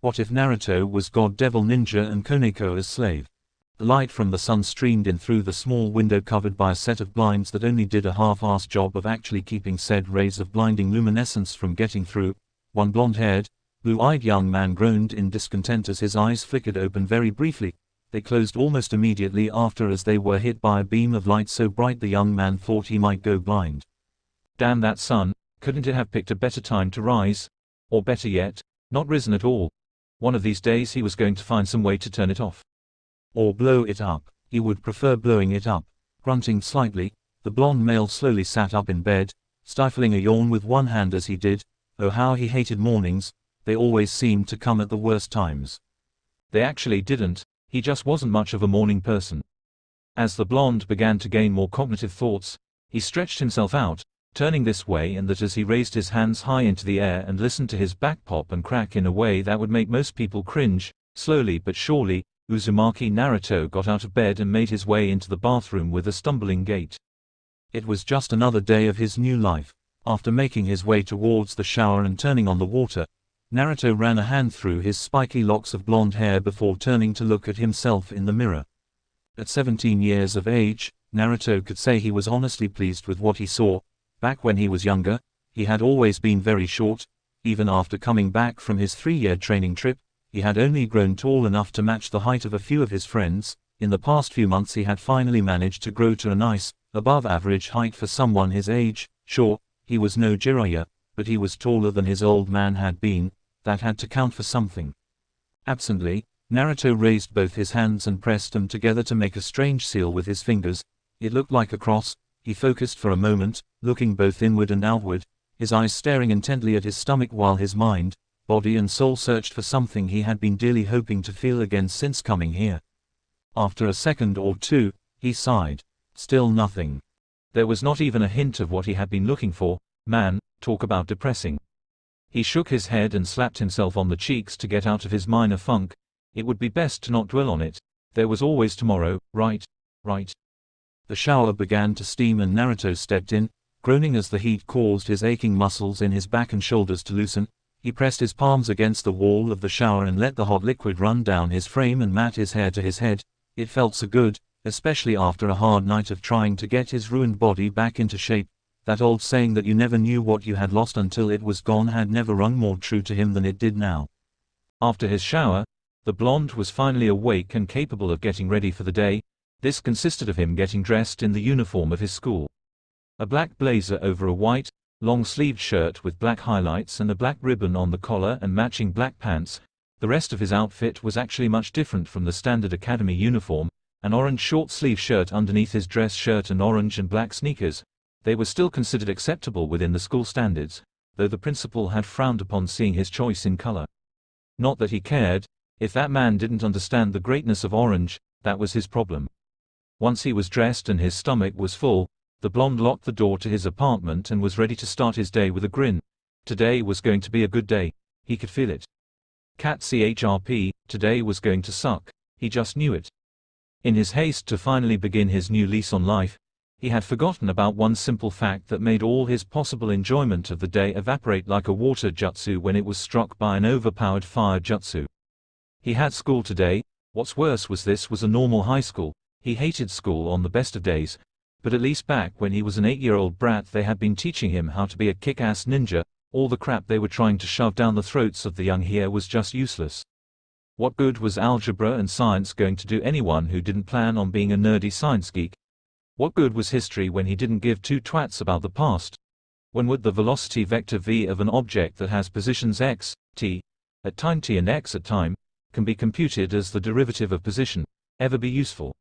What if Naruto was god devil ninja and Koneko as slave? The light from the sun streamed in through the small window covered by a set of blinds that only did a half-assed job of actually keeping said rays of blinding luminescence from getting through. One blonde-haired, blue-eyed young man groaned in discontent as his eyes flickered open very briefly. They closed almost immediately after as they were hit by a beam of light so bright the young man thought he might go blind. Damn that sun, couldn't it have picked a better time to rise? Or better yet, not risen at all? One of these days he was going to find some way to turn it off. Or blow it up. He would prefer blowing it up. Grunting slightly, the blonde male slowly sat up in bed, stifling a yawn with one hand as he did. Oh, how he hated mornings, they always seemed to come at the worst times. They actually didn't, he just wasn't much of a morning person. As the blonde began to gain more cognitive thoughts, he stretched himself out, turning this way and that as he raised his hands high into the air and listened to his back pop and crack in a way that would make most people cringe. Slowly but surely, Uzumaki Naruto got out of bed and made his way into the bathroom with a stumbling gait. It was just another day of his new life. After making his way towards the shower and turning on the water, Naruto ran a hand through his spiky locks of blonde hair before turning to look at himself in the mirror. At 17 years of age, Naruto could say he was honestly pleased with what he saw. Back when he was younger, he had always been very short. Even after coming back from his 3-year training trip, he had only grown tall enough to match the height of a few of his friends. In the past few months he had finally managed to grow to a nice, above-average height for someone his age. Sure, he was no Jiraiya, but he was taller than his old man had been. That had to count for something. Absently, Naruto raised both his hands and pressed them together to make a strange seal with his fingers. It looked like a cross. He focused for a moment, looking both inward and outward, his eyes staring intently at his stomach while his mind, body and soul searched for something he had been dearly hoping to feel again since coming here. After a second or two, he sighed. Still nothing. There was not even a hint of what he had been looking for. Man, talk about depressing. He shook his head and slapped himself on the cheeks to get out of his minor funk. It would be best to not dwell on it. There was always tomorrow, right? The shower began to steam and Naruto stepped in, groaning as the heat caused his aching muscles in his back and shoulders to loosen. He pressed his palms against the wall of the shower and let the hot liquid run down his frame and mat his hair to his head. It felt so good, especially after a hard night of trying to get his ruined body back into shape. That old saying that you never knew what you had lost until it was gone had never rung more true to him than it did now. After his shower, the blonde was finally awake and capable of getting ready for the day. This consisted of him getting dressed in the uniform of his school. A black blazer over a white, long-sleeved shirt with black highlights and a black ribbon on the collar and matching black pants. The rest of his outfit was actually much different from the standard academy uniform, an orange short-sleeve shirt underneath his dress shirt and orange and black sneakers. They were still considered acceptable within the school standards, though the principal had frowned upon seeing his choice in color. Not that he cared. If that man didn't understand the greatness of orange, that was his problem. Once he was dressed and his stomach was full, the blonde locked the door to his apartment and was ready to start his day with a grin. Today was going to be a good day. He could feel it. CHRP, today was going to suck. He just knew it. In his haste to finally begin his new lease on life, he had forgotten about one simple fact that made all his possible enjoyment of the day evaporate like a water jutsu when it was struck by an overpowered fire jutsu. He had school today. What's worse was this was a normal high school. He hated school on the best of days, but at least back when he was an 8-year-old brat they had been teaching him how to be a kick-ass ninja. All the crap they were trying to shove down the throats of the young here was just useless. What good was algebra and science going to do anyone who didn't plan on being a nerdy science geek? What good was history when he didn't give two twats about the past? When would the velocity vector v of an object that has positions x, t, at time t and x at time, can be computed as the derivative of position, ever be useful?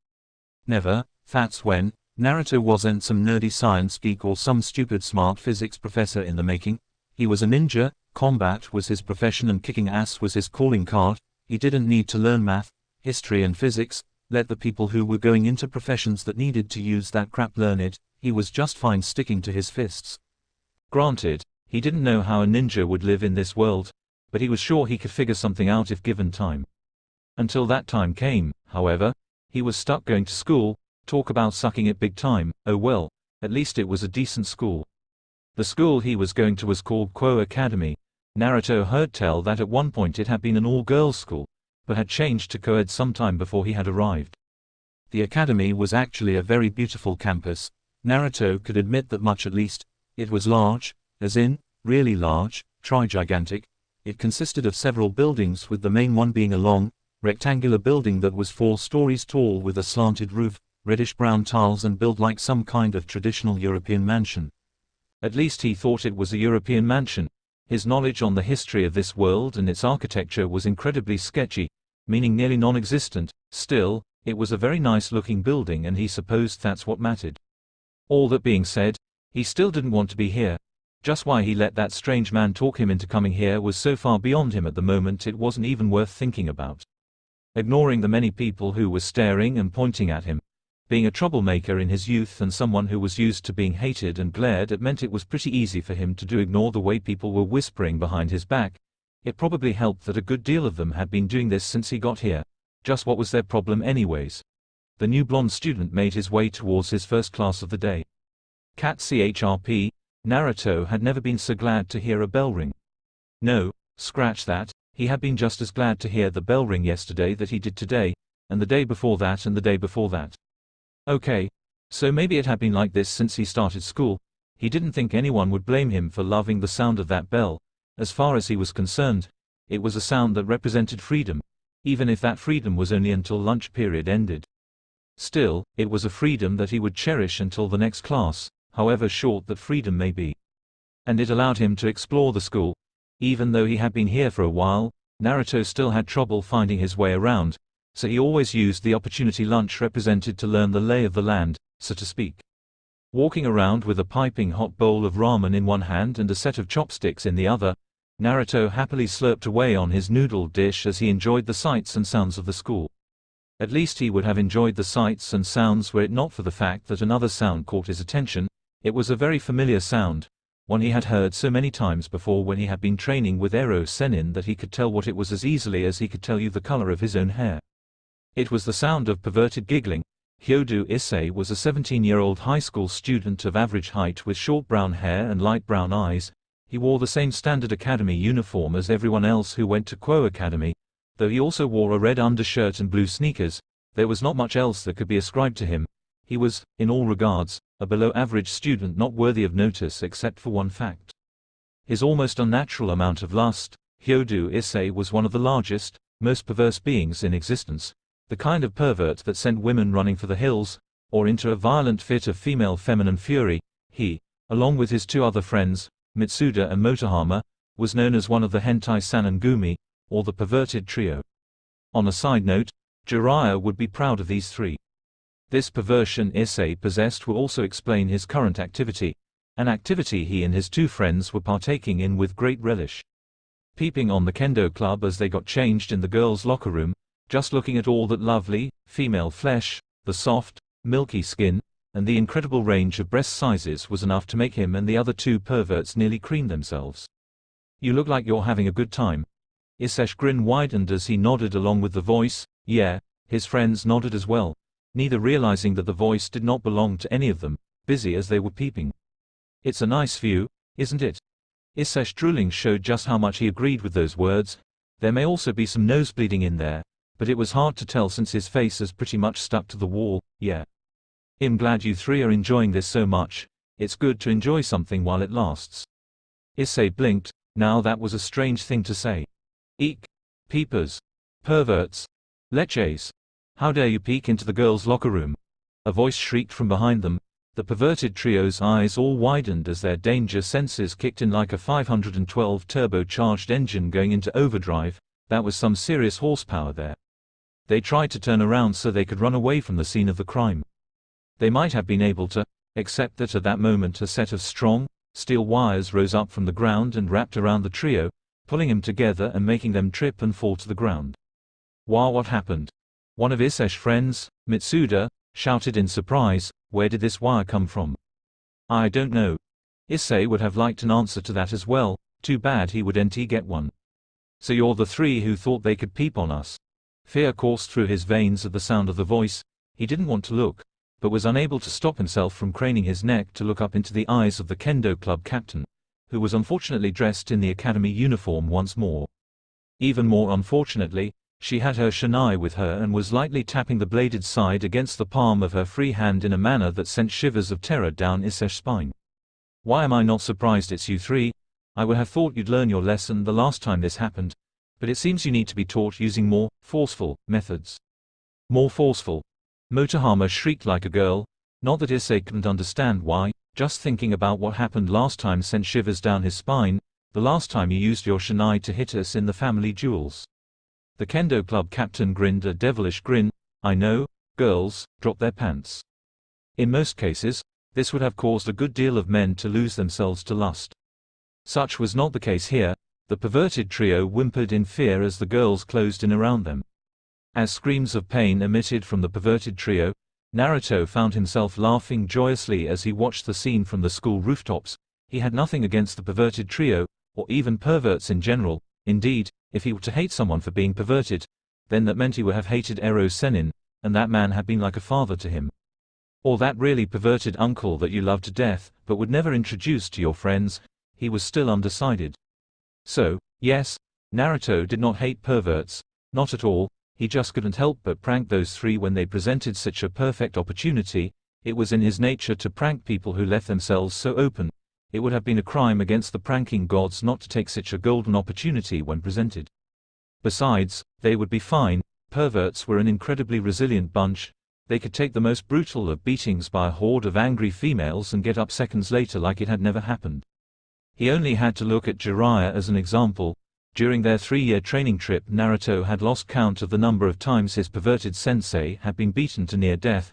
Never. That's when Naruto wasn't some nerdy science geek or some stupid smart physics professor in the making. He was a ninja, combat was his profession and kicking ass was his calling card. He didn't need to learn math, history and physics. Let the people who were going into professions that needed to use that crap learn it. He was just fine sticking to his fists. Granted, he didn't know how a ninja would live in this world, but he was sure he could figure something out if given time. Until that time came, however, he was stuck going to school. Talk about sucking it big time. Oh well, at least it was a decent school. The school he was going to was called Quo Academy. Naruto heard tell that at one point it had been an all-girls school, but had changed to co-ed sometime before he had arrived. The academy was actually a very beautiful campus. Naruto could admit that much at least. It was large, as in, really large, gigantic. It consisted of several buildings, with the main one being a long, rectangular building that was 4 stories tall with a slanted roof, reddish-brown tiles, and built like some kind of traditional European mansion. At least he thought it was a European mansion. His knowledge on the history of this world and its architecture was incredibly sketchy, meaning nearly non-existent. Still, it was a very nice-looking building, and he supposed that's what mattered. All that being said, he still didn't want to be here. Just why he let that strange man talk him into coming here was so far beyond him at the moment it wasn't even worth thinking about. Ignoring the many people who were staring and pointing at him, being a troublemaker in his youth and someone who was used to being hated and glared at meant it was pretty easy for him to ignore the way people were whispering behind his back. It probably helped that a good deal of them had been doing this since he got here. Just what was their problem anyways? The new blonde student made his way towards his first class of the day. Cat CHRP, Naruto had never been so glad to hear a bell ring. No, scratch that, he had been just as glad to hear the bell ring yesterday that he did today, and the day before that and the day before that. Okay, so maybe it had been like this since he started school. He didn't think anyone would blame him for loving the sound of that bell. As far as he was concerned, it was a sound that represented freedom, even if that freedom was only until lunch period ended. Still, it was a freedom that he would cherish until the next class, however short that freedom may be. And it allowed him to explore the school. Even though he had been here for a while, Naruto still had trouble finding his way around, so he always used the opportunity lunch represented to learn the lay of the land, so to speak. Walking around with a piping hot bowl of ramen in one hand and a set of chopsticks in the other, Naruto happily slurped away on his noodle dish as he enjoyed the sights and sounds of the school. At least he would have enjoyed the sights and sounds were it not for the fact that another sound caught his attention. It was a very familiar sound, one he had heard so many times before when he had been training with Ero Sennin that he could tell what it was as easily as he could tell you the color of his own hair. It was the sound of perverted giggling. Hyodo Issai was a 17-year-old high school student of average height with short brown hair and light brown eyes. He wore the same standard academy uniform as everyone else who went to Quo Academy, though he also wore a red undershirt and blue sneakers. There was not much else that could be ascribed to him. He was, in all regards, a below-average student not worthy of notice except for one fact. His almost unnatural amount of lust. Hyodo Issai was one of the largest, most perverse beings in existence. The kind of pervert that sent women running for the hills, or into a violent fit of female feminine fury. He, along with his 2 other friends, Mitsuda and Motohama, was known as one of the hentai sanangumi, or the perverted trio. On a side note, Jiraiya would be proud of these 3. This perversion Issai possessed will also explain his current activity, an activity he and his 2 friends were partaking in with great relish. Peeping on the kendo club as they got changed in the girls' locker room, just looking at all that lovely, female flesh, the soft, milky skin, and the incredible range of breast sizes was enough to make him and the other 2 perverts nearly cream themselves. You look like you're having a good time. Issai's grin widened as he nodded along with the voice. Yeah, his friends nodded as well, neither realizing that the voice did not belong to any of them, busy as they were peeping. It's a nice view, isn't it? Issai's drooling showed just how much he agreed with those words. There may also be some nosebleeding in there, but it was hard to tell since his face is pretty much stuck to the wall. Yeah. I'm glad you 3 are enjoying this so much. It's good to enjoy something while it lasts. Issai blinked. Now that was a strange thing to say. Eek. Peepers. Perverts. Leches. How dare you peek into the girls' locker room? A voice shrieked from behind them. The perverted trio's eyes all widened as their danger senses kicked in like a 512 turbocharged engine going into overdrive. That was some serious horsepower there. They tried to turn around so they could run away from the scene of the crime. They might have been able to, except that at that moment a set of strong, steel wires rose up from the ground and wrapped around the trio, pulling them together and making them trip and fall to the ground. Wow, what happened? One of Issai's friends, Mitsuda, shouted in surprise. Where did this wire come from? I don't know. Issai would have liked an answer to that as well. Too bad he wouldn't get one. So you're the 3 who thought they could peep on us? Fear coursed through his veins at the sound of the voice. He didn't want to look, but was unable to stop himself from craning his neck to look up into the eyes of the kendo club captain. who was unfortunately dressed in the academy uniform once more. Even more unfortunately, she had her shinai with her and was lightly tapping the bladed side against the palm of her free hand in a manner that sent shivers of terror down Issai's spine. "Why am I not surprised it's you three? I would have thought you'd learn your lesson the last time this happened, but it seems you need to be taught using more forceful methods." "More forceful?" Motohama shrieked like a girl. Not that Issei couldn't understand why, just thinking about what happened last time sent shivers down his spine, the last time you used your shinai to hit us in the family jewels. The kendo club captain grinned a devilish grin. "I know, girls, drop their pants." In most cases, this would have caused a good deal of men to lose themselves to lust. Such was not the case here. The perverted trio whimpered in fear as the girls closed in around them. As screams of pain emitted from the perverted trio, Naruto found himself laughing joyously as he watched the scene from the school rooftops. He had nothing against the perverted trio, or even perverts in general. Indeed, if he were to hate someone for being perverted, then that meant he would have hated Ero Sennin, and that man had been like a father to him. Or that really perverted uncle that you loved to death, but would never introduce to your friends. He was still undecided. So, yes, Naruto did not hate perverts, not at all. He just couldn't help but prank those three when they presented such a perfect opportunity. It was in his nature to prank people who left themselves so open. It would have been a crime against the pranking gods not to take such a golden opportunity when presented. Besides, they would be fine. Perverts were an incredibly resilient bunch. They could take the most brutal of beatings by a horde of angry females and get up seconds later like it had never happened. He only had to look at Jiraiya as an example. During their 3-year training trip, Naruto had lost count of the number of times his perverted sensei had been beaten to near death,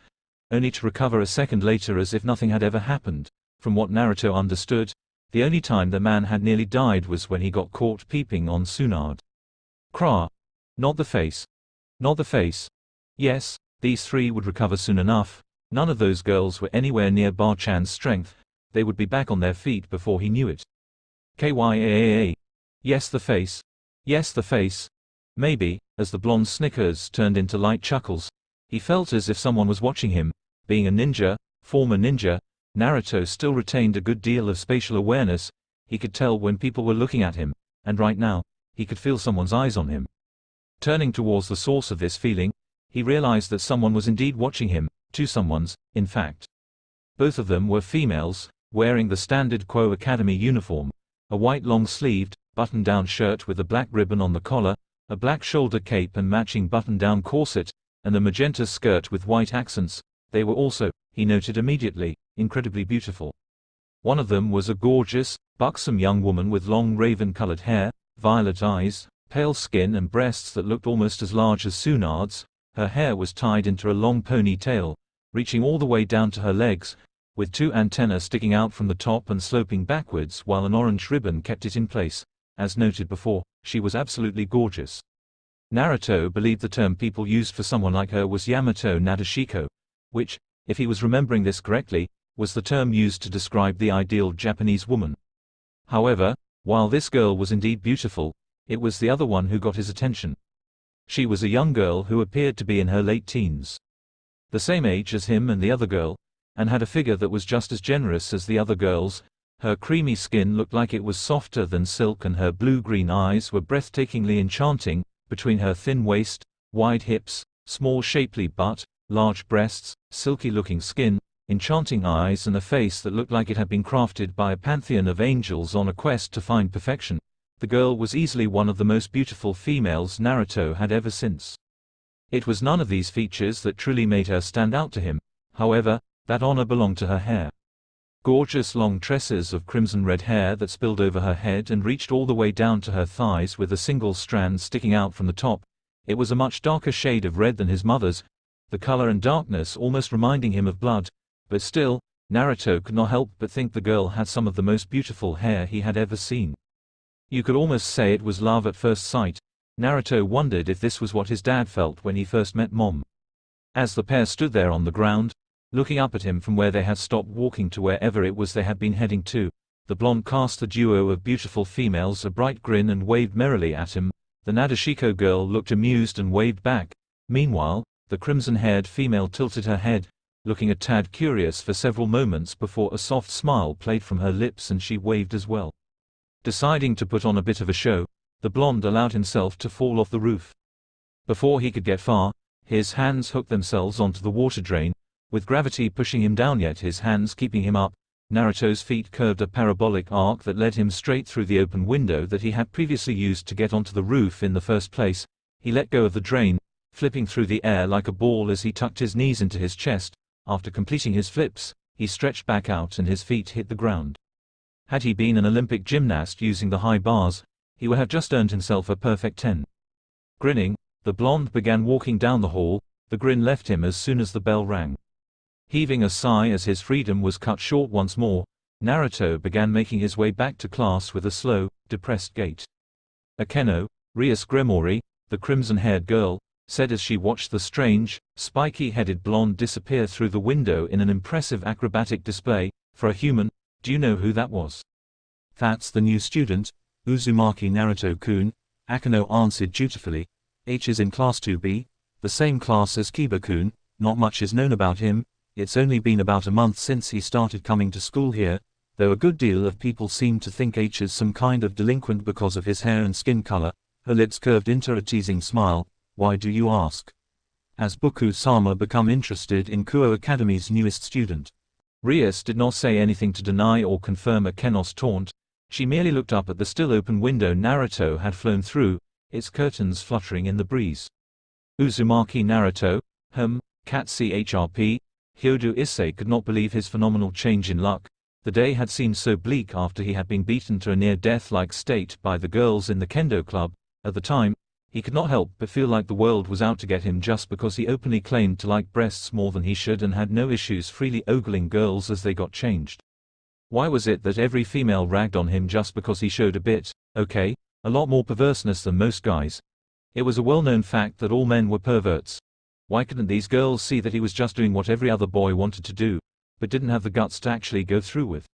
only to recover a second later as if nothing had ever happened. From what Naruto understood, the only time the man had nearly died was when he got caught peeping on Tsunade. Cra. Not the face. Not the face. Yes, these three would recover soon enough. None of those girls were anywhere near Bar-chan's strength. They would be back on their feet before he knew it. Kyaa. Yes, the face. Yes, the face. Maybe, as the blonde snickers turned into light chuckles, he felt as if someone was watching him. Being a ninja, former ninja, Naruto still retained a good deal of spatial awareness. He could tell when people were looking at him, and right now, he could feel someone's eyes on him. Turning towards the source of this feeling, he realized that someone was indeed watching him, two someones, in fact. Both of them were females, wearing the standard Quo Academy uniform, a white long-sleeved, button-down shirt with a black ribbon on the collar, a black shoulder cape and matching button-down corset, and a magenta skirt with white accents. They were also, he noted immediately, incredibly beautiful. One of them was a gorgeous, buxom young woman with long raven-colored hair, violet eyes, pale skin and breasts that looked almost as large as Tsunade's. Her hair was tied into a long ponytail, reaching all the way down to her legs, with two antennae sticking out from the top and sloping backwards while an orange ribbon kept it in place. As noted before, she was absolutely gorgeous. Naruto believed the term people used for someone like her was Yamato Nadeshiko, which, if he was remembering this correctly, was the term used to describe the ideal Japanese woman. However, while this girl was indeed beautiful, it was the other one who got his attention. She was a young girl who appeared to be in her late teens. The same age as him and the other girl, and had a figure that was just as generous as the other girls. Her creamy skin looked like it was softer than silk and her blue-green eyes were breathtakingly enchanting. Between her thin waist, wide hips, small shapely butt, large breasts, silky-looking skin, enchanting eyes and a face that looked like it had been crafted by a pantheon of angels on a quest to find perfection, the girl was easily one of the most beautiful females Naruto had ever seen. It was none of these features that truly made her stand out to him, however, that honor belonged to her hair. Gorgeous long tresses of crimson red hair that spilled over her head and reached all the way down to her thighs with a single strand sticking out from the top. It was a much darker shade of red than his mother's, the color and darkness almost reminding him of blood, but still, Naruto could not help but think the girl had some of the most beautiful hair he had ever seen. You could almost say it was love at first sight. Naruto wondered if this was what his dad felt when he first met Mom. As the pair stood there on the ground, looking up at him from where they had stopped walking to wherever it was they had been heading to, the blonde cast the duo of beautiful females a bright grin and waved merrily at him. The Nadeshiko girl looked amused and waved back. Meanwhile, the crimson-haired female tilted her head, looking a tad curious for several moments before a soft smile played from her lips and she waved as well. Deciding to put on a bit of a show, the blonde allowed himself to fall off the roof. Before he could get far, his hands hooked themselves onto the water drain, with gravity pushing him down yet his hands keeping him up. Naruto's feet curved a parabolic arc that led him straight through the open window that he had previously used to get onto the roof in the first place. He let go of the drain, flipping through the air like a ball as he tucked his knees into his chest. After completing his flips, he stretched back out and his feet hit the ground. Had he been an Olympic gymnast using the high bars, he would have just earned himself a perfect 10. Grinning, the blonde began walking down the hall. The grin left him as soon as the bell rang. Heaving a sigh as his freedom was cut short once more, Naruto began making his way back to class with a slow, depressed gait. Akeno, Rias Gremori, the crimson-haired girl, said as she watched the strange, spiky-headed blonde disappear through the window in an impressive acrobatic display. For a human, do you know who that was? That's the new student, Uzumaki Naruto-kun, Akeno answered dutifully. H is in class 2B, the same class as Kiba-kun. Not much is known about him. It's only been about a month since he started coming to school here, though a good deal of people seem to think H is some kind of delinquent because of his hair and skin color. Her lips curved into a teasing smile. Why do you ask? Has Boku-sama become interested in Kuo Academy's newest student? Rias did not say anything to deny or confirm Akeno's taunt. She merely looked up at the still open window Naruto had flown through, its curtains fluttering in the breeze. Uzumaki Naruto, cat CHRP. Hyodo Issei could not believe his phenomenal change in luck. The day had seemed so bleak after he had been beaten to a near-death-like state by the girls in the kendo club. At the time, he could not help but feel like the world was out to get him just because he openly claimed to like breasts more than he should and had no issues freely ogling girls as they got changed. Why was it that every female ragged on him just because he showed a lot more perverseness than most guys? It was a well-known fact that all men were perverts. Why couldn't these girls see that he was just doing what every other boy wanted to do, but didn't have the guts to actually go through with?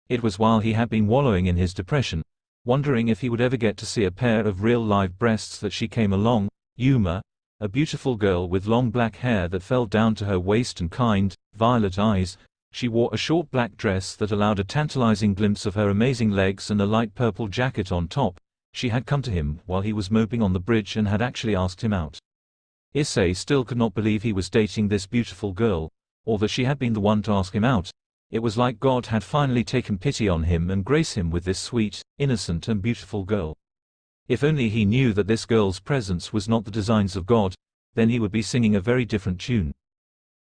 It was while he had been wallowing in his depression, wondering if he would ever get to see a pair of real live breasts that she came along. Yuma, a beautiful girl with long black hair that fell down to her waist and kind, violet eyes. She wore a short black dress that allowed a tantalizing glimpse of her amazing legs and a light purple jacket on top. She had come to him while he was moping on the bridge and had actually asked him out. Issei still could not believe he was dating this beautiful girl, or that she had been the one to ask him out. It was like God had finally taken pity on him and graced him with this sweet, innocent and beautiful girl. If only he knew that this girl's presence was not the designs of God, then he would be singing a very different tune.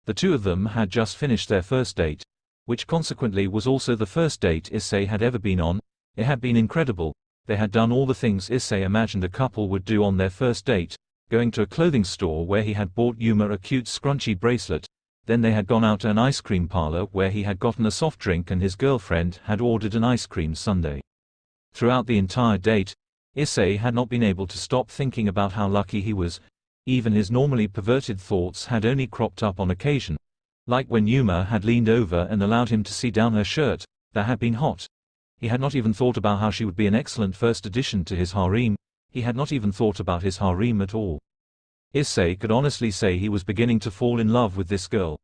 The two of them had just finished their first date, which consequently was also the first date Issei had ever been on. It had been incredible. They had done all the things Issei imagined a couple would do on their first date. Going to a clothing store where he had bought Yuma a cute scrunchy bracelet. Then they had gone out to an ice cream parlor where he had gotten a soft drink and his girlfriend had ordered an ice cream sundae. Throughout the entire date, Issei had not been able to stop thinking about how lucky he was. Even his normally perverted thoughts had only cropped up on occasion. Like when Yuma had leaned over and allowed him to see down her shirt, that had been hot. He had not even thought about how she would be an excellent first addition to his harem. He had not even thought about his harem at all. Issei could honestly say he was beginning to fall in love with this girl.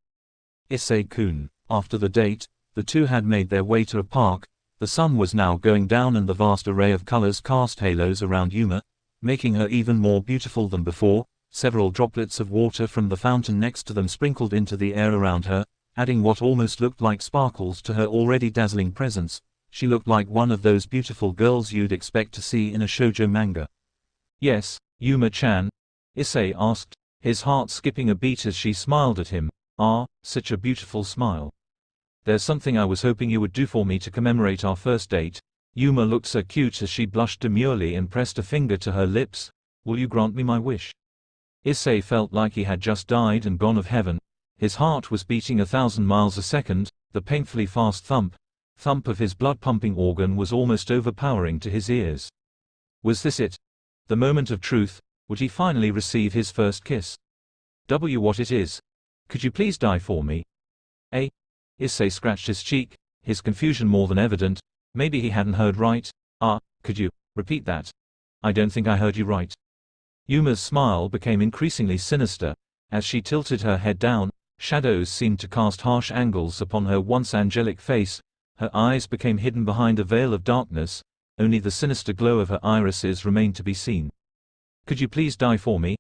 Issei-kun. After the date, the two had made their way to a park. The sun was now going down and the vast array of colors cast halos around Yuma, making her even more beautiful than before. Several droplets of water from the fountain next to them sprinkled into the air around her, adding what almost looked like sparkles to her already dazzling presence. She looked like one of those beautiful girls you'd expect to see in a shoujo manga. Yes, Yuma-chan? Issei asked, his heart skipping a beat as she smiled at him. Ah, such a beautiful smile. There's something I was hoping you would do for me to commemorate our first date. Yuma looked so cute as she blushed demurely and pressed a finger to her lips. Will you grant me my wish? Issei felt like he had just died and gone of heaven. His heart was beating 1,000 miles a second. The painfully fast thump of his blood-pumping organ was almost overpowering to his ears. Was this it? The moment of truth? Would he finally receive his first kiss? What it is? Could you please die for me? Issei scratched his cheek, his confusion more than evident. Maybe he hadn't heard right. Could you repeat that? I don't think I heard you right. Yuma's smile became increasingly sinister. As she tilted her head down, shadows seemed to cast harsh angles upon her once angelic face. Her eyes became hidden behind a veil of darkness. only the sinister glow of her irises remained to be seen. "Could you please die for me?"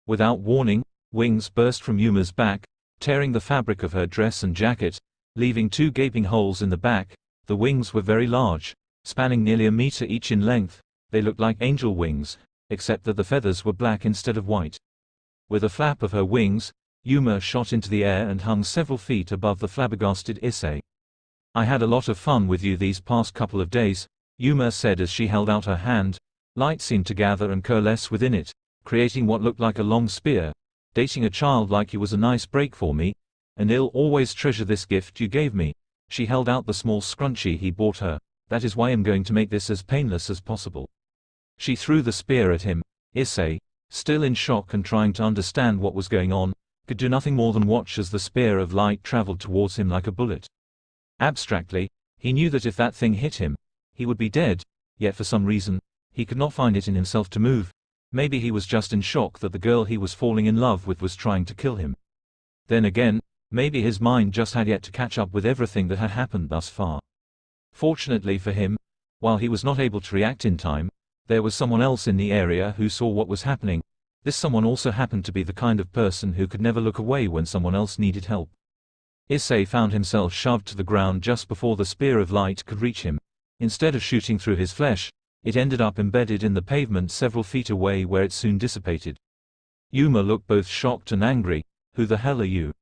Without warning, wings burst from Yuma's back, tearing the fabric of her dress and jacket, leaving 2 gaping holes in the back. The wings were very large, spanning nearly a meter each in length. They looked like angel wings, except that the feathers were black instead of white. With a flap of her wings, Yuma shot into the air and hung several feet above the flabbergasted Issei. "I had a lot of fun with you these past couple of days," Yuma said as she held out her hand. Light seemed to gather and coalesce within it, creating what looked like a long spear. "Dating a child like you was a nice break for me, and I'll always treasure this gift you gave me." She held out the small scrunchie he bought her. "That is why I'm going to make this as painless as possible." She threw the spear at him. Issei, still in shock and trying to understand what was going on, could do nothing more than watch as the spear of light traveled towards him like a bullet. Abstractly, he knew that if that thing hit him, he would be dead, yet for some reason, he could not find it in himself to move. Maybe he was just in shock that the girl he was falling in love with was trying to kill him. Then again, maybe his mind just had yet to catch up with everything that had happened thus far. Fortunately for him, while he was not able to react in time, there was someone else in the area who saw what was happening. This someone also happened to be the kind of person who could never look away when someone else needed help. Issei found himself shoved to the ground just before the spear of light could reach him. Instead of shooting through his flesh, it ended up embedded in the pavement several feet away where it soon dissipated. Yuma looked both shocked and angry. "Who the hell are you?"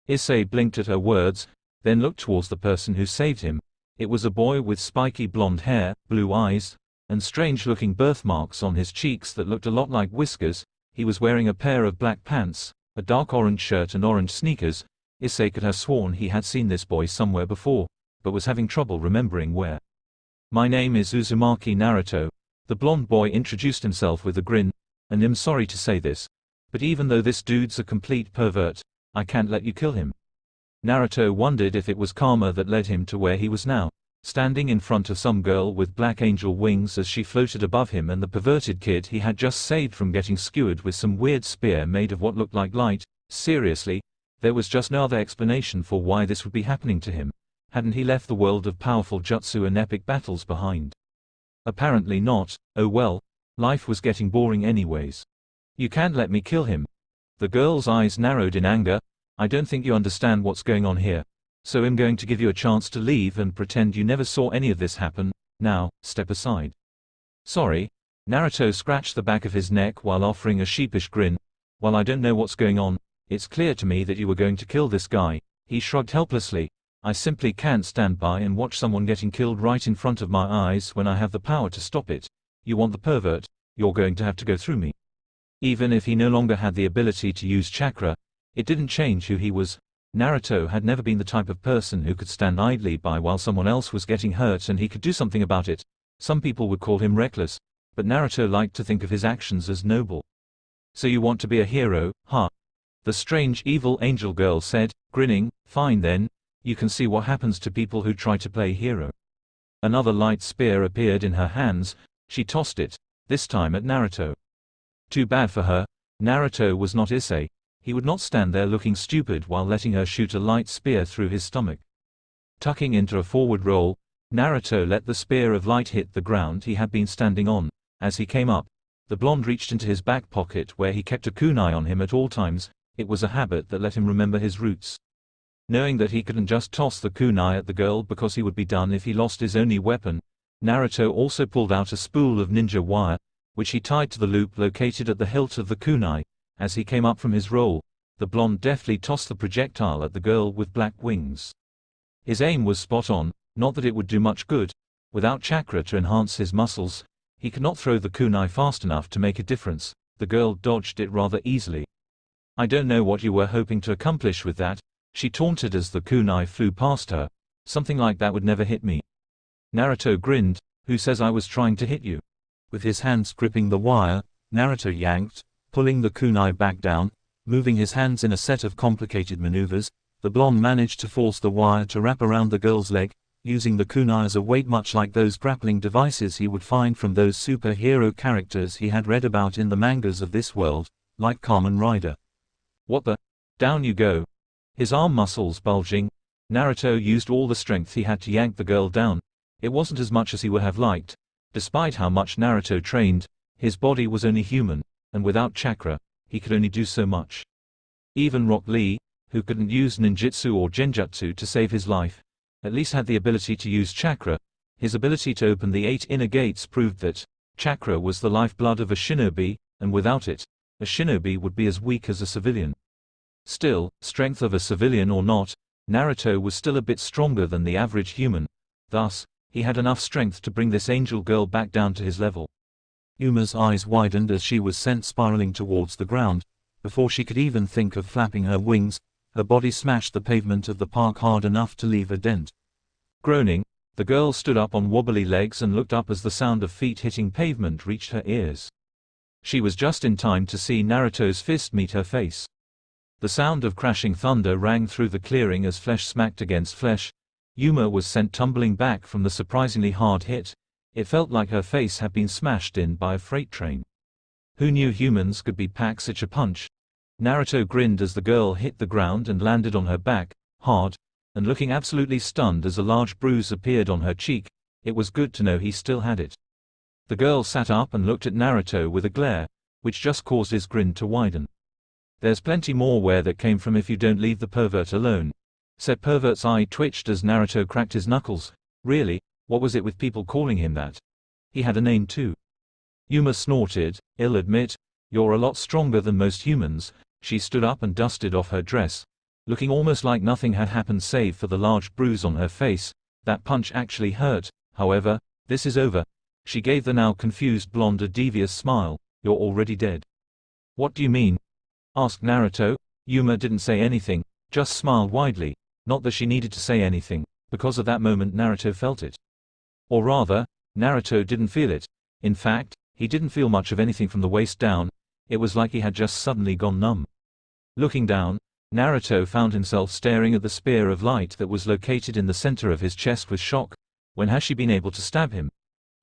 Issei blinked at her words, then looked towards the person who saved him. It was a boy with spiky blonde hair, blue eyes, and strange-looking birthmarks on his cheeks that looked a lot like whiskers. He was wearing a pair of black pants, a dark orange shirt and orange sneakers. Issei could have sworn he had seen this boy somewhere before, but was having trouble remembering where. "My name is Uzumaki Naruto," the blonde boy introduced himself with a grin, "and I'm sorry to say this, but even though this dude's a complete pervert, I can't let you kill him." Naruto wondered if it was karma that led him to where he was now, standing in front of some girl with black angel wings as she floated above him and the perverted kid he had just saved from getting skewered with some weird spear made of what looked like light. Seriously, there was just no other explanation for why this would be happening to him. Hadn't he left the world of powerful jutsu and epic battles behind? Apparently not. Oh well, life was getting boring anyways. "You can't let me kill him." The girl's eyes narrowed in anger. "I don't think you understand what's going on here. So I'm going to give you a chance to leave and pretend you never saw any of this happen. Now, step aside." "Sorry." Naruto scratched the back of his neck while offering a sheepish grin. "Well, I don't know what's going on. It's clear to me that you were going to kill this guy." He shrugged helplessly. "I simply can't stand by and watch someone getting killed right in front of my eyes when I have the power to stop it. You want the pervert? You're going to have to go through me." Even if he no longer had the ability to use chakra, it didn't change who he was. Naruto had never been the type of person who could stand idly by while someone else was getting hurt and he could do something about it. Some people would call him reckless, but Naruto liked to think of his actions as noble. "So you want to be a hero, huh?" the strange evil angel girl said, grinning. "Fine then. You can see what happens to people who try to play hero." Another light spear appeared in her hands. She tossed it, this time at Naruto. Too bad for her. Naruto was not Issei. He would not stand there looking stupid while letting her shoot a light spear through his stomach. Tucking into a forward roll, Naruto let the spear of light hit the ground he had been standing on. As he came up, the blonde reached into his back pocket where he kept a kunai on him at all times. It was a habit that let him remember his roots. Knowing that he couldn't just toss the kunai at the girl because he would be done if he lost his only weapon, Naruto also pulled out a spool of ninja wire, which he tied to the loop located at the hilt of the kunai. As he came up from his roll, the blonde deftly tossed the projectile at the girl with black wings. His aim was spot on, not that it would do much good. Without chakra to enhance his muscles, he could not throw the kunai fast enough to make a difference. The girl dodged it rather easily. "I don't know what you were hoping to accomplish with that," she taunted as the kunai flew past her. "Something like that would never hit me." Naruto grinned. "Who says I was trying to hit you?" With his hands gripping the wire, Naruto yanked, pulling the kunai back down. Moving his hands in a set of complicated maneuvers, the blonde managed to force the wire to wrap around the girl's leg, using the kunai as a weight much like those grappling devices he would find from those superhero characters he had read about in the mangas of this world, like Kamen Rider. "What the? Down you go." His arm muscles bulging, Naruto used all the strength he had to yank the girl down. It wasn't as much as he would have liked, Despite how much Naruto trained, his body was only human, and without chakra, he could only do so much. Even Rock Lee, who couldn't use ninjutsu or genjutsu to save his life, at least had the ability to use chakra. His ability to open the 8 inner gates proved that chakra was the lifeblood of a shinobi, and without it, a shinobi would be as weak as a civilian. Still, strength of a civilian or not, Naruto was still a bit stronger than the average human, thus, he had enough strength to bring this angel girl back down to his level. Yuma's eyes widened as she was sent spiraling towards the ground. Before she could even think of flapping her wings, her body smashed the pavement of the park hard enough to leave a dent. Groaning, the girl stood up on wobbly legs and looked up as the sound of feet hitting pavement reached her ears. She was just in time to see Naruto's fist meet her face. The sound of crashing thunder rang through the clearing as flesh smacked against flesh. Yuma was sent tumbling back from the surprisingly hard hit. It felt like her face had been smashed in by a freight train. Who knew humans could be packed such a punch? Naruto grinned as the girl hit the ground and landed on her back, hard, and looking absolutely stunned as a large bruise appeared on her cheek. It was good to know he still had it. The girl sat up and looked at Naruto with a glare, which just caused his grin to widen. "There's plenty more where that came from if you don't leave the pervert alone," said Pervert's eye twitched as Naruto cracked his knuckles. Really, what was it with people calling him that? He had a name too. Yuma snorted, "I'll admit, you're a lot stronger than most humans." She stood up and dusted off her dress, looking almost like nothing had happened save for the large bruise on her face. That punch actually hurt. However, this is over. She gave the now confused blonde a devious smile. "You're already dead." "What do you mean?" asked Naruto. Yuma didn't say anything, just smiled widely. Not that she needed to say anything, because at that moment Naruto felt it. Or rather, Naruto didn't feel it. In fact, he didn't feel much of anything from the waist down. It was like he had just suddenly gone numb. Looking down, Naruto found himself staring at the spear of light that was located in the center of his chest with shock. When has she been able to stab him?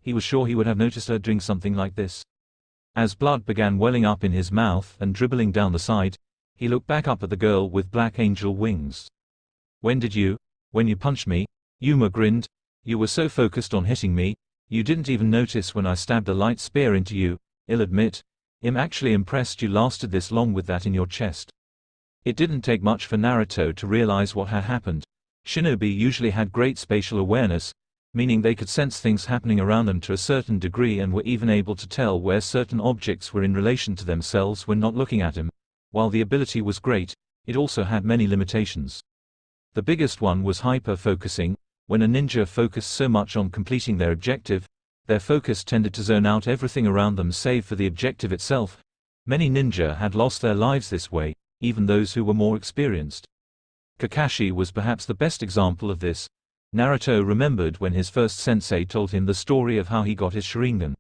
He was sure he would have noticed her doing something like this. As blood began welling up in his mouth and dribbling down the side, he looked back up at the girl with black angel wings. When you punched me?" Yuma grinned. "You were so focused on hitting me, you didn't even notice when I stabbed a light spear into you. I'll admit, I'm actually impressed you lasted this long with that in your chest." It didn't take much for Naruto to realize what had happened. Shinobi usually had great spatial awareness, meaning they could sense things happening around them to a certain degree and were even able to tell where certain objects were in relation to themselves when not looking at him. While the ability was great, it also had many limitations. The biggest one was hyper-focusing. When a ninja focused so much on completing their objective, their focus tended to zone out everything around them save for the objective itself. Many ninja had lost their lives this way, even those who were more experienced. Kakashi was perhaps the best example of this. Naruto remembered when his first sensei told him the story of how he got his Sharingan.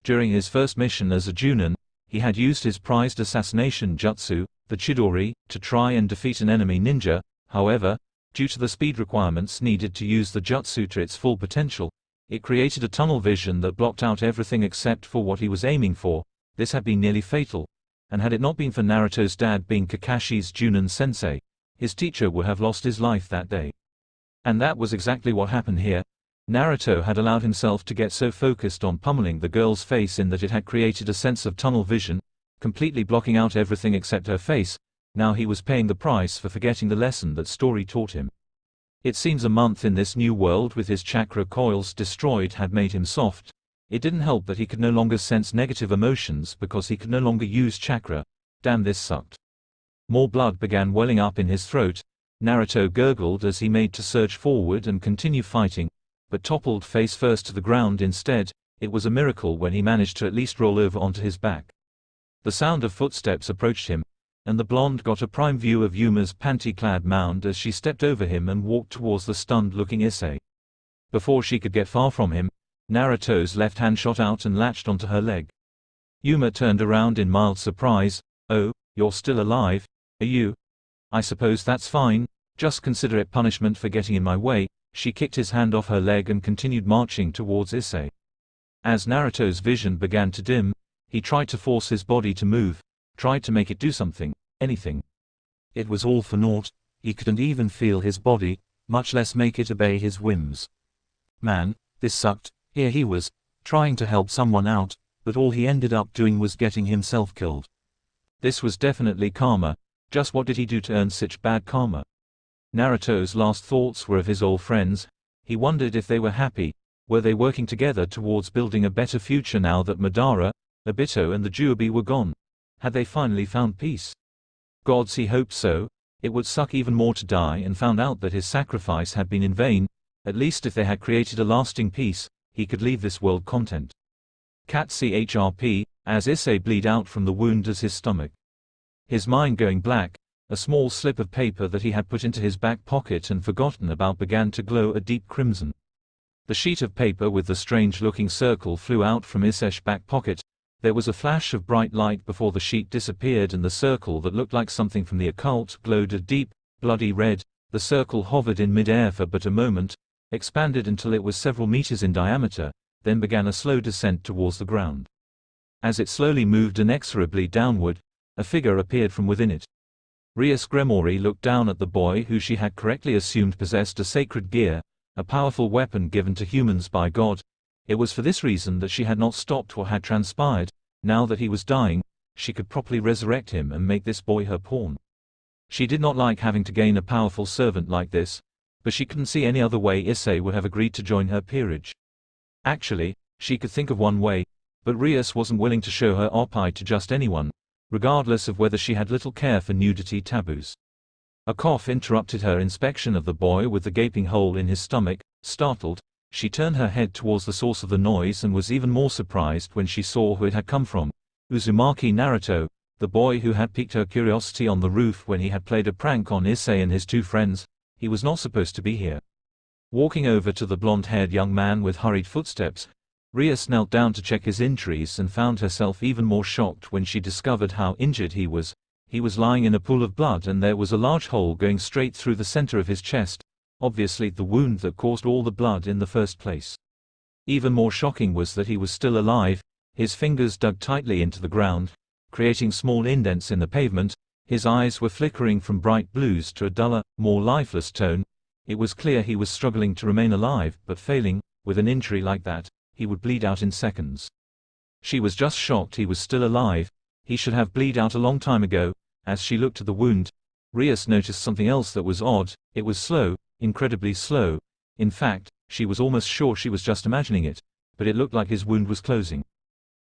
During his first mission as a Junin, he had used his prized assassination jutsu, the Chidori, to try and defeat an enemy ninja. However, due to the speed requirements needed to use the jutsu to its full potential, it created a tunnel vision that blocked out everything except for what he was aiming for. This had been nearly fatal, and had it not been for Naruto's dad being Kakashi's Junin sensei, his teacher would have lost his life that day. And that was exactly what happened here. Naruto had allowed himself to get so focused on pummeling the girl's face in that it had created a sense of tunnel vision, completely blocking out everything except her face. Now he was paying the price for forgetting the lesson that story taught him. It seems a month in this new world with his chakra coils destroyed had made him soft. It didn't help that he could no longer sense negative emotions because he could no longer use chakra. Damn, this sucked. More blood began welling up in his throat. Naruto gurgled as he made to surge forward and continue fighting, but toppled face first to the ground instead. It was a miracle when he managed to at least roll over onto his back. The sound of footsteps approached him, and the blonde got a prime view of Yuma's panty-clad mound as she stepped over him and walked towards the stunned-looking Issei. Before she could get far from him, Naruto's left hand shot out and latched onto her leg. Yuma turned around in mild surprise. "Oh, you're still alive, are you? I suppose that's fine, just consider it punishment for getting in my way." She kicked his hand off her leg and continued marching towards Issei. As Naruto's vision began to dim, he tried to force his body to move, tried to make it do something, anything. It was all for naught. He couldn't even feel his body, much less make it obey his whims. Man, this sucked. Here he was, trying to help someone out, but all he ended up doing was getting himself killed. This was definitely karma. Just what did he do to earn such bad karma? Naruto's last thoughts were of his old friends. He wondered if they were happy. Were they working together towards building a better future now that Madara, Obito and the Juobi were gone? Had they finally found peace? Gods, he hoped so. It would suck even more to die and found out that his sacrifice had been in vain. At least if they had created a lasting peace, he could leave this world content. Cat CHRP, as Issai bleed out from the wound as his stomach. His mind going black, a small slip of paper that he had put into his back pocket and forgotten about began to glow a deep crimson. The sheet of paper with the strange-looking circle flew out from Issai's back pocket. There was a flash of bright light before the sheet disappeared and the circle that looked like something from the occult glowed a deep, bloody red. The circle hovered in mid-air for but a moment, expanded until it was several meters in diameter, then began a slow descent towards the ground. As it slowly moved inexorably downward, a figure appeared from within it. Rias Gremori looked down at the boy who she had correctly assumed possessed a sacred gear, a powerful weapon given to humans by God. It was for this reason that she had not stopped what had transpired. Now that he was dying, she could properly resurrect him and make this boy her pawn. She did not like having to gain a powerful servant like this, but she couldn't see any other way Issai would have agreed to join her peerage. Actually, she could think of one way, but Rias wasn't willing to show her oppai to just anyone, regardless of whether she had little care for nudity taboos. A cough interrupted her inspection of the boy with the gaping hole in his stomach. Startled, she turned her head towards the source of the noise and was even more surprised when she saw who it had come from. Uzumaki Naruto, the boy who had piqued her curiosity on the roof when he had played a prank on Issai and his two friends. He was not supposed to be here. Walking over to the blonde-haired young man with hurried footsteps, Rias knelt down to check his injuries and found herself even more shocked when she discovered how injured he was. He was lying in a pool of blood and there was a large hole going straight through the center of his chest, obviously the wound that caused all the blood in the first place. Even more shocking was that he was still alive. His fingers dug tightly into the ground, creating small indents in the pavement. His eyes were flickering from bright blues to a duller, more lifeless tone. It was clear he was struggling to remain alive, but failing. With an injury like that, he would bleed out in seconds. She was just shocked he was still alive. He should have bleed out a long time ago. As she looked at the wound, Rias noticed something else that was odd. It was slow, incredibly slow. In fact, she was almost sure she was just imagining it, but it looked like his wound was closing.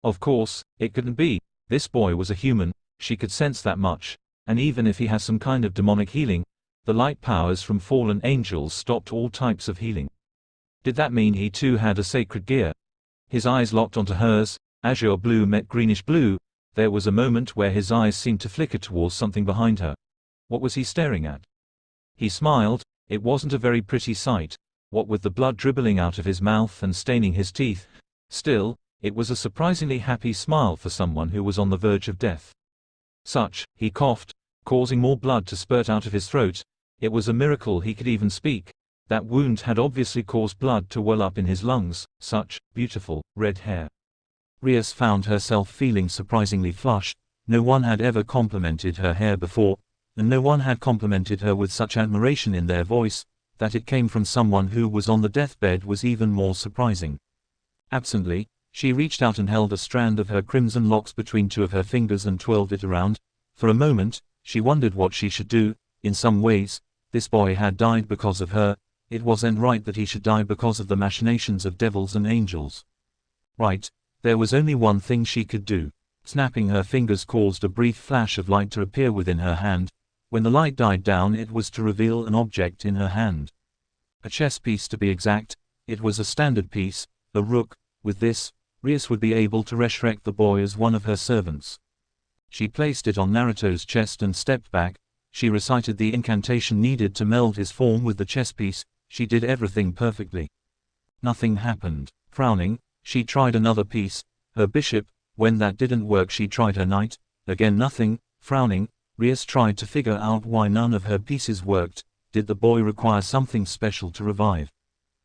Of course, it couldn't be. This boy was a human. She could sense that much. And even if he has some kind of demonic healing, the light powers from fallen angels stopped all types of healing. Did that mean he too had a sacred gear? His eyes locked onto hers. Azure blue met greenish blue. There was a moment where his eyes seemed to flicker towards something behind her. What was he staring at? He smiled. It wasn't a very pretty sight, what with the blood dribbling out of his mouth and staining his teeth. Still, it was a surprisingly happy smile for someone who was on the verge of death. He coughed, causing more blood to spurt out of his throat. It was a miracle he could even speak. That wound had obviously caused blood to well up in his lungs. Such beautiful, red hair. Rias found herself feeling surprisingly flushed. No one had ever complimented her hair before, and no one had complimented her with such admiration in their voice. That it came from someone who was on the deathbed was even more surprising. Absently, she reached out and held a strand of her crimson locks between two of her fingers and twirled it around. For a moment, she wondered what she should do. In some ways, this boy had died because of her. It wasn't right that he should die because of the machinations of devils and angels. Right. There was only one thing she could do. Snapping her fingers caused a brief flash of light to appear within her hand. When the light died down, it was to reveal an object in her hand. A chess piece to be exact. It was a standard piece, a rook. With this, Rias would be able to resurrect the boy as one of her servants. She placed it on Naruto's chest and stepped back. She recited the incantation needed to meld his form with the chess piece. She did everything perfectly. Nothing happened. Frowning, she tried another piece, her bishop. When that didn't work, she tried her knight. Again nothing. Frowning, Rias tried to figure out why none of her pieces worked. Did the boy require something special to revive?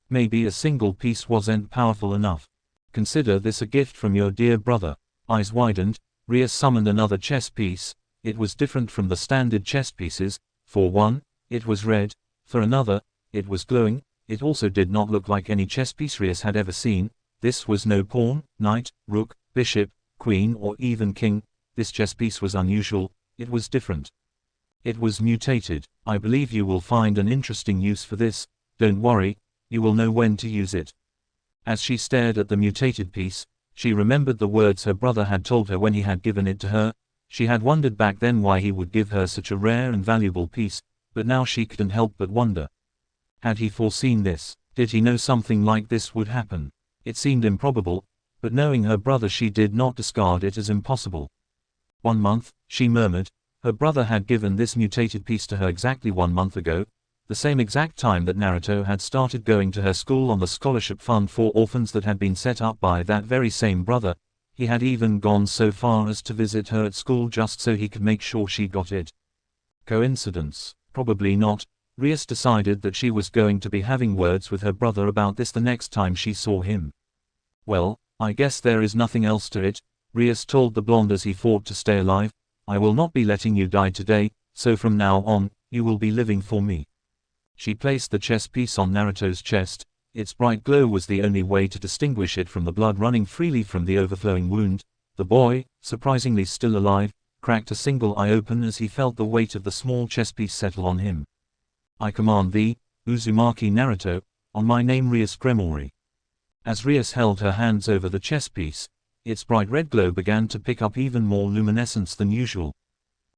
Maybe a single piece wasn't powerful enough. Consider this a gift from your dear brother. Eyes widened, Rias summoned another chess piece. It was different from the standard chess pieces. For one, it was red. For another, it was glowing. It also did not look like any chess piece Rias had ever seen. This was no pawn, knight, rook, bishop, queen or even king. This chess piece was unusual, it was different. It was mutated. I believe you will find an interesting use for this. Don't worry, you will know when to use it. As she stared at the mutated piece, she remembered the words her brother had told her when he had given it to her. She had wondered back then why he would give her such a rare and valuable piece, but now she couldn't help but wonder. Had he foreseen this? Did he know something like this would happen? It seemed improbable, but knowing her brother she did not discard it as impossible. 1 month, she murmured. Her brother had given this mutated piece to her exactly 1 month ago, the same exact time that Naruto had started going to her school on the scholarship fund for orphans that had been set up by that very same brother. He had even gone so far as to visit her at school just so he could make sure she got it. Coincidence? Probably not. Rias decided that she was going to be having words with her brother about this the next time she saw him. Well, I guess there is nothing else to it, Rias told the blonde as he fought to stay alive. I will not be letting you die today, so from now on, you will be living for me. She placed the chess piece on Naruto's chest. Its bright glow was the only way to distinguish it from the blood running freely from the overflowing wound. The boy, surprisingly still alive, cracked a single eye open as he felt the weight of the small chess piece settle on him. I command thee, Uzumaki Naruto, on my name Rias Gremory. As Rias held her hands over the chess piece, its bright red glow began to pick up even more luminescence than usual.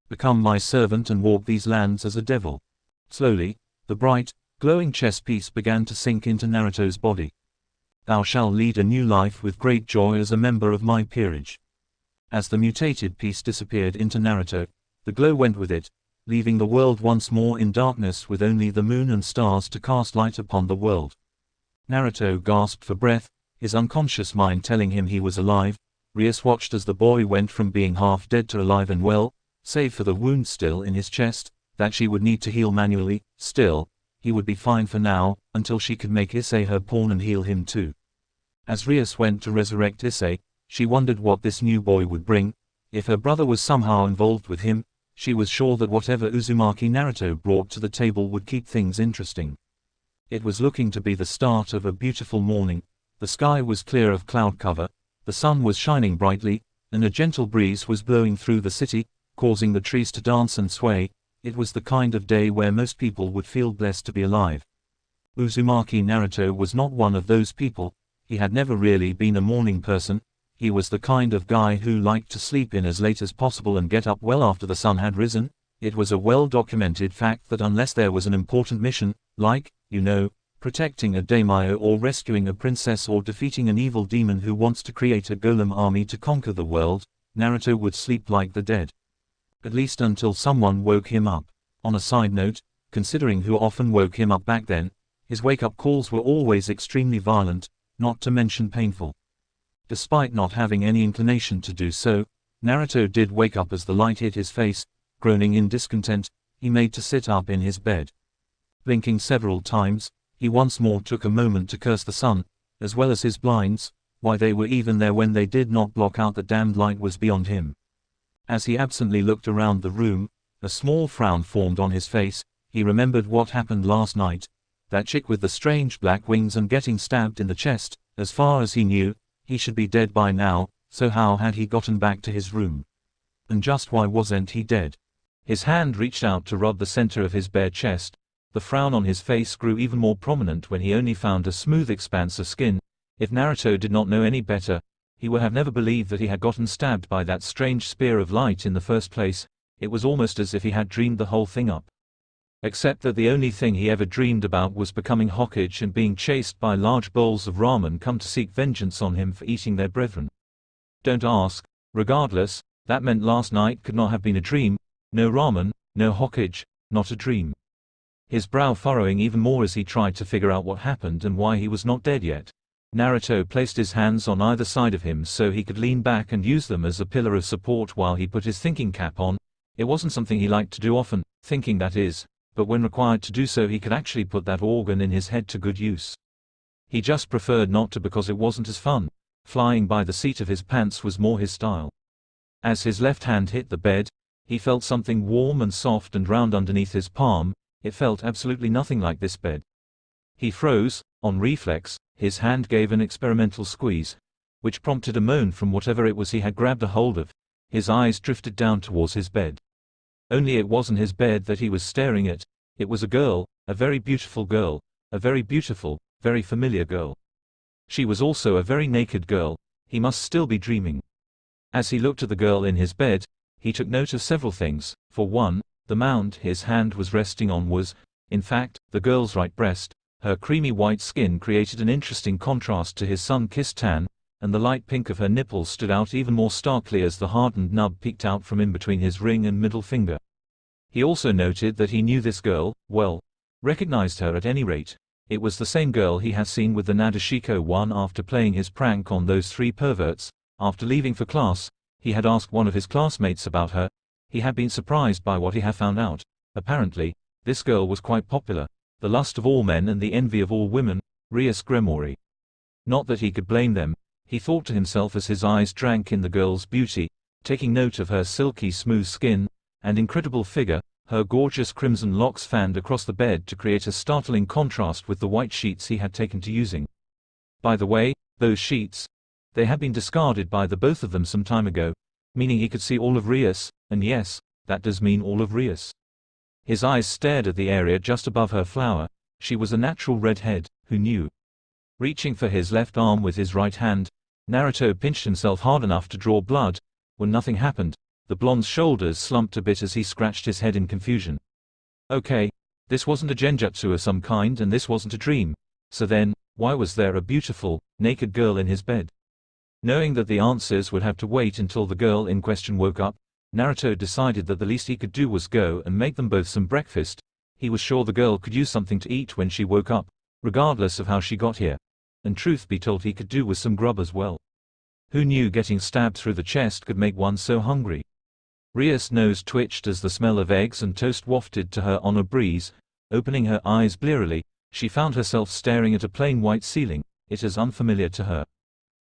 Become my servant and walk these lands as a devil. Slowly, the bright, glowing chess piece began to sink into Naruto's body. Thou shalt lead a new life with great joy as a member of my peerage. As the mutated piece disappeared into Naruto, the glow went with it, leaving the world once more in darkness with only the moon and stars to cast light upon the world. Naruto gasped for breath, his unconscious mind telling him he was alive. Rias watched as the boy went from being half dead to alive and well, save for the wound still in his chest, that she would need to heal manually. Still, he would be fine for now, until she could make Issai her pawn and heal him too. As Rias went to resurrect Issai, she wondered what this new boy would bring. If her brother was somehow involved with him, she was sure that whatever Uzumaki Naruto brought to the table would keep things interesting. It was looking to be the start of a beautiful morning. The sky was clear of cloud cover, the sun was shining brightly, and a gentle breeze was blowing through the city, causing the trees to dance and sway. It was the kind of day where most people would feel blessed to be alive. Uzumaki Naruto was not one of those people. He had never really been a morning person. He was the kind of guy who liked to sleep in as late as possible and get up well after the sun had risen. It was a well-documented fact that unless there was an important mission, like, protecting a daimyo or rescuing a princess or defeating an evil demon who wants to create a golem army to conquer the world, Naruto would sleep like the dead. At least until someone woke him up. On a side note, considering who often woke him up back then, his wake-up calls were always extremely violent, not to mention painful. Despite not having any inclination to do so, Naruto did wake up as the light hit his face. Groaning in discontent, he made to sit up in his bed. Blinking several times, he once more took a moment to curse the sun, as well as his blinds. Why they were even there when they did not block out the damned light was beyond him. As he absently looked around the room, a small frown formed on his face. He remembered what happened last night. That chick with the strange black wings and getting stabbed in the chest. As far as he knew, he should be dead by now, so how had he gotten back to his room? And just why wasn't he dead? His hand reached out to rub the center of his bare chest. The frown on his face grew even more prominent when he only found a smooth expanse of skin. If Naruto did not know any better, he would have never believed that he had gotten stabbed by that strange spear of light in the first place. It was almost as if he had dreamed the whole thing up. Except that the only thing he ever dreamed about was becoming Hokage and being chased by large bowls of ramen come to seek vengeance on him for eating their brethren. Don't ask. Regardless, that meant last night could not have been a dream. No ramen, no Hokage, not a dream. His brow furrowing even more as he tried to figure out what happened and why he was not dead yet. Naruto placed his hands on either side of him so he could lean back and use them as a pillar of support while he put his thinking cap on. It wasn't something he liked to do often, thinking that is, but when required to do so he could actually put that organ in his head to good use. He just preferred not to because it wasn't as fun. Flying by the seat of his pants was more his style. As his left hand hit the bed, he felt something warm and soft and round underneath his palm. It felt absolutely nothing like this bed. He froze, on reflex, his hand gave an experimental squeeze, which prompted a moan from whatever it was he had grabbed a hold of. His eyes drifted down towards his bed. Only it wasn't his bed that he was staring at. It was a girl, a very beautiful girl, a very beautiful, very familiar girl. She was also a very naked girl. He must still be dreaming. As he looked at the girl in his bed, he took note of several things. For one, the mound his hand was resting on was, in fact, the girl's right breast. Her creamy white skin created an interesting contrast to his sun-kissed tan, and the light pink of her nipples stood out even more starkly as the hardened nub peeked out from in between his ring and middle finger. He also noted that he knew this girl, well, recognized her at any rate. It was the same girl he had seen with the Nadeshiko one after playing his prank on those three perverts. After leaving for class, he had asked one of his classmates about her. He had been surprised by what he had found out. Apparently, this girl was quite popular, the lust of all men and the envy of all women, Rias Gremori. Not that he could blame them, he thought to himself as his eyes drank in the girl's beauty, taking note of her silky smooth skin and incredible figure. Her gorgeous crimson locks fanned across the bed to create a startling contrast with the white sheets he had taken to using. By the way, those sheets, they had been discarded by the both of them some time ago, meaning he could see all of Rias, and yes, that does mean all of Rias. His eyes stared at the area just above her flower. She was a natural redhead, who knew? Reaching for his left arm with his right hand, Naruto pinched himself hard enough to draw blood. When nothing happened, the blonde's shoulders slumped a bit as he scratched his head in confusion. Okay, this wasn't a genjutsu of some kind and this wasn't a dream. So then, why was there a beautiful, naked girl in his bed? Knowing that the answers would have to wait until the girl in question woke up, Naruto decided that the least he could do was go and make them both some breakfast. He was sure the girl could use something to eat when she woke up, regardless of how she got here. And truth be told, he could do with some grub as well. Who knew getting stabbed through the chest could make one so hungry? Rias' nose twitched as the smell of eggs and toast wafted to her on a breeze. Opening her eyes blearily, she found herself staring at a plain white ceiling. It was unfamiliar to her.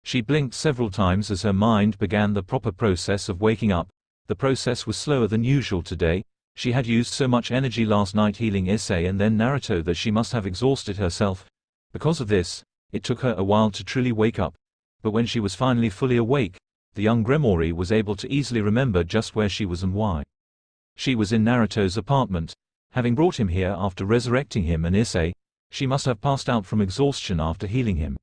She blinked several times as her mind began the proper process of waking up. The process was slower than usual today. She had used so much energy last night healing Issai and then Naruto that she must have exhausted herself. Because of this, it took her a while to truly wake up. But when she was finally fully awake, the young Gremori was able to easily remember just where she was and why. She was in Naruto's apartment. Having brought him here after resurrecting him and Issai, she must have passed out from exhaustion after healing him.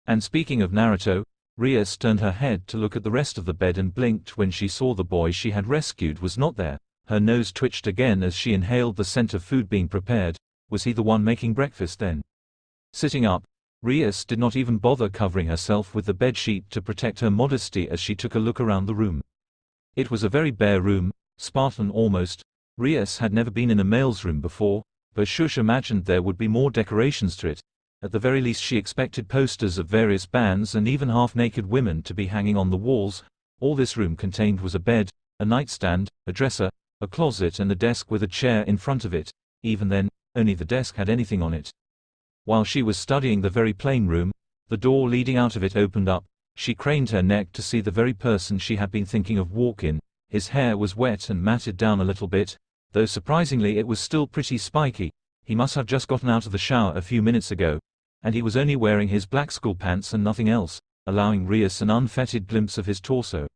And speaking of Naruto, Rias turned her head to look at the rest of the bed and blinked when she saw the boy she had rescued was not there. Her nose twitched again as she inhaled the scent of food being prepared. Was he the one making breakfast then? Sitting up, Rias did not even bother covering herself with the bedsheet to protect her modesty as she took a look around the room. It was a very bare room, Spartan almost. Rias had never been in a male's room before, but Shush imagined there would be more decorations to it. At the very least she expected posters of various bands and even half-naked women to be hanging on the walls. All this room contained was a bed, a nightstand, a dresser, a closet and a desk with a chair in front of it. Even then, only the desk had anything on it. While she was studying the very plain room, the door leading out of it opened up. She craned her neck to see the very person she had been thinking of walk in. His hair was wet and matted down a little bit, though surprisingly it was still pretty spiky. He must have just gotten out of the shower a few minutes ago, and he was only wearing his black school pants and nothing else, allowing Rias an unfettered glimpse of his torso.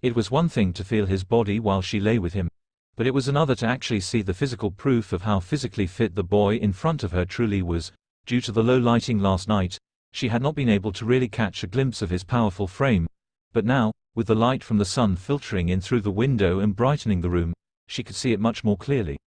It was one thing to feel his body while she lay with him, but it was another to actually see the physical proof of how physically fit the boy in front of her truly was. Due to the low lighting last night, she had not been able to really catch a glimpse of his powerful frame, but now, with the light from the sun filtering in through the window and brightening the room, she could see it much more clearly.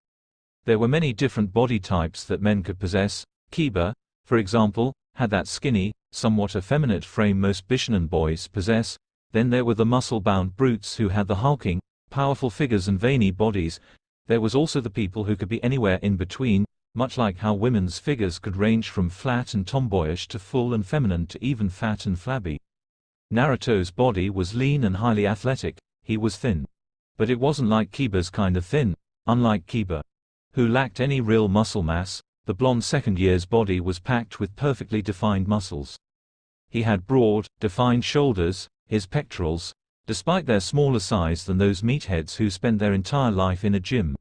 There were many different body types that men could possess. Kiba, for example, had that skinny, somewhat effeminate frame most Bishonen boys possess. Then there were the muscle-bound brutes who had the hulking, powerful figures and veiny bodies. There was also the people who could be anywhere in between, much like how women's figures could range from flat and tomboyish to full and feminine to even fat and flabby. Naruto's body was lean and highly athletic. He was thin. But it wasn't like Kiba's kind of thin. Unlike Kiba, who lacked any real muscle mass, the blonde second year's body was packed with perfectly defined muscles. He had broad, defined shoulders. His pectorals, despite their smaller size than those meatheads who spent their entire life in a gym,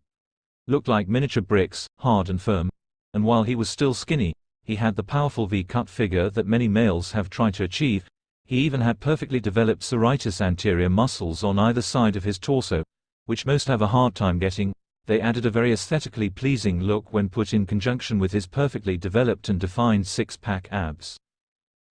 looked like miniature bricks, hard and firm. And while he was still skinny, he had the powerful V-cut figure that many males have tried to achieve. He even had perfectly developed serratus anterior muscles on either side of his torso, which most have a hard time getting. They added a very aesthetically pleasing look when put in conjunction with his perfectly developed and defined six-pack abs.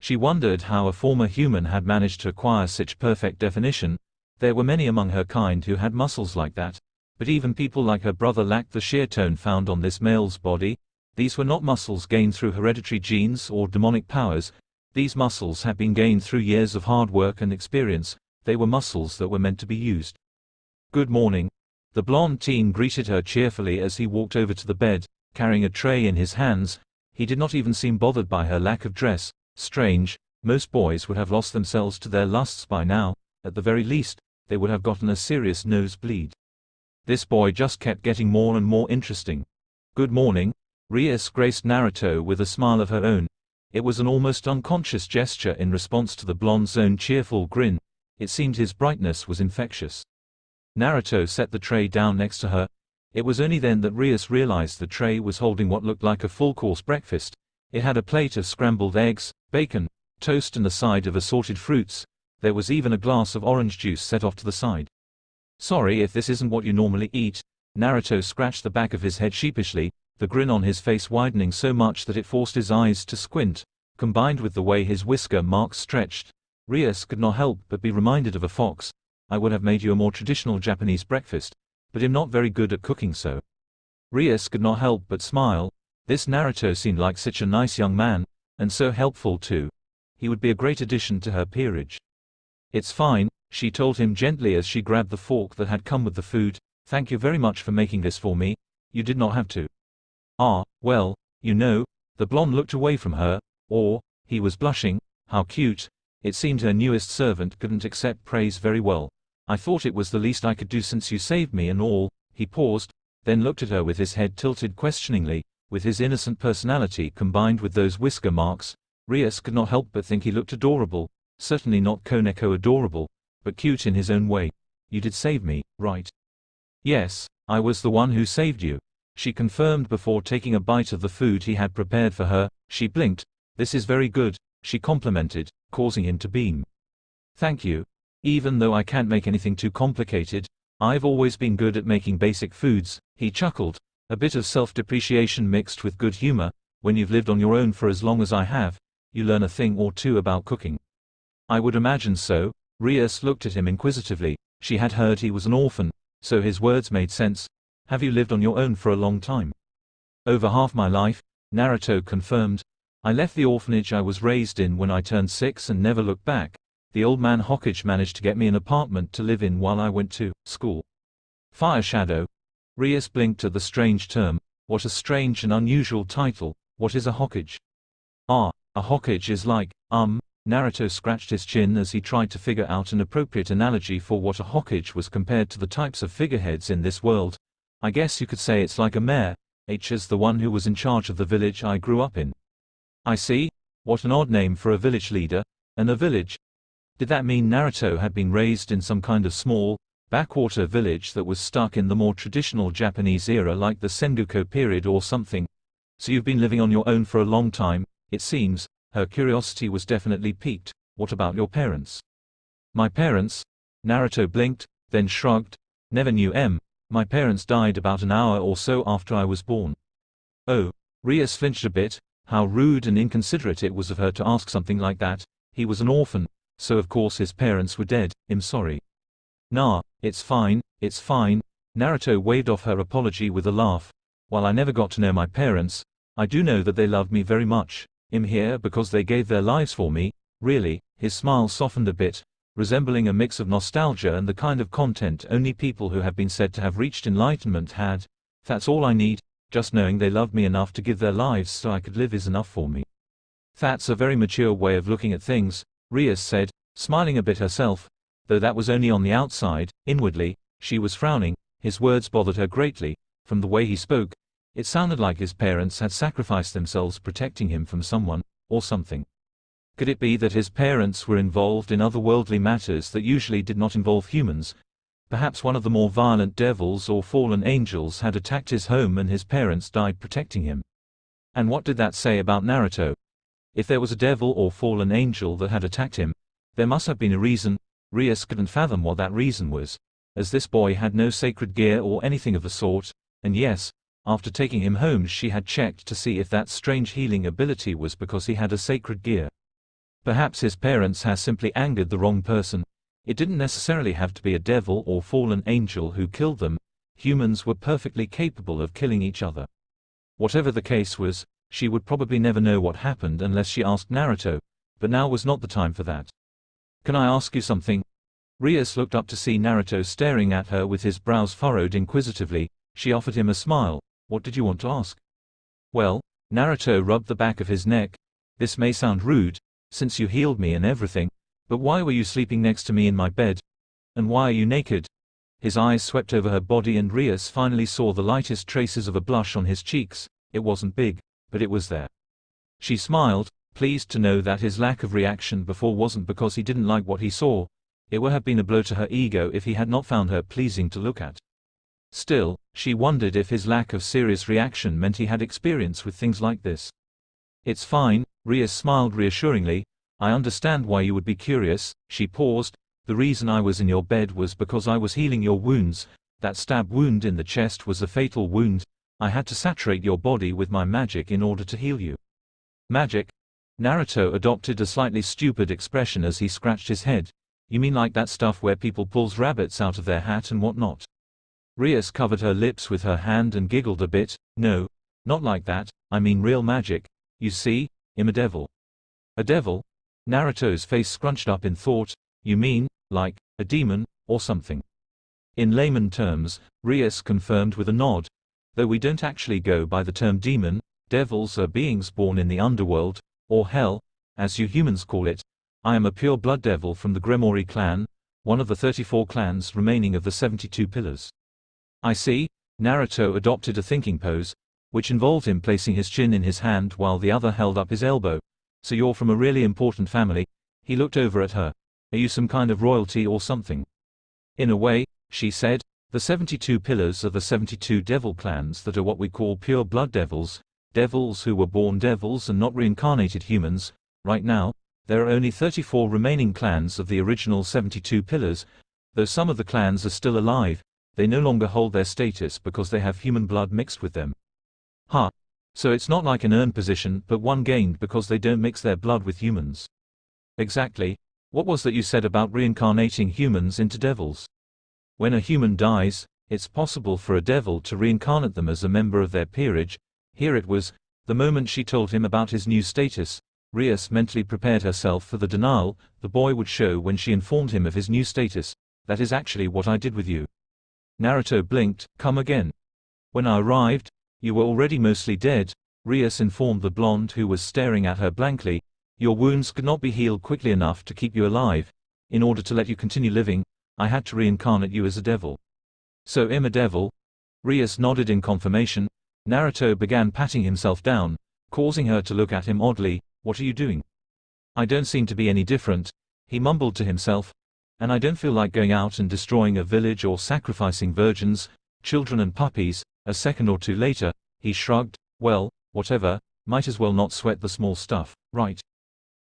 She wondered how a former human had managed to acquire such perfect definition. There were many among her kind who had muscles like that, but even people like her brother lacked the sheer tone found on this male's body. These were not muscles gained through hereditary genes or demonic powers. These muscles had been gained through years of hard work and experience. They were muscles that were meant to be used. "Good morning." The blonde teen greeted her cheerfully as he walked over to the bed, carrying a tray in his hands. He did not even seem bothered by her lack of dress. Strange, most boys would have lost themselves to their lusts by now. At the very least, they would have gotten a serious nosebleed. This boy just kept getting more and more interesting. "Good morning." Rias graced Naruto with a smile of her own. It was an almost unconscious gesture in response to the blonde's own cheerful grin. It seemed his brightness was infectious. Naruto set the tray down next to her. It was only then that Rias realized the tray was holding what looked like a full-course breakfast. It had a plate of scrambled eggs, bacon, toast and a side of assorted fruits. There was even a glass of orange juice set off to the side. "Sorry if this isn't what you normally eat." Naruto scratched the back of his head sheepishly, the grin on his face widening so much that it forced his eyes to squint. Combined with the way his whisker marks stretched, Rias could not help but be reminded of a fox. "I would have made you a more traditional Japanese breakfast, but I'm not very good at cooking so." Rias could not help but smile. This Naruto seemed like such a nice young man, and so helpful too. He would be a great addition to her peerage. "It's fine," she told him gently as she grabbed the fork that had come with the food. "Thank you very much for making this for me. You did not have to." "Ah, well, you know." The blonde looked away from her. Or, he was blushing. How cute. It seemed her newest servant couldn't accept praise very well. "I thought it was the least I could do since you saved me and all." He paused, then looked at her with his head tilted questioningly. With his innocent personality combined with those whisker marks, Rias could not help but think he looked adorable. Certainly not koneko adorable, but cute in his own way. "You did save me, right?" "Yes, I was the one who saved you," she confirmed before taking a bite of the food he had prepared for her. She blinked. "This is very good," she complimented, causing him to beam. "Thank you. Even though I can't make anything too complicated, I've always been good at making basic foods." He chuckled, a bit of self-depreciation mixed with good humor. "When you've lived on your own for as long as I have, you learn a thing or two about cooking." "I would imagine so." Rias looked at him inquisitively. She had heard he was an orphan, so his words made sense. "Have you lived on your own for a long time?" "Over half my life," Naruto confirmed. "I left the orphanage I was raised in when I turned 6 and never looked back. The old man Hokage managed to get me an apartment to live in while I went to school." "Fire Shadow?" Rias blinked at the strange term. What a strange and unusual title. What is a Hokage? "Ah, a Hokage is like, Naruto scratched his chin as he tried to figure out an appropriate analogy for what a Hokage was compared to the types of figureheads in this world. "I guess you could say it's like a mayor. H is the one who was in charge of the village I grew up in." "I see. What an odd name for a village leader. And a village." Did that mean Naruto had been raised in some kind of small, backwater village that was stuck in the more traditional Japanese era like the Sengoku period or something? "So you've been living on your own for a long time, it seems." Her curiosity was definitely piqued. "What about your parents?" "My parents?" Naruto blinked, then shrugged. "Never knew em. My parents died about an hour or so after I was born." "Oh." Rias flinched a bit. How rude and inconsiderate it was of her to ask something like that. He was an orphan, so of course his parents were dead. "I'm sorry." "Nah, it's fine, it's fine." Naruto waved off her apology with a laugh. "While I never got to know my parents, I do know that they loved me very much. I'm here because they gave their lives for me." "Really?" His smile softened a bit, resembling a mix of nostalgia and the kind of content only people who have been said to have reached enlightenment had. "That's all I need. Just knowing they loved me enough to give their lives so I could live is enough for me." "That's a very mature way of looking at things," Rias said, smiling a bit herself. Though that was only on the outside. Inwardly, she was frowning. His words bothered her greatly. From the way he spoke, it sounded like his parents had sacrificed themselves protecting him from someone, or something. Could it be that his parents were involved in otherworldly matters that usually did not involve humans? Perhaps one of the more violent devils or fallen angels had attacked his home and his parents died protecting him. And what did that say about Naruto? If there was a devil or fallen angel that had attacked him, there must have been a reason. Rias couldn't fathom what that reason was, as this boy had no sacred gear or anything of the sort, and yes, after taking him home she had checked to see if that strange healing ability was because he had a sacred gear. Perhaps his parents had simply angered the wrong person. It didn't necessarily have to be a devil or fallen angel who killed them. Humans were perfectly capable of killing each other. Whatever the case was, she would probably never know what happened unless she asked Naruto, but now was not the time for that. Can I ask you something? Rias looked up to see Naruto staring at her with his brows furrowed inquisitively. She offered him a smile. What did you want to ask? Well, Naruto rubbed the back of his neck. This may sound rude, since you healed me and everything, but why were you sleeping next to me in my bed? And why are you naked? His eyes swept over her body and Rias finally saw the lightest traces of a blush on his cheeks. It wasn't big, but it was there. She smiled, pleased to know that his lack of reaction before wasn't because he didn't like what he saw. It would have been a blow to her ego if he had not found her pleasing to look at. Still, she wondered if his lack of serious reaction meant he had experience with things like this. It's fine, Rias smiled reassuringly. I understand why you would be curious. She paused. The reason I was in your bed was because I was healing your wounds. That stab wound in the chest was a fatal wound. I had to saturate your body with my magic in order to heal you. Magic? Naruto adopted a slightly stupid expression as he scratched his head. You mean like that stuff where people pulls rabbits out of their hat and whatnot? Rias covered her lips with her hand and giggled a bit. No, not like that, I mean real magic. You see, I'm a devil. A devil? Naruto's face scrunched up in thought. You mean, like, a demon, or something? In layman terms, Rias confirmed with a nod. Though we don't actually go by the term demon, devils are beings born in the underworld, or hell, as you humans call it. I am a pure blood devil from the Gremori clan, one of the 34 clans remaining of the 72 pillars. I see. Naruto adopted a thinking pose, which involved him placing his chin in his hand while the other held up his elbow. So you're from a really important family. He looked over at her. Are you some kind of royalty or something? In a way, she said. The 72 pillars are the 72 devil clans that are what we call pure blood devils, devils who were born devils and not reincarnated humans. Right now, there are only 34 remaining clans of the original 72 pillars. Though some of the clans are still alive, they no longer hold their status because they have human blood mixed with them. Huh. So it's not like an earned position but one gained because they don't mix their blood with humans. Exactly. What was that you said about reincarnating humans into devils? When a human dies, it's possible for a devil to reincarnate them as a member of their peerage. Here it was, the moment she told him about his new status. Rias mentally prepared herself for the denial the boy would show when she informed him of his new status. That is actually what I did with you. Naruto blinked. Come again. When I arrived, you were already mostly dead, Rias informed the blonde who was staring at her blankly. Your wounds could not be healed quickly enough to keep you alive. In order to let you continue living, I had to reincarnate you as a devil. So I'm a devil? Rias nodded in confirmation. Naruto began patting himself down, causing her to look at him oddly. What are you doing? I don't seem to be any different, he mumbled to himself. And I don't feel like going out and destroying a village or sacrificing virgins, children and puppies. A second or two later, he shrugged. Well, whatever, might as well not sweat the small stuff, right?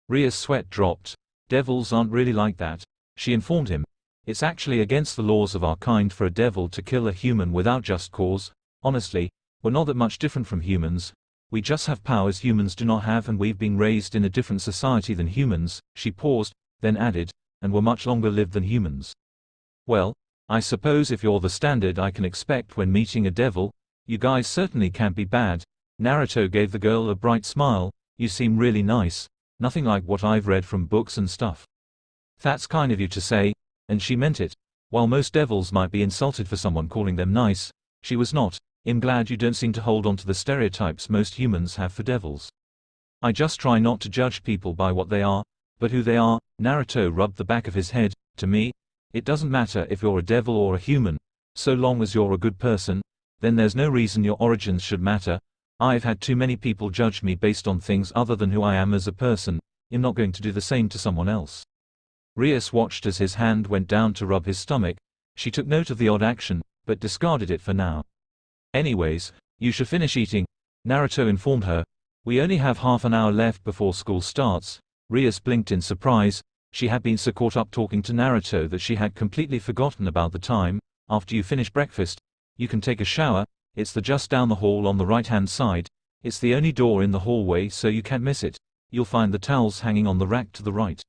Ria's sweat dropped. Devils aren't really like that, she informed him. It's actually against the laws of our kind for a devil to kill a human without just cause. Honestly, we're not that much different from humans. We just have powers humans do not have and we've been raised in a different society than humans. She paused, then added, and we're much longer lived than humans. Well, I suppose if you're the standard I can expect when meeting a devil, you guys certainly can't be bad. Naruto gave the girl a bright smile. You seem really nice. Nothing like what I've read from books and stuff. That's kind of you to say, and she meant it. While most devils might be insulted for someone calling them nice, she was not. I'm glad you don't seem to hold on to the stereotypes most humans have for devils. I just try not to judge people by what they are, but who they are. Naruto rubbed the back of his head. To me, it doesn't matter if you're a devil or a human, so long as you're a good person, then there's no reason your origins should matter. I've had too many people judge me based on things other than who I am as a person. I'm not going to do the same to someone else. Rias watched as his hand went down to rub his stomach. She took note of the odd action, but discarded it for now. Anyways, you should finish eating, Naruto informed her. We only have half an hour left before school starts. Rias blinked in surprise. She had been so caught up talking to Naruto that she had completely forgotten about the time. After you finish breakfast, you can take a shower. It's just down the hall on the right-hand side. It's the only door in the hallway, so you can't miss it. You'll find the towels hanging on the rack to the right.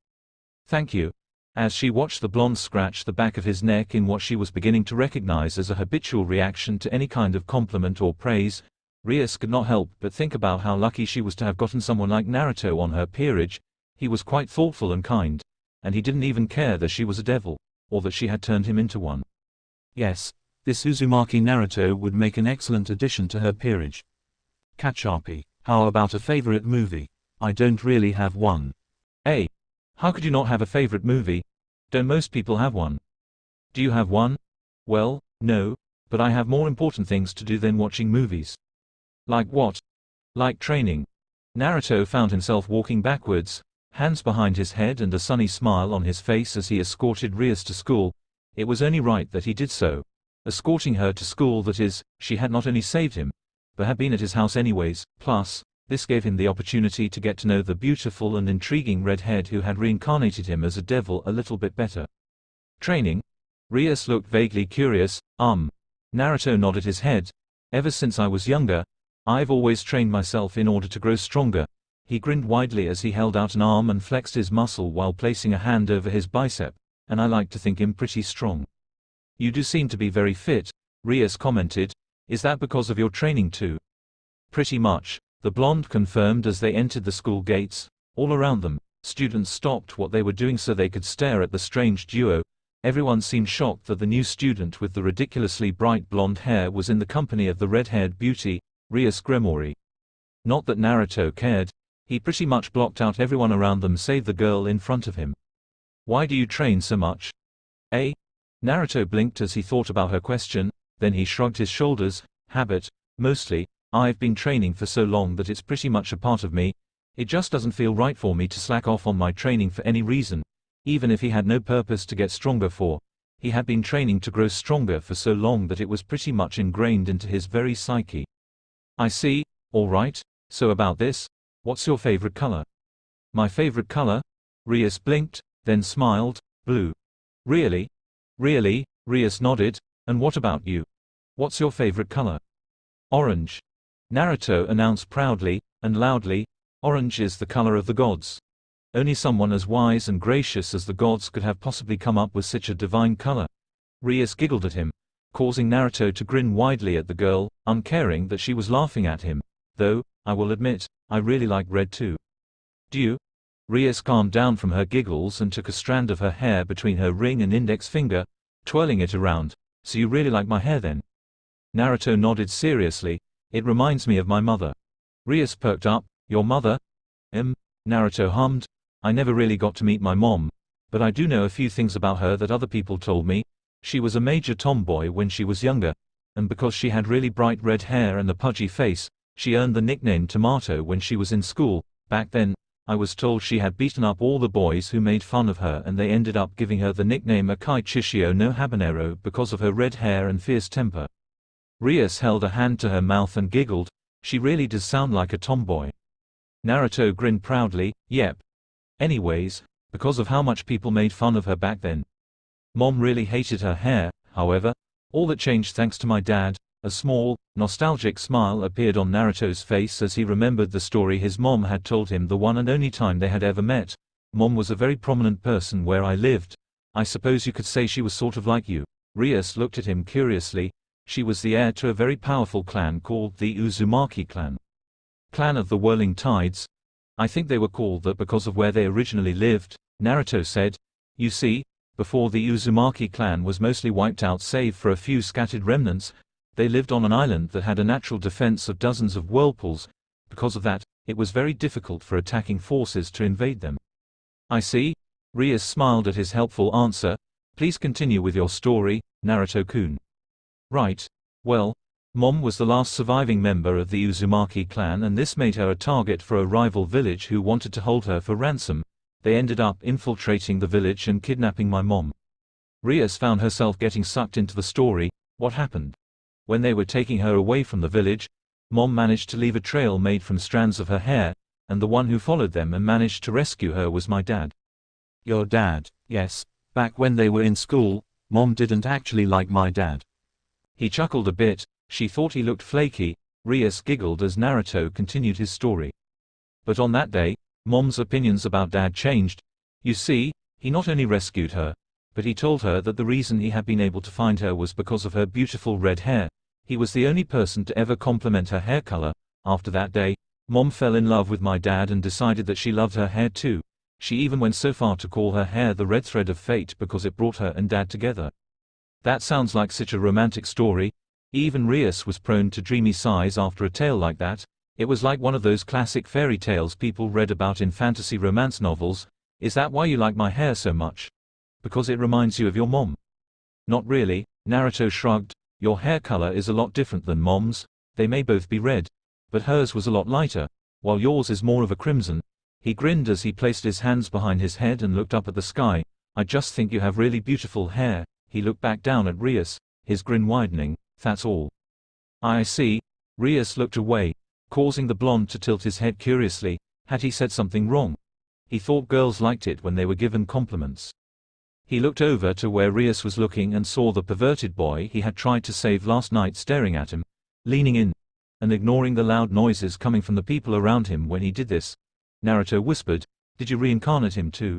Thank you. As she watched the blonde scratch the back of his neck in what she was beginning to recognize as a habitual reaction to any kind of compliment or praise, Rias could not help but think about how lucky she was to have gotten someone like Naruto on her peerage. He was quite thoughtful and kind, and he didn't even care that she was a devil, or that she had turned him into one. Yes, this Uzumaki Naruto would make an excellent addition to her peerage. Kachapi, how about a favorite movie? I don't really have one. Hey, how could you not have a favorite movie? Don't most people have one? Do you have one? Well, no, but I have more important things to do than watching movies. Like what? Like training. Naruto found himself walking backwards, hands behind his head and a sunny smile on his face as he escorted Rias to school. It was only right that he did so. Escorting her to school, that is, she had not only saved him, but had been at his house anyways. Plus, this gave him the opportunity to get to know the beautiful and intriguing redhead who had reincarnated him as a devil a little bit better. Training? Rias looked vaguely curious. Naruto nodded his head. Ever since I was younger, I've always trained myself in order to grow stronger. He grinned widely as he held out an arm and flexed his muscle while placing a hand over his bicep, and I like to think him pretty strong. You do seem to be very fit, Rias commented. Is that because of your training too? Pretty much, the blonde confirmed as they entered the school gates. All around them, students stopped what they were doing so they could stare at the strange duo. Everyone seemed shocked that the new student with the ridiculously bright blonde hair was in the company of the red-haired beauty, Rias Gremori. Not that Naruto cared. He pretty much blocked out everyone around them save the girl in front of him. Why do you train so much? Eh? Naruto blinked as he thought about her question, then he shrugged his shoulders. Habit, mostly. I've been training for so long that it's pretty much a part of me. It just doesn't feel right for me to slack off on my training for any reason. Even if he had no purpose to get stronger for, he had been training to grow stronger for so long that it was pretty much ingrained into his very psyche. I see. All right, so about this, what's your favorite color? My favorite color? Rias blinked, then smiled. Blue. Really? Really? Rias nodded. And what about you? What's your favorite color? Orange. Naruto announced proudly and loudly. Orange is the color of the gods. Only someone as wise and gracious as the gods could have possibly come up with such a divine color. Rias giggled at him, causing Naruto to grin widely at the girl, uncaring that she was laughing at him. Though, I will admit, I really like red too. Do you? Rias calmed down from her giggles and took a strand of her hair between her ring and index finger, twirling it around. So you really like my hair then? Naruto nodded seriously. It reminds me of my mother. Rias perked up. Your mother? Naruto hummed. I never really got to meet my mom, but I do know a few things about her that other people told me. She was a major tomboy when she was younger, and because she had really bright red hair and a pudgy face, she earned the nickname Tomato when she was in school. Back then, I was told she had beaten up all the boys who made fun of her, and they ended up giving her the nickname Akai Chishio no Habanero because of her red hair and fierce temper. Rias held a hand to her mouth and giggled. She really does sound like a tomboy. Naruto grinned proudly. Yep. Anyways, because of how much people made fun of her back then. Mom really hated her hair, however. All that changed thanks to my dad. A small, nostalgic smile appeared on Naruto's face as he remembered the story his mom had told him the one and only time they had ever met. Mom was a very prominent person where I lived. I suppose you could say she was sort of like you. Rias looked at him curiously. She was the heir to a very powerful clan called the Uzumaki clan. Clan of the Whirling Tides. I think they were called that because of where they originally lived, Naruto said. You see, before the Uzumaki clan was mostly wiped out save for a few scattered remnants, they lived on an island that had a natural defense of dozens of whirlpools. Because of that, it was very difficult for attacking forces to invade them. I see. Rias smiled at his helpful answer. Please continue with your story, Naruto-kun. Right. Well, Mom was the last surviving member of the Uzumaki clan, and this made her a target for a rival village who wanted to hold her for ransom. They ended up infiltrating the village and kidnapping my mom. Rias found herself getting sucked into the story. What happened? When they were taking her away from the village, Mom managed to leave a trail made from strands of her hair, and the one who followed them and managed to rescue her was my dad. Your dad? Yes. Back when they were in school, Mom didn't actually like my dad. He chuckled a bit. She thought he looked flaky. Rias giggled as Naruto continued his story. But on that day, Mom's opinions about Dad changed. You see, he not only rescued her, but he told her that the reason he had been able to find her was because of her beautiful red hair. He was the only person to ever compliment her hair color. After that day, Mom fell in love with my dad and decided that she loved her hair too. She even went so far to call her hair the red thread of fate because it brought her and Dad together. That sounds like such a romantic story. Even Rias was prone to dreamy sighs after a tale like that. It was like one of those classic fairy tales people read about in fantasy romance novels. Is that why you like my hair so much? Because it reminds you of your mom? Not really, Naruto shrugged. Your hair color is a lot different than Mom's. They may both be red, but hers was a lot lighter, while yours is more of a crimson. He grinned as he placed his hands behind his head and looked up at the sky. I just think you have really beautiful hair. He looked back down at Rias, his grin widening. That's all. I see. Rias looked away, causing the blonde to tilt his head curiously. Had he said something wrong? He thought girls liked it when they were given compliments. He looked over to where Rias was looking and saw the perverted boy he had tried to save last night staring at him, leaning in, and ignoring the loud noises coming from the people around him when he did this. Naruto whispered, "Did you reincarnate him too?"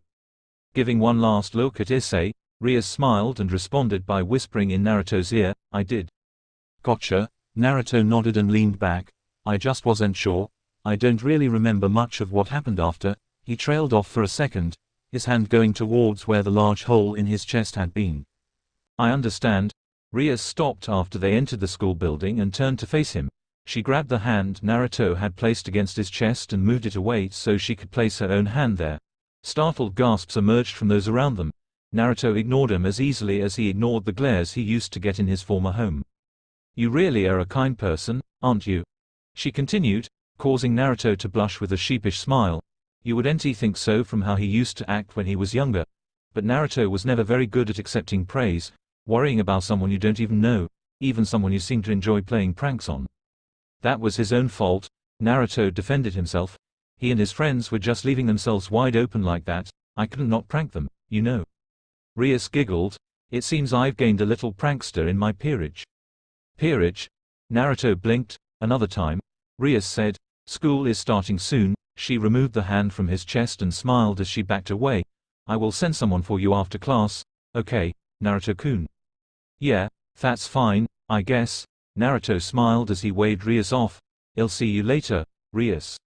Giving one last look at Issai, Rias smiled and responded by whispering in Naruto's ear, "I did." Gotcha. Naruto nodded and leaned back. I just wasn't sure. I don't really remember much of what happened after. He trailed off for a second, his hand going towards where the large hole in his chest had been. I understand. Rias stopped after they entered the school building and turned to face him. She grabbed the hand Naruto had placed against his chest and moved it away so she could place her own hand there. Startled gasps emerged from those around them. Naruto ignored him as easily as he ignored the glares he used to get in his former home. You really are a kind person, aren't you? She continued, causing Naruto to blush with a sheepish smile. You wouldn't think so from how he used to act when he was younger. But Naruto was never very good at accepting praise, worrying about someone you don't even know, even someone you seem to enjoy playing pranks on. That was his own fault, Naruto defended himself. He and his friends were just leaving themselves wide open like that. I couldn't not prank them, you know. Rias giggled. It seems I've gained a little prankster in my peerage. Peerage? Naruto blinked. Another time. Rias said, school is starting soon. She removed the hand from his chest and smiled as she backed away. I will send someone for you after class. Okay, Naruto-kun. Yeah, that's fine, I guess. Naruto smiled as he waved Rias off. I'll see you later, Rias.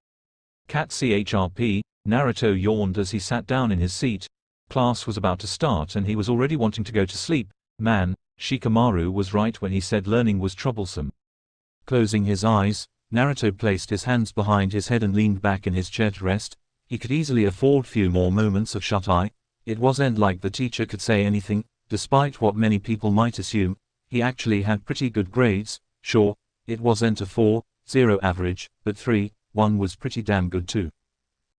Cat CHRP, Naruto yawned as he sat down in his seat. Class was about to start and he was already wanting to go to sleep. Man, Shikamaru was right when he said learning was troublesome. Closing his eyes, Naruto placed his hands behind his head and leaned back in his chair to rest. He could easily afford few more moments of shut-eye. It wasn't like the teacher could say anything, despite what many people might assume. He actually had pretty good grades. Sure, it wasn't a 4.0 average, but 3.1 was pretty damn good too.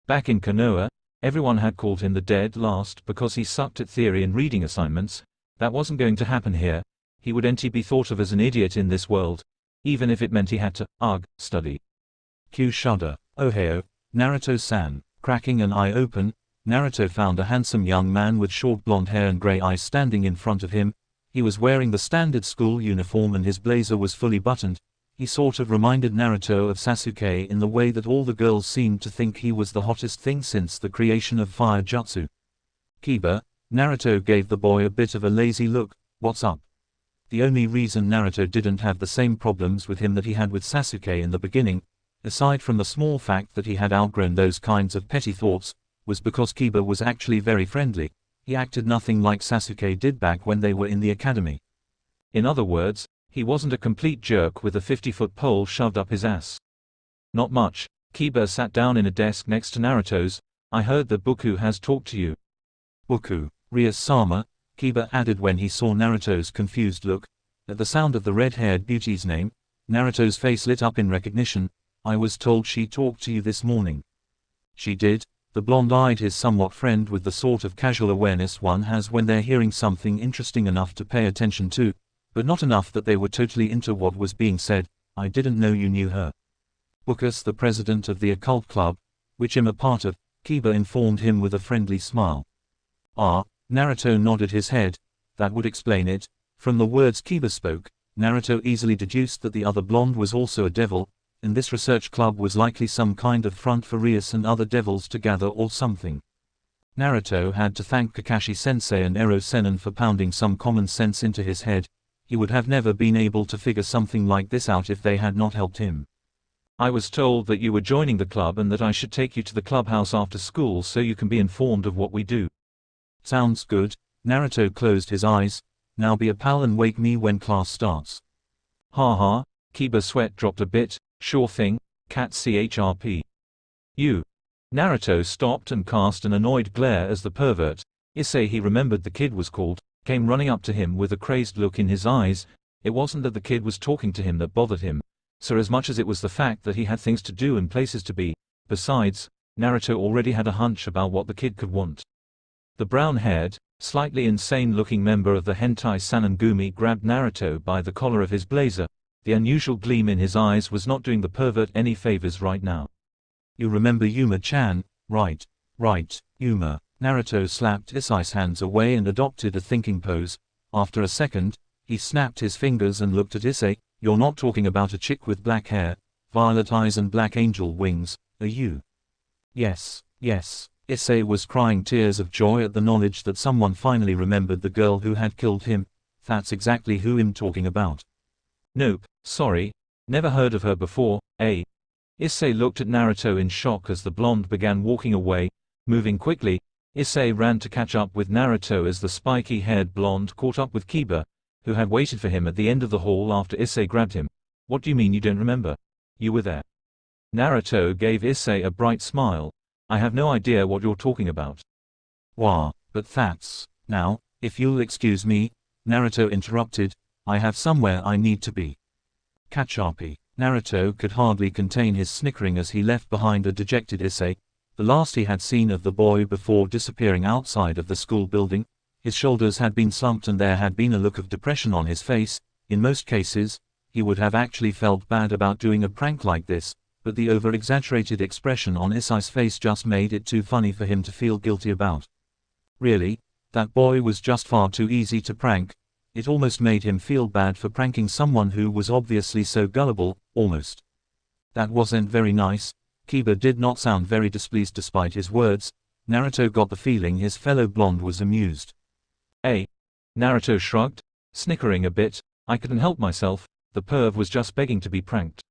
Back in Konoha, everyone had called him the dead last because he sucked at theory and reading assignments. That wasn't going to happen here. He wouldn't be thought of as an idiot in this world, even if it meant he had to, study. Cue shudder. Ohio, Naruto-san. Cracking an eye open, Naruto found a handsome young man with short blonde hair and gray eyes standing in front of him. He was wearing the standard school uniform and his blazer was fully buttoned. He sort of reminded Naruto of Sasuke in the way that all the girls seemed to think he was the hottest thing since the creation of fire jutsu. Kiba, Naruto gave the boy a bit of a lazy look. What's up? The only reason Naruto didn't have the same problems with him that he had with Sasuke in the beginning, aside from the small fact that he had outgrown those kinds of petty thoughts, was because Kiba was actually very friendly. He acted nothing like Sasuke did back when they were in the academy. In other words, he wasn't a complete jerk with a 50-foot pole shoved up his ass. Not much. Kiba sat down in a desk next to Naruto's. I heard that Buku has talked to you. Buku, Rias-sama, Kiba added when he saw Naruto's confused look. At the sound of the red-haired beauty's name, Naruto's face lit up in recognition. I was told she talked to you this morning. She did. The blonde eyed his somewhat friend with the sort of casual awareness one has when they're hearing something interesting enough to pay attention to, but not enough that they were totally into what was being said. I didn't know you knew her. Bukus, the president of the occult club, which I'm a part of, Kiba informed him with a friendly smile. Ah, Naruto nodded his head. That would explain it. From the words Kiba spoke, Naruto easily deduced that the other blonde was also a devil, and this research club was likely some kind of front for Rias and other devils to gather or something. Naruto had to thank Kakashi-sensei and Ero-sennin for pounding some common sense into his head. He would have never been able to figure something like this out if they had not helped him. I was told that you were joining the club and that I should take you to the clubhouse after school so you can be informed of what we do. Sounds good. Naruto closed his eyes. Now be a pal and wake me when class starts. Ha ha, Kiba's sweat dropped a bit. Sure thing, cat CHRP. You. Naruto stopped and cast an annoyed glare as the pervert, Issai he remembered the kid was called, came running up to him with a crazed look in his eyes. It wasn't that the kid was talking to him that bothered him, so as much as it was the fact that he had things to do and places to be. Besides, Naruto already had a hunch about what the kid could want. The brown-haired, slightly insane-looking member of the hentai Sanangumi grabbed Naruto by the collar of his blazer. The unusual gleam in his eyes was not doing the pervert any favors right now. You remember Yuma-chan, right? Right, Yuma. Naruto slapped Issai's hands away and adopted a thinking pose. After a second, he snapped his fingers and looked at Issai. You're not talking about a chick with black hair, violet eyes and black angel wings, are you? Yes, yes. Issai was crying tears of joy at the knowledge that someone finally remembered the girl who had killed him. That's exactly who I'm talking about. Nope, sorry. Never heard of her before, eh? Issai looked at Naruto in shock as the blonde began walking away. Moving quickly, Issai ran to catch up with Naruto as the spiky-haired blonde caught up with Kiba, who had waited for him at the end of the hall after Issai grabbed him. What do you mean you don't remember? You were there. Naruto gave Issai a bright smile. I have no idea what you're talking about. Wah, but that's... Now, if you'll excuse me, Naruto interrupted, I have somewhere I need to be. Kachapi. Naruto could hardly contain his snickering as he left behind a dejected Issai, the last he had seen of the boy before disappearing outside of the school building. His shoulders had been slumped and there had been a look of depression on his face. In most cases, he would have actually felt bad about doing a prank like this, but the over-exaggerated expression on Issai's face just made it too funny for him to feel guilty about. Really, that boy was just far too easy to prank. It almost made him feel bad for pranking someone who was obviously so gullible, almost. That wasn't very nice. Kiba did not sound very displeased despite his words. Naruto got the feeling his fellow blonde was amused. Hey. Naruto shrugged, snickering a bit. I couldn't help myself, the perv was just begging to be pranked.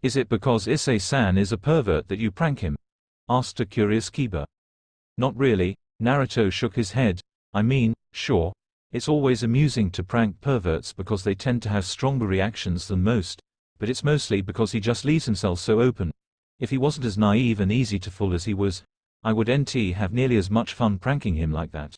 Is it because Issei-san is a pervert that you prank him? Asked a curious Kiba. Not really, Naruto shook his head. I mean, sure. It's always amusing to prank perverts because they tend to have stronger reactions than most, but it's mostly because he just leaves himself so open. If he wasn't as naive and easy to fool as he was, I wouldn't have nearly as much fun pranking him like that.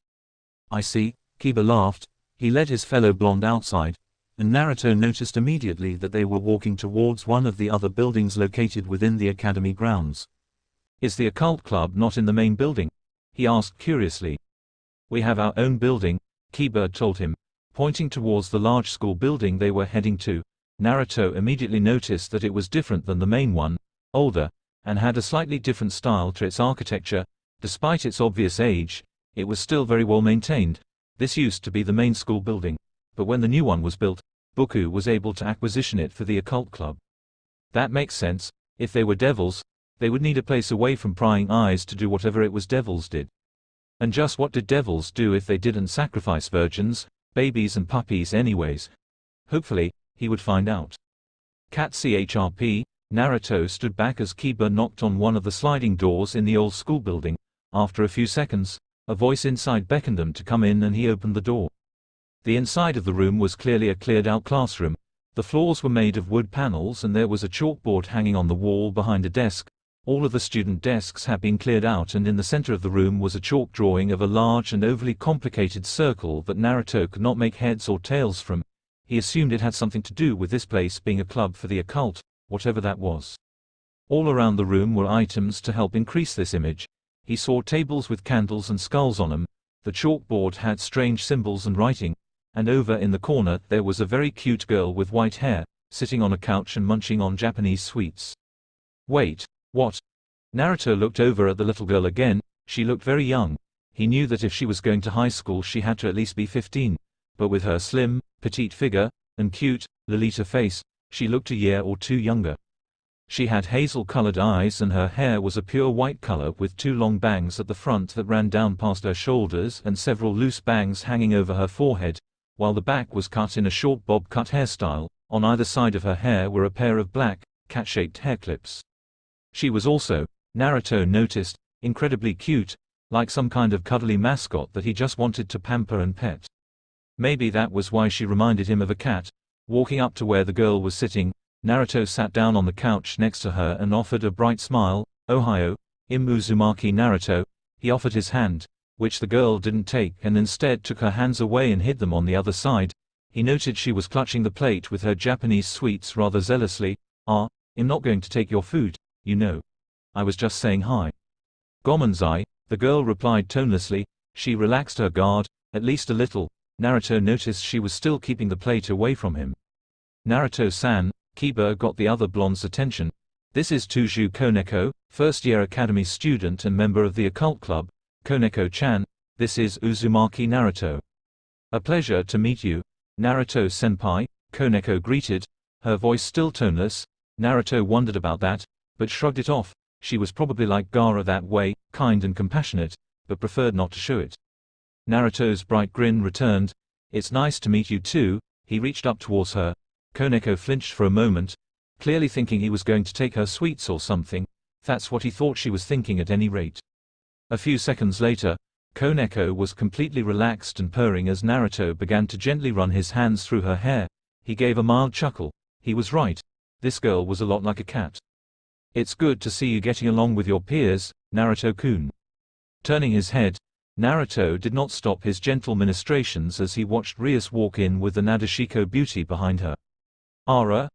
I see, Kiba laughed. He led his fellow blonde outside, and Naruto noticed immediately that they were walking towards one of the other buildings located within the academy grounds. Is the occult club not in the main building? He asked curiously. We have our own building, Kiba told him, pointing towards the large school building they were heading to. Naruto immediately noticed that it was different than the main one, older, and had a slightly different style to its architecture. Despite its obvious age, it was still very well maintained. This used to be the main school building, but when the new one was built, Buku was able to acquisition it for the occult club. That makes sense. If they were devils, they would need a place away from prying eyes to do whatever it was devils did. And just what did devils do if they didn't sacrifice virgins, babies and puppies anyways? Hopefully, he would find out. Cat CHRP, Naruto stood back as Kiba knocked on one of the sliding doors in the old school building. After a few seconds, a voice inside beckoned them to come in and he opened the door. The inside of the room was clearly a cleared-out classroom. The floors were made of wood panels and there was a chalkboard hanging on the wall behind a desk. All of the student desks had been cleared out and in the center of the room was a chalk drawing of a large and overly complicated circle that Naruto could not make heads or tails from. He assumed it had something to do with this place being a club for the occult, whatever that was. All around the room were items to help increase this image. He saw tables with candles and skulls on them. The chalkboard had strange symbols and writing, and over in the corner there was a very cute girl with white hair. sitting on a couch and munching on Japanese sweets. Wait, what? Naruto looked over at the little girl again. She looked very young. He knew that if she was going to high school she had to at least be 15, but with her slim, petite figure, and cute, Lolita face, she looked a year or two younger. She had hazel-colored eyes and her hair was a pure white color with 2 long bangs at the front that ran down past her shoulders and several loose bangs hanging over her forehead, while the back was cut in a short bob-cut hairstyle. On either side of her hair were a pair of black, cat-shaped hair clips. She was also, Naruto noticed, incredibly cute, like some kind of cuddly mascot that he just wanted to pamper and pet. Maybe that was why she reminded him of a cat. Walking up to where the girl was sitting, Naruto sat down on the couch next to her and offered a bright smile. "Ohio, Im Uzumaki Naruto." He offered his hand, which the girl didn't take and instead took her hands away and hid them on the other side. He noted she was clutching the plate with her Japanese sweets rather zealously. "I'm not going to take your food, you know. I was just saying hi." "Gomonzai," the girl replied tonelessly. She relaxed her guard, at least a little. Naruto noticed she was still keeping the plate away from him. "Naruto-san," Kiba got the other blonde's attention. "This is Tuju Koneko, first-year academy student and member of the occult club. Koneko-chan, this is Uzumaki Naruto." "A pleasure to meet you, Naruto-senpai," Koneko greeted, her voice still toneless. Naruto wondered about that, but shrugged it off. She was probably like Gaara that way, kind and compassionate, but preferred not to show it. Naruto's bright grin returned. "It's nice to meet you too." He reached up towards her. Koneko flinched for a moment, clearly thinking he was going to take her sweets or something. That's what he thought she was thinking at any rate. A few seconds later, Koneko was completely relaxed and purring as Naruto began to gently run his hands through her hair. He gave a mild chuckle. He was right. This girl was a lot like a cat. "It's good to see you getting along with your peers, Naruto-kun." Turning his head, Naruto did not stop his gentle ministrations as he watched Rias walk in with the Nadeshiko beauty behind her. Ara,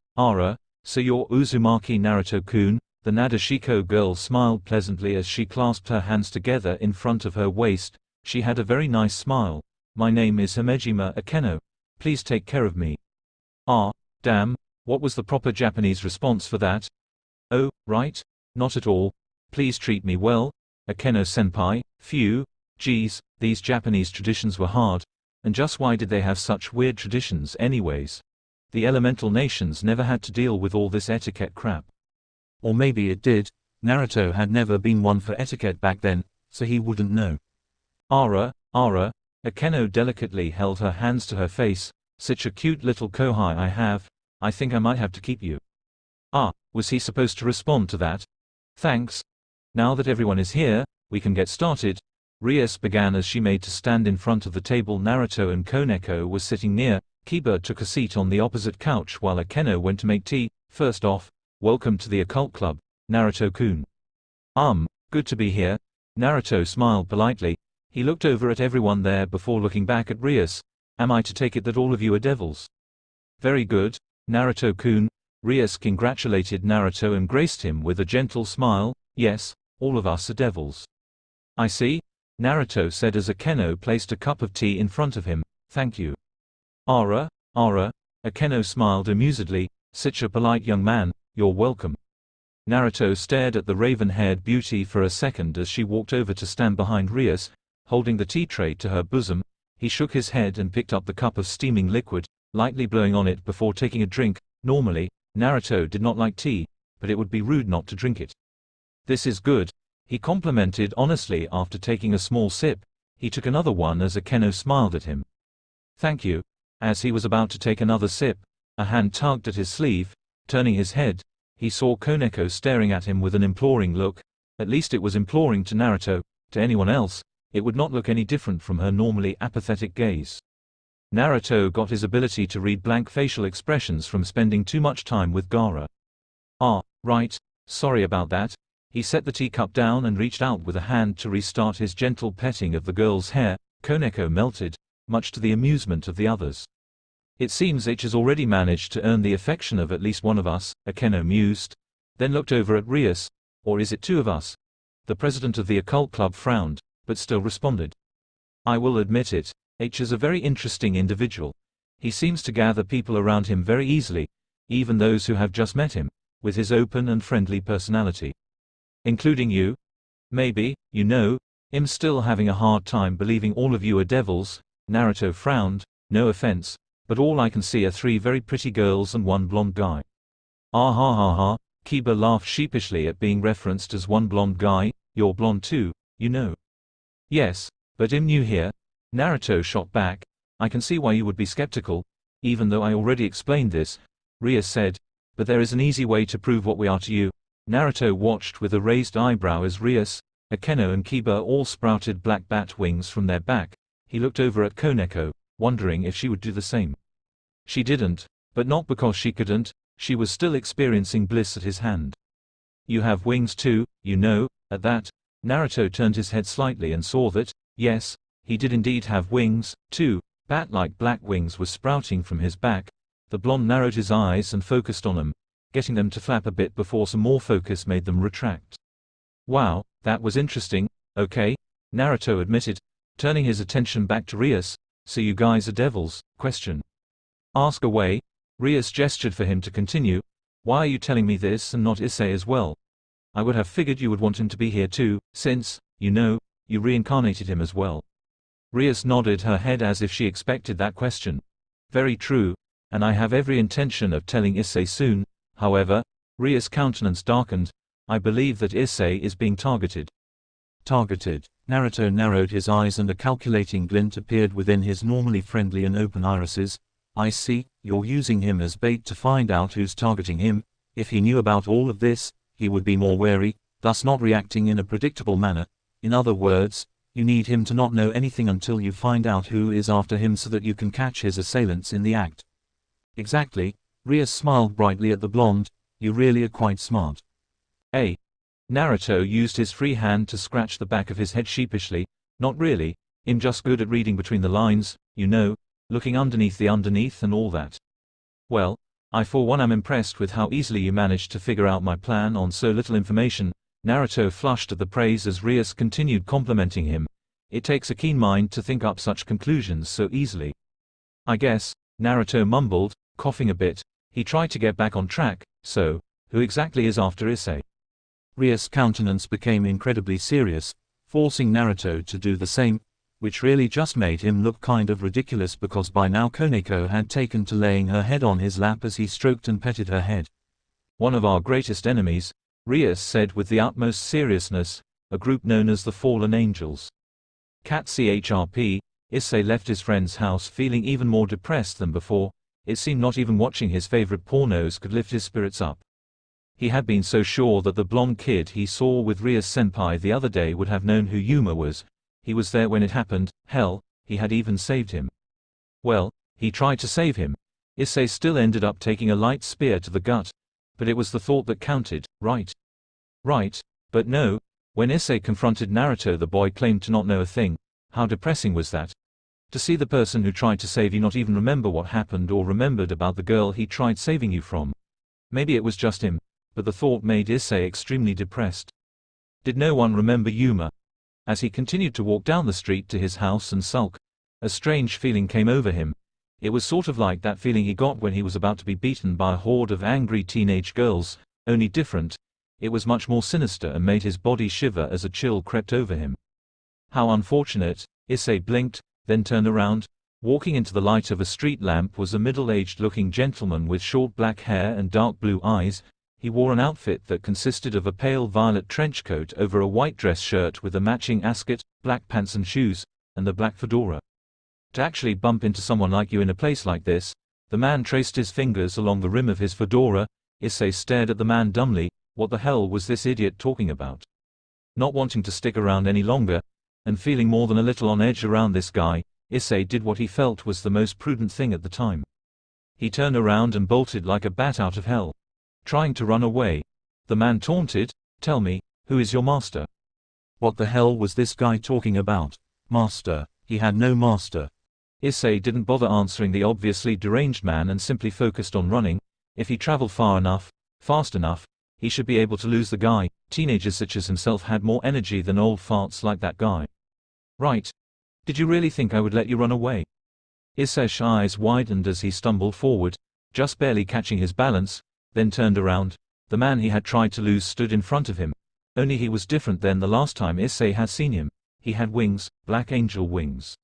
so you're Uzumaki Naruto-kun?" The Nadeshiko girl smiled pleasantly as she clasped her hands together in front of her waist. She had a very nice smile. "My name is Himejima Akeno. Please take care of me." "Ah, damn, what was the proper Japanese response for that?" "Oh, right. Not at all. Please treat me well, Akeno-senpai." Phew, geez, these Japanese traditions were hard. And just why did they have such weird traditions anyways? The elemental nations never had to deal with all this etiquette crap. Or maybe it did. Naruto had never been one for etiquette back then, so he wouldn't know. Ara, Akeno delicately held her hands to her face. "Such a cute little kohai I have. I think I might have to keep you." Was he supposed to respond to that? "Thanks. Now that everyone is here, we can get started." Rias began as she made to stand in front of the table Naruto and Koneko was sitting near. Kiba took a seat on the opposite couch while Akeno went to make tea. "First off, welcome to the occult club, Naruto-kun." Good to be here." Naruto smiled politely. He looked over at everyone there before looking back at Rias. "Am I to take it that all of you are devils?" "Very good, Naruto-kun." Rias congratulated Naruto and graced him with a gentle smile. "Yes, all of us are devils." "I see," Naruto said as Akeno placed a cup of tea in front of him. "Thank you." Ara, Akeno smiled amusedly. "Such a polite young man, you're welcome." Naruto stared at the raven-haired beauty for a second as she walked over to stand behind Rias, holding the tea tray to her bosom. He shook his head and picked up the cup of steaming liquid, lightly blowing on it before taking a drink. Normally, Naruto did not like tea, but it would be rude not to drink it. "This is good," he complimented honestly after taking a small sip. He took another one as Akeno smiled at him. "Thank you." As he was about to take another sip, a hand tugged at his sleeve. Turning his head, he saw Koneko staring at him with an imploring look. At least it was imploring to Naruto. To anyone else, it would not look any different from her normally apathetic gaze. Naruto got his ability to read blank facial expressions from spending too much time with Gaara. Right, sorry about that." He set the teacup down and reached out with a hand to restart his gentle petting of the girl's hair. Koneko melted, much to the amusement of the others. "It seems H has already managed to earn the affection of at least one of us," Akeno mused, then looked over at Rias. "Or is it two of us?" The president of the occult club frowned, but still responded. "I will admit it, H is a very interesting individual. He seems to gather people around him very easily. even those who have just met him, with his open and friendly personality. Including you? Maybe, I'm still having a hard time believing all of you are devils. Naruto frowned, no offense, but all I can see are 3 very pretty girls and 1 blonde guy. Ah ha ha ha, Kiba laughed sheepishly at being referenced as one blonde guy. You're blonde too, Yes, but I'm new here. Naruto shot back. I can see why you would be skeptical, even though I already explained this, Ria said, but there is an easy way to prove what we are to you. Naruto watched with a raised eyebrow as Rias, Akeno and Kiba all sprouted black bat wings from their back. He looked over at Koneko, wondering if she would do the same. She didn't, but not because she couldn't, she was still experiencing bliss at his hand. You have wings too, At that, Naruto turned his head slightly and saw that, yes, he did indeed have wings, too. Bat-like black wings were sprouting from his back. The blonde narrowed his eyes and focused on them, getting them to flap a bit before some more focus made them retract. Wow, that was interesting, okay, Naruto admitted, turning his attention back to Rias. So you guys are devils? Question. Ask away. Rias gestured for him to continue. Why are you telling me this and not Issei as well? I would have figured you would want him to be here too, since, you reincarnated him as well. Rias nodded her head as if she expected that question. Very true, and I have every intention of telling Issei soon. However, Rias' countenance darkened. I believe that Issei is being targeted. Targeted. Naruto narrowed his eyes and a calculating glint appeared within his normally friendly and open irises. I see, you're using him as bait to find out who's targeting him. If he knew about all of this, he would be more wary, thus not reacting in a predictable manner. In other words, you need him to not know anything until you find out who is after him so that you can catch his assailants in the act. Exactly. Rias smiled brightly at the blonde. You really are quite smart. Naruto used his free hand to scratch the back of his head sheepishly. Not really, I'm just good at reading between the lines, looking underneath the underneath and all that. Well, I for one am impressed with how easily you managed to figure out my plan on so little information. Naruto flushed at the praise as Rias continued complimenting him. It takes a keen mind to think up such conclusions so easily. I guess, Naruto mumbled, coughing a bit. He tried to get back on track. So, who exactly is after Issei? Rias' countenance became incredibly serious, forcing Naruto to do the same, which really just made him look kind of ridiculous because by now Koneko had taken to laying her head on his lap as he stroked and petted her head. One of our greatest enemies, Rias said with the utmost seriousness, a group known as the Fallen Angels. Cat CHRP, Issei left his friend's house feeling even more depressed than before. It seemed not even watching his favorite pornos could lift his spirits up. He had been so sure that the blonde kid he saw with Rias senpai the other day would have known who Yuma was. He was there when it happened. Hell, he had even saved him. Well, he tried to save him. Issei still ended up taking a light spear to the gut. But it was the thought that counted, right? Right, but no. When Issei confronted Naruto, the boy claimed to not know a thing. How depressing was that? To see the person who tried to save you not even remember what happened or remembered about the girl he tried saving you from. Maybe it was just him, but the thought made Issei extremely depressed. Did no one remember Yuma? As he continued to walk down the street to his house and sulk, a strange feeling came over him. It was sort of like that feeling he got when he was about to be beaten by a horde of angry teenage girls, only different. It was much more sinister and made his body shiver as a chill crept over him. How unfortunate. Issei blinked, then turned around. Walking into the light of a street lamp was a middle-aged looking gentleman with short black hair and dark blue eyes. He wore an outfit that consisted of a pale violet trench coat over a white dress shirt with a matching ascot, black pants and shoes, and the black fedora. To actually bump into someone like you in a place like this, the man traced his fingers along the rim of his fedora. Issei stared at the man dumbly. What the hell was this idiot talking about? Not wanting to stick around any longer, and feeling more than a little on edge around this guy, Issei did what he felt was the most prudent thing at the time. He turned around and bolted like a bat out of hell. Trying to run away. The man taunted, "Tell me, who is your master?" What the hell was this guy talking about? Master? He had no master. Issei didn't bother answering the obviously deranged man and simply focused on running. If he traveled far enough, fast enough, he should be able to lose the guy. Teenagers such as himself had more energy than old farts like that guy. Right. Did you really think I would let you run away? Issei's eyes widened as he stumbled forward, just barely catching his balance, then turned around. The man he had tried to lose stood in front of him. Only he was different than the last time Issei had seen him. He had wings, black angel wings.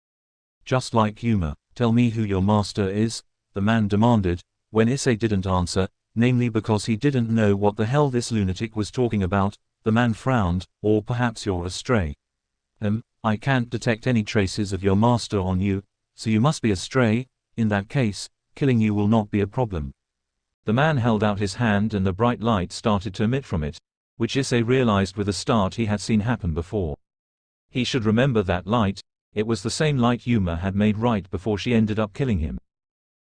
Just like Yuma, tell me who your master is, the man demanded, when Issei didn't answer, namely because he didn't know what the hell this lunatic was talking about. The man frowned. Or perhaps you're a stray. I can't detect any traces of your master on you, so you must be a stray. In that case, killing you will not be a problem. The man held out his hand and a bright light started to emit from it, which Issei realized with a start he had seen happen before. He should remember that light. It was the same light Yuma had made right before she ended up killing him.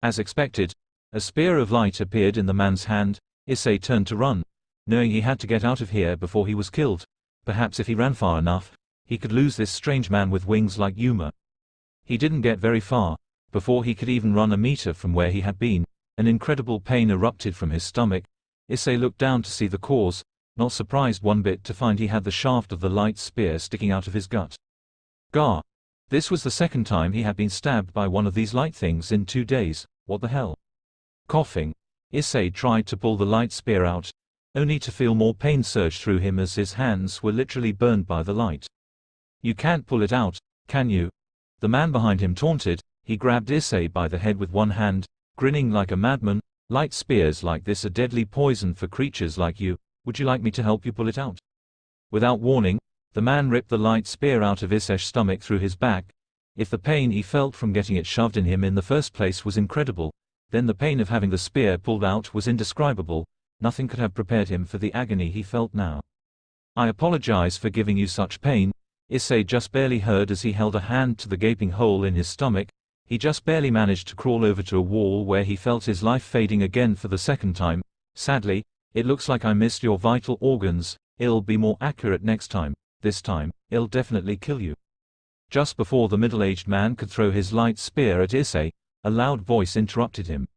As expected, a spear of light appeared in the man's hand. Issei turned to run, knowing he had to get out of here before he was killed. Perhaps if he ran far enough, he could lose this strange man with wings like Yuma. He didn't get very far. Before he could even run a meter from where he had been, an incredible pain erupted from his stomach. Issei looked down to see the cause, not surprised one bit to find he had the shaft of the light spear sticking out of his gut. Gah! This was the second time he had been stabbed by one of these light things in 2 days. What the hell? Coughing, Issei tried to pull the light spear out, only to feel more pain surge through him as his hands were literally burned by the light. You can't pull it out, can you? The man behind him taunted. He grabbed Issei by the head with one hand, grinning like a madman. Light spears like this are deadly poison for creatures like you. Would you like me to help you pull it out? Without warning, the man ripped the light spear out of Issei's stomach through his back. If the pain he felt from getting it shoved in him in the first place was incredible, then the pain of having the spear pulled out was indescribable. Nothing could have prepared him for the agony he felt now. I apologize for giving you such pain, Issei just barely heard as he held a hand to the gaping hole in his stomach. He just barely managed to crawl over to a wall where he felt his life fading again for the second time. Sadly, it looks like I missed your vital organs. It'll be more accurate next time. This time, it'll definitely kill you. Just before the middle-aged man could throw his light spear at Issei, a loud voice interrupted him.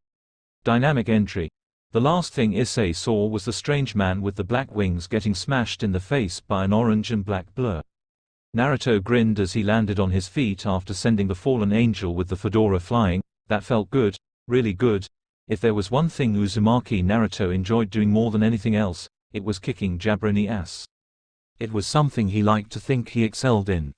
Dynamic entry. The last thing Issei saw was the strange man with the black wings getting smashed in the face by an orange and black blur. Naruto grinned as he landed on his feet after sending the fallen angel with the fedora flying. That felt good, really good. If there was one thing Uzumaki Naruto enjoyed doing more than anything else, it was kicking jabroni ass. It was something he liked to think he excelled in.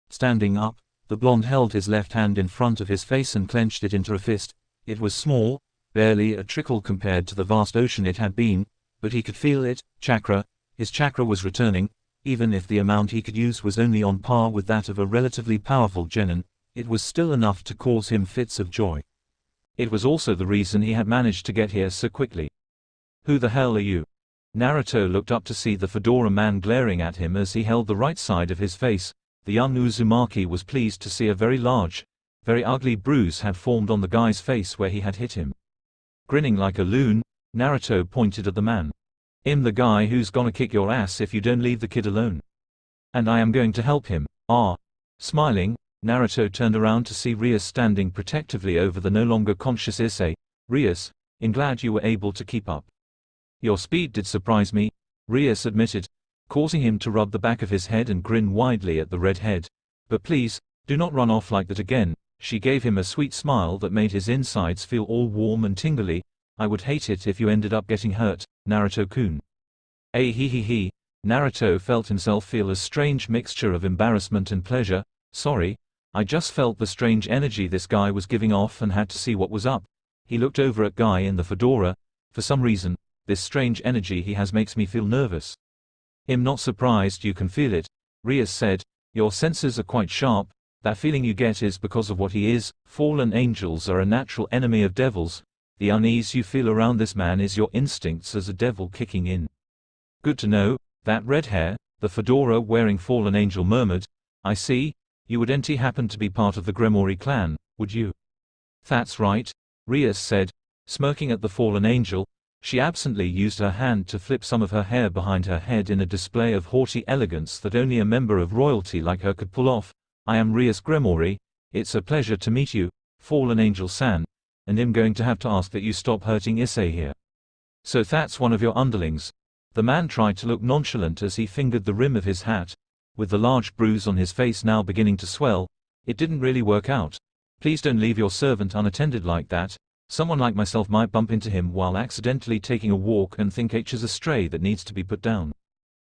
Standing up, the blonde held his left hand in front of his face and clenched it into a fist. It was small, barely a trickle compared to the vast ocean it had been, but he could feel it. Chakra. His chakra was returning. Even if the amount he could use was only on par with that of a relatively powerful genin, it was still enough to cause him fits of joy. It was also the reason he had managed to get here so quickly. Who the hell are you? Naruto looked up to see the fedora man glaring at him as he held the right side of his face. The young Uzumaki was pleased to see a very large, very ugly bruise had formed on the guy's face where he had hit him. Grinning like a loon, Naruto pointed at the man. I'm the guy who's gonna kick your ass if you don't leave the kid alone. And I am going to help him. Ah. Smiling, Naruto turned around to see Rias standing protectively over the no longer conscious Issei. Rias, I'm glad you were able to keep up. Your speed did surprise me, Rias admitted, causing him to rub the back of his head and grin widely at the red head. But please, do not run off like that again. She gave him a sweet smile that made his insides feel all warm and tingly. I would hate it if you ended up getting hurt, Naruto-kun. He. Naruto felt himself feel a strange mixture of embarrassment and pleasure. Sorry, I just felt the strange energy this guy was giving off and had to see what was up. He looked over at guy in the fedora. For some reason, this strange energy he has makes me feel nervous. I'm not surprised you can feel it, Rias said. Your senses are quite sharp. That feeling you get is because of what he is. Fallen angels are a natural enemy of devils. The unease you feel around this man is your instincts as a devil kicking in. Good to know. That red hair, the fedora wearing fallen angel murmured. I see. You wouldn't happen to be part of the Gremori clan, would you? That's right, Rias said, smirking at the fallen angel. She absently used her hand to flip some of her hair behind her head in a display of haughty elegance that only a member of royalty like her could pull off. I am Rias Gremori. It's a pleasure to meet you, fallen angel-san, and I'm going to have to ask that you stop hurting Issei here. So that's one of your underlings. The man tried to look nonchalant as he fingered the rim of his hat. With the large bruise on his face now beginning to swell, it didn't really work out. Please don't leave your servant unattended like that. Someone like myself might bump into him while accidentally taking a walk and think H is a stray that needs to be put down.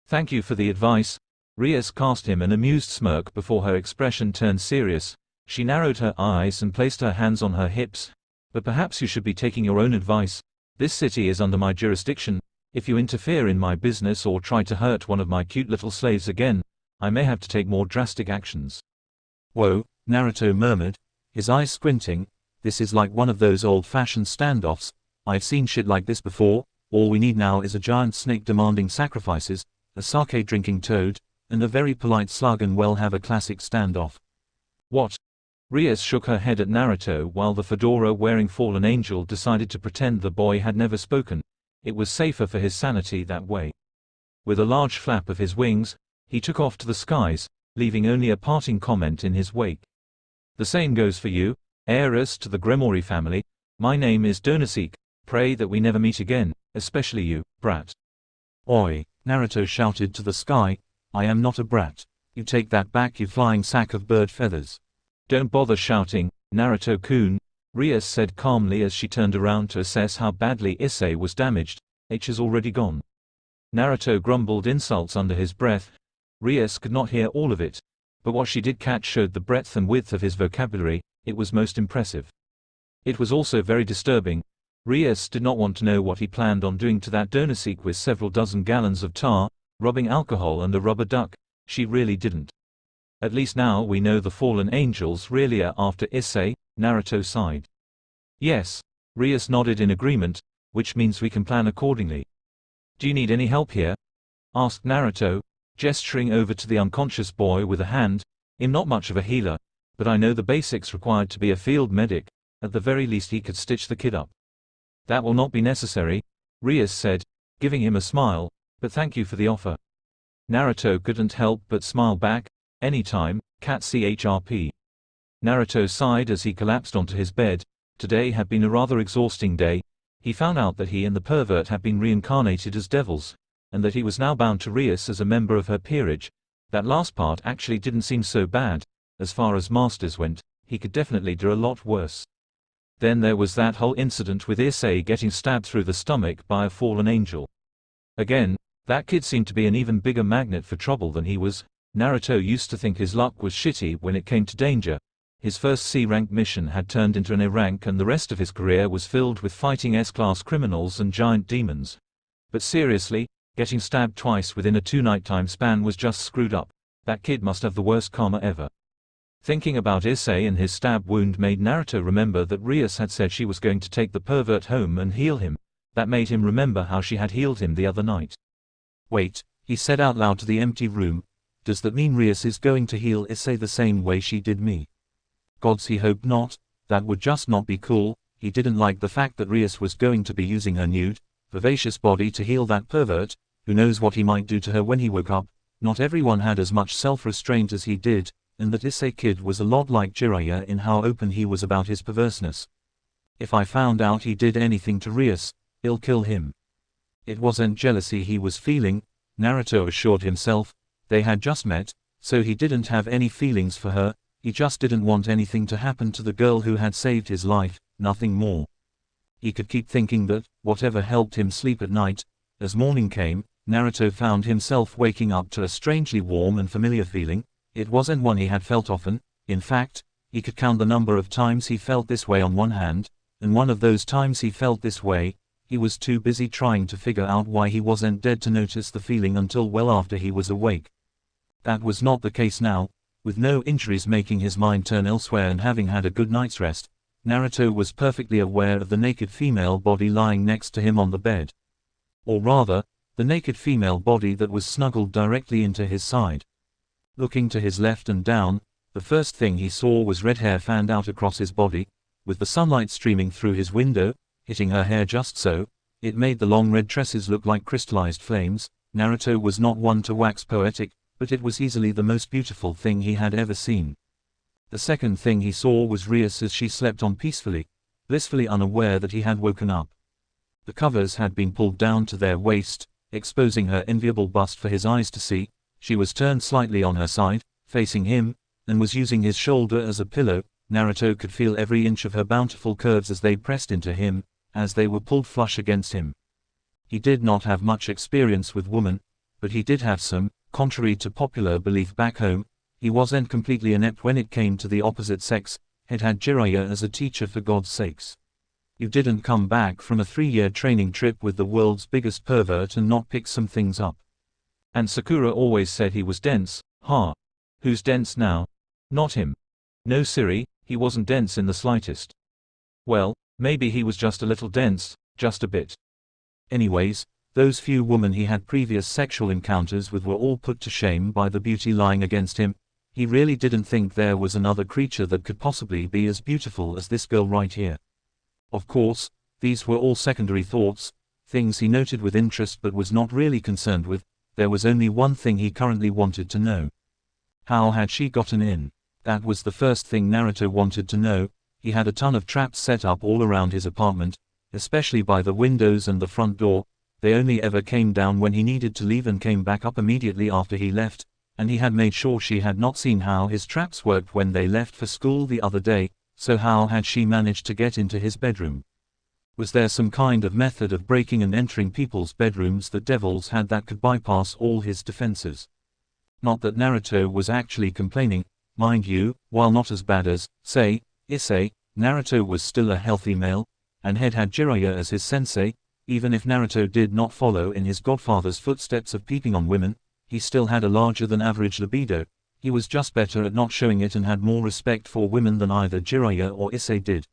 Thank you for the advice. Rias cast him an amused smirk before her expression turned serious. She narrowed her eyes and placed her hands on her hips. But perhaps you should be taking your own advice. This city is under my jurisdiction. If you interfere in my business or try to hurt one of my cute little slaves again, I may have to take more drastic actions. Whoa, Naruto murmured, his eyes squinting. This is like one of those old-fashioned standoffs. I've seen shit like this before. All we need now is a giant snake demanding sacrifices, a sake-drinking toad, and a very polite slug, and we'll have a classic standoff. What? Rias shook her head at Naruto while the fedora-wearing fallen angel decided to pretend the boy had never spoken. It was safer for his sanity that way. With a large flap of his wings, he took off to the skies, leaving only a parting comment in his wake. The same goes for you, heiress to the Gremori family. My name is Donaseek. Pray that we never meet again, especially you, brat. Oi, Naruto shouted to the sky, I am not a brat. You take that back, you flying sack of bird feathers. Don't bother shouting, Naruto-kun, Rias said calmly as she turned around to assess how badly Issai was damaged. H is already gone. Naruto grumbled insults under his breath. Rias could not hear all of it, but what she did catch showed the breadth and width of his vocabulary. It was most impressive. It was also very disturbing. Rias did not want to know what he planned on doing to that Donaseek with several dozen gallons of tar, rubbing alcohol and a rubber duck. She really didn't. At least now we know the fallen angels really are after Issai, Naruto sighed. Yes, Rias nodded in agreement, which means we can plan accordingly. Do you need any help here? Asked Naruto, gesturing over to the unconscious boy with a hand. I'm not much of a healer, but I know the basics required to be a field medic. At the very least he could stitch the kid up. That will not be necessary, Rias said, giving him a smile, but thank you for the offer. Naruto couldn't help but smile back. Anytime, cat CHRP. Naruto sighed as he collapsed onto his bed. Today had been a rather exhausting day. He found out that he and the pervert had been reincarnated as devils, and that he was now bound to Rias as a member of her peerage. That last part actually didn't seem so bad. As far as masters went, he could definitely do a lot worse. Then there was that whole incident with Issai getting stabbed through the stomach by a fallen angel. Again, that kid seemed to be an even bigger magnet for trouble than he was. Naruto used to think his luck was shitty when it came to danger. His first C-rank mission had turned into an A-rank, and the rest of his career was filled with fighting S-class criminals and giant demons. But seriously, getting stabbed twice within a 2-nighttime span was just screwed up. That kid must have the worst karma ever. Thinking about Issai and his stab wound made Naruto remember that Rias had said she was going to take the pervert home and heal him. That made him remember how she had healed him the other night. Wait, he said out loud to the empty room. Does that mean Rias is going to heal Issai the same way she did me? Gods, he hoped not. That would just not be cool. He didn't like the fact that Rias was going to be using her nude, vivacious body to heal that pervert. Who knows what he might do to her when he woke up. Not everyone had as much self-restraint as he did, and that Issai kid was a lot like Jiraiya in how open he was about his perverseness. If I found out he did anything to Rias, I'll kill him. It wasn't jealousy he was feeling, Naruto assured himself. They had just met, so he didn't have any feelings for her. He just didn't want anything to happen to the girl who had saved his life, nothing more. He could keep thinking that, whatever helped him sleep at night. As morning came, Naruto found himself waking up to a strangely warm and familiar feeling. It wasn't one he had felt often. In fact, he could count the number of times he felt this way on one hand, and one of those times he felt this way, he was too busy trying to figure out why he wasn't dead to notice the feeling until well after he was awake. That was not the case now. With no injuries making his mind turn elsewhere and having had a good night's rest, Naruto was perfectly aware of the naked female body lying next to him on the bed. Or rather, the naked female body that was snuggled directly into his side. Looking to his left and down, the first thing he saw was red hair fanned out across his body, with the sunlight streaming through his window, hitting her hair just so. It made the long red tresses look like crystallized flames. Naruto was not one to wax poetic, but it was easily the most beautiful thing he had ever seen. The second thing he saw was Rias as she slept on peacefully, blissfully unaware that he had woken up. The covers had been pulled down to their waist, exposing her enviable bust for his eyes to see. She was turned slightly on her side, facing him, and was using his shoulder as a pillow. Naruto could feel every inch of her bountiful curves as they pressed into him, as they were pulled flush against him. He did not have much experience with women, but he did have some. Contrary to popular belief back home, he wasn't completely inept when it came to the opposite sex. He'd had Jiraiya as a teacher, for God's sakes. You didn't come back from a 3-year training trip with the world's biggest pervert and not pick some things up. And Sakura always said he was dense. Who's dense now? Not him. No Siri, he wasn't dense in the slightest. Well, maybe he was just a little dense, just a bit. Anyways, those few women he had previous sexual encounters with were all put to shame by the beauty lying against him. He really didn't think there was another creature that could possibly be as beautiful as this girl right here. Of course, these were all secondary thoughts, things he noted with interest but was not really concerned with. There was only one thing he currently wanted to know. How had she gotten in? That was the first thing Naruto wanted to know. He had a ton of traps set up all around his apartment, especially by the windows and the front door. They only ever came down when he needed to leave and came back up immediately after he left, and he had made sure she had not seen how his traps worked when they left for school the other day. So how had she managed to get into his bedroom? Was there some kind of method of breaking and entering people's bedrooms that devils had that could bypass all his defenses? Not that Naruto was actually complaining, mind you, while not as bad as, say, Issai, Naruto was still a healthy male, and had Jiraiya as his sensei. Even if Naruto did not follow in his godfather's footsteps of peeping on women, he still had a larger than average libido. He was just better at not showing it and had more respect for women than either Jiraiya or Issai did.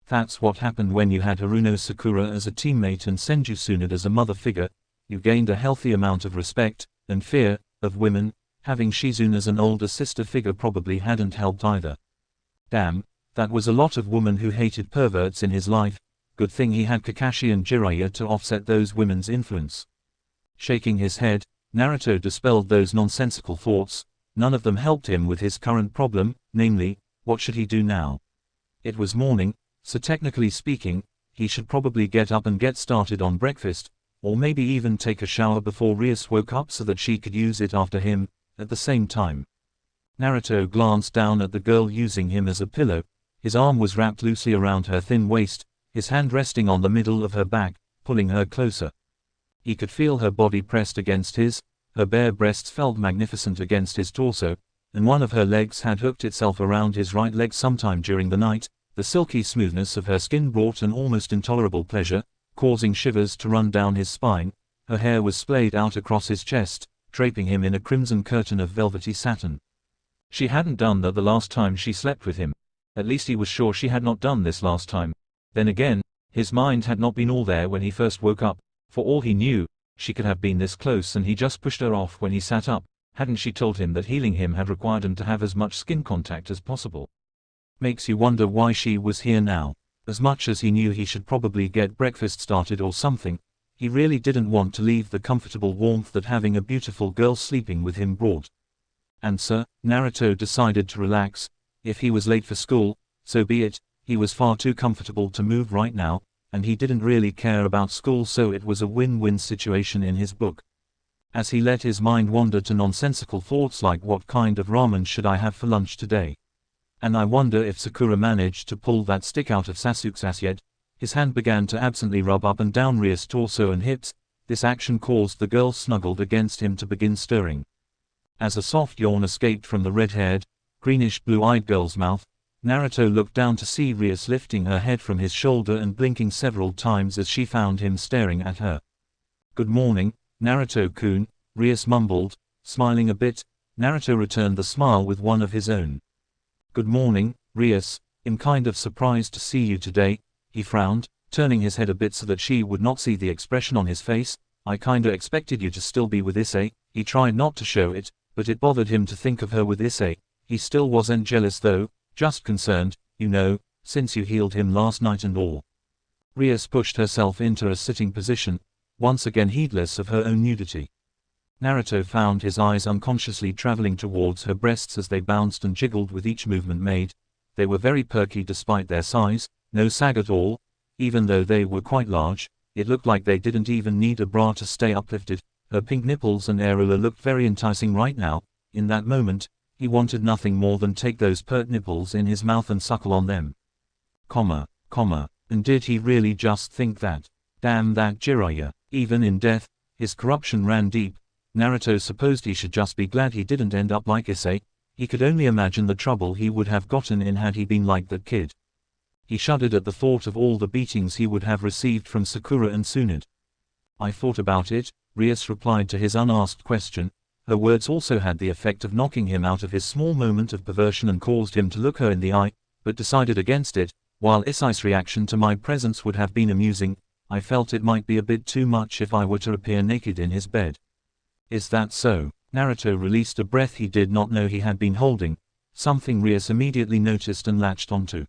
That's what happened when you had Haruno Sakura as a teammate and Senju Tsunade as a mother figure. You gained a healthy amount of respect and fear of women. Having Shizune as an older sister figure probably hadn't helped either. Damn, that was a lot of women who hated perverts in his life. Good thing he had Kakashi and Jiraiya to offset those women's influence. Shaking his head, Naruto dispelled those nonsensical thoughts. None of them helped him with his current problem, namely, what should he do now? It was morning, so technically speaking, he should probably get up and get started on breakfast, or maybe even take a shower before Rias woke up so that she could use it after him. At the same time, Naruto glanced down at the girl using him as a pillow. His arm was wrapped loosely around her thin waist, his hand resting on the middle of her back, pulling her closer. He could feel her body pressed against his, her bare breasts felt magnificent against his torso, and one of her legs had hooked itself around his right leg sometime during the night. The silky smoothness of her skin brought an almost intolerable pleasure, causing shivers to run down his spine. Her hair was splayed out across his chest, draping him in a crimson curtain of velvety satin. She hadn't done that the last time she slept with him. At least he was sure she had not done this last time. Then again, his mind had not been all there when he first woke up. For all he knew, she could have been this close and he just pushed her off when he sat up. Hadn't she told him that healing him had required him to have as much skin contact as possible? Makes you wonder why she was here now. As much as he knew he should probably get breakfast started or something, he really didn't want to leave the comfortable warmth that having a beautiful girl sleeping with him brought. And Naruto decided to relax. If he was late for school, so be it. He was far too comfortable to move right now, and he didn't really care about school, so it was a win-win situation in his book. As he let his mind wander to nonsensical thoughts like what kind of ramen should I have for lunch today? And I wonder if Sakura managed to pull that stick out of Sasuke's ass yet. His hand began to absently rub up and down Ria's torso and hips. This action caused the girl snuggled against him to begin stirring. As a soft yawn escaped from the red-haired, greenish blue-eyed girl's mouth, Naruto looked down to see Rias lifting her head from his shoulder and blinking several times as she found him staring at her. "Good morning, Naruto-kun," Rias mumbled, smiling a bit. Naruto returned the smile with one of his own. "Good morning, Rias. I'm kind of surprised to see you today," he frowned, turning his head a bit so that she would not see the expression on his face. "I kinda expected you to still be with Issai." He tried not to show it, but it bothered him to think of her with Issai. He still wasn't jealous though, just concerned, since you healed him last night and all. Rias pushed herself into a sitting position, once again heedless of her own nudity. Naruto found his eyes unconsciously traveling towards her breasts as they bounced and jiggled with each movement made. They were very perky despite their size, no sag at all. Even though they were quite large, it looked like they didn't even need a bra to stay uplifted. Her pink nipples and areola looked very enticing right now. In that moment, He wanted nothing more than take those pert nipples in his mouth and suckle on them. And did he really just think that? Damn that Jiraiya. Even in death, his corruption ran deep. Naruto supposed he should just be glad he didn't end up like Issei. He could only imagine the trouble he would have gotten in had he been like that kid. He shuddered at the thought of all the beatings he would have received from Sakura and Tsunade. I thought about it, Rias replied to his unasked question. Her words also had the effect of knocking him out of his small moment of perversion and caused him to look her in the eye, but decided against it. While Issai's reaction to my presence would have been amusing, I felt it might be a bit too much if I were to appear naked in his bed. Is that so? Naruto released a breath he did not know he had been holding, something Rias immediately noticed and latched onto.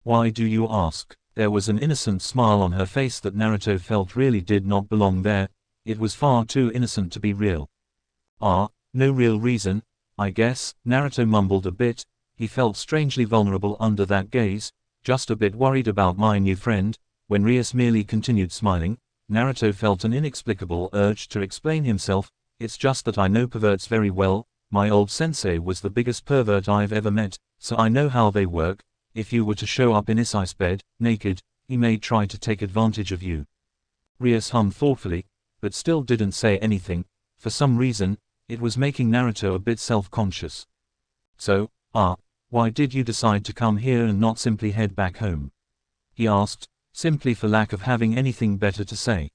Why do you ask? There was an innocent smile on her face that Naruto felt really did not belong there. It was far too innocent to be real. No real reason, I guess. Naruto mumbled a bit. He felt strangely vulnerable under that gaze, just a bit worried about my new friend. When Rias merely continued smiling, Naruto felt an inexplicable urge to explain himself. It's just that I know perverts very well. My old sensei was the biggest pervert I've ever met, so I know how they work. If you were to show up in Issai's bed, naked, he may try to take advantage of you. Rias hummed thoughtfully, but still didn't say anything. For some reason, it was making Naruto a bit self-conscious. So, why did you decide to come here and not simply head back home? He asked, simply for lack of having anything better to say.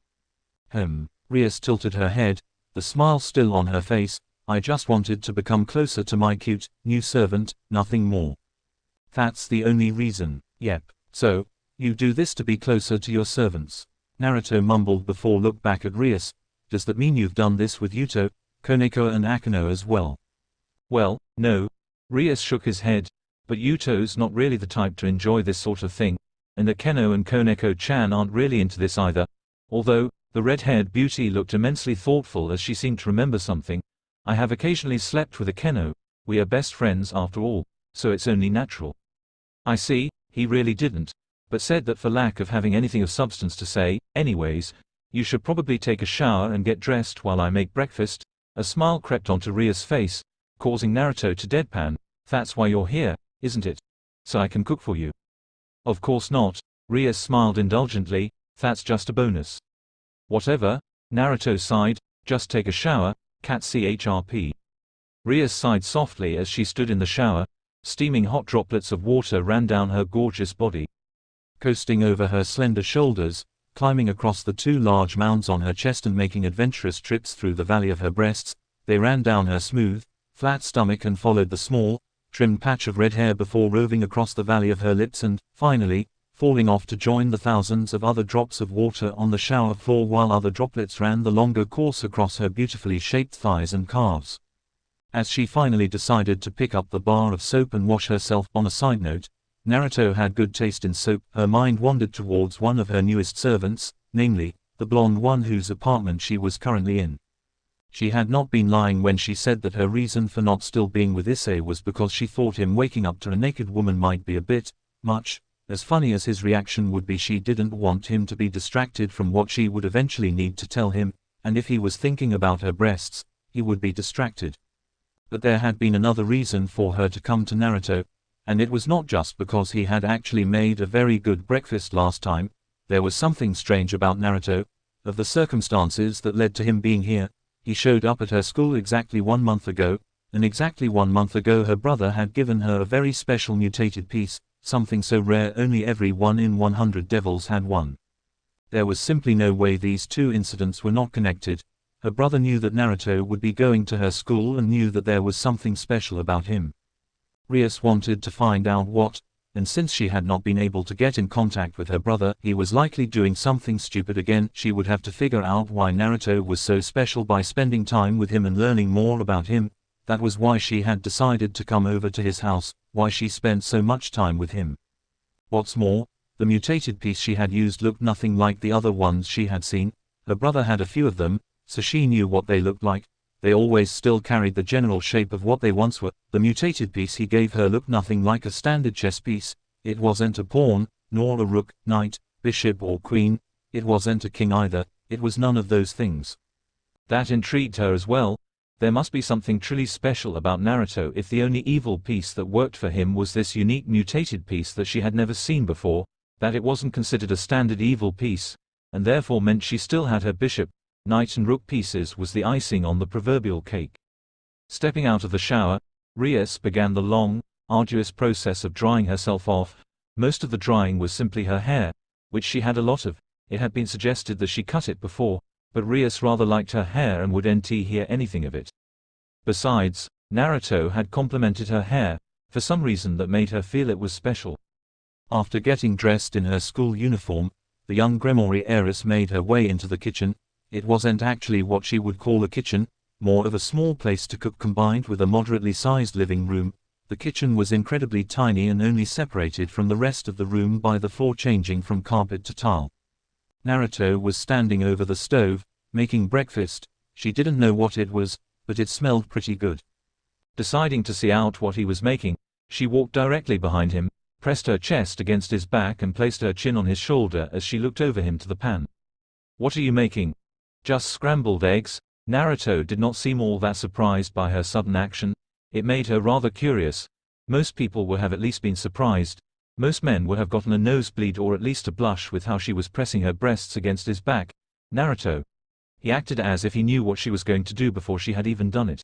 Rias tilted her head, the smile still on her face. I just wanted to become closer to my cute, new servant, nothing more. That's the only reason. Yep. So, you do this to be closer to your servants? Naruto mumbled before looked back at Rias. Does that mean you've done this with Yuto, Koneko and Akeno as well? Well, no. Rias shook his head, but Yuto's not really the type to enjoy this sort of thing, and Akeno and Koneko-chan aren't really into this either. Although, the red-haired beauty looked immensely thoughtful as she seemed to remember something. I have occasionally slept with Akeno. We are best friends after all, so it's only natural. I see, he really didn't, but said that for lack of having anything of substance to say. Anyways, you should probably take a shower and get dressed while I make breakfast. A smile crept onto Rias' face, causing Naruto to deadpan. That's why you're here, isn't it? So I can cook for you. Of course not. Rias smiled indulgently. That's just a bonus. Whatever. Naruto sighed. Just take a shower, cat CHRP. Rias sighed softly as she stood in the shower. Steaming hot droplets of water ran down her gorgeous body, coasting over her slender shoulders, climbing across the two large mounds on her chest and making adventurous trips through the valley of her breasts. They ran down her smooth, flat stomach and followed the small, trimmed patch of red hair before roving across the valley of her lips and, finally, falling off to join the thousands of other drops of water on the shower floor while other droplets ran the longer course across her beautifully shaped thighs and calves. As she finally decided to pick up the bar of soap and wash herself. On a side note, Naruto had good taste in soap. Her mind wandered towards one of her newest servants, namely, the blonde one whose apartment she was currently in. She had not been lying when she said that her reason for not still being with Issei was because she thought him waking up to a naked woman might be a bit much. As funny as his reaction would be, she didn't want him to be distracted from what she would eventually need to tell him, and if he was thinking about her breasts, he would be distracted. But there had been another reason for her to come to Naruto, and it was not just because he had actually made a very good breakfast last time. There was something strange about Naruto. Of the circumstances that led to him being here, he showed up at her school exactly 1 month ago, and exactly 1 month ago her brother had given her a very special mutated piece, something so rare only every 1 in 100 devils had one. There was simply no way these two incidents were not connected. Her brother knew that Naruto would be going to her school and knew that there was something special about him. Rias wanted to find out what, and since she had not been able to get in contact with her brother, he was likely doing something stupid again. She would have to figure out why Naruto was so special by spending time with him and learning more about him. That was why she had decided to come over to his house, why she spent so much time with him. What's more, the mutated piece she had used looked nothing like the other ones she had seen. Her brother had a few of them, so she knew what they looked like. They always still carried the general shape of what they once were. The mutated piece he gave her looked nothing like a standard chess piece. It wasn't a pawn, nor a rook, knight, bishop or queen. It wasn't a king either. It was none of those things. That intrigued her as well. There must be something truly special about Naruto if the only evil piece that worked for him was this unique mutated piece that she had never seen before, that it wasn't considered a standard evil piece, and therefore meant she still had her bishop, knight and rook pieces was the icing on the proverbial cake. Stepping out of the shower, Rias began the long, arduous process of drying herself off. Most of the drying was simply her hair, which she had a lot of. It had been suggested that she cut it before, but Rias rather liked her hair and wouldn't hear anything of it. Besides, Naruto had complimented her hair, for some reason that made her feel it was special. After getting dressed in her school uniform, the young Gremory heiress made her way into the kitchen. It wasn't actually what she would call a kitchen, more of a small place to cook combined with a moderately sized living room. The kitchen was incredibly tiny and only separated from the rest of the room by the floor changing from carpet to tile. Naruto was standing over the stove, making breakfast. She didn't know what it was, but it smelled pretty good. Deciding to see out what he was making, she walked directly behind him, pressed her chest against his back and placed her chin on his shoulder as she looked over him to the pan. "What are you making?" "Just scrambled eggs." Naruto did not seem all that surprised by her sudden action. It made her rather curious. Most people would have at least been surprised. Most men would have gotten a nosebleed or at least a blush with how she was pressing her breasts against his back. Naruto. He acted as if he knew what she was going to do before she had even done it.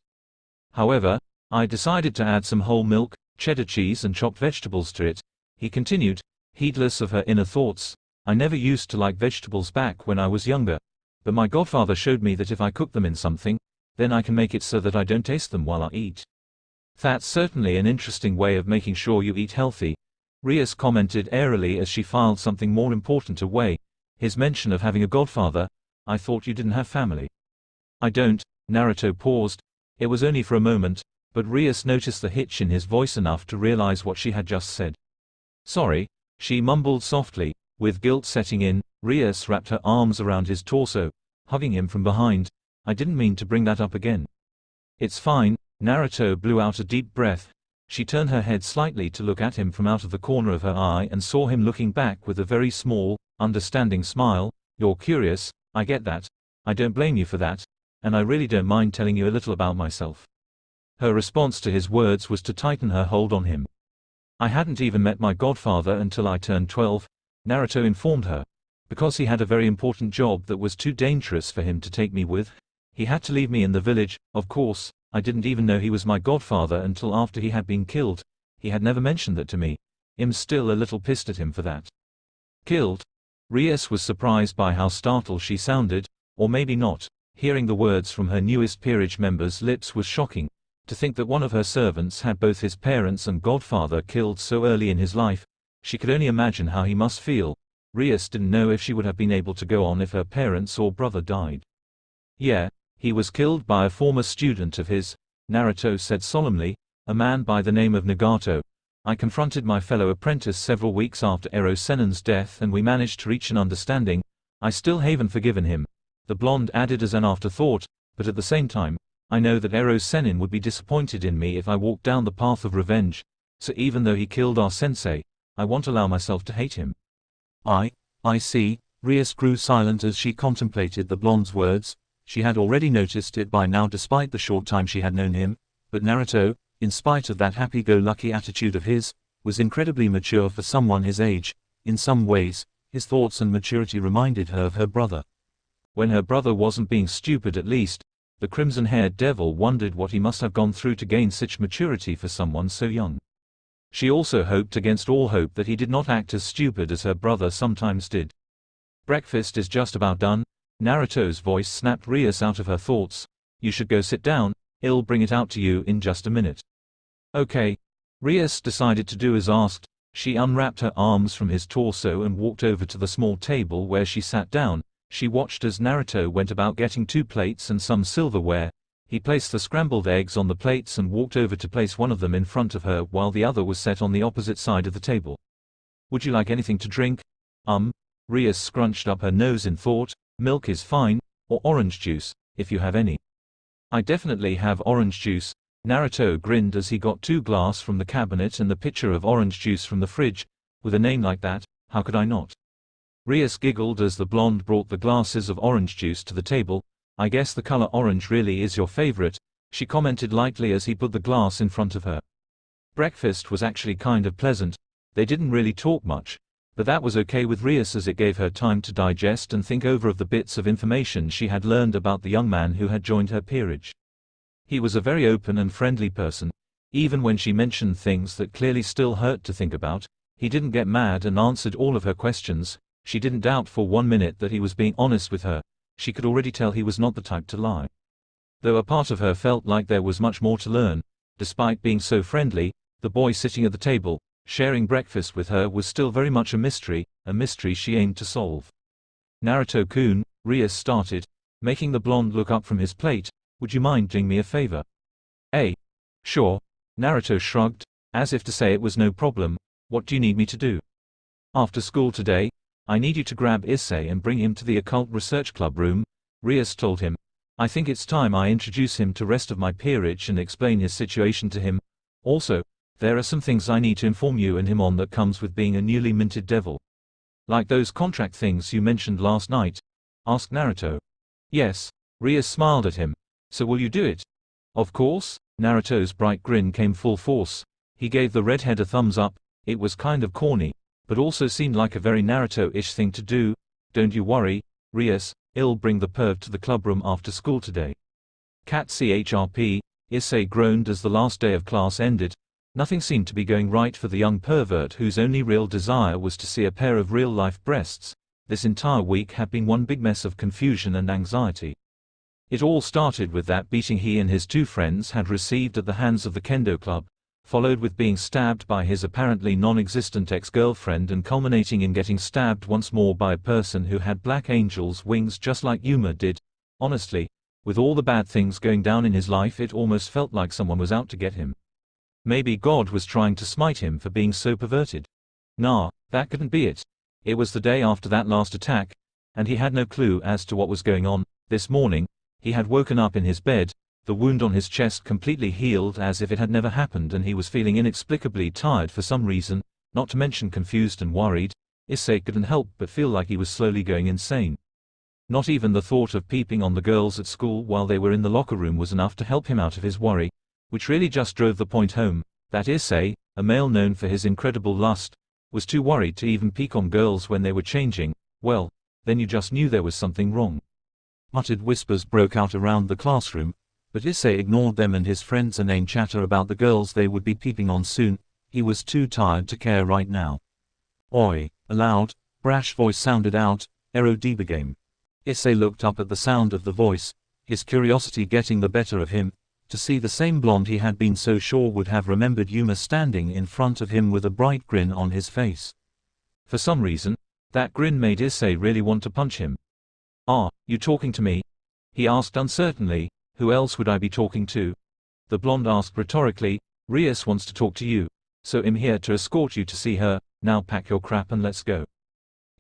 "However, I decided to add some whole milk, cheddar cheese and chopped vegetables to it," he continued, heedless of her inner thoughts. "I never used to like vegetables back when I was younger, but my godfather showed me that if I cook them in something, then I can make it so that I don't taste them while I eat." "That's certainly an interesting way of making sure you eat healthy," Rias commented airily as she filed something more important away. His mention of having a godfather. "I thought you didn't have family." "I don't." Naruto paused. It was only for a moment, but Rias noticed the hitch in his voice enough to realize what she had just said. "Sorry," she mumbled softly. With guilt setting in, Rias wrapped her arms around his torso, hugging him from behind. "I didn't mean to bring that up again." "It's fine." Naruto blew out a deep breath. She turned her head slightly to look at him from out of the corner of her eye and saw him looking back with a very small, understanding smile. "You're curious, I get that. I don't blame you for that, and I really don't mind telling you a little about myself." Her response to his words was to tighten her hold on him. "I hadn't even met my godfather until I turned 12, Naruto informed her. "Because he had a very important job that was too dangerous for him to take me with. He had to leave me in the village. Of course, I didn't even know he was my godfather until after he had been killed. He had never mentioned that to me. I'm still a little pissed at him for that." "Killed?" Rias was surprised by how startled she sounded, or maybe not. Hearing the words from her newest peerage member's lips was shocking. To think that one of her servants had both his parents and godfather killed so early in his life. She could only imagine how he must feel. Rias didn't know if she would have been able to go on if her parents or brother died. "Yeah, he was killed by a former student of his," Naruto said solemnly, "a man by the name of Nagato. I confronted my fellow apprentice several weeks after Ero Sennin's death and we managed to reach an understanding. I still haven't forgiven him," the blonde added as an afterthought, "but at the same time, I know that Ero Sennin would be disappointed in me if I walked down the path of revenge, so even though he killed our sensei, I won't allow myself to hate him." I see." Rias grew silent as she contemplated the blonde's words. She had already noticed it by now despite the short time she had known him, but Naruto, in spite of that happy-go-lucky attitude of his, was incredibly mature for someone his age. In some ways, his thoughts and maturity reminded her of her brother. When her brother wasn't being stupid at least, the crimson-haired devil wondered what he must have gone through to gain such maturity for someone so young. She also hoped against all hope that he did not act as stupid as her brother sometimes did. "Breakfast is just about done." Naruto's voice snapped Rias out of her thoughts. "You should go sit down, I'll bring it out to you in just a minute." "Okay." Rias decided to do as asked. She unwrapped her arms from his torso and walked over to the small table where she sat down. She watched as Naruto went about getting 2 plates and some silverware. He placed the scrambled eggs on the plates and walked over to place one of them in front of her while the other was set on the opposite side of the table. "Would you like anything to drink?" Rias scrunched up her nose in thought. "Milk is fine, or orange juice, if you have any." "I definitely have orange juice." Naruto grinned as he got 2 glasses from the cabinet and the pitcher of orange juice from the fridge. "With a name like that, how could I not?" Rias giggled as the blonde brought the glasses of orange juice to the table. "I guess the color orange really is your favorite." she commented lightly as he put the glass in front of her. Breakfast was actually kind of pleasant. They didn't really talk much, but that was okay with Rias as it gave her time to digest and think over of the bits of information she had learned about the young man who had joined her peerage. He was a very open and friendly person. Even when she mentioned things that clearly still hurt to think about, he didn't get mad and answered all of her questions. She didn't doubt for 1 minute that he was being honest with her. She could already tell he was not the type to lie. Though a part of her felt like there was much more to learn. Despite being so friendly, the boy sitting at the table, sharing breakfast with her, was still very much a mystery she aimed to solve. Naruto-kun, Rias started, making the blonde look up from his plate. Would you mind doing me a favor? Sure. Naruto shrugged, as if to say it was no problem. What do you need me to do? After school today, I need you to grab Issai and bring him to the occult research club room, Rias told him. I think it's time I introduce him to rest of my peerage and explain his situation to him. Also, there are some things I need to inform you and him on that comes with being a newly minted devil. Like those contract things you mentioned last night? Asked Naruto. Yes, Rias smiled at him. So will you do it? Of course. Naruto's bright grin came full force. He gave the redhead a thumbs up. It was kind of corny, but also seemed like a very Naruto-ish thing to do. Don't you worry, Rias, I'll bring the perv to the clubroom after school today. Cat CHRP, Issai groaned as the last day of class ended. Nothing seemed to be going right for the young pervert whose only real desire was to see a pair of real-life breasts. This entire week had been one big mess of confusion and anxiety. It all started with that beating he and his two friends had received at the hands of the Kendo Club, followed with being stabbed by his apparently non-existent ex-girlfriend and culminating in getting stabbed once more by a person who had black angel's wings just like Yuma did. Honestly, with all the bad things going down in his life, it almost felt like someone was out to get him. Maybe God was trying to smite him for being so perverted. Nah, that couldn't be it. It was the day after that last attack, and he had no clue as to what was going on. This morning, he had woken up in his bed, the wound on his chest completely healed as if it had never happened, and he was feeling inexplicably tired for some reason, not to mention confused and worried. Issai couldn't help but feel like he was slowly going insane. Not even the thought of peeping on the girls at school while they were in the locker room was enough to help him out of his worry, which really just drove the point home, that Issai, a male known for his incredible lust, was too worried to even peek on girls when they were changing. Well, then you just knew there was something wrong. Muttered whispers broke out around the classroom, but Issai ignored them and his friends' inane chatter about the girls they would be peeping on soon. He was too tired to care right now. Oi! A loud, brash voice sounded out, Ero Debagame. Issai looked up at the sound of the voice, his curiosity getting the better of him, to see the same blonde he had been so sure would have remembered Yuma standing in front of him with a bright grin on his face. For some reason, that grin made Issai really want to punch him. "Ah, you talking to me?" he asked uncertainly. "Who else would I be talking to?" The blonde asked rhetorically. "Rias wants to talk to you, so I'm here to escort you to see her. Now pack your crap and let's go."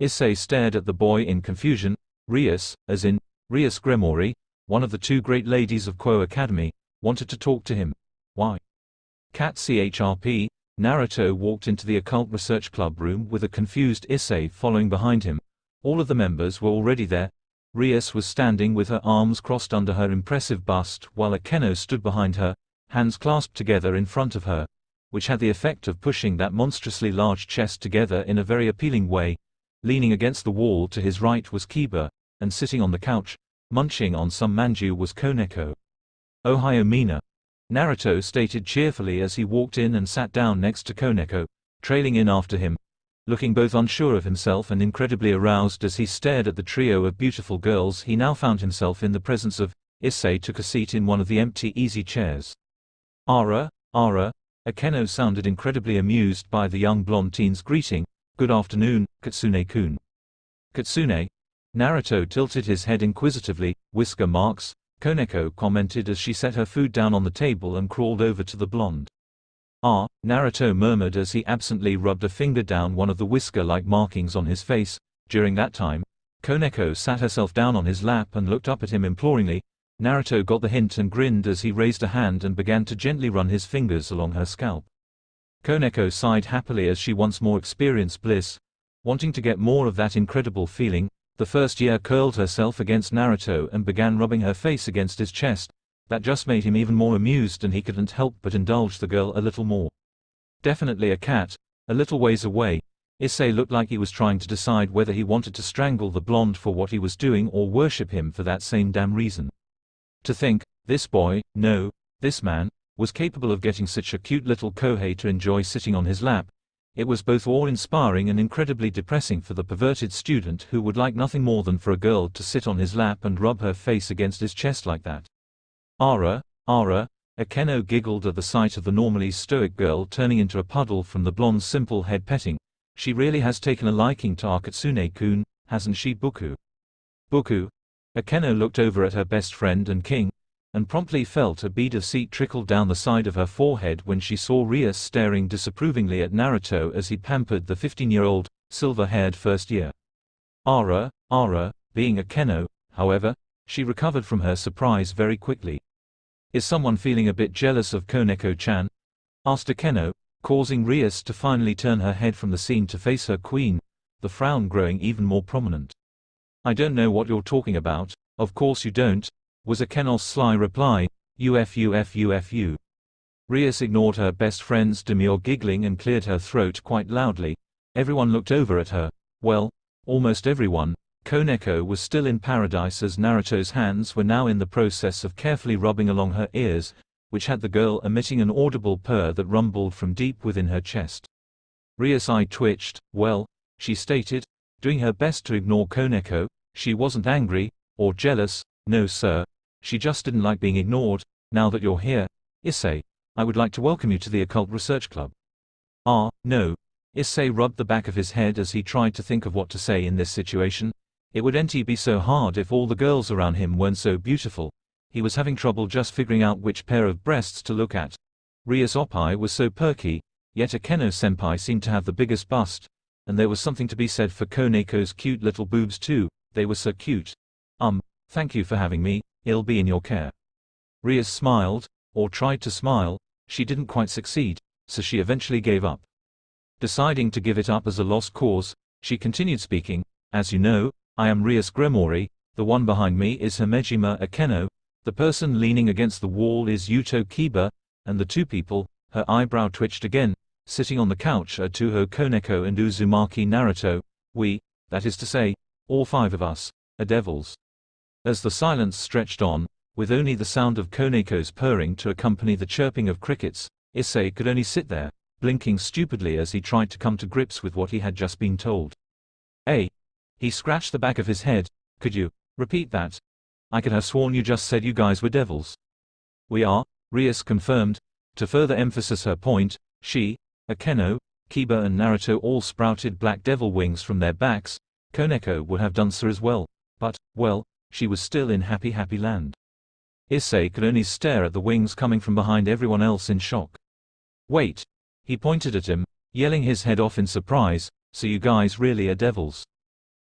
Issai stared at the boy in confusion. Rias, as in Rias Gremori, one of the two great ladies of Quo Academy, wanted to talk to him. Why? Cat CHRP, Naruto walked into the occult research club room with a confused Issai following behind him. All of the members were already there. Rias was standing with her arms crossed under her impressive bust while Akeno stood behind her, hands clasped together in front of her, which had the effect of pushing that monstrously large chest together in a very appealing way. Leaning against the wall to his right was Kiba, and sitting on the couch, munching on some manju was Koneko. "Ohio Mina," Naruto stated cheerfully as he walked in and sat down next to Koneko, trailing in after him, looking both unsure of himself and incredibly aroused as he stared at the trio of beautiful girls he now found himself in the presence of. Issai took a seat in one of the empty easy chairs. Ara, Akeno sounded incredibly amused by the young blonde teen's greeting. "Good afternoon, Kitsune-kun." "Kitsune?" Naruto tilted his head inquisitively. "Whisker marks," Koneko commented as she set her food down on the table and crawled over to the blonde. "Ah," Naruto murmured as he absently rubbed a finger down one of the whisker-like markings on his face. During that time, Koneko sat herself down on his lap and looked up at him imploringly. Naruto got the hint and grinned as he raised a hand and began to gently run his fingers along her scalp. Koneko sighed happily as she once more experienced bliss, wanting to get more of that incredible feeling. The first year curled herself against Naruto and began rubbing her face against his chest. That just made him even more amused, and he couldn't help but indulge the girl a little more. Definitely a cat. A little ways away, Issei looked like he was trying to decide whether he wanted to strangle the blonde for what he was doing or worship him for that same damn reason. To think, this boy, no, this man, was capable of getting such a cute little kohei to enjoy sitting on his lap. It was both awe-inspiring and incredibly depressing for the perverted student who would like nothing more than for a girl to sit on his lap and rub her face against his chest like that. Ara, Akeno giggled at the sight of the normally stoic girl turning into a puddle from the blonde's simple head petting. She really has taken a liking to Akatsune-kun, hasn't she, Buku? Buku? Akeno looked over at her best friend and king, and promptly felt a bead of seat trickle down the side of her forehead when she saw Rias staring disapprovingly at Naruto as he pampered the 15-year-old, silver-haired first year. Ara, being Akeno, however, she recovered from her surprise very quickly. Is someone feeling a bit jealous of Koneko-chan? Asked Akeno, causing Rias to finally turn her head from the scene to face her queen, the frown growing even more prominent. I don't know what you're talking about. Of course you don't, was Akeno's sly reply. Ufu. Rias ignored her best friend's demure giggling and cleared her throat quite loudly. Everyone looked over at her. Well, almost everyone. Koneko was still in paradise as Naruto's hands were now in the process of carefully rubbing along her ears, which had the girl emitting an audible purr that rumbled from deep within her chest. Rias' eye twitched. Well, she stated, doing her best to ignore Koneko. She wasn't angry, or jealous, no sir. She just didn't like being ignored. Now that you're here, Issei, I would like to welcome you to the Occult Research Club. Ah, no. Issei rubbed the back of his head as he tried to think of what to say in this situation. It wouldn't be so hard if all the girls around him weren't so beautiful. He was having trouble just figuring out which pair of breasts to look at. Rias' oppai was so perky, yet Akeno-senpai seemed to have the biggest bust, and there was something to be said for Koneko's cute little boobs too. They were so cute. Thank you for having me, I'll be in your care. Rias smiled, or tried to smile. She didn't quite succeed, so she eventually gave up. Deciding to give it up as a lost cause, she continued speaking. As you know, I am Rias Gremori. The one behind me is Himejima Akeno. The person leaning against the wall is Yuto Kiba, and the two people, her eyebrow twitched again, sitting on the couch are Touhou Koneko and Uzumaki Naruto. We, that is to say, all five of us, are devils. As the silence stretched on, with only the sound of Koneko's purring to accompany the chirping of crickets, Issei could only sit there, blinking stupidly as he tried to come to grips with what he had just been told. He scratched the back of his head. Could you repeat that? I could have sworn you just said you guys were devils. We are, Rias confirmed. To further emphasize her point, she, Akeno, Kiba and Naruto all sprouted black devil wings from their backs. Koneko would have done so as well, but, well, she was still in happy land. Issei could only stare at the wings coming from behind everyone else in shock. Wait. He pointed at him, yelling his head off in surprise. So you guys really are devils?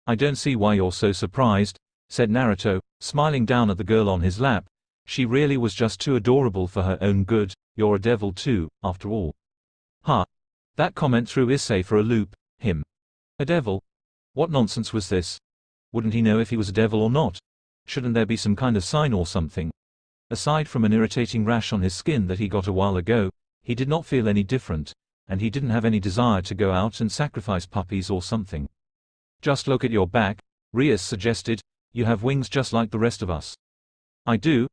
I don't see why you're so surprised, said Naruto, smiling down at the girl on his lap. She really was just too adorable for her own good. You're a devil too, after all. That comment threw Issei for a loop. Him? A devil? What nonsense was this? Wouldn't he know if he was a devil or not? Shouldn't there be some kind of sign or something? Aside from an irritating rash on his skin that he got a while ago, he did not feel any different, and he didn't have any desire to go out and sacrifice puppies or something. Just look at your back, Rias suggested. You have wings just like the rest of us. I do.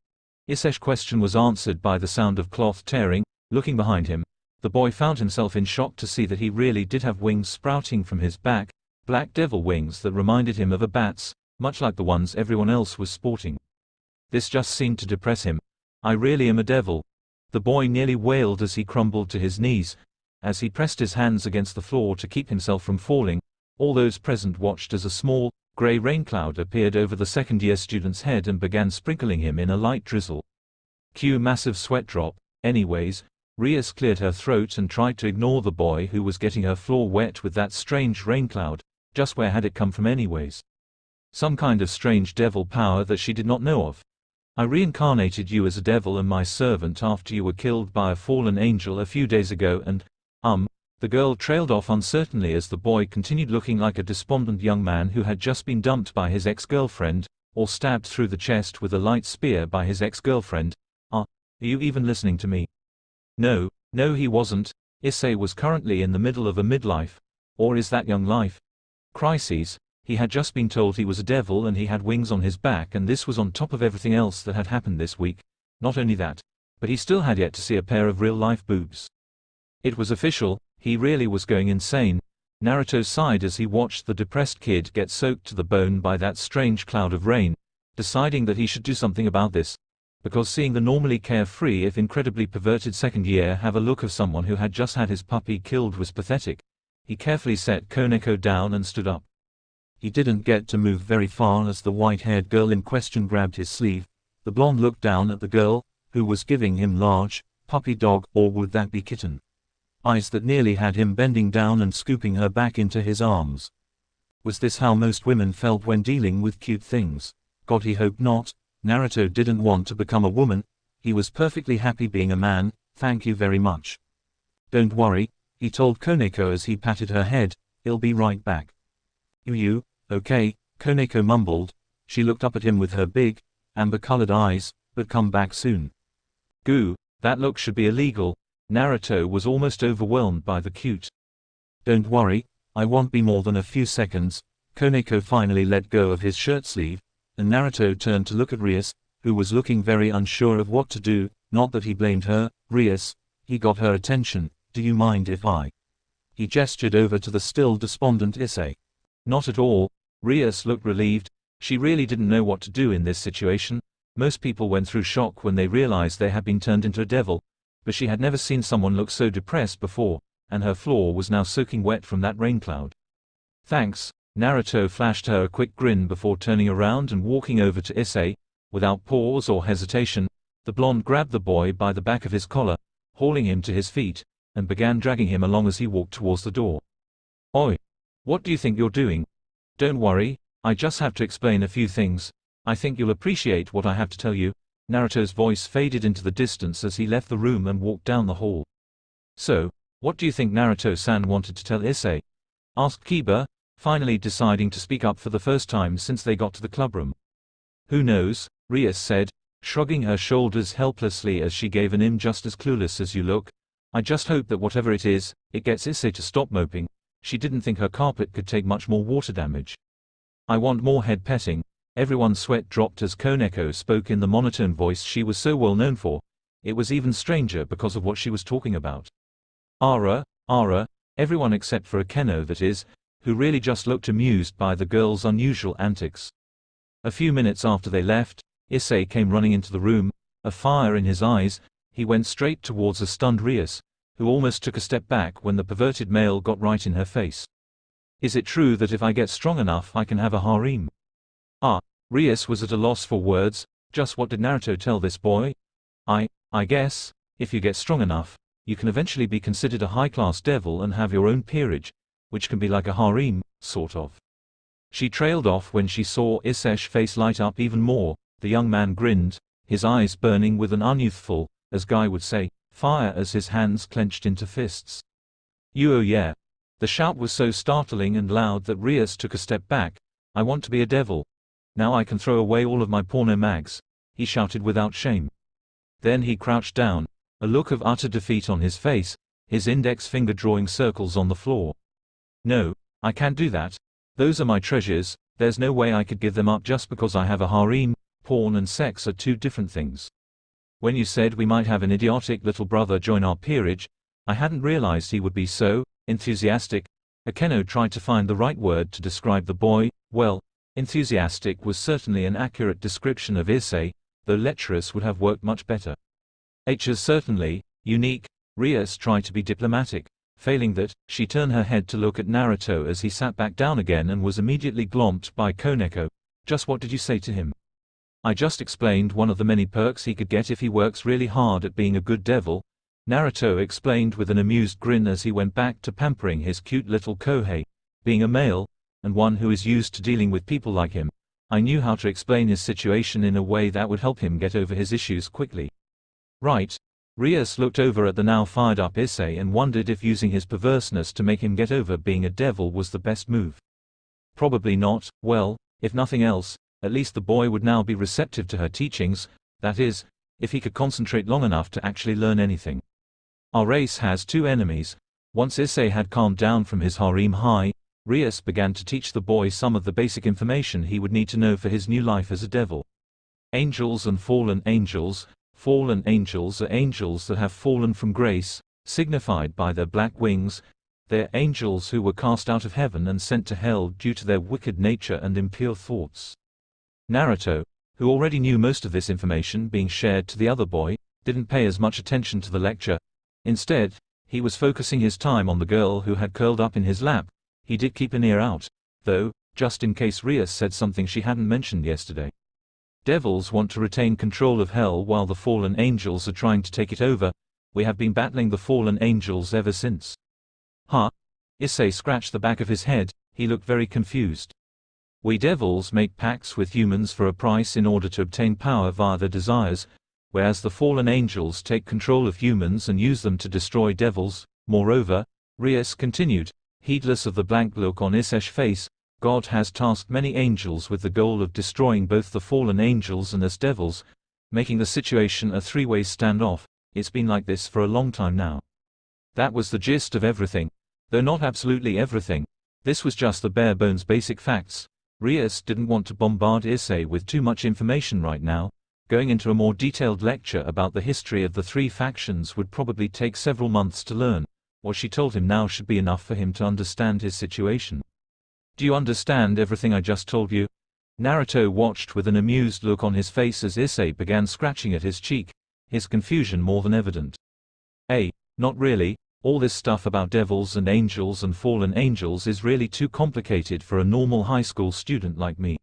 Issei's question was answered by the sound of cloth tearing. Looking behind him, the boy found himself in shock to see that he really did have wings sprouting from his back, black devil wings that reminded him of a bat's, much like the ones everyone else was sporting. This just seemed to depress him. I really am a devil. The boy nearly wailed as he crumbled to his knees. As he pressed his hands against the floor to keep himself from falling, all those present watched as a small, grey raincloud appeared over the second-year student's head and began sprinkling him in a light drizzle. Cue massive sweat drop. Anyways, Rias cleared her throat and tried to ignore the boy who was getting her floor wet with that strange raincloud. Just where had it come from anyways? Some kind of strange devil power that she did not know of. I reincarnated you as a devil and my servant after you were killed by a fallen angel a few days ago and, the girl trailed off uncertainly as the boy continued looking like a despondent young man who had just been dumped by his ex-girlfriend, or stabbed through the chest with a light spear by his ex-girlfriend. Are you even listening to me? No, no he wasn't. Issei was currently in the middle of a midlife. Or is that young life? Crises. He had just been told he was a devil and he had wings on his back, and this was on top of everything else that had happened this week. Not only that, but he still had yet to see a pair of real-life boobs. It was official, he really was going insane. Naruto sighed as he watched the depressed kid get soaked to the bone by that strange cloud of rain, deciding that he should do something about this. Because seeing the normally carefree if incredibly perverted second year have a look of someone who had just had his puppy killed was pathetic. He carefully set Koneko down and stood up. He didn't get to move very far as the white-haired girl in question grabbed his sleeve. The blonde looked down at the girl, who was giving him large, puppy dog, or would that be kitten, eyes that nearly had him bending down and scooping her back into his arms. Was this how most women felt when dealing with cute things? God, he hoped not. Naruto didn't want to become a woman. He was perfectly happy being a man. Thank you very much. Don't worry, he told Koneko as he patted her head. I'll be right back. You, okay, Koneko mumbled. She looked up at him with her big, amber-colored eyes, but come back soon. Goo, that look should be illegal. Naruto was almost overwhelmed by the cute. Don't worry, I won't be more than a few seconds. Koneko finally let go of his shirt sleeve, and Naruto turned to look at Rias, who was looking very unsure of what to do. Not that he blamed her. Rias, he got her attention. Do you mind if I? He gestured over to the still despondent Issei. Not at all. Rias looked relieved. She really didn't know what to do in this situation. Most people went through shock when they realized they had been turned into a devil, but she had never seen someone look so depressed before, and her floor was now soaking wet from that rain cloud. Thanks. Naruto flashed her a quick grin before turning around and walking over to Issei. Without pause or hesitation, the blonde grabbed the boy by the back of his collar, hauling him to his feet, and began dragging him along as he walked towards the door. Oi! What do you think you're doing? Don't worry, I just have to explain a few things. I think you'll appreciate what I have to tell you. Naruto's voice faded into the distance as he left the room and walked down the hall. So, what do you think Naruto-san wanted to tell Issei? Asked Kiba, finally deciding to speak up for the first time since they got to the clubroom. Who knows, Rias said, shrugging her shoulders helplessly as she gave an "I'm just as clueless as you look. I just hope that whatever it is, it gets Issei to stop moping. She didn't think her carpet could take much more water damage. I want more head petting." Everyone's sweat dropped as Koneko spoke in the monotone voice she was so well known for. It was even stranger because of what she was talking about. Ara, everyone except for Akeno, that is, who really just looked amused by the girl's unusual antics. A few minutes after they left, Issei came running into the room, a fire in his eyes. He went straight towards a stunned Rias, who almost took a step back when the perverted male got right in her face. Is it true that if I get strong enough I can have a harem? Rias was at a loss for words. Just what did Naruto tell this boy? I guess, if you get strong enough, you can eventually be considered a high-class devil and have your own peerage, which can be like a harem, sort of. She trailed off when she saw Issei's face light up even more. The young man grinned, his eyes burning with an unyouthful, as Guy would say, fire as his hands clenched into fists. Oh yeah. The shout was so startling and loud that Rias took a step back. I want to be a devil. Now I can throw away all of my porno mags, he shouted without shame. Then he crouched down, a look of utter defeat on his face, his index finger drawing circles on the floor. No, I can't do that. Those are my treasures. There's no way I could give them up just because I have a harem. Porn and sex are two different things. When you said we might have an idiotic little brother join our peerage, I hadn't realized he would be so enthusiastic. Akeno tried to find the right word to describe the boy. Well, enthusiastic was certainly an accurate description of Issei, though lecherous would have worked much better. H's certainly unique. Rias tried to be diplomatic. Failing that, she turned her head to look at Naruto as he sat back down again and was immediately glomped by Koneko. Just what did you say to him? I just explained one of the many perks he could get if he works really hard at being a good devil. Naruto explained with an amused grin as he went back to pampering his cute little Kohei. Being a male, and one who is used to dealing with people like him, I knew how to explain his situation in a way that would help him get over his issues quickly. Right. Rias looked over at the now fired up Issei and wondered if using his perverseness to make him get over being a devil was the best move. Probably not. Well, if nothing else, at least the boy would now be receptive to her teachings. That is, if he could concentrate long enough to actually learn anything. Our race has two enemies. Once Issei had calmed down from his harem high, Rias began to teach the boy some of the basic information he would need to know for his new life as a devil. Angels and fallen angels. Fallen angels are angels that have fallen from grace, signified by their black wings. They're angels who were cast out of heaven and sent to hell due to their wicked nature and impure thoughts. Naruto, who already knew most of this information being shared to the other boy, didn't pay as much attention to the lecture. Instead, he was focusing his time on the girl who had curled up in his lap. He did keep an ear out, though, just in case Rias said something she hadn't mentioned yesterday. Devils want to retain control of hell while the fallen angels are trying to take it over. We have been battling the fallen angels ever since. Huh? Issei scratched the back of his head. He looked very confused. We devils make pacts with humans for a price in order to obtain power via their desires, whereas the fallen angels take control of humans and use them to destroy devils. Moreover, Rias continued, heedless of the blank look on Issei's face, God has tasked many angels with the goal of destroying both the fallen angels and us devils, making the situation a three-way standoff. It's been like this for a long time now. That was the gist of everything. Though not absolutely everything. This was just the bare-bones basic facts. Rias didn't want to bombard Issei with too much information right now. Going into a more detailed lecture about the history of the three factions would probably take several months to learn. What she told him now should be enough for him to understand his situation. Do you understand everything I just told you? Naruto watched with an amused look on his face as Issei began scratching at his cheek, his confusion more than evident. Not really. All this stuff about devils and angels and fallen angels is really too complicated for a normal high school student like me.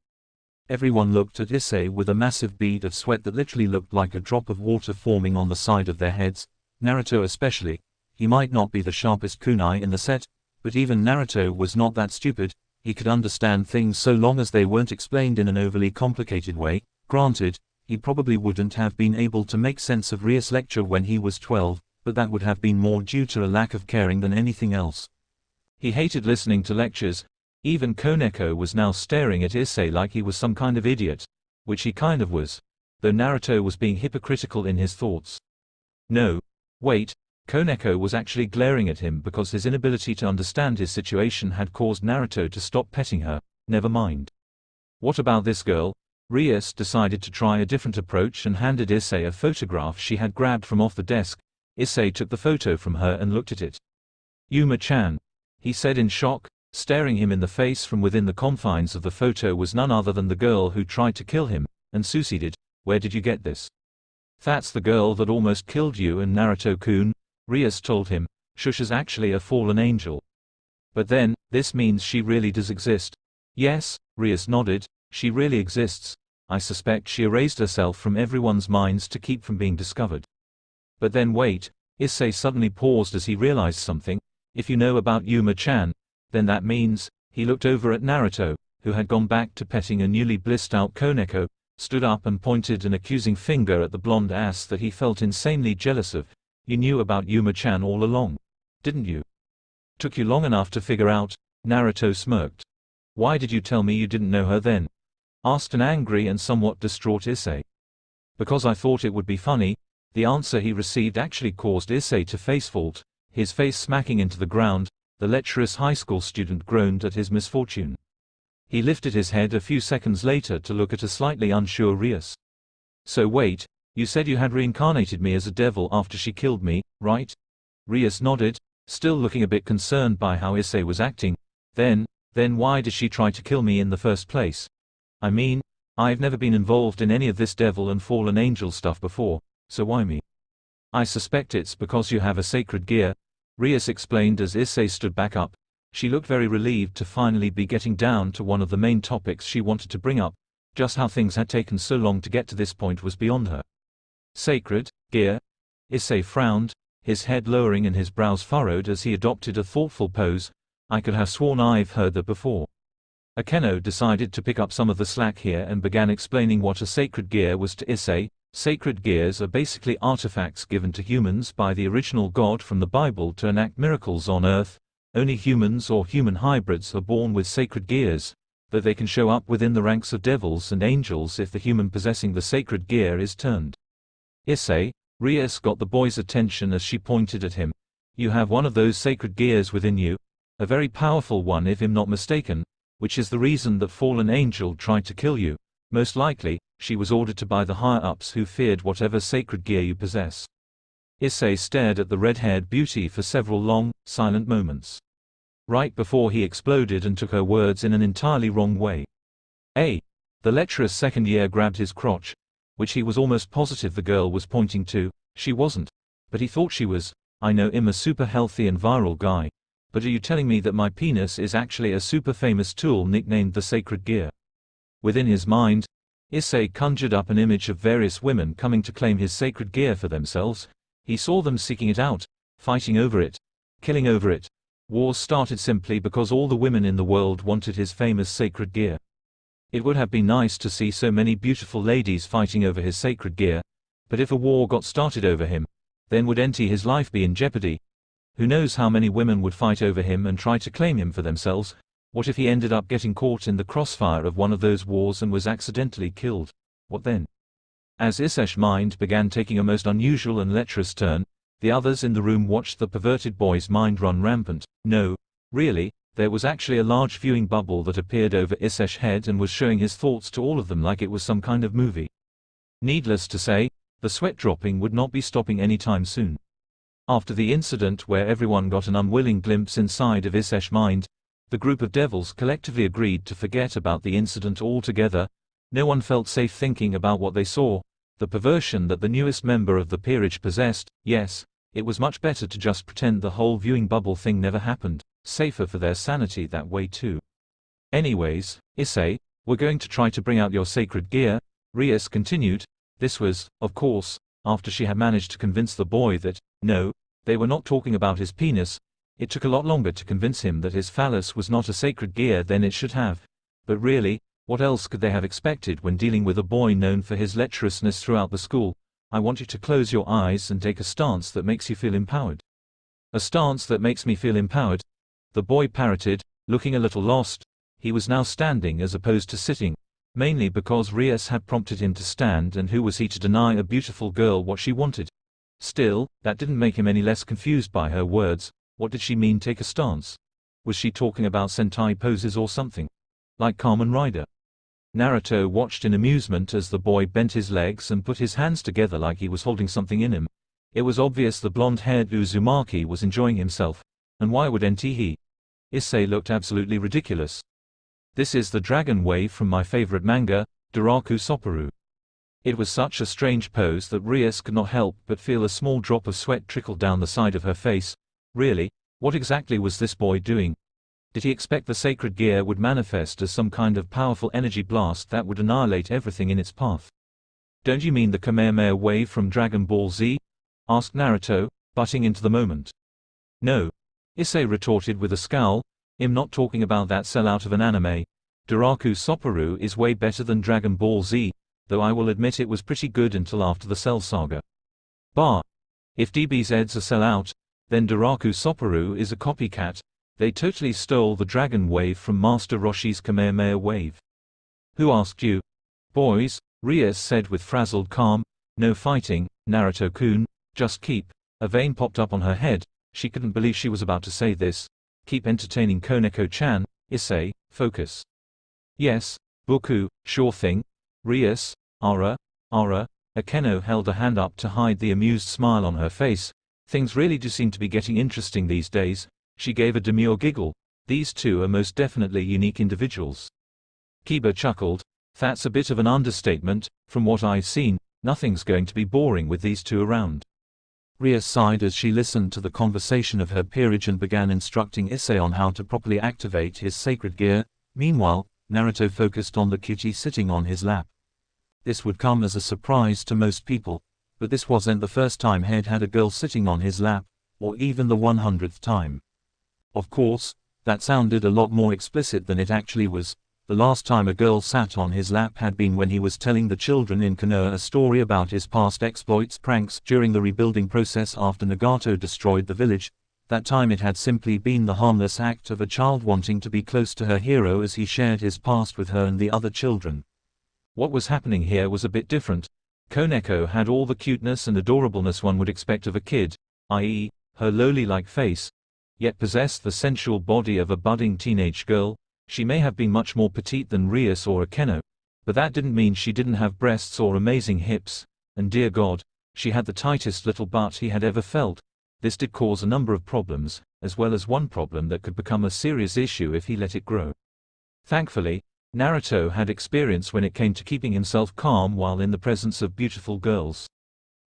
Everyone looked at Issei with a massive bead of sweat that literally looked like a drop of water forming on the side of their heads, Naruto especially. He might not be the sharpest kunai in the set, but even Naruto was not that stupid. He could understand things so long as they weren't explained in an overly complicated way. Granted, he probably wouldn't have been able to make sense of Rias' lecture when he was 12, but that would have been more due to a lack of caring than anything else. He hated listening to lectures. Even Koneko was now staring at Issei like he was some kind of idiot, which he kind of was, though Naruto was being hypocritical in his thoughts. No. Wait. Koneko was actually glaring at him because his inability to understand his situation had caused Naruto to stop petting her. Never mind. What about this girl? Rias decided to try a different approach and handed Issei a photograph she had grabbed from off the desk. Issei took the photo from her and looked at it. Yuma-chan, he said in shock. Staring him in the face from within the confines of the photo was none other than the girl who tried to kill him, and succeeded. Where did you get this? That's the girl that almost killed you and Naruto-kun, Rias told him. Shusha's actually a fallen angel. But then, this means she really does exist. Yes, Rias nodded, she really exists. I suspect she erased herself from everyone's minds to keep from being discovered. But then wait, Issei suddenly paused as he realized something. If you know about Yuma-chan, then that means, he looked over at Naruto, who had gone back to petting a newly blissed out Koneko, stood up and pointed an accusing finger at the blonde ass that he felt insanely jealous of. You knew about Yuma-chan all along, didn't you? Took you long enough to figure out, Naruto smirked. Why did you tell me you didn't know her then? Asked an angry and somewhat distraught Issei. Because I thought it would be funny. The answer he received actually caused Issei to facefault, his face smacking into the ground. The lecherous high school student groaned at his misfortune. He lifted his head a few seconds later to look at a slightly unsure Rias. So wait, you said you had reincarnated me as a devil after she killed me, right? Rias nodded, still looking a bit concerned by how Issei was acting. Then why did she try to kill me in the first place? I mean, I've never been involved in any of this devil and fallen angel stuff before, so why me? I suspect it's because you have a sacred gear, Rias explained as Issei stood back up. She looked very relieved to finally be getting down to one of the main topics she wanted to bring up. Just how things had taken so long to get to this point was beyond her. Sacred gear? Issei frowned, his head lowering and his brows furrowed as he adopted a thoughtful pose. I could have sworn I've heard that before. Akeno decided to pick up some of the slack here and began explaining what a sacred gear was to Issei. Sacred gears are basically artifacts given to humans by the original God from the Bible to enact miracles on Earth. Only humans or human hybrids are born with sacred gears, though they can show up within the ranks of devils and angels if the human possessing the sacred gear is turned. Issai, Rias got the boy's attention as she pointed at him. You have one of those sacred gears within you, a very powerful one if I'm not mistaken, which is the reason that fallen angel tried to kill you. Most likely, she was ordered to by the higher-ups who feared whatever sacred gear you possess. Issai stared at the red-haired beauty for several long, silent moments. Right before he exploded and took her words in an entirely wrong way. The lecherous second year grabbed his crotch, which he was almost positive the girl was pointing to. She wasn't. But he thought she was. I know I'm a super healthy and viral guy. But are you telling me that my penis is actually a super famous tool nicknamed the Sacred Gear? Within his mind, Issai conjured up an image of various women coming to claim his sacred gear for themselves. He saw them seeking it out, fighting over it, killing over it. Wars started simply because all the women in the world wanted his famous sacred gear. It would have been nice to see so many beautiful ladies fighting over his sacred gear, but if a war got started over him, then would his life be in jeopardy? Who knows how many women would fight over him and try to claim him for themselves? What if he ended up getting caught in the crossfire of one of those wars and was accidentally killed? What then? As Issai's mind began taking a most unusual and lecherous turn, the others in the room watched the perverted boy's mind run rampant. No, really, there was actually a large viewing bubble that appeared over Issai's head and was showing his thoughts to all of them like it was some kind of movie. Needless to say, the sweat dropping would not be stopping anytime soon. After the incident where everyone got an unwilling glimpse inside of Issai's mind, the group of devils collectively agreed to forget about the incident altogether. No one felt safe thinking about what they saw, the perversion that the newest member of the peerage possessed. Yes, it was much better to just pretend the whole viewing bubble thing never happened, safer for their sanity that way too. Anyways, Issai, we're going to try to bring out your sacred gear, Rias continued. This was, of course, after she had managed to convince the boy that, no, they were not talking about his penis. It took a lot longer to convince him that his phallus was not a sacred gear than it should have. But really, what else could they have expected when dealing with a boy known for his lecherousness throughout the school? I want you to close your eyes and take a stance that makes you feel empowered. A stance that makes me feel empowered? The boy parroted, looking a little lost. He was now standing as opposed to sitting, mainly because Rias had prompted him to stand, and who was he to deny a beautiful girl what she wanted? Still, that didn't make him any less confused by her words. What did she mean, take a stance? Was she talking about Sentai poses or something? Like Kamen Rider? Naruto watched in amusement as the boy bent his legs and put his hands together like he was holding something in him. It was obvious the blonde-haired Uzumaki was enjoying himself. And why wouldn't he? Issai looked absolutely ridiculous. This is the dragon wave from my favorite manga, Daraku Soparu. It was such a strange pose that Rias could not help but feel a small drop of sweat trickle down the side of her face. Really, what exactly was this boy doing? Did he expect the sacred gear would manifest as some kind of powerful energy blast that would annihilate everything in its path? Don't you mean the Kamehameha wave from Dragon Ball Z? Asked Naruto, butting into the moment. No. Issai retorted with a scowl. I'm not talking about that sellout of an anime. Daraku Soparu is way better than Dragon Ball Z, though I will admit it was pretty good until after the Cell Saga. Bah! If DBZ's a sellout, then Daraku Soparu is a copycat. They totally stole the dragon wave from Master Roshi's Kamehameha wave. Who asked you? Boys, Rias said with frazzled calm. No fighting, Naruto-kun, just keep. A vein popped up on her head. She couldn't believe she was about to say this. Keep entertaining Koneko-chan. Issai, focus. Yes, Boku, sure thing. Rias, Ara. Akeno held a hand up to hide the amused smile on her face. Things really do seem to be getting interesting these days. She gave a demure giggle. These two are most definitely unique individuals. Kiba chuckled. That's a bit of an understatement. From what I've seen, nothing's going to be boring with these two around. Rias sighed as she listened to the conversation of her peerage and began instructing Issai on how to properly activate his sacred gear. Meanwhile, Naruto focused on the cutie sitting on his lap. This would come as a surprise to most people, but this wasn't the first time he'd had a girl sitting on his lap, or even the 100th time. Of course, that sounded a lot more explicit than it actually was. The last time a girl sat on his lap had been when he was telling the children in Konoha a story about his past exploits, pranks during the rebuilding process after Nagato destroyed the village. That time it had simply been the harmless act of a child wanting to be close to her hero as he shared his past with her and the other children. What was happening here was a bit different. Koneko had all the cuteness and adorableness one would expect of a kid, i.e., her lowly-like face, yet possessed the sensual body of a budding teenage girl. She may have been much more petite than Rias or Akeno, but that didn't mean she didn't have breasts or amazing hips, and dear God, she had the tightest little butt he had ever felt. This did cause a number of problems, as well as one problem that could become a serious issue if he let it grow. Thankfully, Naruto had experience when it came to keeping himself calm while in the presence of beautiful girls.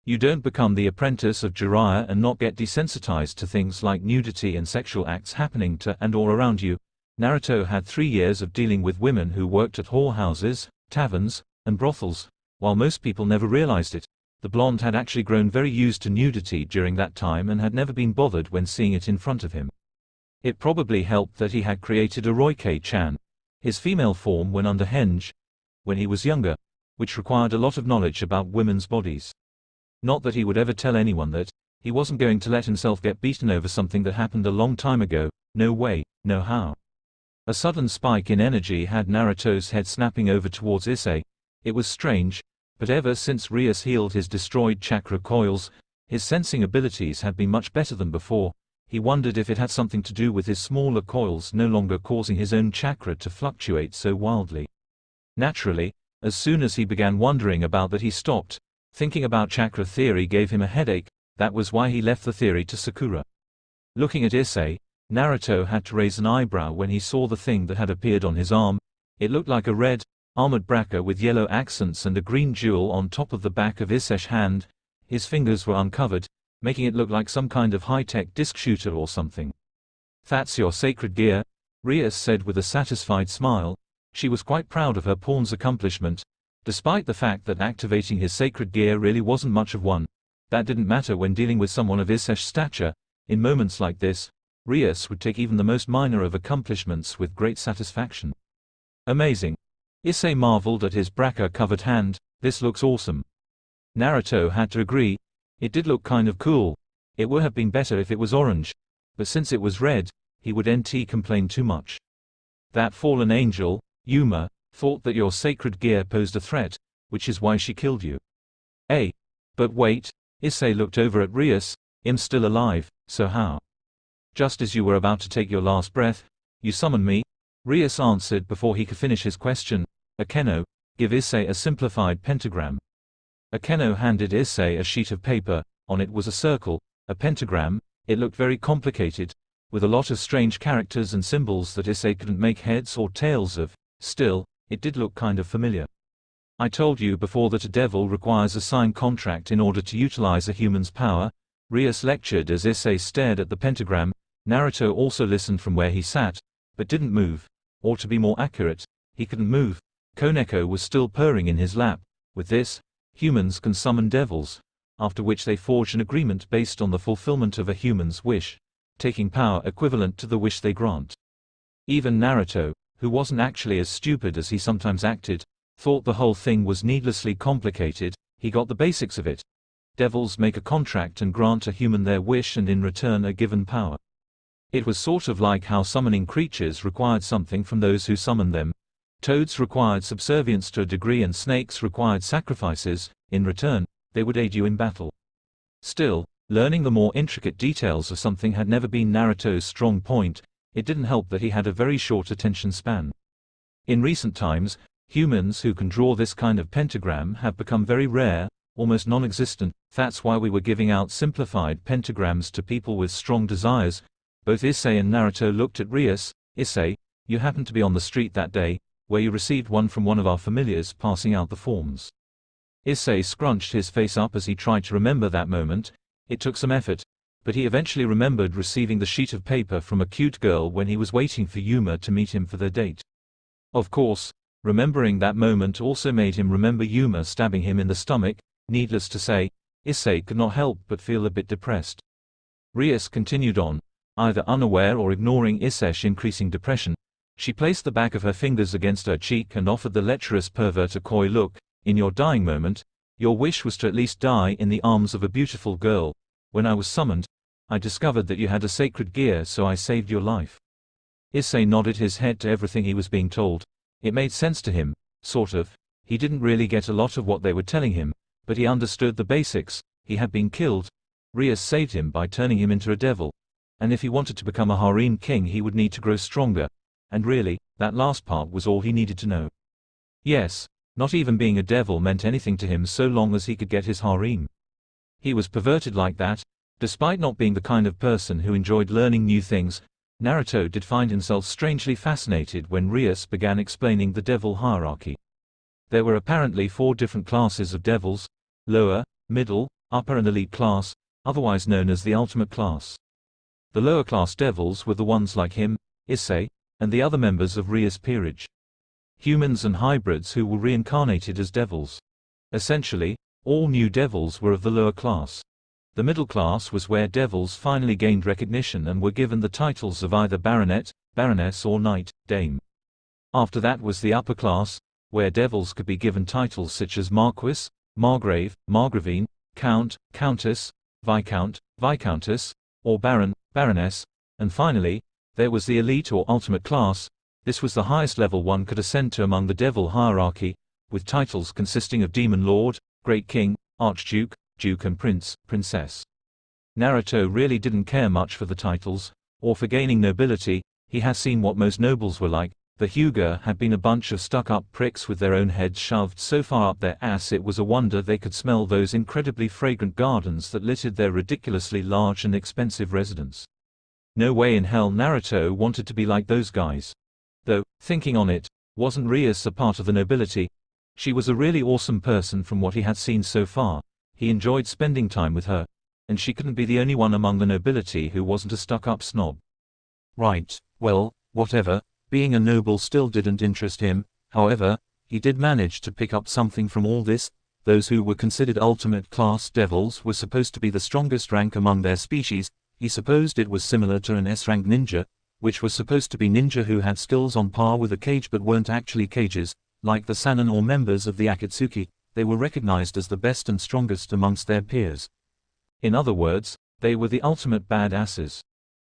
You don't become the apprentice of Jiraiya and not get desensitized to things like nudity and sexual acts happening to and or around you. Naruto had 3 years of dealing with women who worked at whorehouses, taverns, and brothels. While most people never realized it, the blonde had actually grown very used to nudity during that time and had never been bothered when seeing it in front of him. It probably helped that he had created a Roike-chan, his female form when under henge, when he was younger, which required a lot of knowledge about women's bodies. Not that he would ever tell anyone that. He wasn't going to let himself get beaten over something that happened a long time ago. No way, no how. A sudden spike in energy had Naruto's head snapping over towards Issei. It was strange, but ever since Rias healed his destroyed chakra coils, his sensing abilities had been much better than before. He wondered if it had something to do with his smaller coils no longer causing his own chakra to fluctuate so wildly. Naturally, as soon as he began wondering about that, he stopped. Thinking about chakra theory gave him a headache. That was why he left the theory to Sakura. Looking at Issei, Naruto had to raise an eyebrow when he saw the thing that had appeared on his arm. It looked like a red, armored braca with yellow accents and a green jewel on top of the back of Issei's hand. His fingers were uncovered, making it look like some kind of high-tech disc shooter or something. "That's your sacred gear," Rias said with a satisfied smile. She was quite proud of her pawn's accomplishment, despite the fact that activating his sacred gear really wasn't much of one. That didn't matter when dealing with someone of Issei's stature. In moments like this, Rias would take even the most minor of accomplishments with great satisfaction. "Amazing." Issei marveled at his braca-covered hand. "This looks awesome." Naruto had to agree. It did look kind of cool. It would have been better if it was orange, but since it was red, he wouldn't complain too much. "That fallen angel, Yuma, thought that your sacred gear posed a threat, which is why she killed you." But wait," Issei looked over at Rias. "I'm still alive, so how?" "Just as you were about to take your last breath, you summoned me," Rias answered before he could finish his question. "Akeno, give Issei a simplified pentagram." Akeno handed Issei a sheet of paper. On it was a circle, a pentagram. It looked very complicated, with a lot of strange characters and symbols that Issei couldn't make heads or tails of. Still, it did look kind of familiar. "I told you before that a devil requires a signed contract in order to utilize a human's power," Rias lectured as Issei stared at the pentagram. Naruto also listened from where he sat, but didn't move. Or to be more accurate, he couldn't move. Koneko was still purring in his lap. With this, humans can summon devils, after which they forge an agreement based on the fulfillment of a human's wish, taking power equivalent to the wish they grant. Even Naruto, who wasn't actually as stupid as he sometimes acted, thought the whole thing was needlessly complicated. He got the basics of it. Devils make a contract and grant a human their wish and in return are given power. It was sort of like how summoning creatures required something from those who summoned them. Toads required subservience to a degree and snakes required sacrifices. In return, they would aid you in battle. Still, learning the more intricate details of something had never been Naruto's strong point. It didn't help that he had a very short attention span. In recent times, humans who can draw this kind of pentagram have become very rare, almost non-existent. That's why we were giving out simplified pentagrams to people with strong desires. Both Issei and Naruto looked at Rias. "Issei, you happened to be on the street that day, where you received one from one of our familiars passing out the forms." Issei scrunched his face up as he tried to remember that moment. It took some effort, but he eventually remembered receiving the sheet of paper from a cute girl when he was waiting for Yuma to meet him for their date. Of course, remembering that moment also made him remember Yuma stabbing him in the stomach. Needless to say, Issei could not help but feel a bit depressed. Rias continued on, either unaware or ignoring Issei's increasing depression. She placed the back of her fingers against her cheek and offered the lecherous pervert a coy look. "In your dying moment, your wish was to at least die in the arms of a beautiful girl. When I was summoned, I discovered that you had a sacred gear, so I saved your life." Issei nodded his head to everything he was being told. It made sense to him, sort of. He didn't really get a lot of what they were telling him, But he understood the basics. He had been killed. Rias saved him by turning him into a devil. And if he wanted to become a harem king he would need to grow stronger. And really, that last part was all he needed to know. Yes, not even being a devil meant anything to him so long as he could get his harem. He was perverted like that. Despite not being the kind of person who enjoyed learning new things, Naruto did find himself strangely fascinated when Rias began explaining the devil hierarchy. There were apparently 4 different classes of devils: lower, middle, upper and elite class, otherwise known as the ultimate class. The lower class devils were the ones like him, Issai, and the other members of Rias' peerage. Humans and hybrids who were reincarnated as devils. Essentially, all new devils were of the lower class. The middle class was where devils finally gained recognition and were given the titles of either baronet, baroness or knight, dame. After that was the upper class, where devils could be given titles such as marquis, margrave, margravine, count, countess, viscount, viscountess, or baron, baroness, and finally, there was the elite or ultimate class. This was the highest level one could ascend to among the devil hierarchy, with titles consisting of demon lord, great king, archduke, duke and prince, princess. Naruto really didn't care much for the titles, or for gaining nobility. He had seen what most nobles were like. The Hyuga had been a bunch of stuck-up pricks with their own heads shoved so far up their ass it was a wonder they could smell those incredibly fragrant gardens that littered their ridiculously large and expensive residence. No way in hell Naruto wanted to be like those guys. Though, thinking on it, wasn't Rias a part of the nobility? She was a really awesome person from what he had seen so far. He enjoyed spending time with her. And she couldn't be the only one among the nobility who wasn't a stuck-up snob. Right, well, whatever. Being a noble still didn't interest him. However, he did manage to pick up something from all this. Those who were considered ultimate class devils were supposed to be the strongest rank among their species. He supposed it was similar to an S-rank ninja, which was supposed to be ninja who had skills on par with a kage but weren't actually kages. Like the Sannin or members of the Akatsuki, they were recognized as the best and strongest amongst their peers. In other words, they were the ultimate badasses.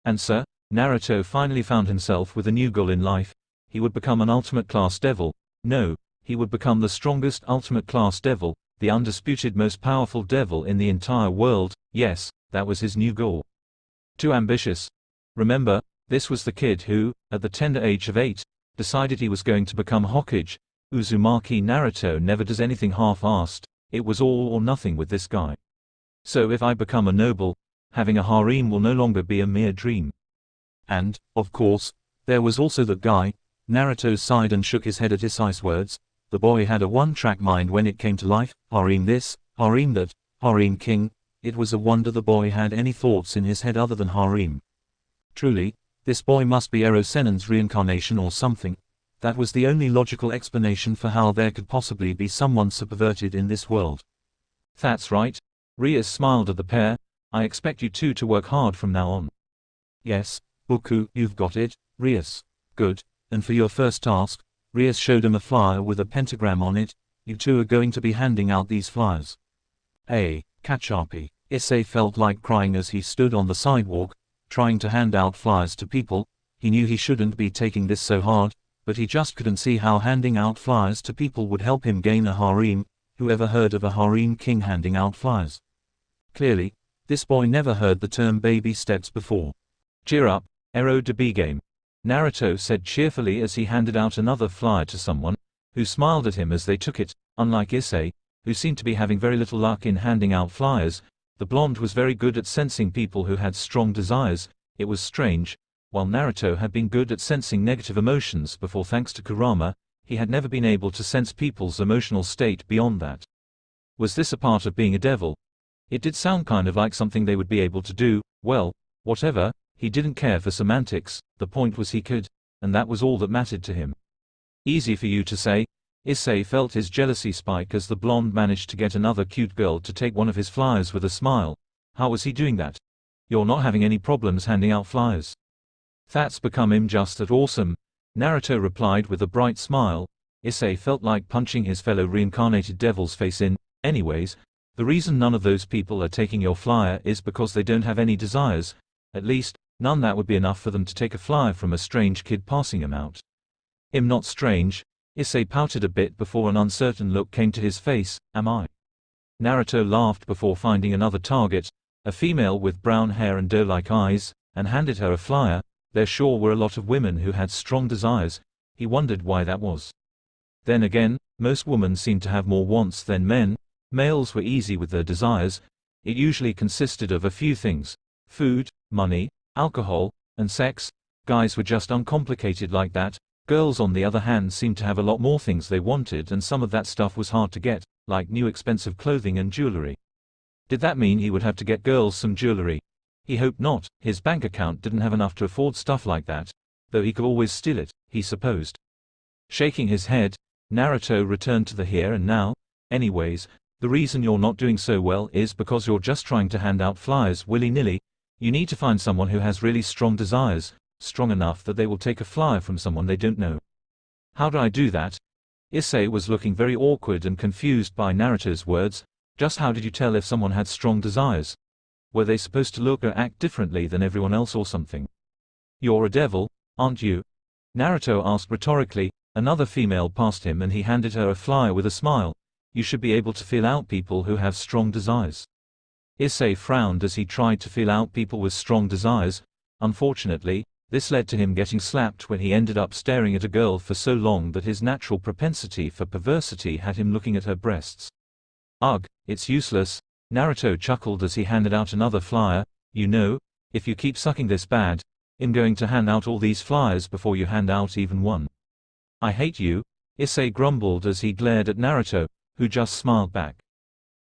And so, Naruto finally found himself with a new goal in life. He would become an ultimate class devil. No, he would become the strongest ultimate class devil, the undisputed most powerful devil in the entire world. Yes, that was his new goal. Too ambitious. Remember, this was the kid who, at the tender age of 8, decided he was going to become Hokage. Uzumaki Naruto never does anything half-assed. It was all or nothing with this guy. So if I become a noble, having a harem will no longer be a mere dream. And, of course, there was also that guy. Naruto sighed and shook his head at Issai's words. The boy had a one-track mind when it came to life. Harem this, harem that, harem king. It was a wonder the boy had any thoughts in his head other than harem. Truly, this boy must be Ero Sennin's reincarnation or something. That was the only logical explanation for how there could possibly be someone so perverted in this world. That's right. Rias smiled at the pair. I expect you two to work hard from now on. Yes, Boku, you've got it, Rias. Good. And for your first task, Rias showed him a flyer with a pentagram on it. You two are going to be handing out these flyers. Kachapi. Issai felt like crying as he stood on the sidewalk, trying to hand out flyers to people. He knew he shouldn't be taking this so hard, but he just couldn't see how handing out flyers to people would help him gain a harem. Who ever heard of a harem king handing out flyers? Clearly, this boy never heard the term baby steps before. Cheer up, Ero de B-game. Naruto said cheerfully as he handed out another flyer to someone, who smiled at him as they took it. Unlike Issai, who seemed to be having very little luck in handing out flyers, the blonde was very good at sensing people who had strong desires. It was strange. While Naruto had been good at sensing negative emotions before thanks to Kurama, he had never been able to sense people's emotional state beyond that. Was this a part of being a devil? It did sound kind of like something they would be able to do. Well, whatever, he didn't care for semantics. The point was he could, and that was all that mattered to him. Easy for you to say. Issai felt his jealousy spike as the blonde managed to get another cute girl to take one of his flyers with a smile. How was he doing that? You're not having any problems handing out flyers. That's become him just that awesome, Naruto replied with a bright smile. Issai felt like punching his fellow reincarnated devil's face in. Anyways, the reason none of those people are taking your flyer is because they don't have any desires. At least, none that would be enough for them to take a flyer from a strange kid passing him out. Not strange. Issai pouted a bit before an uncertain look came to his face. Am I? Naruto laughed before finding another target, a female with brown hair and doe-like eyes, and handed her a flyer. There sure were a lot of women who had strong desires. He wondered why that was. Then again, most women seemed to have more wants than men. Males were easy with their desires. It usually consisted of a few things: food, money, alcohol, and sex. Guys were just uncomplicated like that. Girls on the other hand seemed to have a lot more things they wanted, and some of that stuff was hard to get, like new expensive clothing and jewelry. Did that mean he would have to get girls some jewelry? He hoped not. His bank account didn't have enough to afford stuff like that, though he could always steal it, he supposed. Shaking his head, Naruto returned to the here and now. Anyways, the reason you're not doing so well is because you're just trying to hand out flyers willy-nilly. You need to find someone who has really strong desires, strong enough that they will take a flyer from someone they don't know. How do I do that? Issai was looking very awkward and confused by Naruto's words. Just how did you tell if someone had strong desires? Were they supposed to look or act differently than everyone else or something? You're a devil, aren't you? Naruto asked rhetorically. Another female passed him and he handed her a flyer with a smile. You should be able to feel out people who have strong desires. Issai frowned as he tried to feel out people with strong desires. Unfortunately, this led to him getting slapped when he ended up staring at a girl for so long that his natural propensity for perversity had him looking at her breasts. Ugh, it's useless. Naruto chuckled as he handed out another flyer. You know, if you keep sucking this bad, I'm going to hand out all these flyers before you hand out even one. I hate you, Issai grumbled as he glared at Naruto, who just smiled back.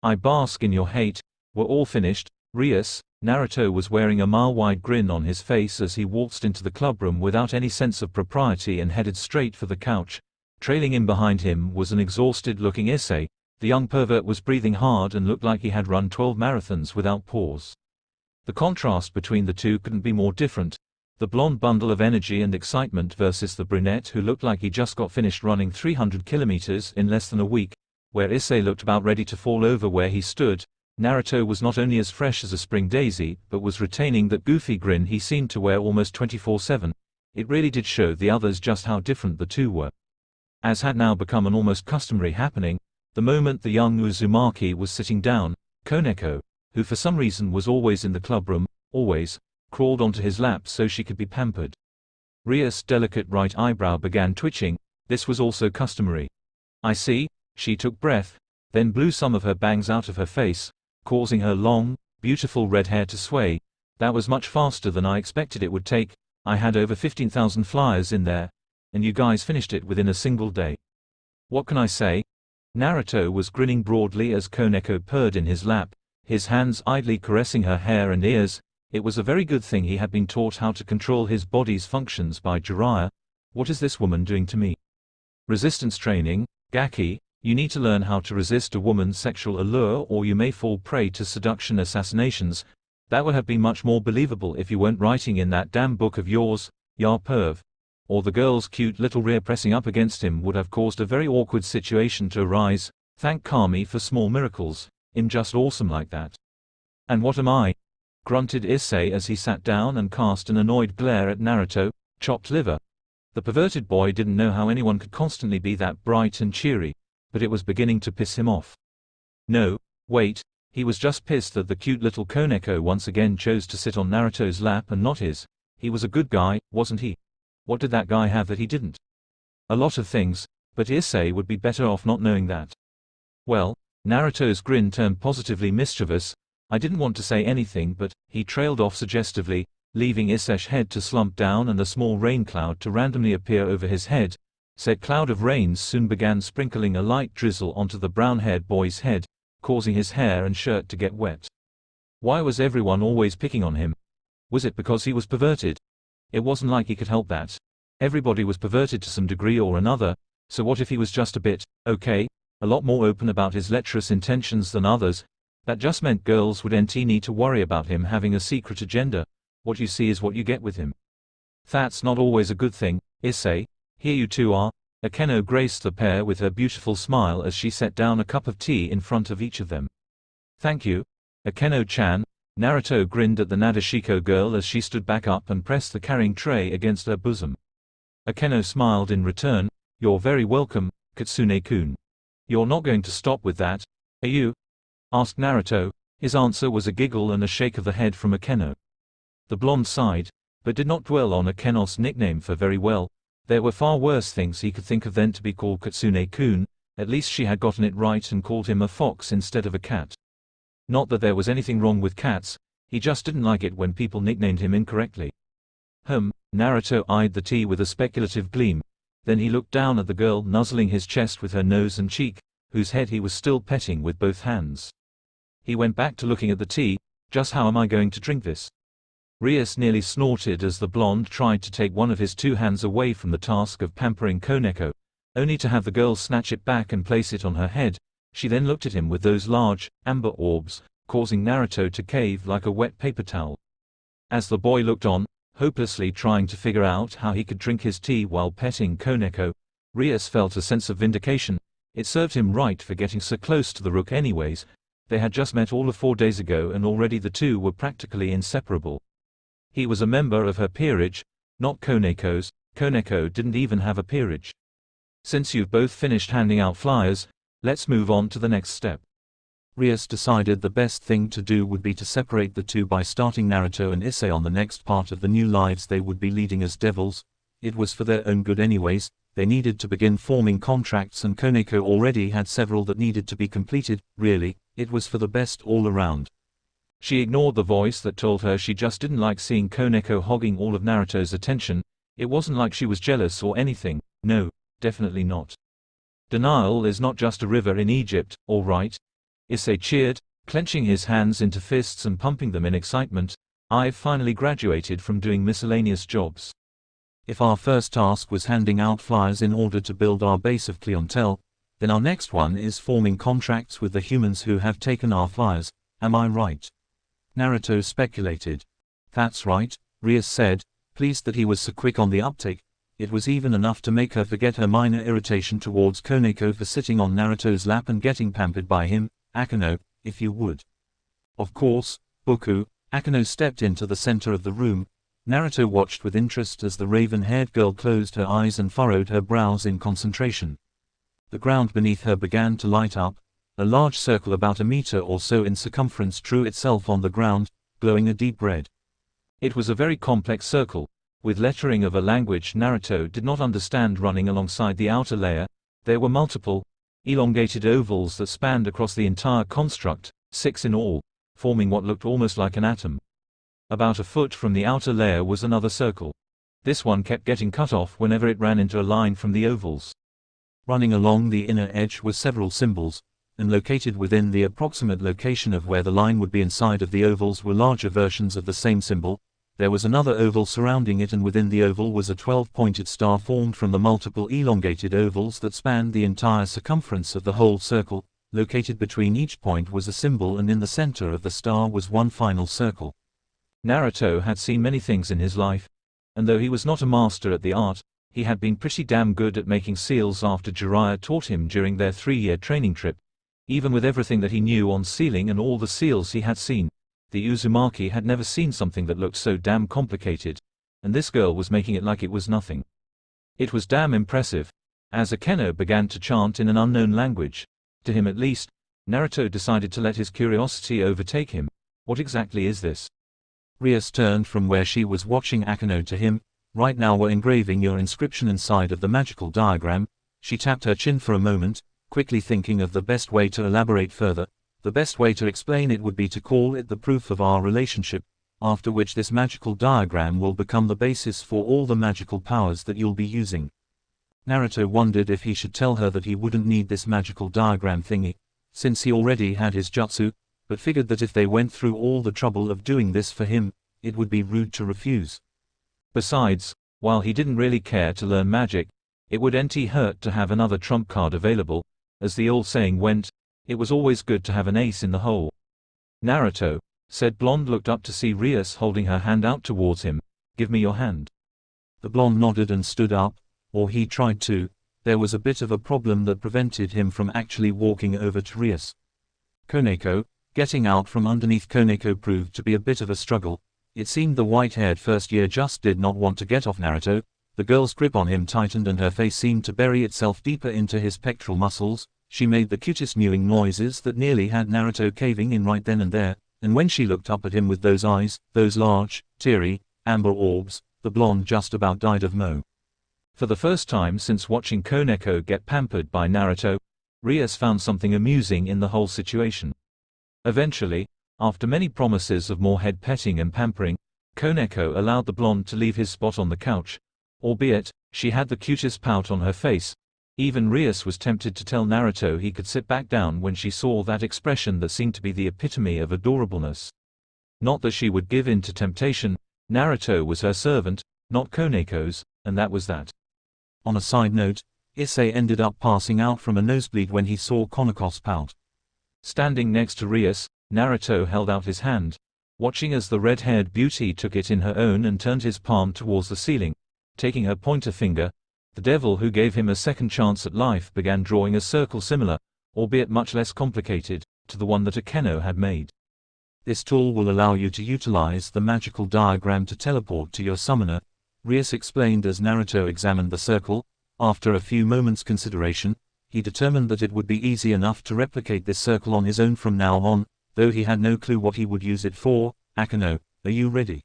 I bask in your hate. We're all finished, Rias. Naruto was wearing a mile-wide grin on his face as he waltzed into the clubroom without any sense of propriety and headed straight for the couch. Trailing in behind him was an exhausted-looking Issai. The young pervert was breathing hard and looked like he had run 12 marathons without pause. The contrast between the two couldn't be more different. The blonde bundle of energy and excitement versus the brunette who looked like he just got finished running 300 kilometers in less than a week, where Issai looked about ready to fall over where he stood. Naruto was not only as fresh as a spring daisy, but was retaining that goofy grin he seemed to wear almost 24/7. It really did show the others just how different the two were. As had now become an almost customary happening, the moment the young Uzumaki was sitting down, Koneko, who for some reason was always in the clubroom, always, crawled onto his lap so she could be pampered. Ria's delicate right eyebrow began twitching. This was also customary. I see. She took breath, then blew some of her bangs out of her face, causing her long, beautiful red hair to sway. That was much faster than I expected it would take. I had over 15,000 flyers in there, and you guys finished it within a single day. What can I say? Naruto was grinning broadly as Koneko purred in his lap, his hands idly caressing her hair and ears. It was a very good thing he had been taught how to control his body's functions by Jiraiya. What is this woman doing to me? Resistance training, Gaki. You need to learn how to resist a woman's sexual allure or you may fall prey to seduction assassinations. That would have been much more believable if you weren't writing in that damn book of yours, ya perv. Or the girl's cute little rear pressing up against him would have caused a very awkward situation to arise. Thank Kami for small miracles. I'm just awesome like that. And what am I? Grunted Issai as he sat down and cast an annoyed glare at Naruto. Chopped liver. The perverted boy didn't know how anyone could constantly be that bright and cheery, but it was beginning to piss him off. No, wait, he was just pissed that the cute little Koneko once again chose to sit on Naruto's lap and not his. He was a good guy, wasn't he? What did that guy have that he didn't? A lot of things, but Issai would be better off not knowing that. Well, Naruto's grin turned positively mischievous. I didn't want to say anything but, he trailed off suggestively, leaving Issai's head to slump down and a small rain cloud to randomly appear over his head. Said cloud of rains soon began sprinkling a light drizzle onto the brown-haired boy's head, causing his hair and shirt to get wet. Why was everyone always picking on him? Was it because he was perverted? It wasn't like he could help that. Everybody was perverted to some degree or another, so what if he was just a bit, okay, a lot more open about his lecherous intentions than others? That just meant girls wouldn't need to worry about him having a secret agenda. What you see is what you get with him. That's not always a good thing, Issai. Here you two are. Akeno graced the pair with her beautiful smile as she set down a cup of tea in front of each of them. Thank you, Akeno-chan. Naruto grinned at the Nadeshiko girl as she stood back up and pressed the carrying tray against her bosom. Akeno smiled in return. You're very welcome, Kitsune-kun. You're not going to stop with that, are you? asked Naruto. His answer was a giggle and a shake of the head from Akeno. The blonde sighed, but did not dwell on Akeno's nickname for very well. There were far worse things he could think of than to be called Kitsune-kun. At least she had gotten it right and called him a fox instead of a cat. Not that there was anything wrong with cats, he just didn't like it when people nicknamed him incorrectly. Naruto eyed the tea with a speculative gleam. Then he looked down at the girl nuzzling his chest with her nose and cheek, whose head he was still petting with both hands. He went back to looking at the tea. Just how am I going to drink this? Rias nearly snorted as the blonde tried to take one of his two hands away from the task of pampering Koneko, only to have the girl snatch it back and place it on her head. She then looked at him with those large, amber orbs, causing Naruto to cave like a wet paper towel. As the boy looked on, hopelessly trying to figure out how he could drink his tea while petting Koneko, Rias felt a sense of vindication. It served him right for getting so close to the Rook anyways. They had just met all of 4 days ago and already the two were practically inseparable. He was a member of her peerage, not Koneko's. Koneko didn't even have a peerage. Since you've both finished handing out flyers, let's move on to the next step. Rias decided the best thing to do would be to separate the two by starting Naruto and Issei on the next part of the new lives they would be leading as devils. It was for their own good anyways. They needed to begin forming contracts and Koneko already had several that needed to be completed. Really, it was for the best all around. She ignored the voice that told her she just didn't like seeing Koneko hogging all of Naruto's attention. It wasn't like she was jealous or anything. No, definitely not. Denial is not just a river in Egypt, all right? Issei cheered, clenching his hands into fists and pumping them in excitement. I've finally graduated from doing miscellaneous jobs. If our first task was handing out flyers in order to build our base of clientele, then our next one is forming contracts with the humans who have taken our flyers. Am I right? Naruto speculated. That's right, Rias said, pleased that he was so quick on the uptake. It was even enough to make her forget her minor irritation towards Koneko for sitting on Naruto's lap and getting pampered by him. Akeno, if you would. Of course, Boku. Akeno stepped into the center of the room. Naruto watched with interest as the raven-haired girl closed her eyes and furrowed her brows in concentration. The ground beneath her began to light up. A large circle about a meter or so in circumference drew itself on the ground, glowing a deep red. It was a very complex circle, with lettering of a language Naruto did not understand running alongside the outer layer. There were multiple, elongated ovals that spanned across the entire construct, 6 in all, forming what looked almost like an atom. About a foot from the outer layer was another circle. This one kept getting cut off whenever it ran into a line from the ovals. Running along the inner edge were several symbols, and located within the approximate location of where the line would be inside of the ovals were larger versions of the same symbol. There was another oval surrounding it, and within the oval was a 12-pointed star formed from the multiple elongated ovals that spanned the entire circumference of the whole circle. Located between each point was a symbol, and in the center of the star was one final circle. Naruto had seen many things in his life, and though he was not a master at the art, he had been pretty damn good at making seals after Jiraiya taught him during their 3-year training trip. Even with everything that he knew on sealing and all the seals he had seen, the Uzumaki had never seen something that looked so damn complicated, and this girl was making it like it was nothing. It was damn impressive. As Akeno began to chant in an unknown language, to him at least, Naruto decided to let his curiosity overtake him. What exactly is this? Rias turned from where she was watching Akeno to him. Right now we're engraving your inscription inside of the magical diagram. She tapped her chin for a moment, quickly thinking of the best way to elaborate further. The best way to explain it would be to call it the proof of our relationship, after which this magical diagram will become the basis for all the magical powers that you'll be using. Naruto wondered if he should tell her that he wouldn't need this magical diagram thingy, since he already had his jutsu, but figured that if they went through all the trouble of doing this for him, it would be rude to refuse. Besides, while he didn't really care to learn magic, it wouldn't hurt to have another trump card available. As the old saying went, it was always good to have an ace in the hole. Naruto, said Blonde, looked up to see Rias holding her hand out towards him. Give me your hand. The blonde nodded and stood up, or he tried to. There was a bit of a problem that prevented him from actually walking over to Rias. Koneko, getting out from underneath Koneko proved to be a bit of a struggle. It seemed the white-haired first year just did not want to get off Naruto. The girl's grip on him tightened and her face seemed to bury itself deeper into his pectoral muscles. She made the cutest mewing noises that nearly had Naruto caving in right then and there, and when she looked up at him with those eyes, those large, teary, amber orbs, the blonde just about died of mo. For the first time since watching Koneko get pampered by Naruto, Rias found something amusing in the whole situation. Eventually, after many promises of more head petting and pampering, Koneko allowed the blonde to leave his spot on the couch, albeit, she had the cutest pout on her face. Even Rias was tempted to tell Naruto he could sit back down when she saw that expression that seemed to be the epitome of adorableness. Not that she would give in to temptation, Naruto was her servant, not Koneko's, and that was that. On a side note, Issei ended up passing out from a nosebleed when he saw Koneko's pout. Standing next to Rias, Naruto held out his hand, watching as the red-haired beauty took it in her own and turned his palm towards the ceiling, taking her pointer finger. The devil who gave him a second chance at life began drawing a circle similar, albeit much less complicated, to the one that Akeno had made. This tool will allow you to utilize the magical diagram to teleport to your summoner, Rias explained as Naruto examined the circle. After a few moments' consideration, he determined that it would be easy enough to replicate this circle on his own from now on, though he had no clue what he would use it for. Akeno, are you ready?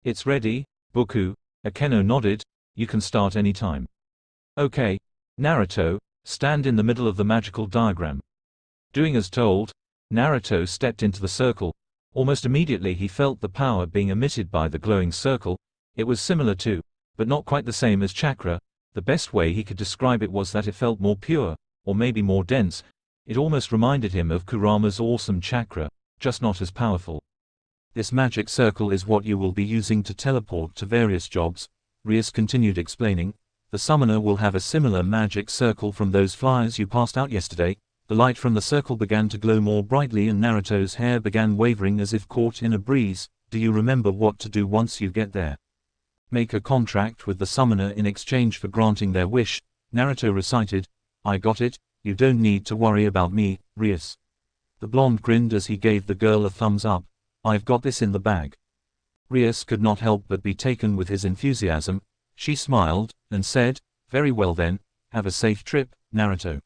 It's ready, Boku, Akeno nodded. You can start any time. Okay, Naruto, stand in the middle of the magical diagram. Doing as told, Naruto stepped into the circle. Almost immediately he felt the power being emitted by the glowing circle. It was similar to, but not quite the same as chakra. The best way he could describe it was that it felt more pure, or maybe more dense. It almost reminded him of Kurama's awesome chakra, just not as powerful. This magic circle is what you will be using to teleport to various jobs, Rias continued explaining. The summoner will have a similar magic circle from those flyers you passed out yesterday. The light from the circle began to glow more brightly and Naruto's hair began wavering as if caught in a breeze. Do you remember what to do once you get there? Make a contract with the summoner in exchange for granting their wish, Naruto recited. I got it, you don't need to worry about me, Rias. The blonde grinned as he gave the girl a thumbs up. I've got this in the bag. Rias could not help but be taken with his enthusiasm. She smiled, and said, very well then, have a safe trip, Naruto.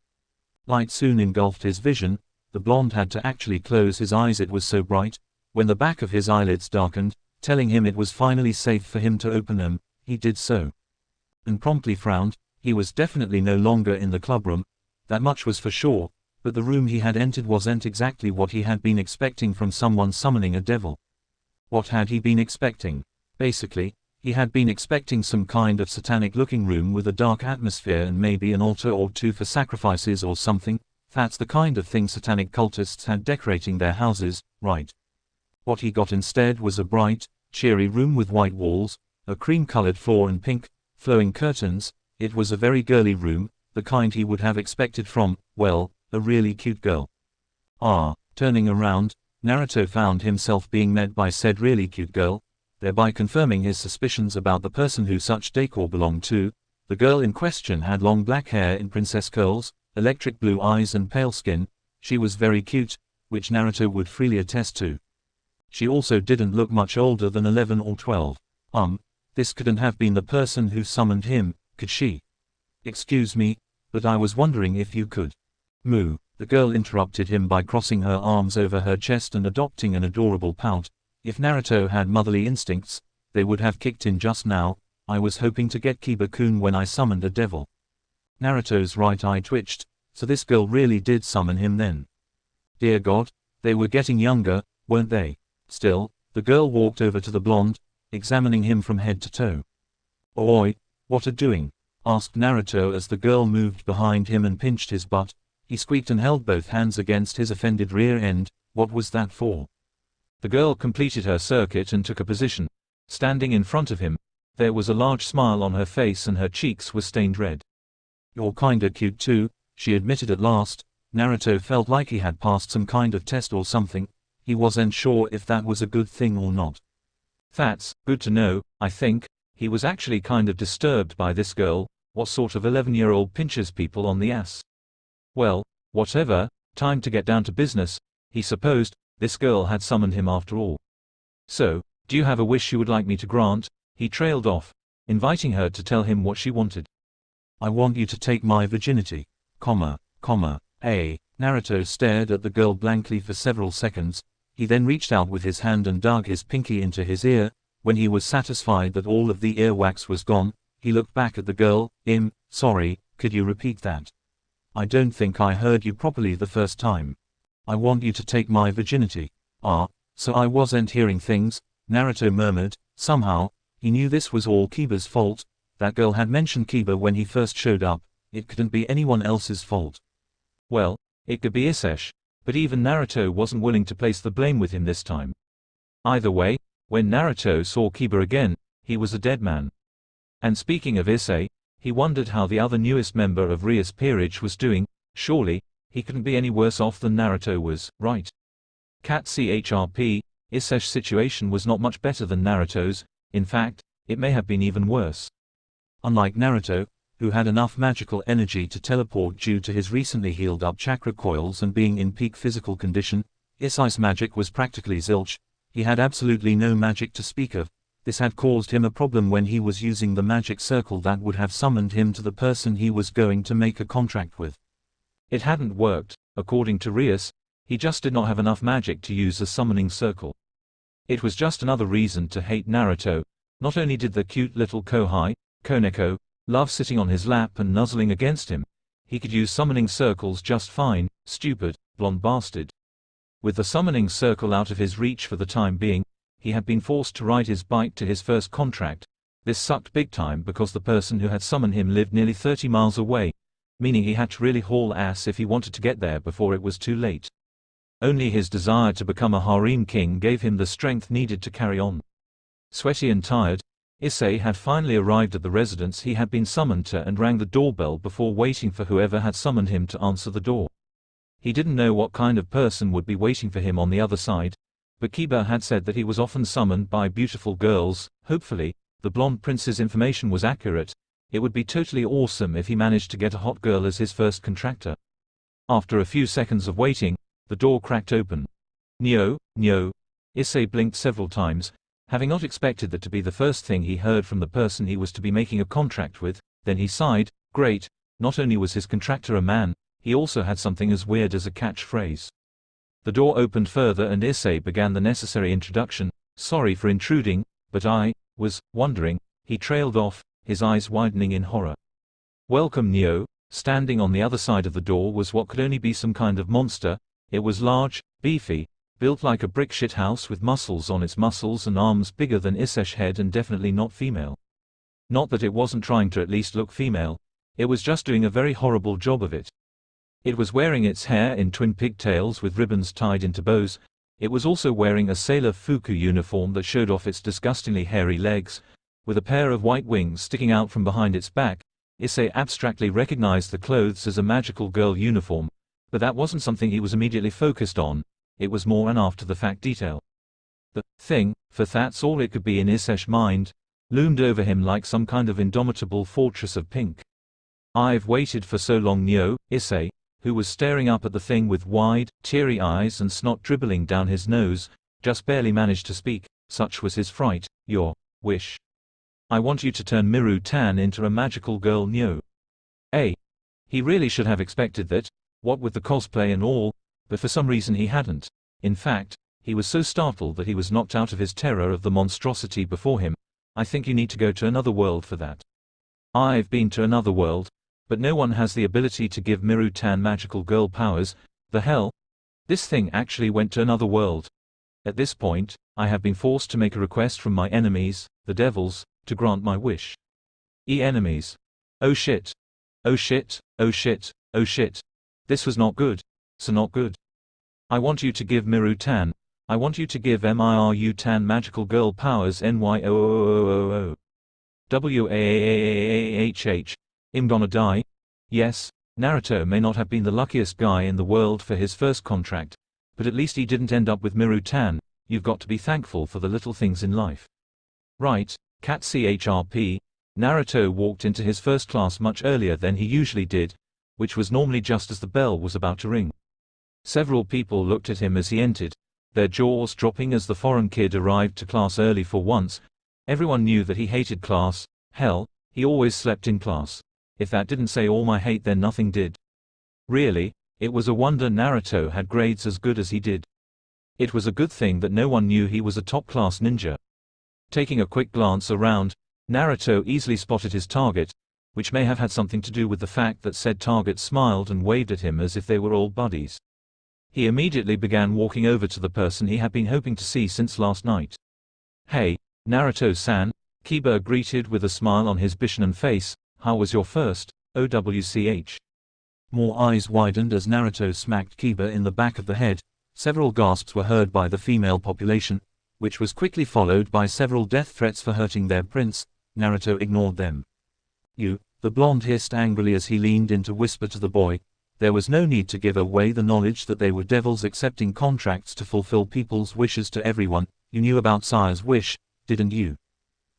Light soon engulfed his vision. The blonde had to actually close his eyes, it was so bright. When the back of his eyelids darkened, telling him it was finally safe for him to open them, he did so. And promptly frowned. He was definitely no longer in the clubroom, that much was for sure, but the room he had entered wasn't exactly what he had been expecting from someone summoning a devil. What had he been expecting? Basically, he had been expecting some kind of satanic-looking room with a dark atmosphere and maybe an altar or two for sacrifices or something. That's the kind of thing satanic cultists had decorating their houses, right? What he got instead was a bright, cheery room with white walls, a cream-colored floor and pink, flowing curtains. It was a very girly room, the kind he would have expected from, well, a really cute girl. Turning around, Naruto found himself being met by said really cute girl, thereby confirming his suspicions about the person who such decor belonged to. The girl in question had long black hair in princess curls, electric blue eyes and pale skin. She was very cute, which Naruto would freely attest to. She also didn't look much older than 11 or 12. This couldn't have been the person who summoned him, could she? Excuse me, but I was wondering if you could. Moo. The girl interrupted him by crossing her arms over her chest and adopting an adorable pout. If Naruto had motherly instincts, they would have kicked in just now. I was hoping to get Kiba-kun when I summoned a devil. Naruto's right eye twitched, so this girl really did summon him then. Dear God, they were getting younger, weren't they? Still, the girl walked over to the blonde, examining him from head to toe. Oi, what are doing? Asked Naruto as the girl moved behind him and pinched his butt. He squeaked and held both hands against his offended rear end. What was that for? The girl completed her circuit and took a position, standing in front of him. There was a large smile on her face and her cheeks were stained red. You're kinda cute too, she admitted at last. Naruto felt like he had passed some kind of test or something. He wasn't sure if that was a good thing or not. That's good to know, I think. He was actually kind of disturbed by this girl. What sort of 11-year-old pinches people on the ass? Well, whatever, time to get down to business, he supposed. This girl had summoned him after all. So, do you have a wish you would like me to grant? He trailed off, inviting her to tell him what she wanted. I want you to take my virginity, Naruto stared at the girl blankly for several seconds. He then reached out with his hand and dug his pinky into his ear. When he was satisfied that all of the earwax was gone, he looked back at the girl. Sorry, could you repeat that? I don't think I heard you properly the first time. I want you to take my virginity. So I wasn't hearing things, Naruto murmured. Somehow, he knew this was all Kiba's fault. That girl had mentioned Kiba when he first showed up. It couldn't be anyone else's fault. Well, it could be Issai, but even Naruto wasn't willing to place the blame with him this time. Either way, when Naruto saw Kiba again, he was a dead man. And speaking of Issai, he wondered how the other newest member of Rias Peerage was doing. Surely, he couldn't be any worse off than Naruto was, right? CHRP, Issai's situation was not much better than Naruto's. In fact, it may have been even worse. Unlike Naruto, who had enough magical energy to teleport due to his recently healed up chakra coils and being in peak physical condition, Issai's magic was practically zilch. He had absolutely no magic to speak of. This had caused him a problem when he was using the magic circle that would have summoned him to the person he was going to make a contract with. It hadn't worked. According to Rias, he just did not have enough magic to use a summoning circle. It was just another reason to hate Naruto. Not only did the cute little kohai, Koneko, love sitting on his lap and nuzzling against him, he could use summoning circles just fine. Stupid, blonde bastard. With the summoning circle out of his reach for the time being, he had been forced to ride his bike to his first contract. This sucked big time because the person who had summoned him lived nearly 30 miles away, meaning he had to really haul ass if he wanted to get there before it was too late. Only his desire to become a harem king gave him the strength needed to carry on. Sweaty and tired, Issai had finally arrived at the residence he had been summoned to and rang the doorbell before waiting for whoever had summoned him to answer the door. He didn't know what kind of person would be waiting for him on the other side, but Kiba had said that he was often summoned by beautiful girls. Hopefully, the blonde prince's information was accurate. It would be totally awesome if he managed to get a hot girl as his first contractor. After a few seconds of waiting, the door cracked open. Nyo. Issai blinked several times, having not expected that to be the first thing he heard from the person he was to be making a contract with. Then he sighed. Great, not only was his contractor a man, he also had something as weird as a catchphrase. The door opened further and Issai began the necessary introduction. Sorry for intruding, but I was wondering. He trailed off, his eyes widening in horror. Welcome Neo. Standing on the other side of the door was what could only be some kind of monster. It was large, beefy, built like a brick shithouse with muscles on its muscles and arms bigger than Issai's head and definitely not female. Not that it wasn't trying to at least look female, it was just doing a very horrible job of it. It was wearing its hair in twin pigtails with ribbons tied into bows. It was also wearing a sailor fuku uniform that showed off its disgustingly hairy legs, with a pair of white wings sticking out from behind its back. Issai abstractly recognized the clothes as a magical girl uniform, but that wasn't something he was immediately focused on. It was more an after-the-fact detail. The thing, for that's all it could be in Issai's mind, loomed over him like some kind of indomitable fortress of pink. I've waited for so long Neo. Issai, who was staring up at the thing with wide, teary eyes and snot dribbling down his nose, just barely managed to speak. Such was his fright. Your wish. I want you to turn Miru-tan into a magical girl Neo. He really should have expected that, what with the cosplay and all, but for some reason he hadn't. In fact, he was so startled that he was knocked out of his terror of the monstrosity before him. I think you need to go to another world for that. I've been to another world, but no one has the ability to give Miru-tan magical girl powers. The hell? This thing actually went to another world. At this point, I have been forced to make a request from my enemies, the devils, to grant my wish. Enemies. Oh shit. Oh shit, oh shit, oh shit. This was not good. So not good. I want you to give Miru-tan. I want you to give Miru-tan magical girl powers NYOOOOOO. WAAAAHH. I'm gonna die? Yes, Naruto may not have been the luckiest guy in the world for his first contract, but at least he didn't end up with Miru-tan. You've got to be thankful for the little things in life. Right, CHRP. Naruto walked into his first class much earlier than he usually did, which was normally just as the bell was about to ring. Several people looked at him as he entered, their jaws dropping as the foreign kid arrived to class early for once. Everyone knew that he hated class. Hell, he always slept in class. If that didn't say all my hate then nothing did. Really, It was a wonder Naruto had grades as good as he did. It was a good thing that no one knew he was a top-class ninja. Taking a quick glance around, Naruto easily spotted his target, which may have had something to do with the fact that said target smiled and waved at him as if they were all buddies. He immediately began walking over to the person he had been hoping to see since last night. "Hey, Naruto-san," Kiba greeted with a smile on his Bishonen face. "How was your first OWCH?" More eyes widened as Naruto smacked Kiba in the back of the head. Several gasps were heard by the female population, which was quickly followed by several death threats for hurting their prince. Naruto ignored them. "You," the blonde hissed angrily as he leaned in to whisper to the boy. There was no need to give away the knowledge that they were devils accepting contracts to fulfill people's wishes to everyone. You knew about Sire's wish, didn't you?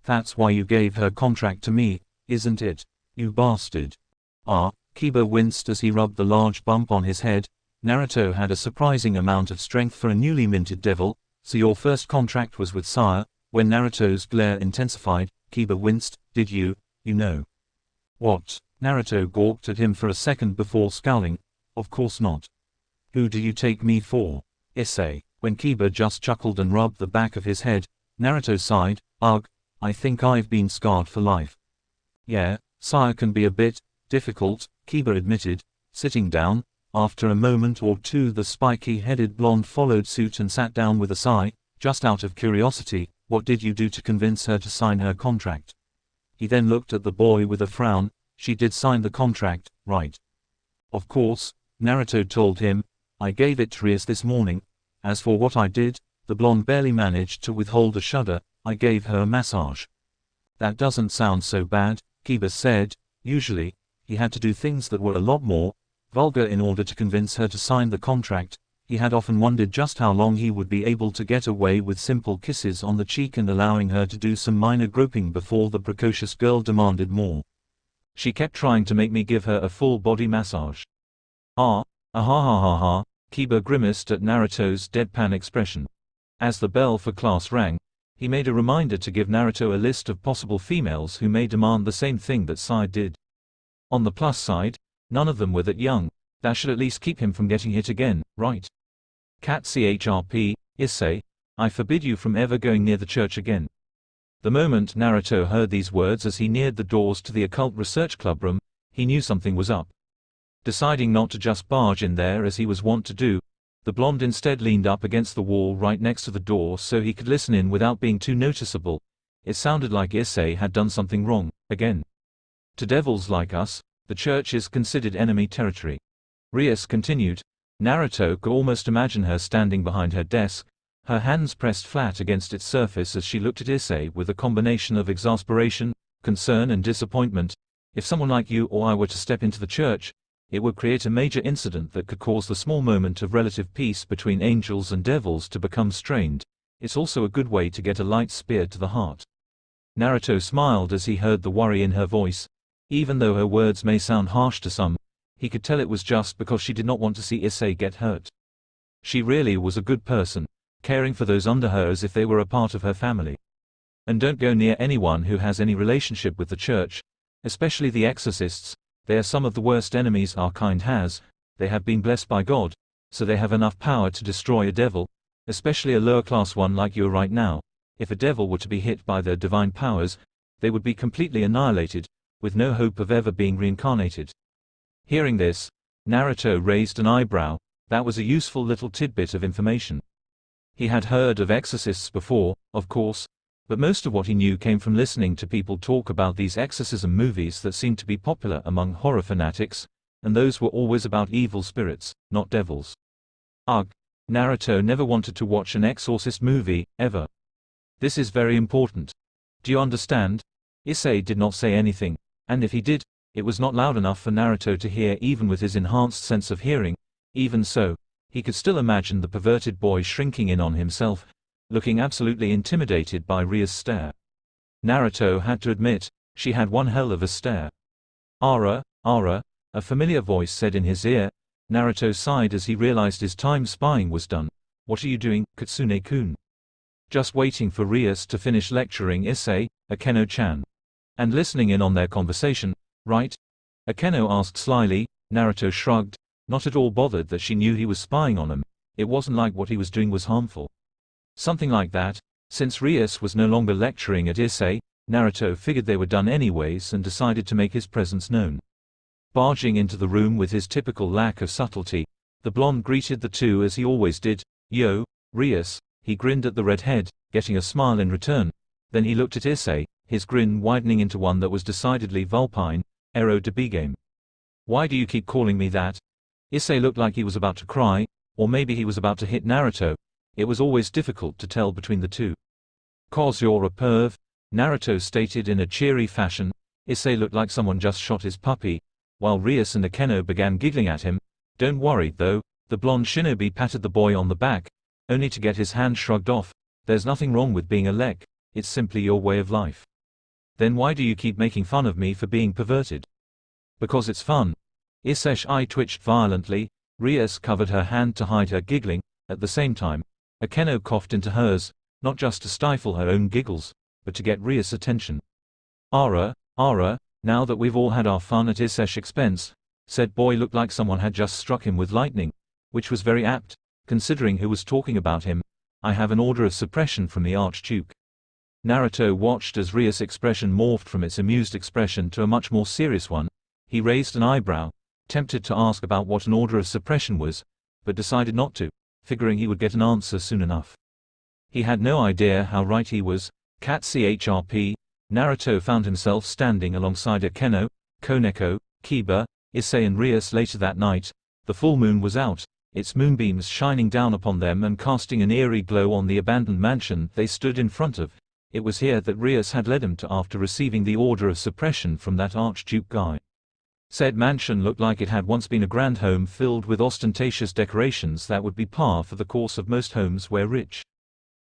That's why you gave her contract to me, isn't it, you bastard? Ah, Kiba winced as he rubbed the large bump on his head. Naruto had a surprising amount of strength for a newly minted devil. "So your first contract was with Sire?" When Naruto's glare intensified, Kiba winced. "Did you know?" "What?" Naruto gawked at him for a second before scowling. "Of course not. Who do you take me for?" "Issai." When Kiba just chuckled and rubbed the back of his head, Naruto sighed. "Ugh, I think I've been scarred for life." "Yeah, Sire can be a bit difficult," Kiba admitted, sitting down. After a moment or two the spiky-headed blonde followed suit and sat down with a sigh. "Just out of curiosity, what did you do to convince her to sign her contract?" He then looked at the boy with a frown. "She did sign the contract, right?" "Of course," Naruto told him. "I gave it to Rias this morning. As for what I did," the blonde barely managed to withhold a shudder, "I gave her a massage." "That doesn't sound so bad," Kiba said. Usually, he had to do things that were a lot more vulgar in order to convince her to sign the contract. He had often wondered just how long he would be able to get away with simple kisses on the cheek and allowing her to do some minor groping before the precocious girl demanded more. "She kept trying to make me give her a full body massage." "Ah, ha ha ha ha," Kiba grimaced at Naruto's deadpan expression. As the bell for class rang, he made a reminder to give Naruto a list of possible females who may demand the same thing that Sai did. On the plus side, none of them were that young. That should at least keep him from getting hit again, right? "Cat CHRP, Issei, I forbid you from ever going near the church again." The moment Naruto heard these words as he neared the doors to the occult research club room, he knew something was up. Deciding not to just barge in there as he was wont to do, the blonde instead leaned up against the wall right next to the door so he could listen in without being too noticeable. It sounded like Issei had done something wrong, again. "To devils like us, the church is considered enemy territory," Rias continued. Naruto could almost imagine her standing behind her desk, her hands pressed flat against its surface as she looked at Issei with a combination of exasperation, concern and disappointment. "If someone like you or I were to step into the church, it would create a major incident that could cause the small moment of relative peace between angels and devils to become strained. It's also a good way to get a light spear to the heart." Naruto smiled as he heard the worry in her voice. Even though her words may sound harsh to some, he could tell it was just because she did not want to see Issei get hurt. She really was a good person, caring for those under her as if they were a part of her family. "And don't go near anyone who has any relationship with the church, especially the exorcists. They are some of the worst enemies our kind has. They have been blessed by God, so they have enough power to destroy a devil, especially a lower-class one like you right now. If a devil were to be hit by their divine powers, they would be completely annihilated, with no hope of ever being reincarnated." Hearing this, Naruto raised an eyebrow. That was a useful little tidbit of information. He had heard of exorcists before, of course, but most of what he knew came from listening to people talk about these exorcism movies that seemed to be popular among horror fanatics, and those were always about evil spirits, not devils. Ugh, Naruto never wanted to watch an exorcist movie, ever. "This is very important. Do you understand?" Issei did not say anything, and if he did, it was not loud enough for Naruto to hear even with his enhanced sense of hearing. Even so, he could still imagine the perverted boy shrinking in on himself, looking absolutely intimidated by Ria's stare. Naruto had to admit, she had one hell of a stare. "Ara, Ara," a familiar voice said in his ear. Naruto sighed as he realized his time spying was done. "What are you doing, Kitsune-kun?" "Just waiting for Rias to finish lecturing Issei, Akeno-chan. And listening in on their conversation, right?" Akeno asked slyly. Naruto shrugged. not at all bothered that she knew he was spying on him. It wasn't like what he was doing was harmful. Something like that. Since Rias was no longer lecturing at Issai, Naruto figured they were done anyways and decided to make his presence known. Barging into the room with his typical lack of subtlety, the blonde greeted the two as he always did. "Yo, Rias." He grinned at the redhead, getting a smile in return. Then he looked at Issai, his grin widening into one that was decidedly vulpine. "Ero de B-game. Why do you keep calling me that?" Issai looked like he was about to cry, or maybe he was about to hit Naruto. It was always difficult to tell between the two. "'Cause you're a perv," Naruto stated in a cheery fashion. Issai looked like someone just shot his puppy, while Rias and Akeno began giggling at him. "Don't worry, though," the blonde shinobi patted the boy on the back, only to get his hand shrugged off. "There's nothing wrong with being a lek, it's simply your way of life." "Then why do you keep making fun of me for being perverted?" "Because it's fun." Issai's eye twitched violently. Rias covered her hand to hide her giggling. At the same time, Akeno coughed into hers, not just to stifle her own giggles, but to get Rias' attention. Ara, now that we've all had our fun at Issai's expense," said boy looked like someone had just struck him with lightning, which was very apt, considering who was talking about him. "I have an order of suppression from the Archduke." Naruto watched as Rias' expression morphed from its amused expression to a much more serious one. He raised an eyebrow, tempted to ask about what an order of suppression was, but decided not to, figuring he would get an answer soon enough. He had no idea how right he was. Cat CHRP, Naruto found himself standing alongside Akeno, Koneko, Kiba, Issai and Rias later that night. The full moon was out, its moonbeams shining down upon them and casting an eerie glow on the abandoned mansion they stood in front of. It was here that Rias had led him to after receiving the order of suppression from that Archduke guy. Said mansion looked like it had once been a grand home filled with ostentatious decorations that would be par for the course of most homes where rich,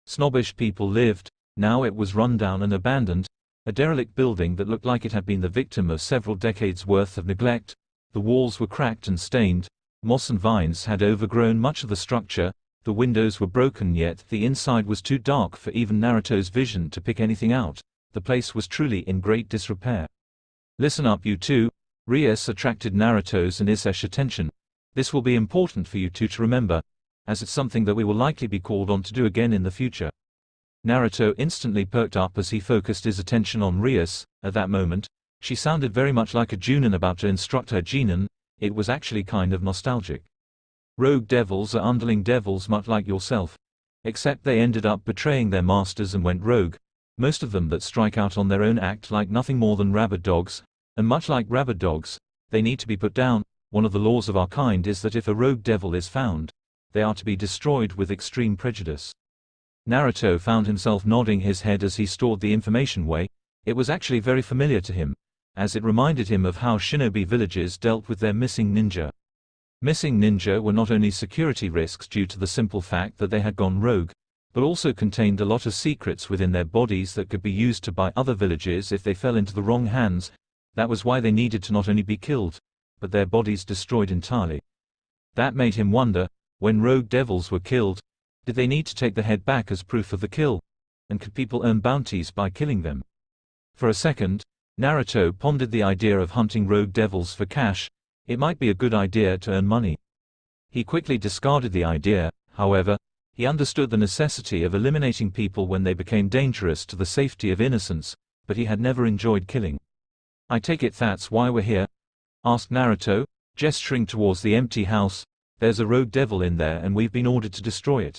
snobbish people lived. Now it was run down and abandoned, a derelict building that looked like it had been the victim of several decades' worth of neglect. The walls were cracked and stained, moss and vines had overgrown much of the structure, the windows were broken yet the inside was too dark for even Naruto's vision to pick anything out. The place was truly in great disrepair. "Listen up you two," Rias attracted Naruto's and Issai's attention. "This will be important for you two to remember, as it's something that we will likely be called on to do again in the future." Naruto instantly perked up as he focused his attention on Rias. At that moment, she sounded very much like a Junin about to instruct her Genin. It was actually kind of nostalgic. Rogue devils are underling devils much like yourself. Except they ended up betraying their masters and went rogue. Most of them that strike out on their own act like nothing more than rabid dogs. And much like rabid dogs, they need to be put down. One of the laws of our kind is that if a rogue devil is found, they are to be destroyed with extreme prejudice. Naruto found himself nodding his head as he stored the information away. It was actually very familiar to him, as it reminded him of how shinobi villages dealt with their missing ninja. Missing ninja were not only security risks due to the simple fact that they had gone rogue, but also contained a lot of secrets within their bodies that could be used to buy other villages if they fell into the wrong hands. That was why they needed to not only be killed, but their bodies destroyed entirely. That made him wonder, when rogue devils were killed, did they need to take the head back as proof of the kill? And could people earn bounties by killing them? For a second, Naruto pondered the idea of hunting rogue devils for cash. It might be a good idea to earn money. He quickly discarded the idea, however. He understood the necessity of eliminating people when they became dangerous to the safety of innocents, but he had never enjoyed killing. "I take it that's why we're here?" asked Naruto, gesturing towards the empty house. "There's a rogue devil in there and we've been ordered to destroy it."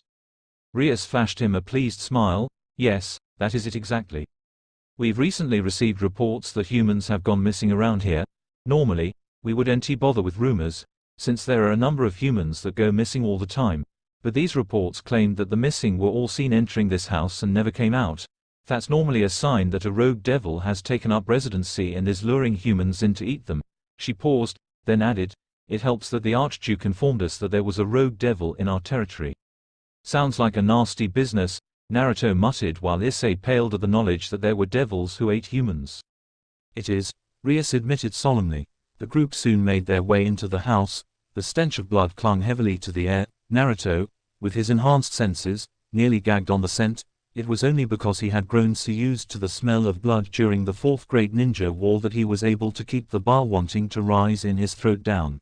Rias flashed him a pleased smile. "Yes, that is it exactly. We've recently received reports that humans have gone missing around here. Normally, we wouldn't bother with rumors, since there are a number of humans that go missing all the time, but these reports claimed that the missing were all seen entering this house and never came out. That's normally a sign that a rogue devil has taken up residency and is luring humans in to eat them." She paused, then added, "It helps that the Archduke informed us that there was a rogue devil in our territory." "Sounds like a nasty business," Naruto muttered while Issai paled at the knowledge that there were devils who ate humans. "It is," Rias admitted solemnly. The group soon made their way into the house. The stench of blood clung heavily to the air. Naruto, with his enhanced senses, nearly gagged on the scent. It was only because he had grown so used to the smell of blood during the 4th grade ninja war that he was able to keep the bile wanting to rise in his throat down.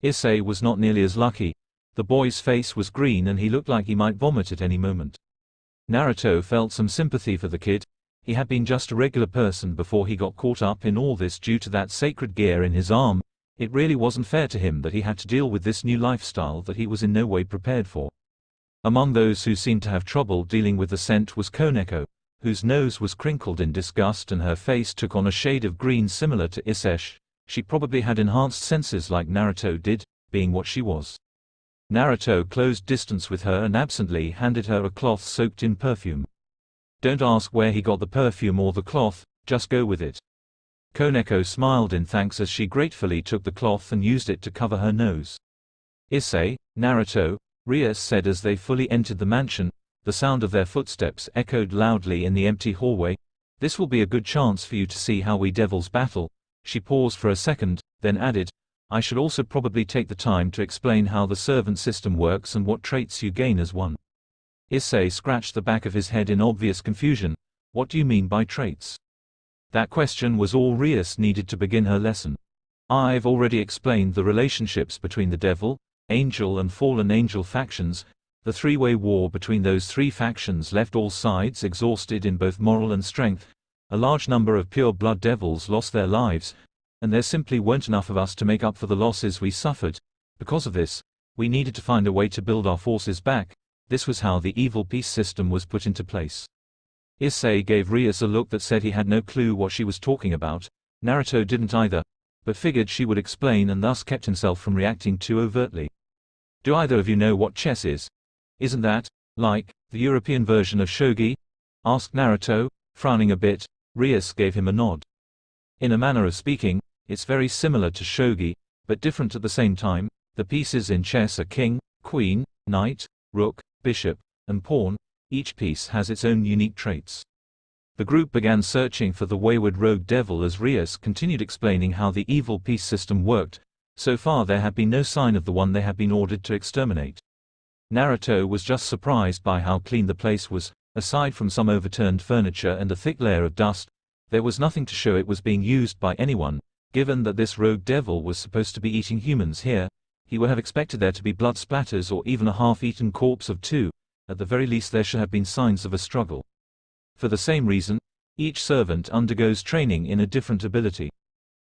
Issei was not nearly as lucky. The boy's face was green and he looked like he might vomit at any moment. Naruto felt some sympathy for the kid. He had been just a regular person before he got caught up in all this due to that sacred gear in his arm. It really wasn't fair to him that he had to deal with this new lifestyle that he was in no way prepared for. Among those who seemed to have trouble dealing with the scent was Koneko, whose nose was crinkled in disgust and her face took on a shade of green similar to Issei. She probably had enhanced senses like Naruto did, being what she was. Naruto closed distance with her and absently handed her a cloth soaked in perfume. Don't ask where he got the perfume or the cloth, just go with it. Koneko smiled in thanks as she gratefully took the cloth and used it to cover her nose. Issei, Naruto, Rias said as they fully entered the mansion. The sound of their footsteps echoed loudly in the empty hallway. This will be a good chance for you to see how we devils battle. She paused for a second, then added, I should also probably take the time to explain how the servant system works and what traits you gain as one. Issei scratched the back of his head in obvious confusion. What do you mean by traits? That question was all Rias needed to begin her lesson. I've already explained the relationships between the devil, angel and fallen angel factions. The three-way war between those three factions left all sides exhausted in both moral and strength. A large number of pure-blood devils lost their lives, and there simply weren't enough of us to make up for the losses we suffered. Because of this, we needed to find a way to build our forces back. This was how the evil peace system was put into place. Issei gave Rias a look that said he had no clue what she was talking about. Naruto didn't either, but figured she would explain and thus kept himself from reacting too overtly. Do either of you know what chess is? Isn't that, like, the European version of shogi? Asked Naruto, frowning a bit. Rias gave him a nod. In a manner of speaking, it's very similar to shogi, but different at the same time. The pieces in chess are king, queen, knight, rook, bishop, and pawn. Each piece has its own unique traits. The group began searching for the wayward rogue devil as Rias continued explaining how the evil peace system worked. So far there had been no sign of the one they had been ordered to exterminate. Naruto was just surprised by how clean the place was. Aside from some overturned furniture and a thick layer of dust, there was nothing to show it was being used by anyone. Given that this rogue devil was supposed to be eating humans here, he would have expected there to be blood splatters or even a half-eaten corpse of two. At the very least there should have been signs of a struggle. For the same reason, each servant undergoes training in a different ability.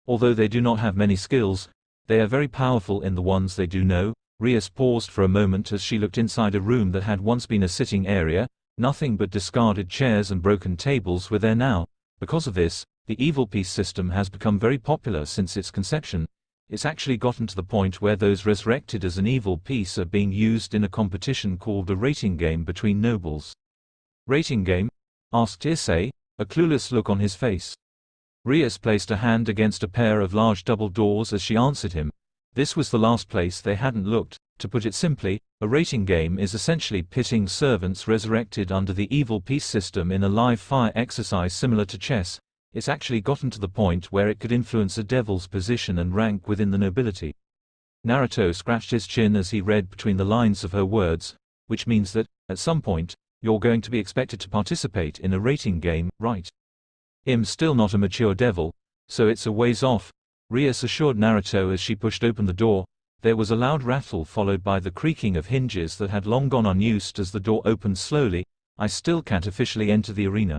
Although they do not have many skills, they are very powerful in the ones they do know. Rias paused for a moment as she looked inside a room that had once been a sitting area. Nothing but discarded chairs and broken tables were there now. Because of this, the evil peace system has become very popular since its conception. It's actually gotten to the point where those resurrected as an evil peace are being used in a competition called a rating game between nobles. Rating game? Asked Issei, a clueless look on his face. Rias placed a hand against a pair of large double doors as she answered him. This was the last place they hadn't looked. To put it simply, a rating game is essentially pitting servants resurrected under the evil peace system in a live fire exercise similar to chess. It's actually gotten to the point where it could influence a devil's position and rank within the nobility. Naruto scratched his chin as he read between the lines of her words, which means that, at some point, you're going to be expected to participate in a rating game, right? I'm still not a mature devil, so it's a ways off, Rias assured Naruto as she pushed open the door. There was a loud rattle followed by the creaking of hinges that had long gone unused as the door opened slowly. I still can't officially enter the arena.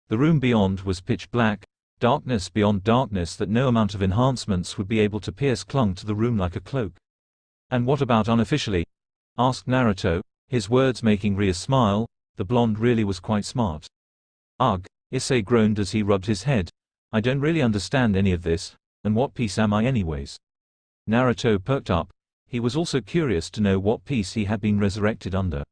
The room beyond was pitch black, darkness beyond darkness that no amount of enhancements would be able to pierce clung to the room like a cloak. And what about unofficially? Asked Naruto, his words making Rias smile. The blonde really was quite smart. Ugh, Issei groaned as he rubbed his head. I don't really understand any of this, and what piece am I anyways? Naruto perked up. He was also curious to know what piece he had been resurrected under.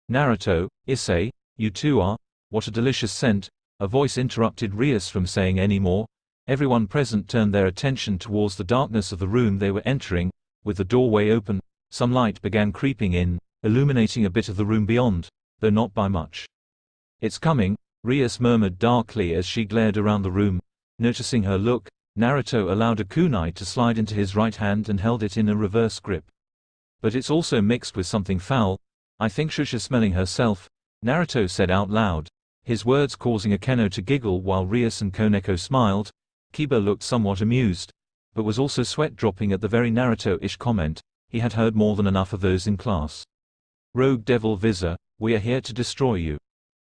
Naruto, Issei, you too are? What a delicious scent. A voice interrupted Rias from saying any more. Everyone present turned their attention towards the darkness of the room they were entering. With the doorway open, some light began creeping in, illuminating a bit of the room beyond, though not by much. It's coming, Rias murmured darkly as she glared around the room. Noticing her look, Naruto allowed a kunai to slide into his right hand and held it in a reverse grip. But it's also mixed with something foul. I think Shusha's smelling herself, Naruto said out loud, his words causing Akeno to giggle while Rias and Koneko smiled. Kiba looked somewhat amused. but was also sweat dropping at the very Naruto-ish comment. He had heard more than enough of those in class. "Rogue Devil Visor, we are here to destroy you,"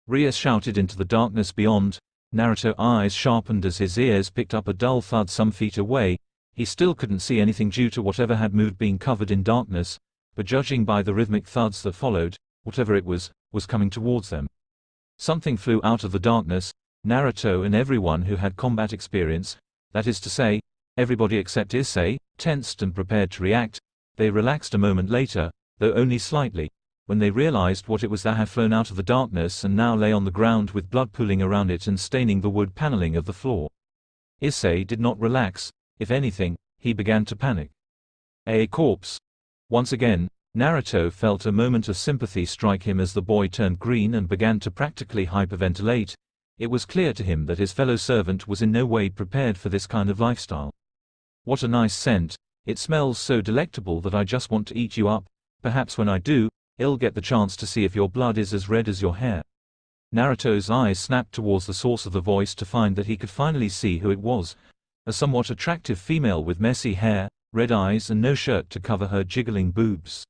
Rias shouted into the darkness beyond. Naruto's eyes sharpened as his ears picked up a dull thud some feet away. He still couldn't see anything due to whatever had moved being covered in darkness, but judging by the rhythmic thuds that followed, whatever it was coming towards them. Something flew out of the darkness. Naruto and everyone who had combat experience, that is to say, everybody except Issai, tensed and prepared to react. They relaxed a moment later, though only slightly, when they realized what it was that had flown out of the darkness and now lay on the ground with blood pooling around it and staining the wood paneling of the floor. Issai did not relax. If anything, he began to panic. A corpse. Once again, Naruto felt a moment of sympathy strike him as the boy turned green and began to practically hyperventilate. It was clear to him that his fellow servant was in no way prepared for this kind of lifestyle. "What a nice scent. It smells so delectable that I just want to eat you up. Perhaps when I do, I'll get the chance to see if your blood is as red as your hair." Naruto's eyes snapped towards the source of the voice to find that he could finally see who it was. A somewhat attractive female with messy hair, red eyes and no shirt to cover her jiggling boobs.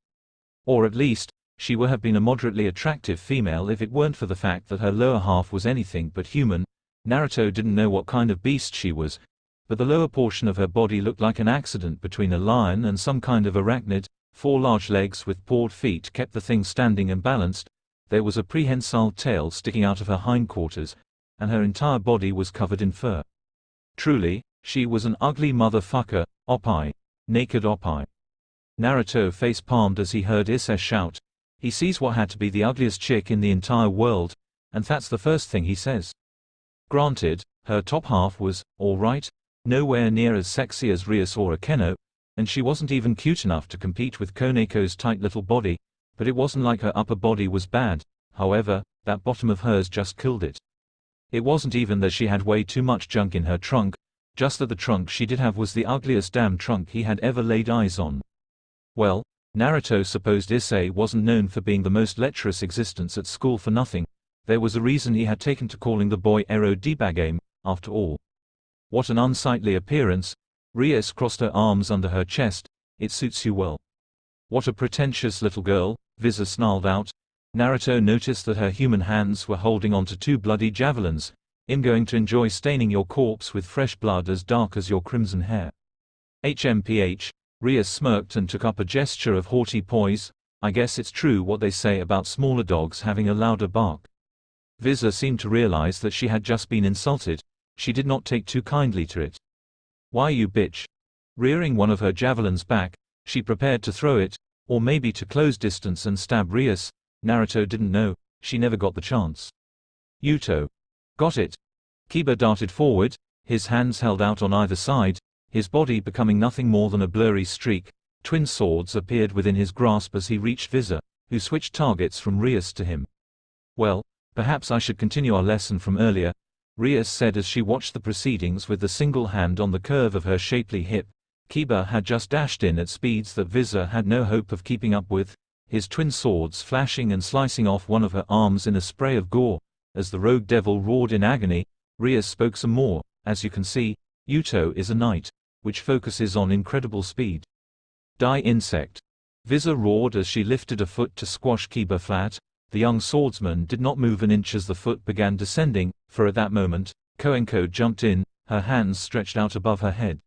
Or at least, she would have been a moderately attractive female if it weren't for the fact that her lower half was anything but human. Naruto didn't know what kind of beast she was, but the lower portion of her body looked like an accident between a lion and some kind of arachnid. 4 large legs with pawed feet kept the thing standing and balanced. There was a prehensile tail sticking out of her hindquarters, and her entire body was covered in fur. Truly, she was an ugly motherfucker, oppai. Naked oppai. Naruto face-palmed as he heard Issai shout. He sees what had to be the ugliest chick in the entire world, and that's the first thing he says. Granted, her top half was, alright, nowhere near as sexy as Rias or Akeno, and she wasn't even cute enough to compete with Koneko's tight little body, but it wasn't like her upper body was bad. However, that bottom of hers just killed it. It wasn't even that she had way too much junk in her trunk, just that the trunk she did have was the ugliest damn trunk he had ever laid eyes on. Well, Naruto supposed Issai wasn't known for being the most lecherous existence at school for nothing. There was a reason he had taken to calling the boy Ero Debagame, after all. What an unsightly appearance. Rias crossed her arms under her chest. It suits you well. What a pretentious little girl, Visor snarled out. Naruto noticed that her human hands were holding onto 2 bloody javelins. "I'm going to enjoy staining your corpse with fresh blood as dark as your crimson hair." HMPH. Rias smirked and took up a gesture of haughty poise. "I guess it's true what they say about smaller dogs having a louder bark." Visor seemed to realize that she had just been insulted. She did not take too kindly to it. "Why you bitch?" Rearing one of her javelins back, she prepared to throw it, or maybe to close distance and stab Rias. Naruto didn't know. She never got the chance. "Yuto." "Got it." Kiba darted forward, his hands held out on either side, his body becoming nothing more than a blurry streak. Twin swords appeared within his grasp as he reached Visor, who switched targets from Rias to him. "Well, perhaps I should continue our lesson from earlier," Rias said as she watched the proceedings with the single hand on the curve of her shapely hip. Kiba had just dashed in at speeds that Visor had no hope of keeping up with, his twin swords flashing and slicing off one of her arms in a spray of gore. As the rogue devil roared in agony, Rias spoke some more. "As you can see, Yuto is a knight, which focuses on incredible speed." "Die insect." Visor roared as she lifted a foot to squash Kiba flat. The young swordsman did not move an inch as the foot began descending, for at that moment, Koneko jumped in, her hands stretched out above her head.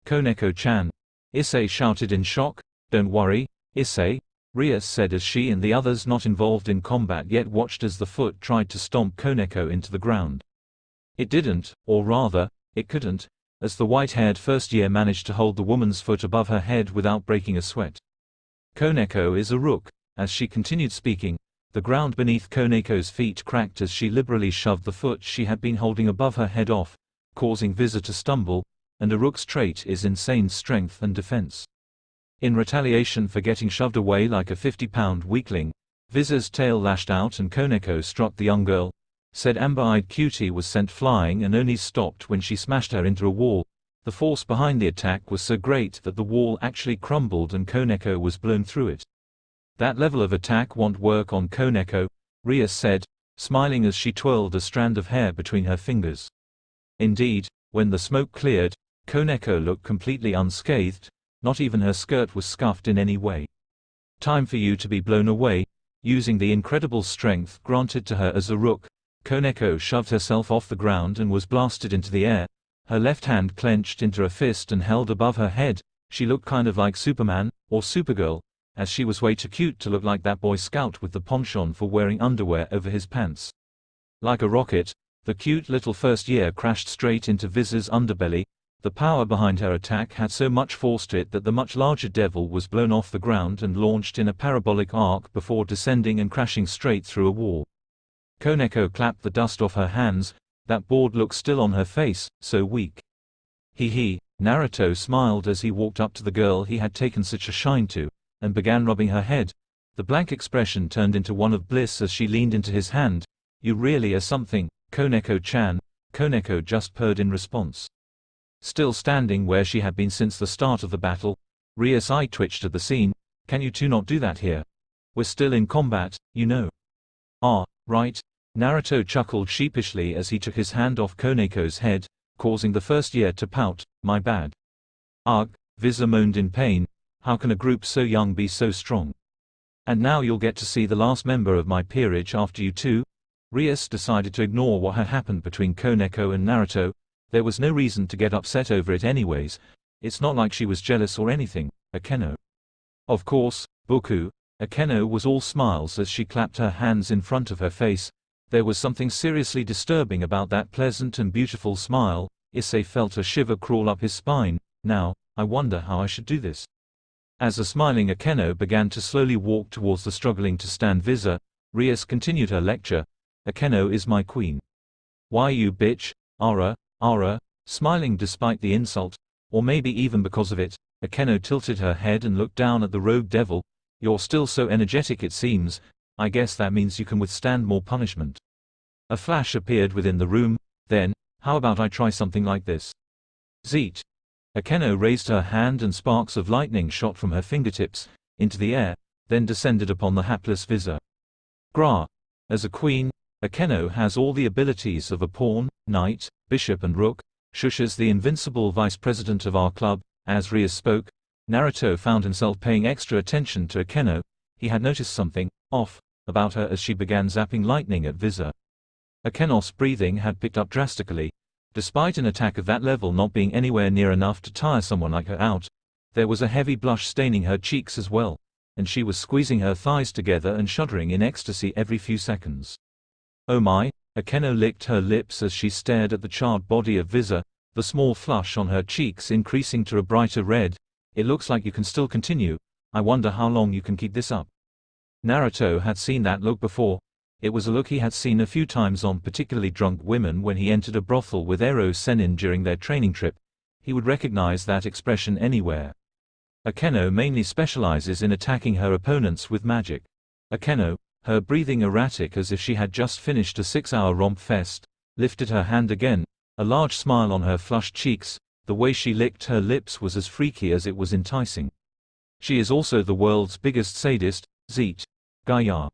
"Koneko-chan." Issai shouted in shock. "Don't worry, Issai," Rias said as she and the others not involved in combat yet watched as the foot tried to stomp Koneko into the ground. It didn't, or rather, it couldn't, as the white-haired first year managed to hold the woman's foot above her head without breaking a sweat. "Koneko is a rook." As she continued speaking, the ground beneath Koneko's feet cracked as she liberally shoved the foot she had been holding above her head off, causing Visor to stumble, and a rook's trait is insane strength and defense. In retaliation for getting shoved away like a 50-pound weakling, Visor's tail lashed out and Koneko struck the young girl. Said amber-eyed cutie was sent flying and only stopped when she smashed her into a wall. The force behind the attack was so great that the wall actually crumbled and Koneko was blown through it. "That level of attack won't work on Koneko," Rias said, smiling as she twirled a strand of hair between her fingers. Indeed, when the smoke cleared, Koneko looked completely unscathed, not even her skirt was scuffed in any way. Time for you to be blown away. Using the incredible strength granted to her as a rook, Koneko shoved herself off the ground and was blasted into the air, her left hand clenched into a fist and held above her head. She looked kind of like Superman, or Supergirl, as she was way too cute to look like that Boy Scout with the penchant for wearing underwear over his pants. Like a rocket, the cute little first year crashed straight into Viz's underbelly. The power behind her attack had so much force to it that the much larger devil was blown off the ground and launched in a parabolic arc before descending and crashing straight through a wall. Koneko clapped the dust off her hands. That bored look still on her face, so weak. He. Naruto smiled as he walked up to the girl he had taken such a shine to, and began rubbing her head. The blank expression turned into one of bliss as she leaned into his hand. You really are something, Koneko-chan. Koneko just purred in response. Still standing where she had been since the start of the battle, Ria's eye twitched at the scene. Can you two not do that here? We're still in combat, you know. Ah, right. Naruto chuckled sheepishly as he took his hand off Koneko's head, causing the first year to pout. My bad. Ugh, Viza moaned in pain. How can a group so young be so strong? And now you'll get to see the last member of my peerage after you two? Rias decided to ignore what had happened between Koneko and Naruto. There was no reason to get upset over it anyways. It's not like she was jealous or anything, Akeno. Of course, Boku. Akeno was all smiles as she clapped her hands in front of her face. There was something seriously disturbing about that pleasant and beautiful smile. Issei felt a shiver crawl up his spine. Now, I wonder how I should do this. As a smiling Akeno began to slowly walk towards the struggling to stand Viza, Rias continued her lecture. Akeno is my queen. Why you bitch, Ara. Smiling despite the insult, or maybe even because of it, Akeno tilted her head and looked down at the rogue devil. You're still so energetic it seems. I guess that means you can withstand more punishment. A flash appeared within the room. Then, how about I try something like this? Zeet. Akeno raised her hand and sparks of lightning shot from her fingertips into the air, then descended upon the hapless Viza. Gra. As a queen, Akeno has all the abilities of a pawn, knight, bishop and rook. Shush. As the invincible vice president of our club, as Rias spoke, Naruto found himself paying extra attention to Akeno. He had noticed something off about her as she began zapping lightning at Viza. Akeno's breathing had picked up drastically. Despite an attack of that level not being anywhere near enough to tire someone like her out, there was a heavy blush staining her cheeks as well, and she was squeezing her thighs together and shuddering in ecstasy every few seconds. Oh my, Akeno licked her lips as she stared at the charred body of Viza, the small flush on her cheeks increasing to a brighter red. It looks like you can still continue. I wonder how long you can keep this up. Naruto had seen that look before. It was a look he had seen a few times on particularly drunk women when he entered a brothel with Ero Sennin during their training trip. He would recognize that expression anywhere. Akeno mainly specializes in attacking her opponents with magic. Akeno, her breathing erratic as if she had just finished a 6-hour romp fest, lifted her hand again, a large smile on her flushed cheeks. The way she licked her lips was as freaky as it was enticing. She is also the world's biggest sadist. Zeet. Gaia.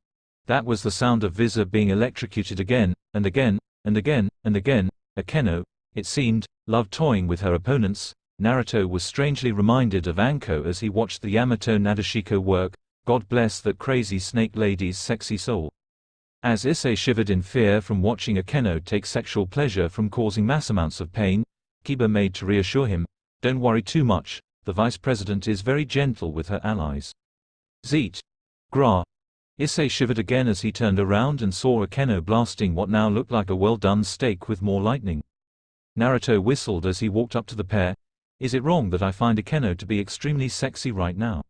That was the sound of Viza being electrocuted again, and again, and again, and again. Akeno, it seemed, loved toying with her opponents. Naruto was strangely reminded of Anko as he watched the Yamato Nadeshiko work. God bless that crazy snake lady's sexy soul. As Issei shivered in fear from watching Akeno take sexual pleasure from causing mass amounts of pain, Kiba made to reassure him, don't worry too much, the vice president is very gentle with her allies. Zeet. Gra. Issei shivered again as he turned around and saw Akeno blasting what now looked like a well-done steak with more lightning. Naruto whistled as he walked up to the pair. Is it wrong that I find Akeno to be extremely sexy right now?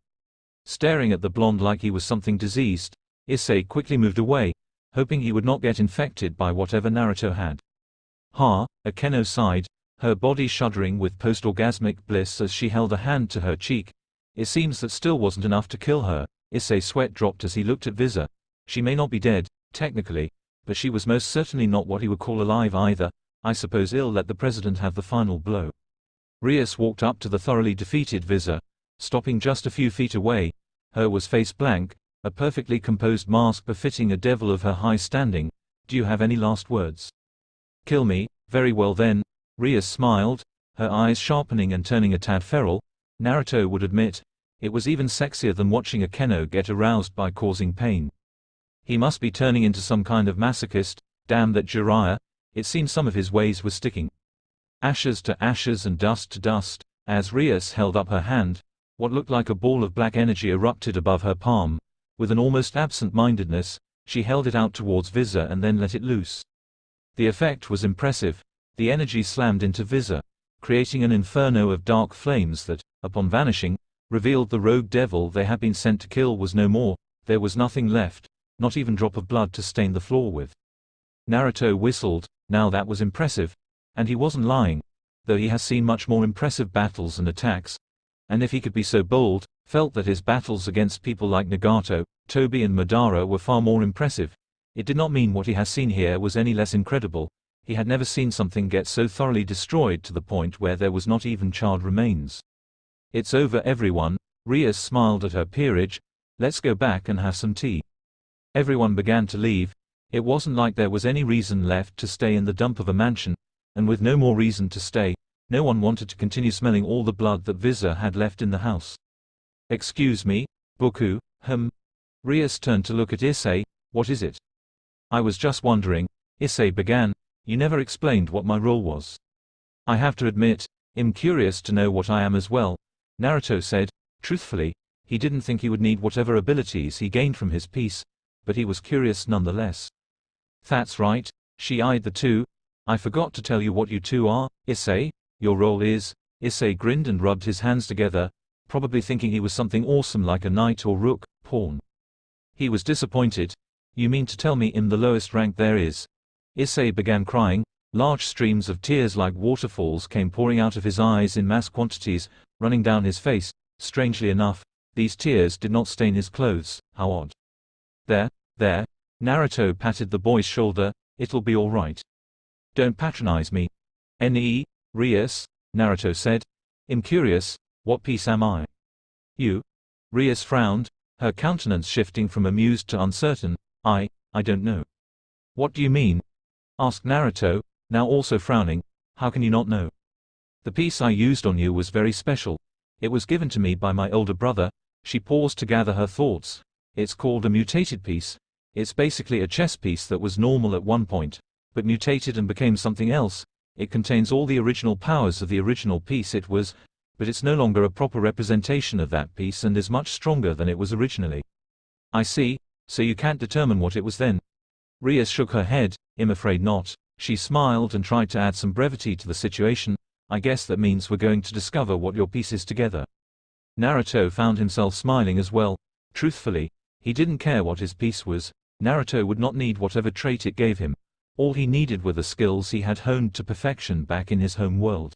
Staring at the blonde like he was something diseased, Issei quickly moved away, hoping he would not get infected by whatever Naruto had. Ha, Akeno sighed, her body shuddering with post-orgasmic bliss as she held a hand to her cheek. It seems that still wasn't enough to kill her. Issei's sweat dropped as he looked at Viza. She may not be dead, technically, but she was most certainly not what he would call alive either. I suppose I'll let the president have the final blow. Rias walked up to the thoroughly defeated Viza, stopping just a few feet away. Her was face blank, a perfectly composed mask befitting a devil of her high standing. Do you have any last words? Kill me, very well then. Rias smiled, her eyes sharpening and turning a tad feral. Naruto would admit, it was even sexier than watching a Keno get aroused by causing pain. He must be turning into some kind of masochist. Damn that Jiraiya, it seemed some of his ways were sticking. Ashes to ashes and dust to dust. As Rias held up her hand, what looked like a ball of black energy erupted above her palm. With an almost absent-mindedness, she held it out towards Visor and then let it loose. The effect was impressive. The energy slammed into Visor, creating an inferno of dark flames that, upon vanishing, revealed the rogue devil they had been sent to kill was no more. There was nothing left, not even a drop of blood to stain the floor with. Naruto whistled. Now that was impressive. And he wasn't lying, though he has seen much more impressive battles and attacks. And if he could be so bold, felt that his battles against people like Nagato, Tobi and Madara were far more impressive. It did not mean what he has seen here was any less incredible. He had never seen something get so thoroughly destroyed to the point where there was not even charred remains. It's over, everyone. Rias smiled at her peerage. Let's go back and have some tea. Everyone began to leave. It wasn't like there was any reason left to stay in the dump of a mansion, and with no more reason to stay, no one wanted to continue smelling all the blood that Visor had left in the house. Excuse me, Boku, Rias turned to look at Issai. What is it? I was just wondering, Issai began. You never explained what my role was. I have to admit, I'm curious to know what I am as well, Naruto said. Truthfully, he didn't think he would need whatever abilities he gained from his piece, but he was curious nonetheless. That's right, she eyed the two. I forgot to tell you what you two are, Issai. Your role is. Issai grinned and rubbed his hands together, probably thinking he was something awesome like a knight or rook, pawn. He was disappointed. You mean to tell me I'm the lowest rank there is? Issai began crying. Large streams of tears like waterfalls came pouring out of his eyes in mass quantities, running down his face. Strangely enough, these tears did not stain his clothes. How odd. There. Naruto patted the boy's shoulder. It'll be all right. Don't patronize me. Rias, Naruto said. I'm curious, what piece am I? You? Rias frowned, her countenance shifting from amused to uncertain. I don't know. What do you mean? Asked Naruto, now also frowning. How can you not know? The piece I used on you was very special. It was given to me by my older brother. She paused to gather her thoughts. It's called a mutated piece. It's basically a chess piece that was normal at one point, but mutated and became something else. It contains all the original powers of the original piece it was, but it's no longer a proper representation of that piece and is much stronger than it was originally. I see, so you can't determine what it was then? Rias shook her head. I'm afraid not. She smiled and tried to add some brevity to the situation. I guess that means we're going to discover what your piece is together. Naruto found himself smiling as well. Truthfully, he didn't care what his piece was. Naruto would not need whatever trait it gave him. All he needed were the skills he had honed to perfection back in his home world.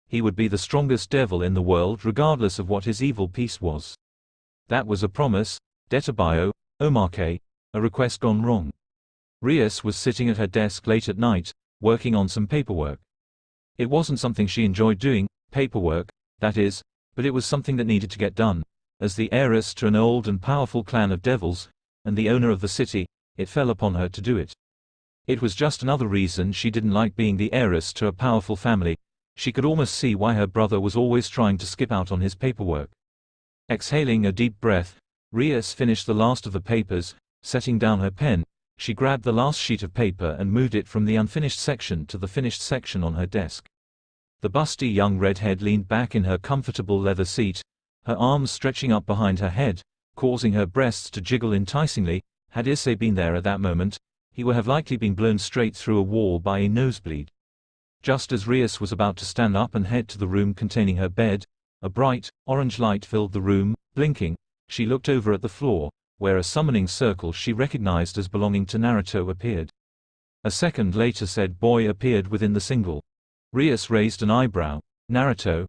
He would be the strongest devil in the world regardless of what his evil piece was. That was a promise. Detabayo, Omake, a request gone wrong. Rias was sitting at her desk late at night, working on some paperwork. It wasn't something she enjoyed doing, paperwork, that is, but it was something that needed to get done. As the heiress to an old and powerful clan of devils, and the owner of the city, it fell upon her to do it. It was just another reason she didn't like being the heiress to a powerful family. She could almost see why her brother was always trying to skip out on his paperwork. Exhaling a deep breath, Rias finished the last of the papers. Setting down her pen, she grabbed the last sheet of paper and moved it from the unfinished section to the finished section on her desk. The busty young redhead leaned back in her comfortable leather seat, her arms stretching up behind her head, causing her breasts to jiggle enticingly. Had Issei been there at that moment, he would have likely been blown straight through a wall by a nosebleed. Just as Rias was about to stand up and head to the room containing her bed, a bright, orange light filled the room. Blinking, she looked over at the floor, where a summoning circle she recognized as belonging to Naruto appeared. A second later said boy appeared within the single. Rias raised an eyebrow. Naruto?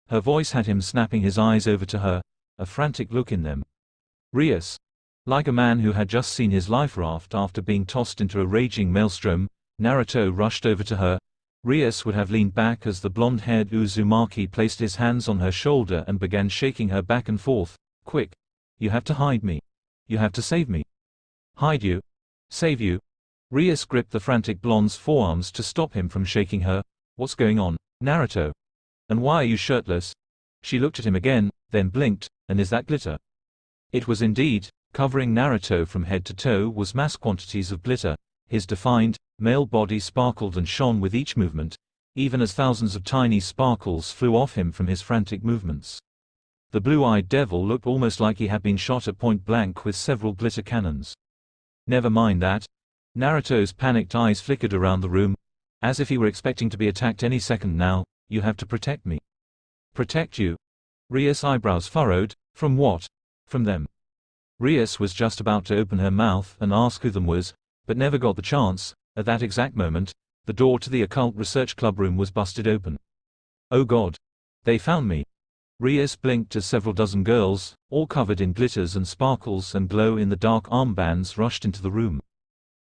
Her voice had him snapping his eyes over to her, a frantic look in them. Rias? Like a man who had just seen his life raft after being tossed into a raging maelstrom, Naruto rushed over to her. Rias would have leaned back as the blonde-haired Uzumaki placed his hands on her shoulder and began shaking her back and forth. Quick! You have to hide me. You have to save me. Hide you? Save you? Rias gripped the frantic blonde's forearms to stop him from shaking her. What's going on, Naruto? And why are you shirtless? She looked at him again, then blinked, and is that glitter? It was indeed. Covering Naruto from head to toe was mass quantities of glitter. His defined, male body sparkled and shone with each movement, even as thousands of tiny sparkles flew off him from his frantic movements. The blue-eyed devil looked almost like he had been shot at point blank with several glitter cannons. Never mind that. Naruto's panicked eyes flickered around the room, as if he were expecting to be attacked any second now. You have to protect me. Protect you? Ria's eyebrows furrowed. From what? From them. Rias was just about to open her mouth and ask who them was, but never got the chance. At that exact moment, the door to the occult research club room was busted open. Oh God. They found me. Rias blinked as several dozen girls, all covered in glitters and sparkles and glow-in-the-dark armbands, rushed into the room.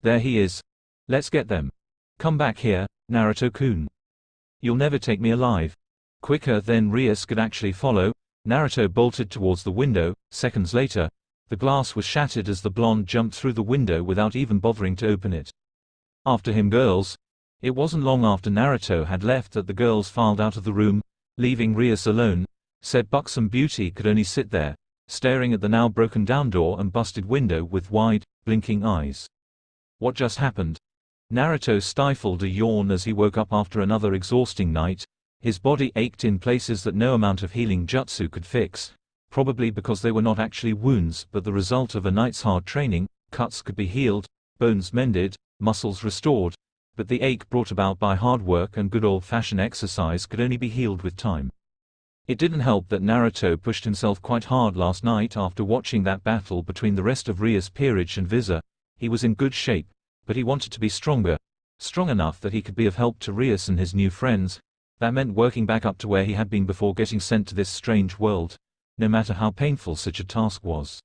There he is. Let's get them. Come back here, Naruto-kun. You'll never take me alive. Quicker than Rias could actually follow, Naruto bolted towards the window. Seconds later, the glass was shattered as the blonde jumped through the window without even bothering to open it. After him, girls. It wasn't long after Naruto had left that the girls filed out of the room, leaving Rias alone. Said buxom beauty could only sit there, staring at the now broken down door and busted window with wide, blinking eyes. What just happened? Naruto stifled a yawn as he woke up after another exhausting night. His body ached in places that no amount of healing jutsu could fix. Probably because they were not actually wounds but the result of a night's hard training. Cuts could be healed, bones mended, muscles restored, but the ache brought about by hard work and good old-fashioned exercise could only be healed with time. It didn't help that Naruto pushed himself quite hard last night after watching that battle between the rest of Rias Peerage and Visa. He was in good shape, but he wanted to be stronger. Strong enough that he could be of help to Rias and his new friends. That meant working back up to where he had been before getting sent to this strange world, no matter how painful such a task was.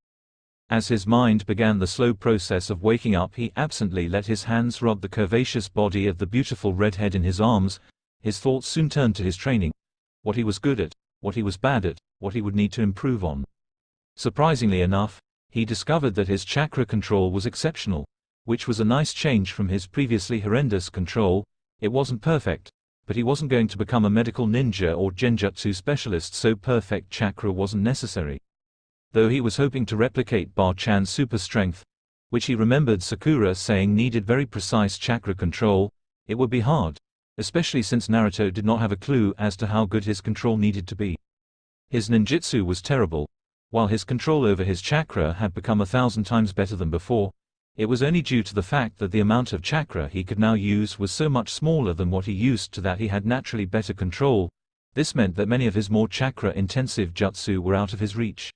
As his mind began the slow process of waking up, he absently let his hands rub the curvaceous body of the beautiful redhead in his arms. His thoughts soon turned to his training. What he was good at, what he was bad at, what he would need to improve on. Surprisingly enough, he discovered that his chakra control was exceptional, which was a nice change from his previously horrendous control. It wasn't perfect, but he wasn't going to become a medical ninja or genjutsu specialist, so perfect chakra wasn't necessary. Though he was hoping to replicate Bar-chan's super strength, which he remembered Sakura saying needed very precise chakra control, it would be hard, especially since Naruto did not have a clue as to how good his control needed to be. His ninjutsu was terrible, while his control over his chakra had become 1,000 times better than before. It was only due to the fact that the amount of chakra he could now use was so much smaller than what he used to that he had naturally better control. This meant that many of his more chakra-intensive jutsu were out of his reach.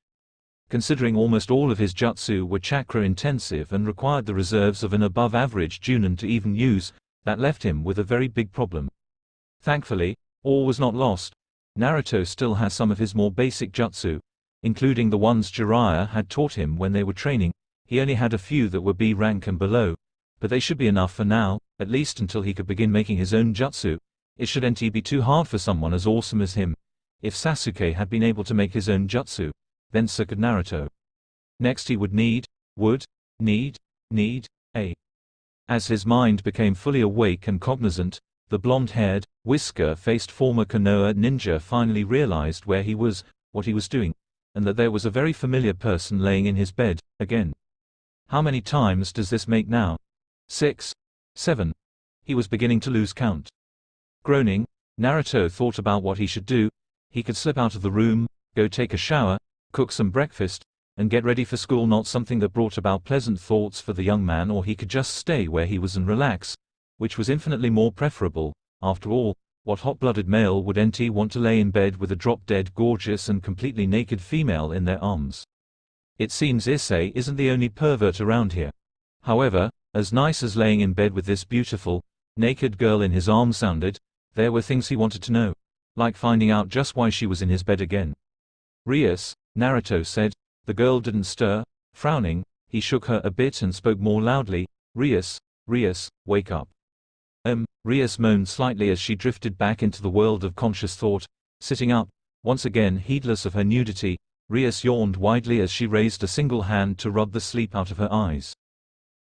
Considering almost all of his jutsu were chakra-intensive and required the reserves of an above-average Junin to even use, that left him with a very big problem. Thankfully, all was not lost. Naruto still has some of his more basic jutsu, including the ones Jiraiya had taught him when they were training. He only had a few that were B rank and below, but they should be enough for now, at least until he could begin making his own jutsu. It shouldn't be too hard for someone as awesome as him. If Sasuke had been able to make his own jutsu, then so could Naruto. Next he would need a. As his mind became fully awake and cognizant, the blonde-haired, whisker-faced former Konoha ninja finally realized where he was, what he was doing, and that there was a very familiar person laying in his bed, again. How many times does this make now? 6? 7? He was beginning to lose count. Groaning, Naruto thought about what he should do. He could slip out of the room, go take a shower, cook some breakfast, and get ready for school, not something that brought about pleasant thoughts for the young man, or he could just stay where he was and relax, which was infinitely more preferable. After all, what hot-blooded male would want to lay in bed with a drop-dead gorgeous and completely naked female in their arms? It seems Issai isn't the only pervert around here. However, as nice as laying in bed with this beautiful, naked girl in his arms sounded, there were things he wanted to know, like finding out just why she was in his bed again. Rias, Naruto said. The girl didn't stir. Frowning, he shook her a bit and spoke more loudly. Rias, wake up. Rias moaned slightly as she drifted back into the world of conscious thought. Sitting up, once again heedless of her nudity, Rias yawned widely as she raised a single hand to rub the sleep out of her eyes.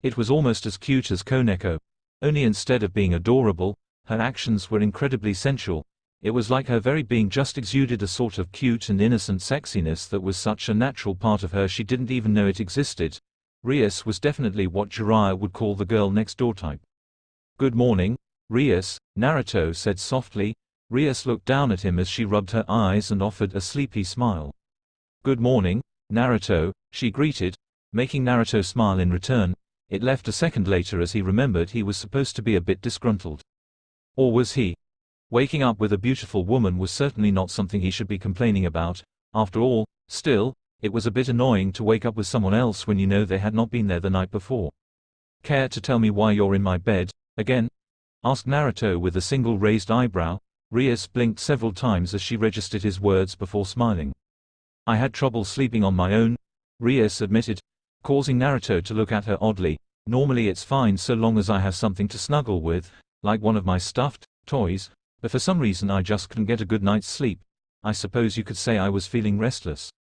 It was almost as cute as Koneko, only instead of being adorable, her actions were incredibly sensual. It was like her very being just exuded a sort of cute and innocent sexiness that was such a natural part of her she didn't even know it existed. Rias was definitely what Jiraiya would call the girl next door type. "Good morning, Rias," Naruto said softly. Rias looked down at him as she rubbed her eyes and offered a sleepy smile. "Good morning, Naruto," she greeted, making Naruto smile in return. It left a second later as he remembered he was supposed to be a bit disgruntled. Or was he? Waking up with a beautiful woman was certainly not something he should be complaining about. After all, still, it was a bit annoying to wake up with someone else when you know they had not been there the night before. "Care to tell me why you're in my bed, again?" asked Naruto with a single raised eyebrow. Rias blinked several times as she registered his words before smiling. "I had trouble sleeping on my own," Rias admitted, causing Naruto to look at her oddly. "Normally it's fine so long as I have something to snuggle with, like one of my stuffed toys. But for some reason I just couldn't get a good night's sleep. I suppose you could say I was feeling restless."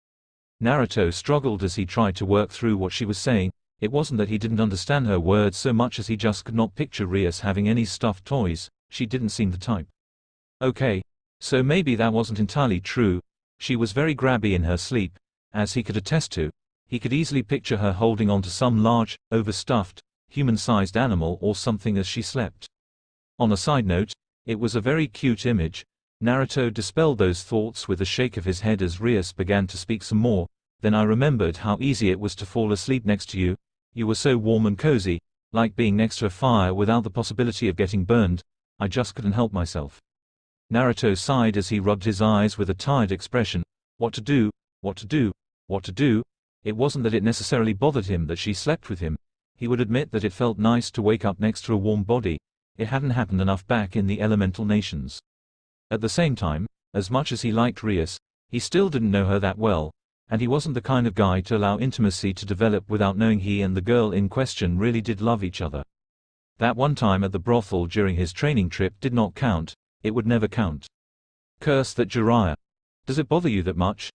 Naruto struggled as he tried to work through what she was saying. It wasn't that he didn't understand her words so much as he just could not picture Rias having any stuffed toys. She didn't seem the type. Okay. So maybe that wasn't entirely true. She was very grabby in her sleep, as he could attest to. He could easily picture her holding onto some large, overstuffed, human-sized animal or something as she slept. On a side note, it was a very cute image. Naruto dispelled those thoughts with a shake of his head as Rias began to speak some more. "Then I remembered how easy it was to fall asleep next to you. You were so warm and cozy, like being next to a fire without the possibility of getting burned. I just couldn't help myself." Naruto sighed as he rubbed his eyes with a tired expression. What to do, what to do, what to do? It wasn't that it necessarily bothered him that she slept with him. He would admit that it felt nice to wake up next to a warm body. It hadn't happened enough back in the elemental nations. At the same time, as much as he liked Rias, he still didn't know her that well, and he wasn't the kind of guy to allow intimacy to develop without knowing he and the girl in question really did love each other. That one time at the brothel during his training trip did not count. It would never count. Curse that Jiraiya. Does it bother you that much?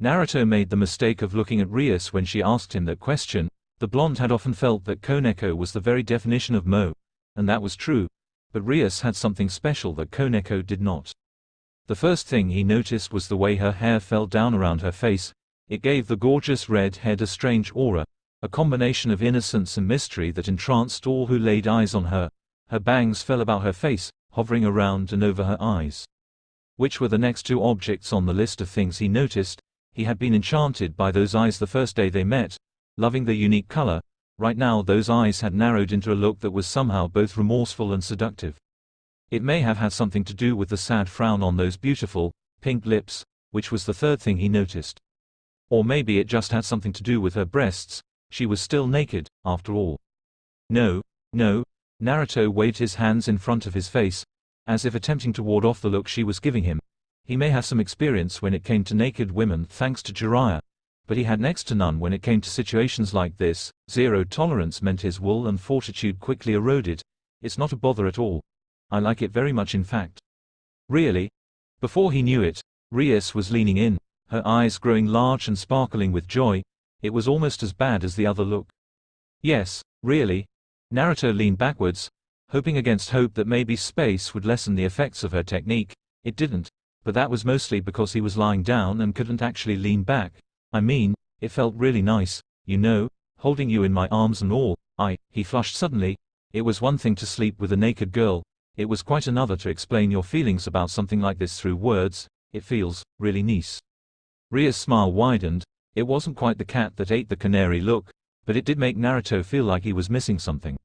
Naruto made the mistake of looking at Rias when she asked him that question. The blonde had often felt that koneko was the very definition of mo. And that was true. But Rias had something special that koneko did not. The first thing he noticed was the way her hair fell down around her face. It gave the gorgeous red head a strange aura, a combination of innocence and mystery that entranced all who laid eyes on her. Her bangs fell about her face, hovering around and over her eyes. Which were the next two objects on the list of things he noticed. He had been enchanted by those eyes the first day they met, loving their unique color. Right now those eyes had narrowed into a look that was somehow both remorseful and seductive. It may have had something to do with the sad frown on those beautiful, pink lips, which was the third thing he noticed. Or maybe it just had something to do with her breasts. She was still naked, after all. No, no. Naruto waved his hands in front of his face, as if attempting to ward off the look she was giving him. He may have some experience when it came to naked women thanks to Jiraiya, but he had next to none when it came to situations like this. Zero tolerance meant his wool and fortitude quickly eroded. It's not a bother at all. I like it very much in fact. Really? Before he knew it, Rias was leaning in, her eyes growing large and sparkling with joy. It was almost as bad as the other look. Yes, really. Naruto leaned backwards, hoping against hope that maybe space would lessen the effects of her technique. It didn't, but that was mostly because he was lying down and couldn't actually lean back. I mean, it felt really nice, you know, holding you in my arms and all. He flushed suddenly. It was one thing to sleep with a naked girl. It was quite another to explain your feelings about something like this through words. It feels really nice. Ria's smile widened. It wasn't quite the cat that ate the canary look, but it did make Naruto feel like he was missing something.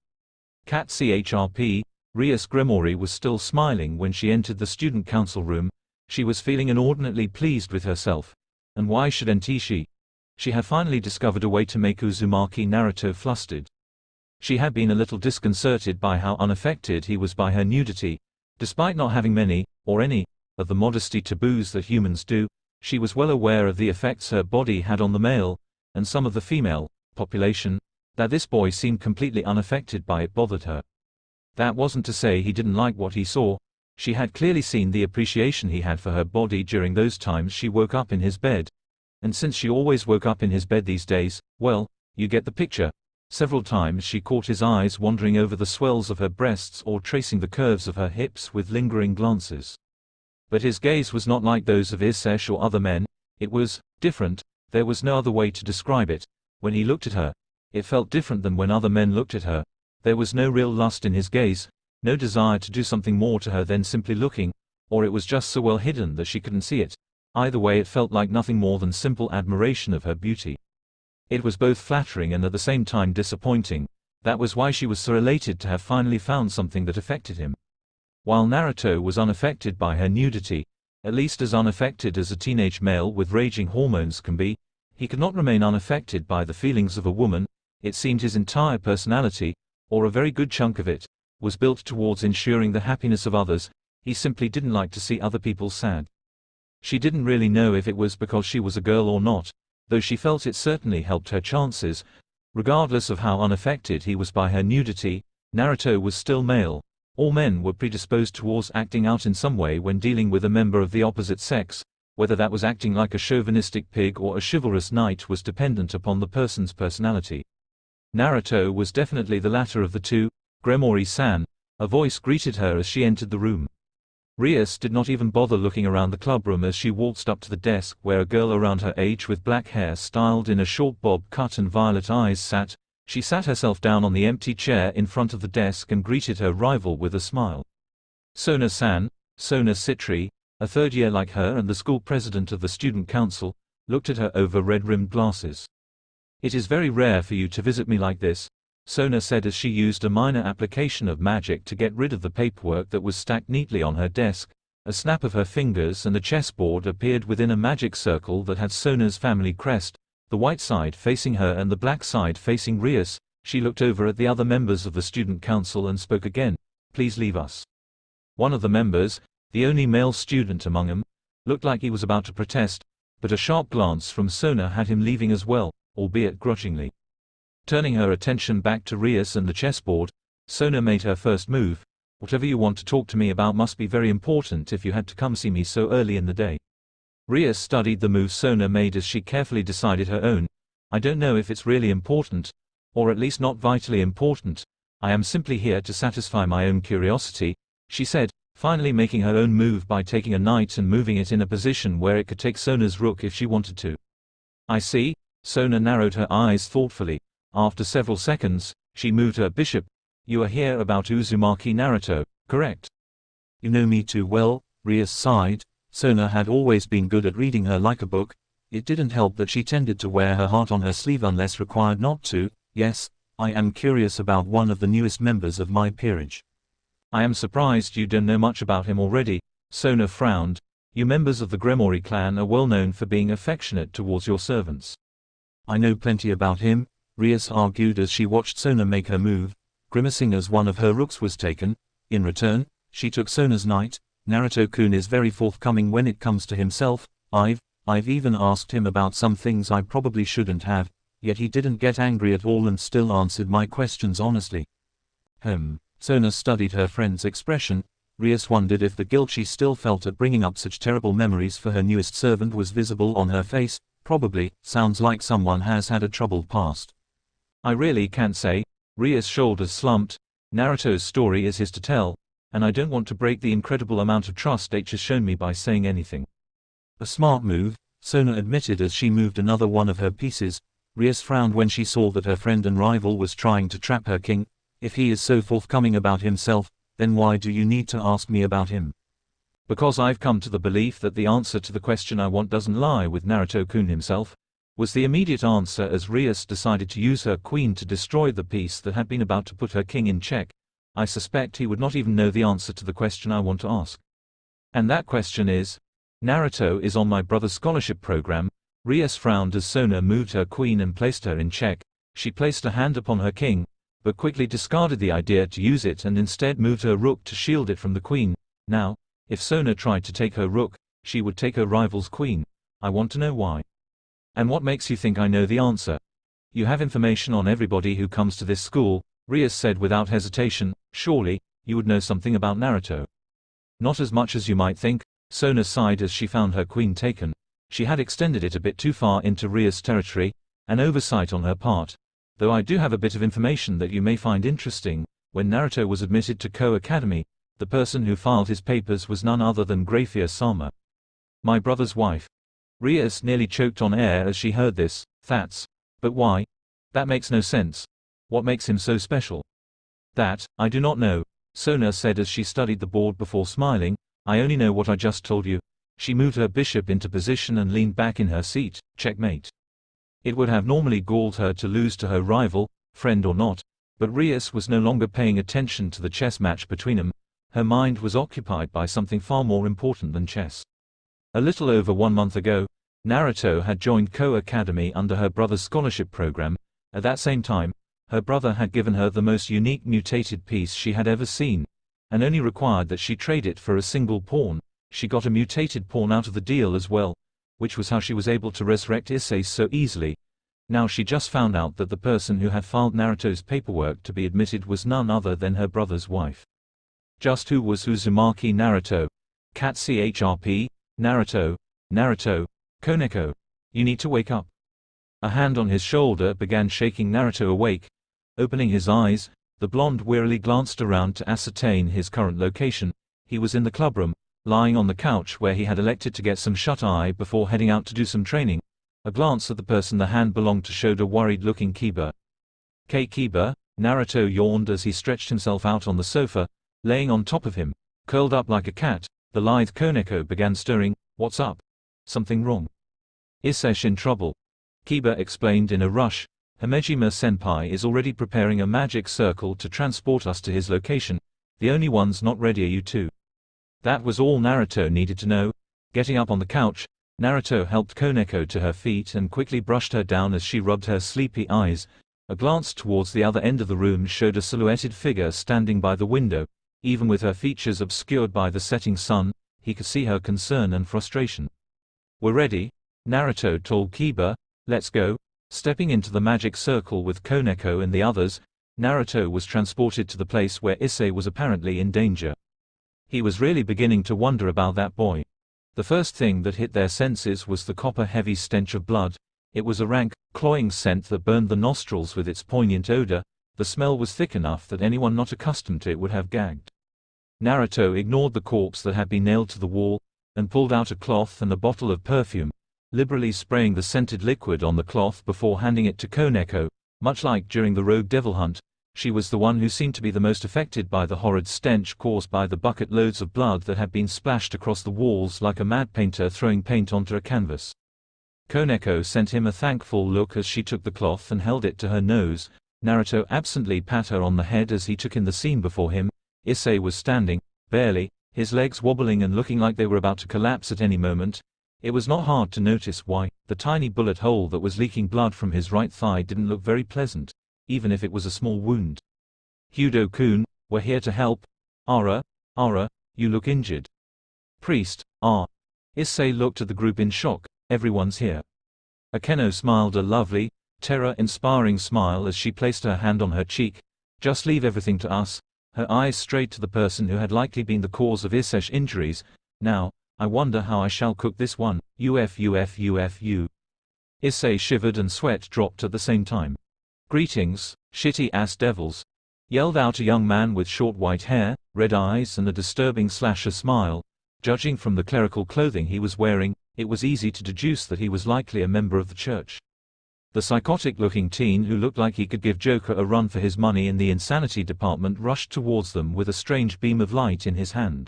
Cat CHRP, Rias Grimoire was still smiling when she entered the student council room. She was feeling inordinately pleased with herself. And why shouldn't she? She had finally discovered a way to make Uzumaki Naruto flustered. She had been a little disconcerted by how unaffected he was by her nudity. Despite not having many, or any, of the modesty taboos that humans do, she was well aware of the effects her body had on the male, and some of the female, population. That this boy seemed completely unaffected by it bothered her. That wasn't to say he didn't like what he saw. She had clearly seen the appreciation he had for her body during those times she woke up in his bed. And since she always woke up in his bed these days, well, you get the picture. Several times she caught his eyes wandering over the swells of her breasts or tracing the curves of her hips with lingering glances. But his gaze was not like those of Issai or other men. It was different. There was no other way to describe it. When he looked at her, it felt different than when other men looked at her. There was no real lust in his gaze, no desire to do something more to her than simply looking, or it was just so well hidden that she couldn't see it. Either way, it felt like nothing more than simple admiration of her beauty. It was both flattering and at the same time disappointing. That was why she was so elated to have finally found something that affected him. While Naruto was unaffected by her nudity, at least as unaffected as a teenage male with raging hormones can be, he could not remain unaffected by the feelings of a woman. It seemed his entire personality, or a very good chunk of it, was built towards ensuring the happiness of others. He simply didn't like to see other people sad. She didn't really know if it was because she was a girl or not, though she felt it certainly helped her chances. Regardless of how unaffected he was by her nudity, Naruto was still male. All men were predisposed towards acting out in some way when dealing with a member of the opposite sex. Whether that was acting like a chauvinistic pig or a chivalrous knight was dependent upon the person's personality. Naruto was definitely the latter of the two. Gremory-san, a voice greeted her as she entered the room. Rias did not even bother looking around the clubroom as she waltzed up to the desk where a girl around her age with black hair styled in a short bob cut and violet eyes sat. She sat herself down on the empty chair in front of the desk and greeted her rival with a smile. Sona-san, Sona Citri, a third year like her and the school president of the student council, looked at her over red-rimmed glasses. "It is very rare for you to visit me like this," Sona said as she used a minor application of magic to get rid of the paperwork that was stacked neatly on her desk. A snap of her fingers and the chessboard appeared within a magic circle that had Sona's family crest, the white side facing her and the black side facing Rias. She looked over at the other members of the student council and spoke again. "Please leave us." One of the members, the only male student among them, looked like he was about to protest, but a sharp glance from Sona had him leaving as well, albeit grudgingly. Turning her attention back to Rias and the chessboard, Sona made her first move. "Whatever you want to talk to me about must be very important if you had to come see me so early in the day." Rias studied the move Sona made as she carefully decided her own. "I don't know if it's really important, or at least not vitally important. I am simply here to satisfy my own curiosity," she said, finally making her own move by taking a knight and moving it in a position where it could take Sona's rook if she wanted to. "I see." Sona narrowed her eyes thoughtfully. After several seconds, she moved her bishop. "You are here about Uzumaki Naruto, correct?" "You know me too well," Rias sighed. Sona had always been good at reading her like a book. It didn't help that she tended to wear her heart on her sleeve unless required not to. "Yes, I am curious about one of the newest members of my peerage." "I am surprised you don't know much about him already." Sona frowned. "You members of the Gremory clan are well known for being affectionate towards your servants." "I know plenty about him," Rias argued as she watched Sona make her move, grimacing as one of her rooks was taken. In return, she took Sona's knight. "Naruto-kun is very forthcoming when it comes to himself. I've even asked him about some things I probably shouldn't have, yet he didn't get angry at all and still answered my questions honestly." Sona studied her friend's expression. Rias wondered if the guilt she still felt at bringing up such terrible memories for her newest servant was visible on her face. "Probably. Sounds like someone has had a troubled past." "I really can't say." Rias' shoulders slumped. "Naruto's story is his to tell, and I don't want to break the incredible amount of trust H has shown me by saying anything." "A smart move," Sona admitted as she moved another one of her pieces. Rias frowned when she saw that her friend and rival was trying to trap her king. "If he is so forthcoming about himself, then why do you need to ask me about him?" "Because I've come to the belief that the answer to the question I want doesn't lie with Naruto-kun himself," was the immediate answer as Rias decided to use her queen to destroy the piece that had been about to put her king in check. "I suspect he would not even know the answer to the question I want to ask. And that question is, Naruto is on my brother's scholarship program." Rias frowned as Sona moved her queen and placed her in check. She placed a hand upon her king, but quickly discarded the idea to use it and instead moved her rook to shield it from the queen. Now, if Sona tried to take her rook, she would take her rival's queen. "I want to know why." "And what makes you think I know the answer?" "You have information on everybody who comes to this school," Rias said without hesitation. "Surely, you would know something about Naruto." "Not as much as you might think." Sona sighed as she found her queen taken. She had extended it a bit too far into Rias' territory, an oversight on her part. "Though I do have a bit of information that you may find interesting. When Naruto was admitted to Ko Academy, The person who filed his papers was none other than Grafia-sama. My brother's wife. Rias nearly choked on air as she heard this. But why? That makes no sense. What makes him so special? That, I do not know, Sona said as she studied the board before smiling. I only know what I just told you. She moved her bishop into position and leaned back in her seat. Checkmate. It would have normally galled her to lose to her rival, friend or not, but Rias was no longer paying attention to the chess match between them. Her mind was occupied by something far more important than chess. A little over 1 month ago, Naruto had joined Ko Academy under her brother's scholarship program. At that same time, her brother had given her the most unique mutated piece she had ever seen, and only required that she trade it for a single pawn. She got a mutated pawn out of the deal as well, which was how she was able to resurrect Issei so easily. Now she just found out that the person who had filed Naruto's paperwork to be admitted was none other than her brother's wife. Just who was Uzumaki Naruto? Cat CHRP, Naruto, koneko. You need to wake up. A hand on his shoulder began shaking Naruto awake. Opening his eyes, the blonde wearily glanced around to ascertain his current location. He was in the clubroom, lying on the couch where he had elected to get some shut-eye before heading out to do some training. A glance at the person the hand belonged to showed a worried-looking Kiba. Kiba, Naruto yawned as he stretched himself out on the sofa. Laying on top of him, curled up like a cat, the lithe koneko began stirring. What's up? Something wrong? Issei in trouble. Kiba explained in a rush. Hamejima-senpai is already preparing a magic circle to transport us to his location. The only ones not ready are you two. That was all Naruto needed to know. Getting up on the couch, Naruto helped Koneko to her feet and quickly brushed her down as she rubbed her sleepy eyes. A glance towards the other end of the room showed a silhouetted figure standing by the window. Even with her features obscured by the setting sun, he could see her concern and frustration. We're ready, Naruto told Kiba. Let's go. Stepping into the magic circle with Koneko and the others, Naruto was transported to the place where Issei was apparently in danger. He was really beginning to wonder about that boy. The first thing that hit their senses was the copper-heavy stench of blood. It was a rank, cloying scent that burned the nostrils with its poignant odor. The smell was thick enough that anyone not accustomed to it would have gagged. Naruto ignored the corpse that had been nailed to the wall, and pulled out a cloth and a bottle of perfume, liberally spraying the scented liquid on the cloth before handing it to Koneko. Much like during the rogue devil hunt, she was the one who seemed to be the most affected by the horrid stench caused by the bucket loads of blood that had been splashed across the walls like a mad painter throwing paint onto a canvas. Koneko sent him a thankful look as she took the cloth and held it to her nose. Naruto absently pat her on the head as he took in the scene before him. Issei was standing, barely, his legs wobbling and looking like they were about to collapse at any moment. It was not hard to notice why. The tiny bullet hole that was leaking blood from his right thigh didn't look very pleasant, even if it was a small wound. Hudo-kun, we're here to help. Ara, you look injured. Priest, Issei looked at the group in shock. Everyone's here. Akeno smiled a lovely, terror-inspiring smile as she placed her hand on her cheek. Just leave everything to us. Her eyes strayed to the person who had likely been the cause of Issei's injuries. Now, I wonder how I shall cook this one. Issei shivered and sweat dropped at the same time. Greetings, shitty-ass devils, yelled out a young man with short white hair, red eyes and a disturbing slasher smile. Judging from the clerical clothing he was wearing, it was easy to deduce that he was likely a member of the church. The psychotic-looking teen who looked like he could give Joker a run for his money in the insanity department rushed towards them with a strange beam of light in his hand.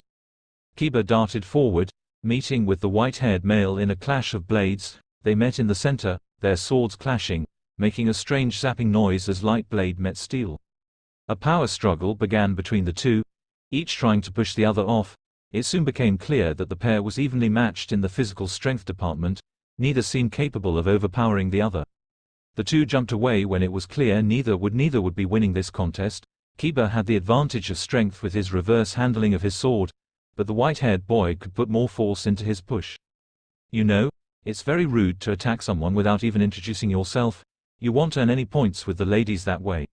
Kiba darted forward, meeting with the white-haired male in a clash of blades. They met in the center, their swords clashing, making a strange zapping noise as light blade met steel. A power struggle began between the two, each trying to push the other off. It soon became clear that the pair was evenly matched in the physical strength department. Neither seemed capable of overpowering the other. The two jumped away when it was clear neither would be winning this contest. Kiba had the advantage of strength with his reverse handling of his sword, but the white-haired boy could put more force into his push. You know, it's very rude to attack someone without even introducing yourself. You won't earn any points with the ladies that way.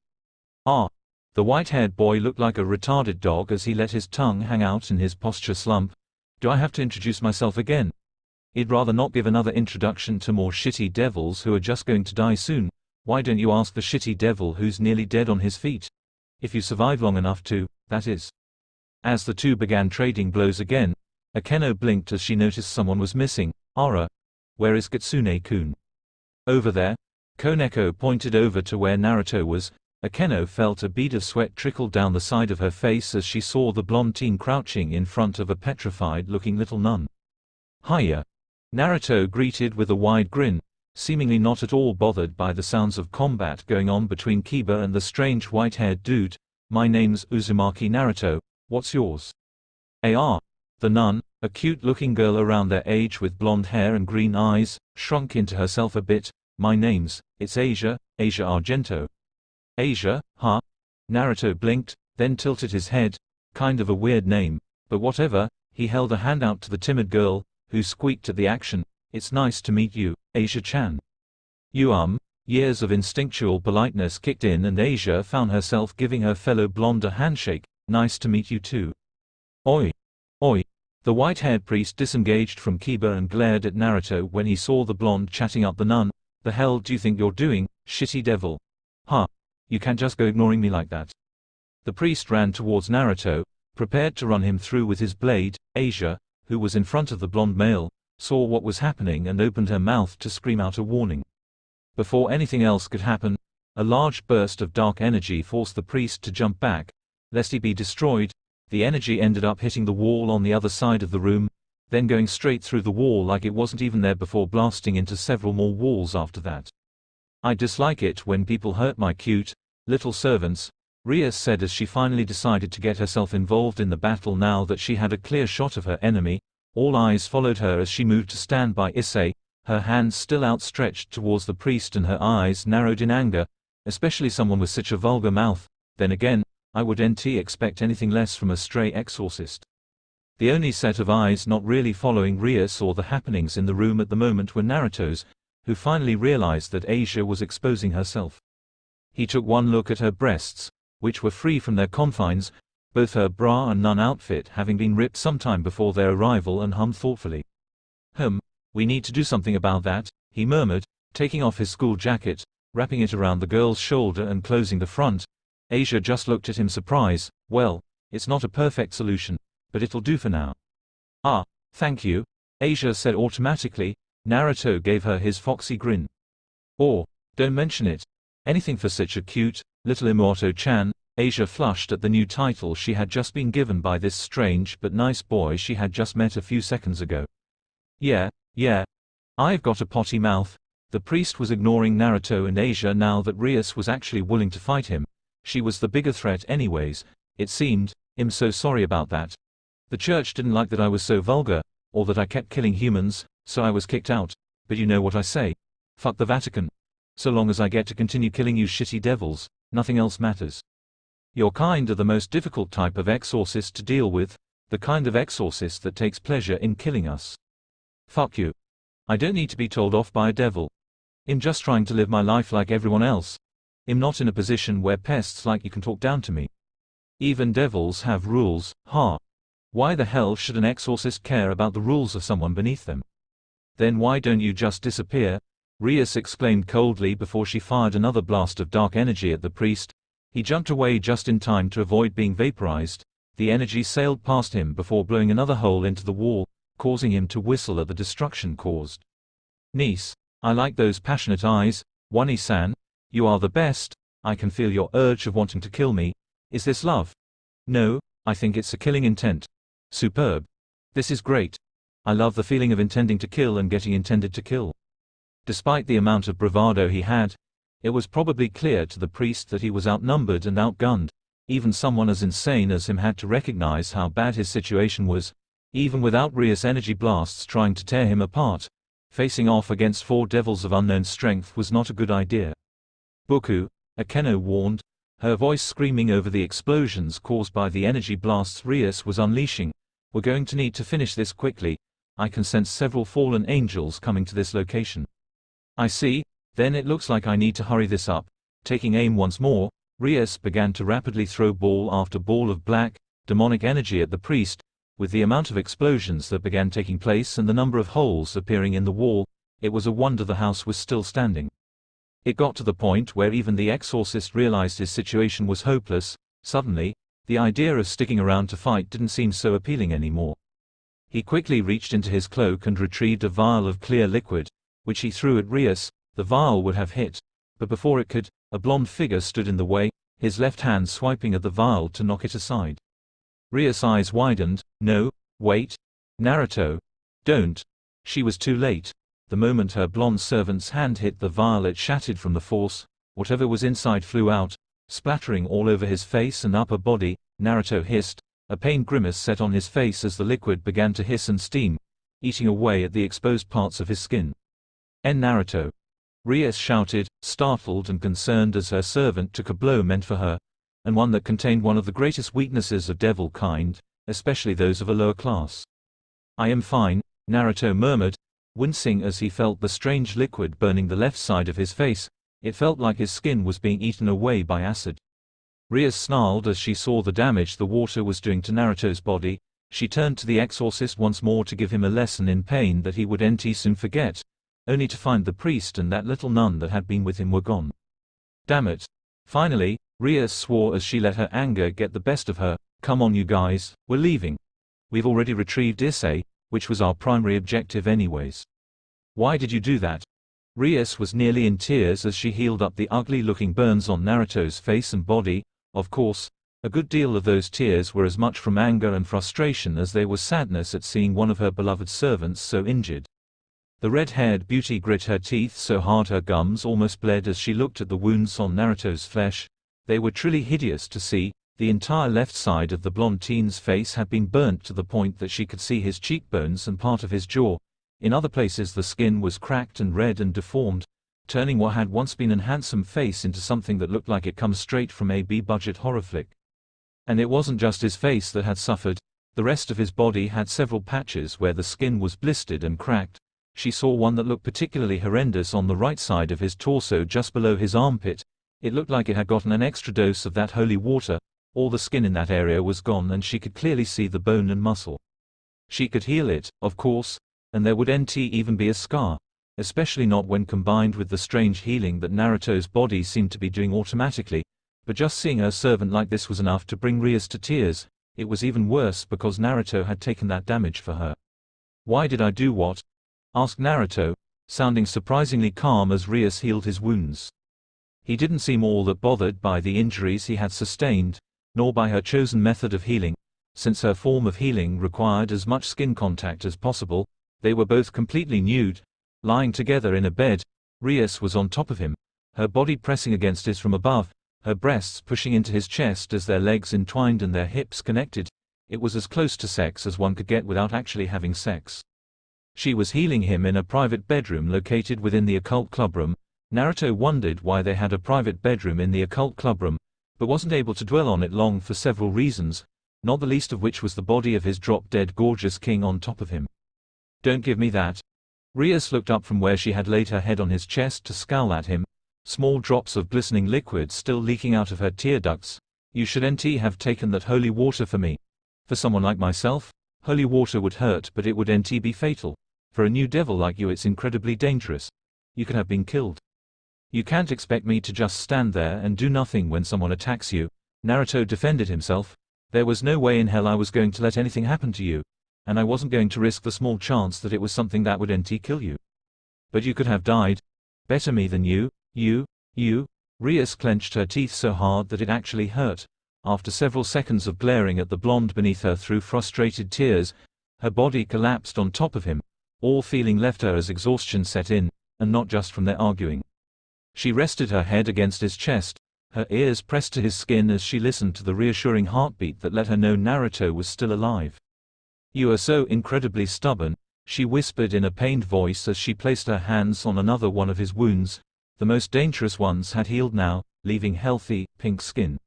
The white-haired boy looked like a retarded dog as he let his tongue hang out in his posture slump. Do I have to introduce myself again? I'd rather not give another introduction to more shitty devils who are just going to die soon. Why don't you ask the shitty devil who's nearly dead on his feet? If you survive long enough to, that is. As the two began trading blows again, Akeno blinked as she noticed someone was missing. Ara, where is Kitsune-kun? Over there. Koneko pointed over to where Naruto was. Akeno felt a bead of sweat trickle down the side of her face as she saw the blonde teen crouching in front of a petrified-looking little nun. Hiya. Naruto greeted with a wide grin, seemingly not at all bothered by the sounds of combat going on between Kiba and the strange white-haired dude. My name's Uzumaki Naruto, what's yours? AR. The nun, a cute-looking girl around their age with blonde hair and green eyes, shrunk into herself a bit. My it's Asia Argento. Asia, huh? Naruto blinked, then tilted his head. Kind of a weird name, but whatever. He held a hand out to the timid girl, who squeaked at the action. It's nice to meet you, Asia-chan. Years of instinctual politeness kicked in and Asia found herself giving her fellow blonde a handshake. Nice to meet you too. Oi. Oi. The white-haired priest disengaged from Kiba and glared at Naruto when he saw the blonde chatting up the nun. The hell do you think you're doing, shitty devil? Huh. You can't just go ignoring me like that. The priest ran towards Naruto, prepared to run him through with his blade. Asia, who was in front of the blonde male, saw what was happening and opened her mouth to scream out a warning. Before anything else could happen, a large burst of dark energy forced the priest to jump back, lest he be destroyed. The energy ended up hitting the wall on the other side of the room, then going straight through the wall like it wasn't even there before blasting into several more walls after that. I dislike it when people hurt my cute, little servants, Ria said as she finally decided to get herself involved in the battle now that she had a clear shot of her enemy. All eyes followed her as she moved to stand by Issai, her hands still outstretched towards the priest and her eyes narrowed in anger, especially someone with such a vulgar mouth. Then again, I wouldn't expect anything less from a stray exorcist. The only set of eyes not really following Ria saw the happenings in the room at the moment were Naruto's, who finally realized that Asia was exposing herself. He took one look at her breasts, which were free from their confines, both her bra and nun outfit having been ripped sometime before their arrival, and hummed thoughtfully. We need to do something about that, he murmured, taking off his school jacket, wrapping it around the girl's shoulder and closing the front. Asia just looked at him surprised. Well, it's not a perfect solution, but it'll do for now. Ah, thank you, Asia said automatically. Naruto gave her his foxy grin. Or, don't mention it. Anything for such a cute, little Imoto-chan. Asia flushed at the new title she had just been given by this strange but nice boy she had just met a few seconds ago. Yeah. I've got a potty mouth. The priest was ignoring Naruto and Asia now that Rias was actually willing to fight him. She was the bigger threat anyways, it seemed. I'm so sorry about that. The church didn't like that I was so vulgar, or that I kept killing humans, so I was kicked out. But you know what I say. Fuck the Vatican. So long as I get to continue killing you shitty devils, nothing else matters. You're kind of the most difficult type of exorcist to deal with, the kind of exorcist that takes pleasure in killing us. Fuck you. I don't need to be told off by a devil. I'm just trying to live my life like everyone else. I'm not in a position where pests like you can talk down to me. Even devils have rules, ha. Why the hell should an exorcist care about the rules of someone beneath them? Then why don't you just disappear? Rias exclaimed coldly before she fired another blast of dark energy at the priest. He jumped away just in time to avoid being vaporized. The energy sailed past him before blowing another hole into the wall, causing him to whistle at the destruction caused. Niece, I like those passionate eyes. Wani-san, you are the best. I can feel your urge of wanting to kill me. Is this love? No, I think it's a killing intent. Superb. This is great. I love the feeling of intending to kill and getting intended to kill. Despite the amount of bravado he had, it was probably clear to the priest that he was outnumbered and outgunned. Even someone as insane as him had to recognize how bad his situation was. Even without Rias' energy blasts trying to tear him apart, facing off against 4 devils of unknown strength was not a good idea. Buku, Akeno warned, her voice screaming over the explosions caused by the energy blasts Rias was unleashing. We're going to need to finish this quickly. I can sense several fallen angels coming to this location. I see, then it looks like I need to hurry this up. Taking aim once more, Rias began to rapidly throw ball after ball of black, demonic energy at the priest. With the amount of explosions that began taking place and the number of holes appearing in the wall, it was a wonder the house was still standing. It got to the point where even the exorcist realized his situation was hopeless. Suddenly, The idea of sticking around to fight didn't seem so appealing anymore. He quickly reached into his cloak and retrieved a vial of clear liquid, which he threw at Rias. The vial would have hit, but before it could, a blonde figure stood in the way, his left hand swiping at the vial to knock it aside. Rias' eyes widened. No, wait. Naruto. Don't. She was too late. The moment her blonde servant's hand hit the vial, it shattered from the force. Whatever was inside flew out, splattering all over his face and upper body. Naruto hissed, a pained grimace set on his face as the liquid began to hiss and steam, eating away at the exposed parts of his skin. Naruto. Rias shouted, startled and concerned as her servant took a blow meant for her, and one that contained one of the greatest weaknesses of devil kind, especially those of a lower class. I am fine, Naruto murmured, wincing as he felt the strange liquid burning the left side of his face. It felt like his skin was being eaten away by acid. Rias snarled as she saw the damage the water was doing to Naruto's body. She turned to the exorcist once more to give him a lesson in pain that he would soon forget, only to find the priest and that little nun that had been with him were gone. Damn it. Finally, Rias swore as she let her anger get the best of her. Come on you guys, we're leaving. We've already retrieved Issai, which was our primary objective anyways. Why did you do that? Rias was nearly in tears as she healed up the ugly-looking burns on Naruto's face and body. Of course, a good deal of those tears were as much from anger and frustration as they were sadness at seeing one of her beloved servants so injured. The red-haired beauty grit her teeth so hard her gums almost bled as she looked at the wounds on Naruto's flesh. They were truly hideous to see. The entire left side of the blonde teen's face had been burnt to the point that she could see his cheekbones and part of his jaw. In other places the skin was cracked and red and deformed, turning what had once been an handsome face into something that looked like it comes straight from a B-budget horror flick. And it wasn't just his face that had suffered. The rest of his body had several patches where the skin was blistered and cracked. She saw one that looked particularly horrendous on the right side of his torso just below his armpit. It looked like it had gotten an extra dose of that holy water. All the skin in that area was gone and she could clearly see the bone and muscle. She could heal it, of course, and there wouldn't even be a scar, especially not when combined with the strange healing that Naruto's body seemed to be doing automatically. But just seeing her servant like this was enough to bring Rias to tears. It was even worse because Naruto had taken that damage for her. Why did I do what? Asked Naruto, sounding surprisingly calm as Rias healed his wounds. He didn't seem all that bothered by the injuries he had sustained, nor by her chosen method of healing. Since her form of healing required as much skin contact as possible, they were both completely nude. Lying together in a bed, Rias was on top of him, her body pressing against his from above, her breasts pushing into his chest as their legs entwined and their hips connected. It was as close to sex as one could get without actually having sex. She was healing him in a private bedroom located within the occult clubroom. Naruto wondered why they had a private bedroom in the occult clubroom, but wasn't able to dwell on it long for several reasons, not the least of which was the body of his drop-dead gorgeous king on top of him. Don't give me that. Rias looked up from where she had laid her head on his chest to scowl at him, small drops of glistening liquid still leaking out of her tear ducts. You shouldn't have taken that holy water for me. For someone like myself, holy water would hurt but it wouldn't be fatal. For a new devil like you it's incredibly dangerous. You could have been killed. You can't expect me to just stand there and do nothing when someone attacks you. Naruto defended himself. There was no way in hell I was going to let anything happen to you. And I wasn't going to risk the small chance that it was something that would kill you. But you could have died. Better me than you. Rias clenched her teeth so hard that it actually hurt. After several seconds of glaring at the blonde beneath her through frustrated tears, her body collapsed on top of him. All feeling left her as exhaustion set in, and not just from their arguing. She rested her head against his chest, her ears pressed to his skin as she listened to the reassuring heartbeat that let her know Naruto was still alive. You are so incredibly stubborn, she whispered in a pained voice as she placed her hands on another one of his wounds. The most dangerous ones had healed now, leaving healthy, pink skin.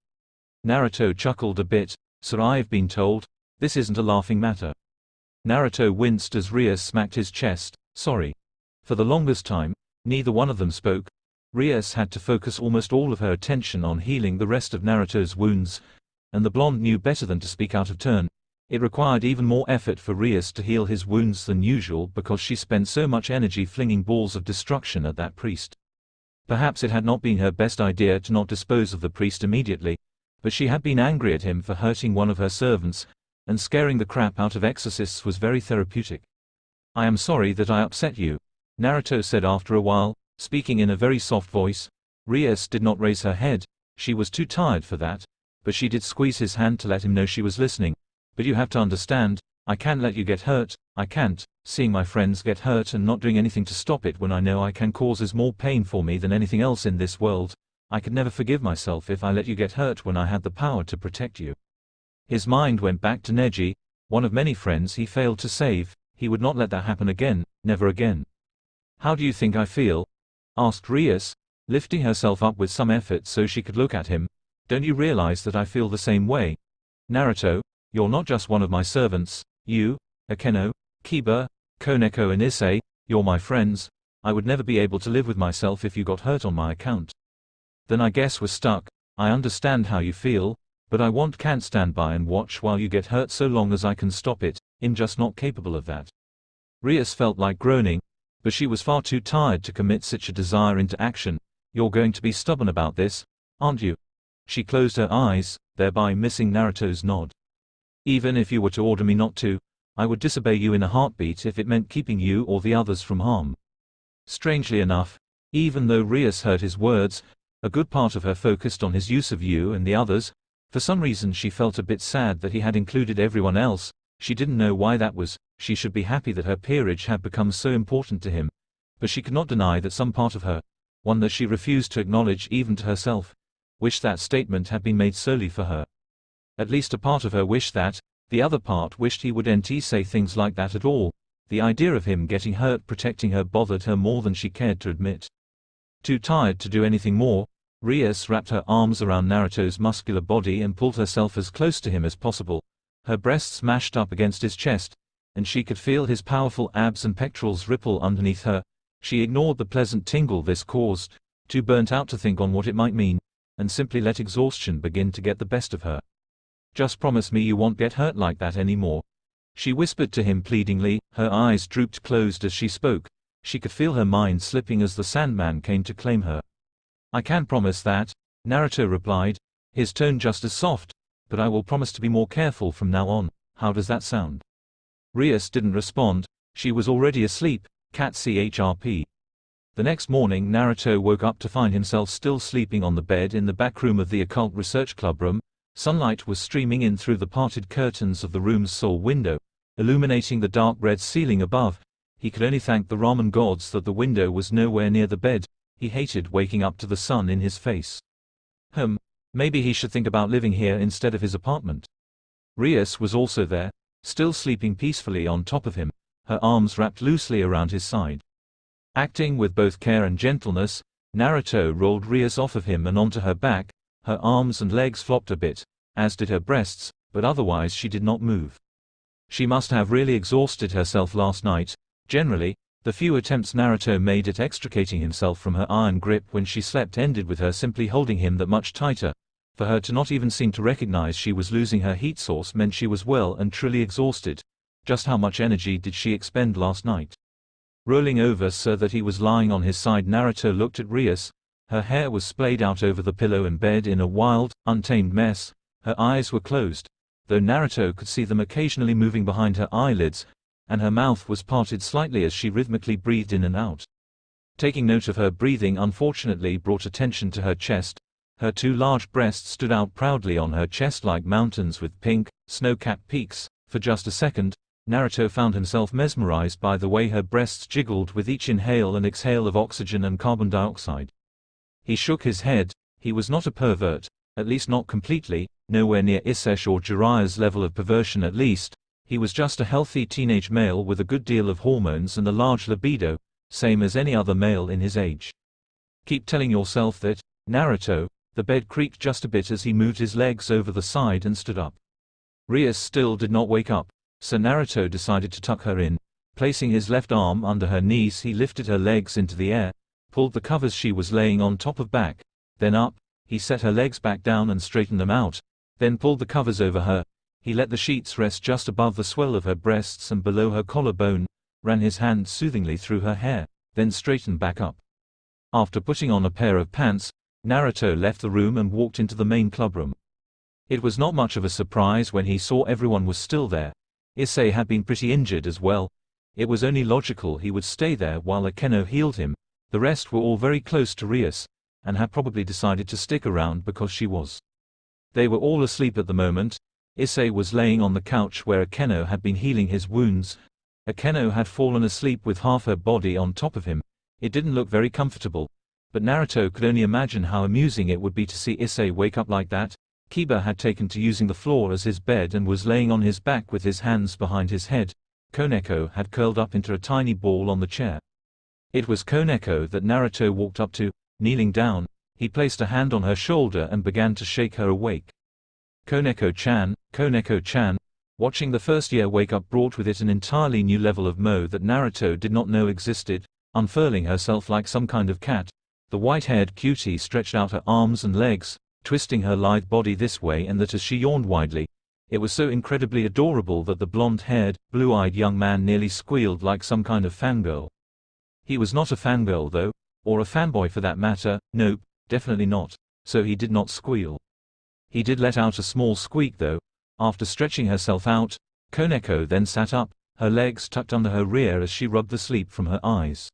Naruto chuckled a bit. So I've been told, this isn't a laughing matter. Naruto winced as Rias smacked his chest. Sorry. For the longest time, neither one of them spoke. Rias had to focus almost all of her attention on healing the rest of Naruto's wounds, and the blonde knew better than to speak out of turn. It required even more effort for Rias to heal his wounds than usual because she spent so much energy flinging balls of destruction at that priest. Perhaps it had not been her best idea to not dispose of the priest immediately, but she had been angry at him for hurting one of her servants, and scaring the crap out of exorcists was very therapeutic. "I am sorry that I upset you," Naruto said after a while, speaking in a very soft voice. Rias did not raise her head, she was too tired for that, but she did squeeze his hand to let him know she was listening. "But you have to understand, I can't let you get hurt, I can't. Seeing my friends get hurt and not doing anything to stop it when I know I can causes more pain for me than anything else in this world. I could never forgive myself if I let you get hurt when I had the power to protect you." His mind went back to Neji, one of many friends he failed to save. He would not let that happen again, never again. "How do you think I feel?" asked Rias, lifting herself up with some effort so she could look at him. "Don't you realize that I feel the same way? Naruto, you're not just one of my servants. You, Akeno, Kiba, Koneko and Issei, you're my friends. I would never be able to live with myself if you got hurt on my account. Then I guess we're stuck. I understand how you feel, but I can't stand by and watch while you get hurt so long as I can stop it. I'm just not capable of that." Rias felt like groaning, but she was far too tired to commit such a desire into action. "You're going to be stubborn about this, aren't you?" She closed her eyes, thereby missing Naruto's nod. "Even if you were to order me not to, I would disobey you in a heartbeat if it meant keeping you or the others from harm." Strangely enough, even though Rias heard his words, a good part of her focused on his use of you and the others. For some reason she felt a bit sad that he had included everyone else. She didn't know why that was. She should be happy that her peerage had become so important to him. But she could not deny that some part of her, one that she refused to acknowledge even to herself, wished that statement had been made solely for her. At least a part of her wished that, the other part wished he wouldn't say things like that at all. The idea of him getting hurt protecting her bothered her more than she cared to admit. Too tired to do anything more, Rias wrapped her arms around Naruto's muscular body and pulled herself as close to him as possible. Her breasts mashed up against his chest, and she could feel his powerful abs and pectorals ripple underneath her. She ignored the pleasant tingle this caused, too burnt out to think on what it might mean, and simply let exhaustion begin to get the best of her. "Just promise me you won't get hurt like that anymore," she whispered to him pleadingly. Her eyes drooped closed as she spoke. She could feel her mind slipping as the Sandman came to claim her. "I can promise that," Naruto replied, his tone just as soft, "but I will promise to be more careful from now on. How does that sound?" Rias didn't respond. She was already asleep. Cat CHRP. The next morning Naruto woke up to find himself still sleeping on the bed in the back room of the occult research club room. Sunlight was streaming in through the parted curtains of the room's sole window, illuminating the dark red ceiling above. He could only thank the ramen gods that the window was nowhere near the bed. He hated waking up to the sun in his face. Maybe he should think about living here instead of his apartment. Rias was also there, still sleeping peacefully on top of him, her arms wrapped loosely around his side. Acting with both care and gentleness, Naruto rolled Rias off of him and onto her back. Her arms and legs flopped a bit, as did her breasts, but otherwise she did not move. She must have really exhausted herself last night. Generally, the few attempts Naruto made at extricating himself from her iron grip when she slept ended with her simply holding him that much tighter. For her to not even seem to recognize she was losing her heat source meant she was well and truly exhausted. Just how much energy did she expend last night? Rolling over so that he was lying on his side, Naruto looked at Rias. Her hair was splayed out over the pillow and bed in a wild, untamed mess. Her eyes were closed, though Naruto could see them occasionally moving behind her eyelids, and her mouth was parted slightly as she rhythmically breathed in and out. Taking note of her breathing unfortunately brought attention to her chest. Her two large breasts stood out proudly on her chest like mountains with pink, snow-capped peaks. For just a second, Naruto found himself mesmerized by the way her breasts jiggled with each inhale and exhale of oxygen and carbon dioxide. He shook his head. He was not a pervert, at least not completely, nowhere near Issei or Jiraiya's level of perversion at least. He was just a healthy teenage male with a good deal of hormones and a large libido, same as any other male in his age. Keep telling yourself that, Naruto. The bed creaked just a bit as he moved his legs over the side and stood up. Rias still did not wake up, so Naruto decided to tuck her in. Placing his left arm under her knees, he lifted her legs into the air, pulled the covers she was laying on top of back, then up. He set her legs back down and straightened them out, then pulled the covers over her. He let the sheets rest just above the swell of her breasts and below her collarbone, ran his hand soothingly through her hair, then straightened back up. After putting on a pair of pants, Naruto left the room and walked into the main clubroom. It was not much of a surprise when he saw everyone was still there. Issei had been pretty injured as well. It was only logical he would stay there while Akeno healed him. The rest were all very close to Rias, and had probably decided to stick around because she was. They were all asleep at the moment. Issei was laying on the couch where Akeno had been healing his wounds. Akeno had fallen asleep with half her body on top of him. It didn't look very comfortable, but Naruto could only imagine how amusing it would be to see Issei wake up like that. Kiba had taken to using the floor as his bed and was laying on his back with his hands behind his head. Koneko had curled up into a tiny ball on the chair. It was Koneko that Naruto walked up to. Kneeling down, he placed a hand on her shoulder and began to shake her awake. Koneko-chan, Koneko-chan. Watching the first year wake up brought with it an entirely new level of Mo that Naruto did not know existed. Unfurling herself like some kind of cat, the white-haired cutie stretched out her arms and legs, twisting her lithe body this way and that as she yawned widely. It was so incredibly adorable that the blonde-haired, blue-eyed young man nearly squealed like some kind of fangirl. He was not a fangirl though, or a fanboy for that matter. Nope, definitely not, so he did not squeal. He did let out a small squeak though. After stretching herself out, Koneko then sat up, her legs tucked under her rear as she rubbed the sleep from her eyes.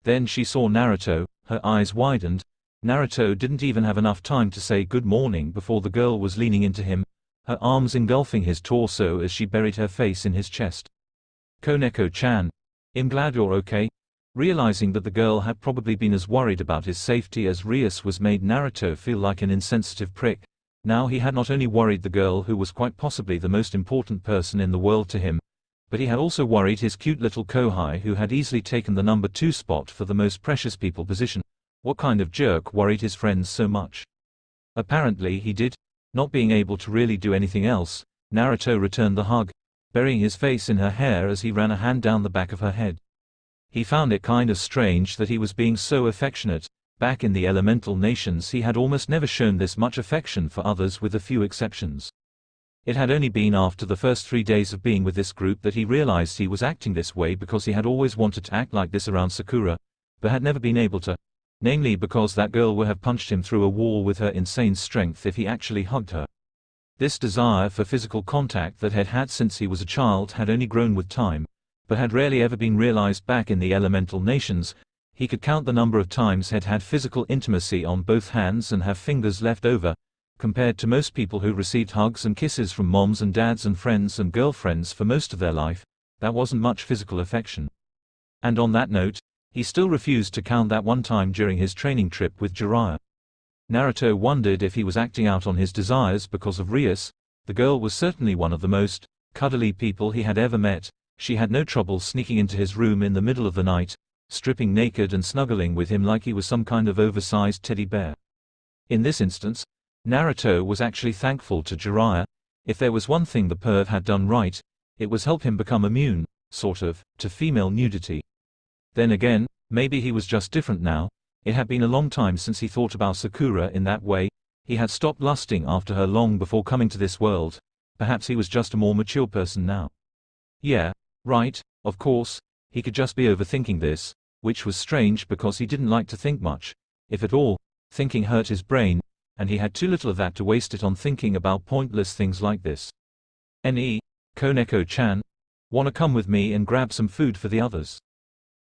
Then she saw Naruto, her eyes widened. Naruto didn't even have enough time to say good morning before the girl was leaning into him, her arms engulfing his torso as she buried her face in his chest. Koneko-chan, I'm glad you're okay. Realizing that the girl had probably been as worried about his safety as Rias was made Naruto feel like an insensitive prick. Now he had not only worried the girl who was quite possibly the most important person in the world to him, but he had also worried his cute little Kohai who had easily taken the number 2 spot for the most precious people position. What kind of jerk worried his friends so much? Apparently he did. Not being able to really do anything else, Naruto returned the hug, burying his face in her hair as he ran a hand down the back of her head. He found it kind of strange that he was being so affectionate. Back in the elemental nations he had almost never shown this much affection for others with a few exceptions. It had only been after the first 3 days of being with this group that he realized he was acting this way because he had always wanted to act like this around Sakura, but had never been able to. Namely because that girl would have punched him through a wall with her insane strength if he actually hugged her. This desire for physical contact that had had since he was a child had only grown with time, but had rarely ever been realized back in the elemental nations. He could count the number of times he'd had physical intimacy on both hands and have fingers left over, compared to most people who received hugs and kisses from moms and dads and friends and girlfriends for most of their life. That wasn't much physical affection. And on that note, he still refused to count that one time during his training trip with Jiraiya. Naruto wondered if he was acting out on his desires because of Rias. The girl was certainly one of the most cuddly people he had ever met. She had no trouble sneaking into his room in the middle of the night, stripping naked and snuggling with him like he was some kind of oversized teddy bear. In this instance, Naruto was actually thankful to Jiraiya. If there was one thing the perv had done right, it was help him become immune, sort of, to female nudity. Then again, maybe he was just different now. It had been a long time since he thought about Sakura in that way. He had stopped lusting after her long before coming to this world. Perhaps he was just a more mature person now. Yeah, right, of course, he could just be overthinking this, which was strange because he didn't like to think much, if at all. Thinking hurt his brain, and he had too little of that to waste it on thinking about pointless things like this. Koneko-chan, wanna come with me and grab some food for the others?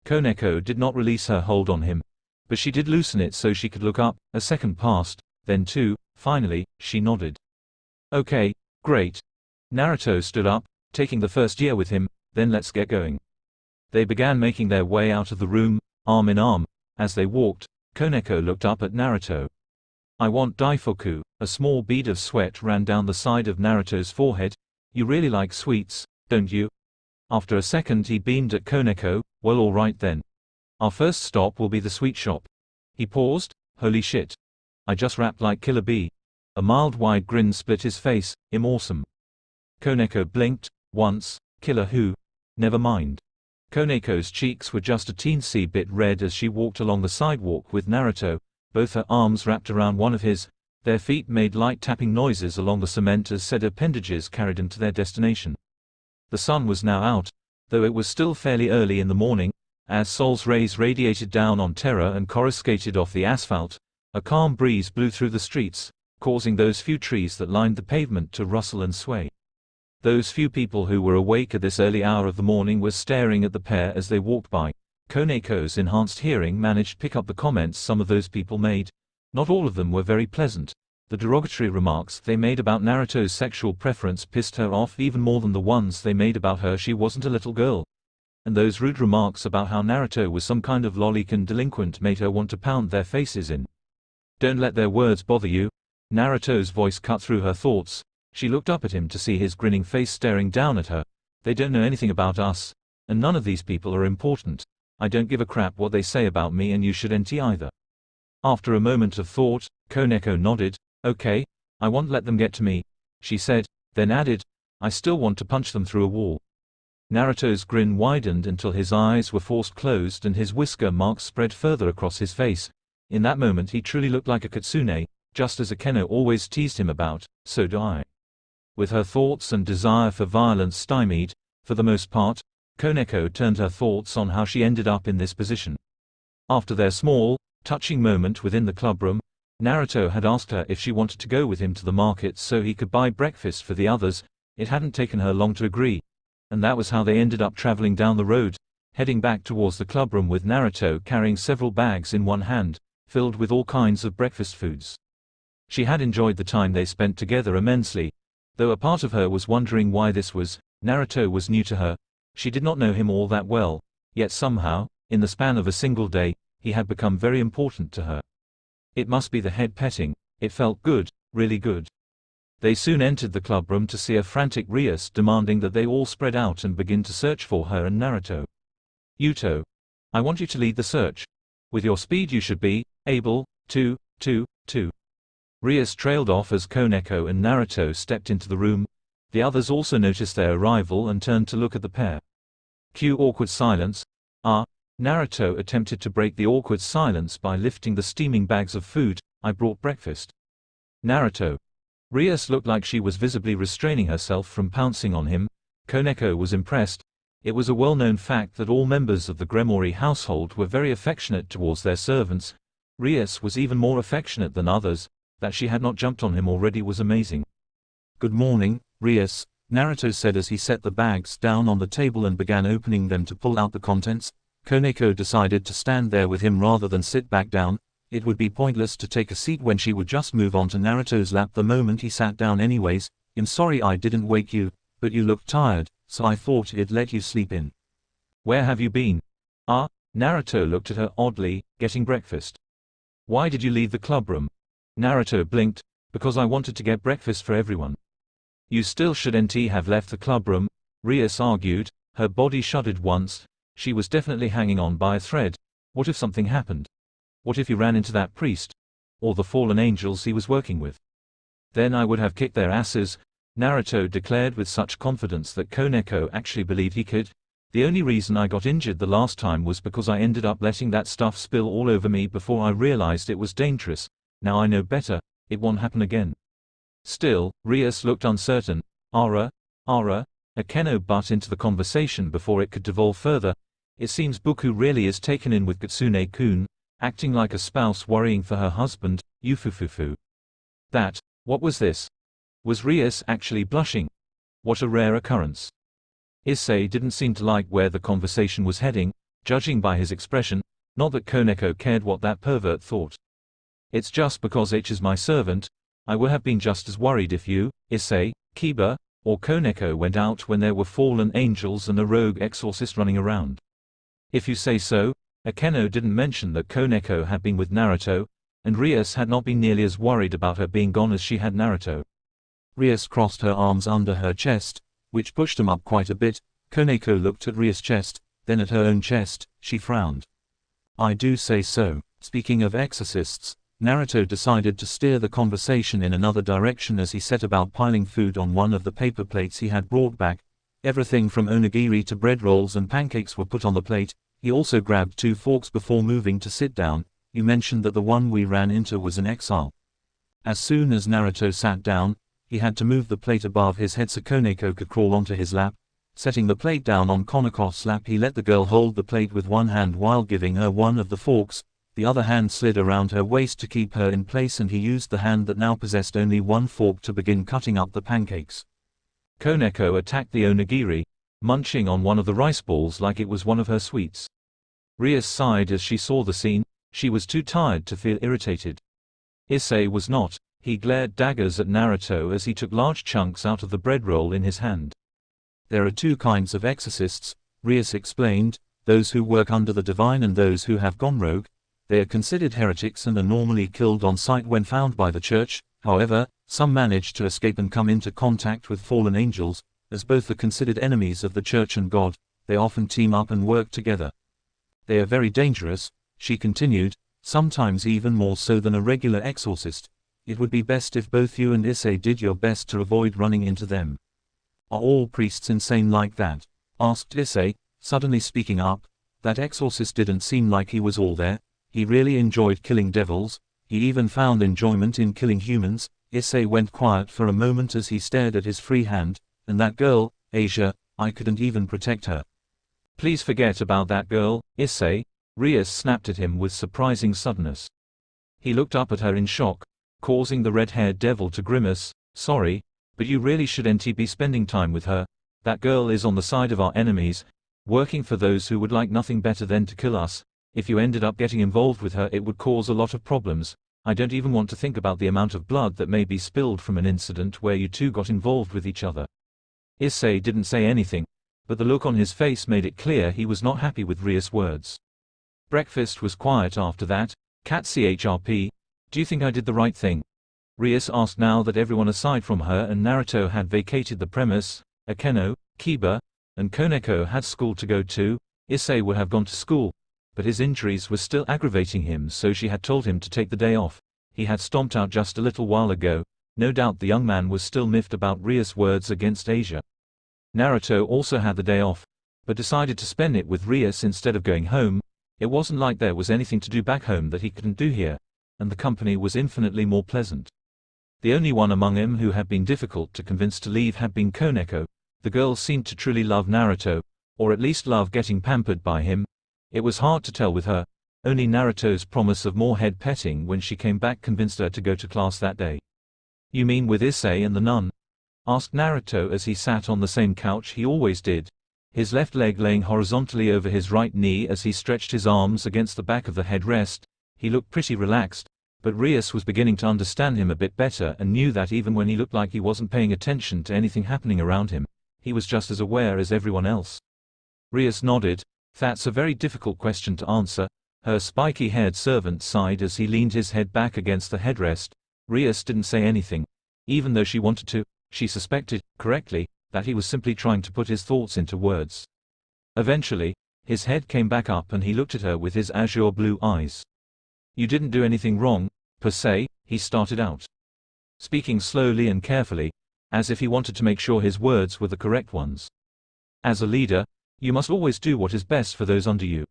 Koneko did not release her hold on him, but she did loosen it so she could look up. A second passed, then 2, finally, she nodded. Okay, great. Naruto stood up, taking the first year with him, then let's get going. They began making their way out of the room, arm in arm. As they walked, Koneko looked up at Naruto. I want daifuku. A small bead of sweat ran down the side of Naruto's forehead. You really like sweets, don't you? After a second he beamed at Koneko. Well, alright then. Our first stop will be the sweet shop. He paused. Holy shit. I just rapped like Killer Bee. A mild wide grin split his face. I'm awesome. Koneko blinked. Once. Killer who? Never mind. Koneko's cheeks were just a teensy bit red as she walked along the sidewalk with Naruto, both her arms wrapped around one of his. Their feet made light tapping noises along the cement as said appendages carried them to their destination. The sun was now out, though it was still fairly early in the morning. As Sol's rays radiated down on Terra and coruscated off the asphalt, a calm breeze blew through the streets. causing those few trees that lined the pavement to rustle and sway. Those few people who were awake at this early hour of the morning were staring at the pair as they walked by. Koneko's enhanced hearing managed to pick up the comments some of those people made. Not all of them were very pleasant. The derogatory remarks they made about Naruto's sexual preference pissed her off even more than the ones they made about her she wasn't a little girl. And those rude remarks about how Naruto was some kind of lolicon delinquent made her want to pound their faces in. Don't let their words bother you. Naruto's voice cut through her thoughts. She looked up at him to see his grinning face staring down at her. They don't know anything about us. And none of these people are important. I don't give a crap what they say about me and you shouldn't either. After a moment of thought, Koneko nodded. Okay, I won't let them get to me, she said, then added, I still want to punch them through a wall. Naruto's grin widened until his eyes were forced closed and his whisker marks spread further across his face. In that moment he truly looked like a kitsune, just as Akeno always teased him about, so do I. With her thoughts and desire for violence stymied, for the most part, Koneko turned her thoughts on how she ended up in this position. After their small, touching moment within the clubroom, Naruto had asked her if she wanted to go with him to the market so he could buy breakfast for the others. It hadn't taken her long to agree. And that was how they ended up traveling down the road, heading back towards the clubroom with Naruto carrying several bags in one hand, filled with all kinds of breakfast foods. She had enjoyed the time they spent together immensely, though a part of her was wondering why this was. Naruto was new to her. She did not know him all that well, yet somehow, in the span of a single day, he had become very important to her. It must be the head petting. It felt good, really good. They soon entered the clubroom to see a frantic Rias demanding that they all spread out and begin to search for her and Naruto. Yuto, I want you to lead the search. With your speed you should be able to. Rias trailed off as Koneko and Naruto stepped into the room. The others also noticed their arrival and turned to look at the pair. Cue awkward silence. Naruto attempted to break the awkward silence by lifting the steaming bags of food. I brought breakfast. Naruto. Rias looked like she was visibly restraining herself from pouncing on him. Koneko was impressed. It was a well-known fact that all members of the Gremory household were very affectionate towards their servants. Rias was even more affectionate than others. That she had not jumped on him already was amazing. Good morning, Rias, Naruto said as he set the bags down on the table and began opening them to pull out the contents. Koneko decided to stand there with him rather than sit back down. It would be pointless to take a seat when she would just move on to Naruto's lap the moment he sat down anyways. I'm sorry I didn't wake you, but you looked tired, so I thought I'd let you sleep in. Where have you been? Naruto looked at her oddly, getting breakfast. Why did you leave the clubroom? Naruto blinked, because I wanted to get breakfast for everyone. You still shouldn't have left the clubroom, Rias argued. Her body shuddered once. She was definitely hanging on by a thread. What if something happened? What if he ran into that priest? Or the fallen angels he was working with? Then I would have kicked their asses, Naruto declared with such confidence that Koneko actually believed he could. The only reason I got injured the last time was because I ended up letting that stuff spill all over me before I realized it was dangerous. Now I know better, it won't happen again. Still, Rias looked uncertain. Akeno butt into the conversation before it could devolve further. It seems Buku really is taken in with Kitsune-kun, acting like a spouse worrying for her husband, Ufufufu. What was this? Was Rias actually blushing? What a rare occurrence. Issai didn't seem to like where the conversation was heading, judging by his expression, not that Koneko cared what that pervert thought. It's just because H is my servant. I would have been just as worried if you, Issai, Kiba, or Koneko went out when there were fallen angels and a rogue exorcist running around. If you say so. Akeno didn't mention that Koneko had been with Naruto, and Rias had not been nearly as worried about her being gone as she had Naruto. Rias crossed her arms under her chest, which pushed him up quite a bit. Koneko looked at Rias' chest, then at her own chest. She frowned. I do say so. Speaking of exorcists, Naruto decided to steer the conversation in another direction as he set about piling food on one of the paper plates he had brought back. Everything from onigiri to bread rolls and pancakes were put on the plate. He also grabbed 2 forks before moving to sit down. You mentioned that the one we ran into was an exile. As soon as Naruto sat down, he had to move the plate above his head so Koneko could crawl onto his lap. Setting the plate down on Koneko's lap, he let the girl hold the plate with one hand while giving her one of the forks. the other hand slid around her waist to keep her in place, and he used the hand that now possessed only one fork to begin cutting up the pancakes. Koneko attacked the onigiri, munching on one of the rice balls like it was one of her sweets. Rias sighed as she saw the scene. She was too tired to feel irritated. Issei was not. He glared daggers at Naruto as he took large chunks out of the bread roll in his hand. There are two kinds of exorcists, Rias explained, those who work under the divine and those who have gone rogue. They are considered heretics and are normally killed on sight when found by the church. However, some manage to escape and come into contact with fallen angels. As both are considered enemies of the church and God, they often team up and work together. They are very dangerous, she continued, sometimes even more so than a regular exorcist. It would be best if both you and Issei did your best to avoid running into them. Are all priests insane like that? Asked Issei, suddenly speaking up. That exorcist didn't seem like he was all there. He really enjoyed killing devils. He even found enjoyment in killing humans. Issei went quiet for a moment as he stared at his free hand. And that girl, Asia, I couldn't even protect her. Please forget about that girl, Issei, Rias snapped at him with surprising suddenness. He looked up at her in shock, causing the red-haired devil to grimace. Sorry, but you really shouldn't be spending time with her. That girl is on the side of our enemies, working for those who would like nothing better than to kill us. If you ended up getting involved with her, it would cause a lot of problems. I don't even want to think about the amount of blood that may be spilled from an incident where you two got involved with each other. Issei didn't say anything, but the look on his face made it clear he was not happy with Rias' words. Breakfast was quiet after that. Cat CHRP, do you think I did the right thing? Rias asked now that everyone aside from her and Naruto had vacated the premise. Akeno, Kiba, and Koneko had school to go to. Issei would have gone to school, but his injuries were still aggravating him, so she had told him to take the day off. He had stomped out just a little while ago. No doubt the young man was still miffed about Rias' words against Asia. Naruto also had the day off, but decided to spend it with Rias instead of going home. It wasn't like there was anything to do back home that he couldn't do here, and the company was infinitely more pleasant. The only one among them who had been difficult to convince to leave had been Koneko. The girl seemed to truly love Naruto, or at least love getting pampered by him. It was hard to tell with her. Only Naruto's promise of more head petting when she came back convinced her to go to class that day. You mean with Issei and the nun? Asked Naruto as he sat on the same couch he always did, his left leg laying horizontally over his right knee as he stretched his arms against the back of the headrest. He looked pretty relaxed, but Rias was beginning to understand him a bit better and knew that even when he looked like he wasn't paying attention to anything happening around him, he was just as aware as everyone else. Rias nodded. That's a very difficult question to answer. Her spiky-haired servant sighed as he leaned his head back against the headrest. Rias didn't say anything. Even though she wanted to, she suspected, correctly, that he was simply trying to put his thoughts into words. Eventually, his head came back up and he looked at her with his azure blue eyes. You didn't do anything wrong, per se, he started out, speaking slowly and carefully, as if he wanted to make sure his words were the correct ones. As a leader, you must always do what is best for those under you.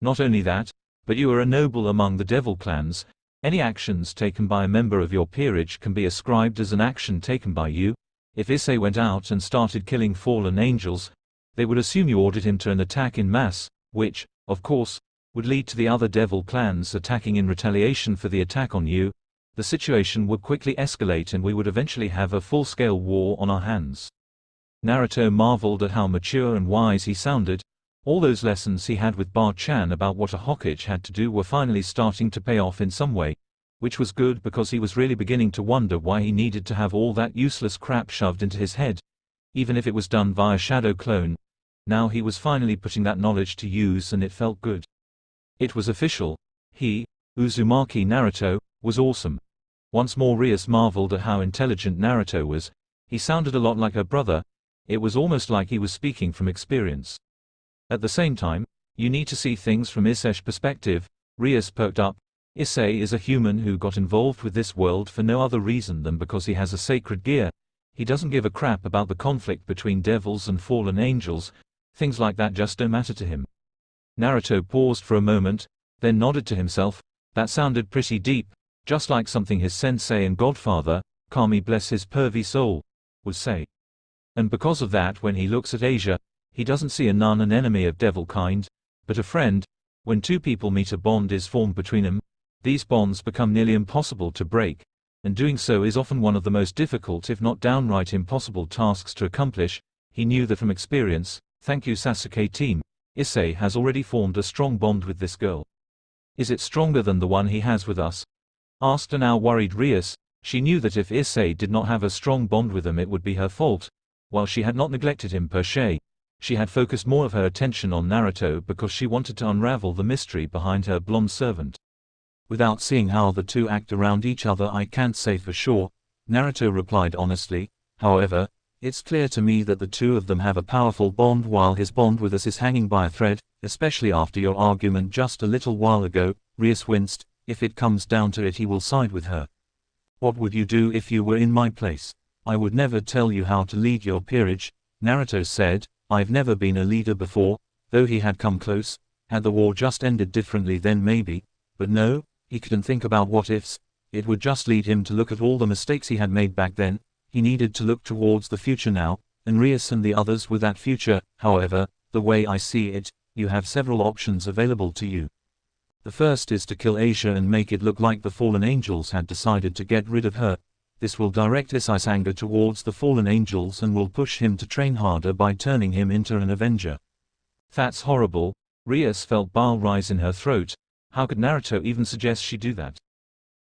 Not only that, but you are a noble among the devil clans. Any actions taken by a member of your peerage can be ascribed as an action taken by you. If Issei went out and started killing fallen angels, they would assume you ordered him to an attack in mass, which, of course, would lead to the other devil clans attacking in retaliation for the attack on you. The situation would quickly escalate and we would eventually have a full-scale war on our hands. Naruto marveled at how mature and wise he sounded. All those lessons he had with Bar-chan about what a Hokage had to do were finally starting to pay off in some way, which was good because he was really beginning to wonder why he needed to have all that useless crap shoved into his head, even if it was done via shadow clone. Now he was finally putting that knowledge to use and it felt good. It was official. He, Uzumaki Naruto, was awesome. Once more Rias marveled at how intelligent Naruto was. He sounded a lot like her brother. It was almost like he was speaking from experience. At the same time, you need to see things from Issei's perspective. Rias perked up. Issei is a human who got involved with this world for no other reason than because he has a sacred gear. He doesn't give a crap about the conflict between devils and fallen angels. Things like that just don't matter to him. Naruto paused for a moment, then nodded to himself. That sounded pretty deep, just like something his sensei and godfather, Kami bless his pervy soul, would say. And because of that, when he looks at Asia, he doesn't see a nun an enemy of devil kind, but a friend. When two people meet, a bond is formed between them. These bonds become nearly impossible to break, and doing so is often one of the most difficult, if not downright impossible, tasks to accomplish. He knew that from experience. Thank you, Sasuke team. Issei has already formed a strong bond with this girl. Is it stronger than the one he has with us? Asked a now worried Rias. She knew that if Issei did not have a strong bond with him, it would be her fault. While she had not neglected him per se, she had focused more of her attention on Naruto because she wanted to unravel the mystery behind her blonde servant. Without seeing how the two act around each other, I can't say for sure, Naruto replied honestly. However, it's clear to me that the two of them have a powerful bond, while his bond with us is hanging by a thread, especially after your argument just a little while ago. Rias winced. If it comes down to it, he will side with her. What would you do if you were in my place? I would never tell you how to lead your peerage, Naruto said. I've never been a leader before, though he had come close. Had the war just ended differently, then maybe. But no, he couldn't think about what ifs. It would just lead him to look at all the mistakes he had made back then. He needed to look towards the future now, and Rias and the others with that future. However, the way I see it, you have several options available to you. The first is to kill Asia and make it look like the fallen angels had decided to get rid of her. This will direct Issai's anger towards the fallen angels and will push him to train harder by turning him into an avenger. That's horrible. Rias felt bile rise in her throat. How could Naruto even suggest she do that?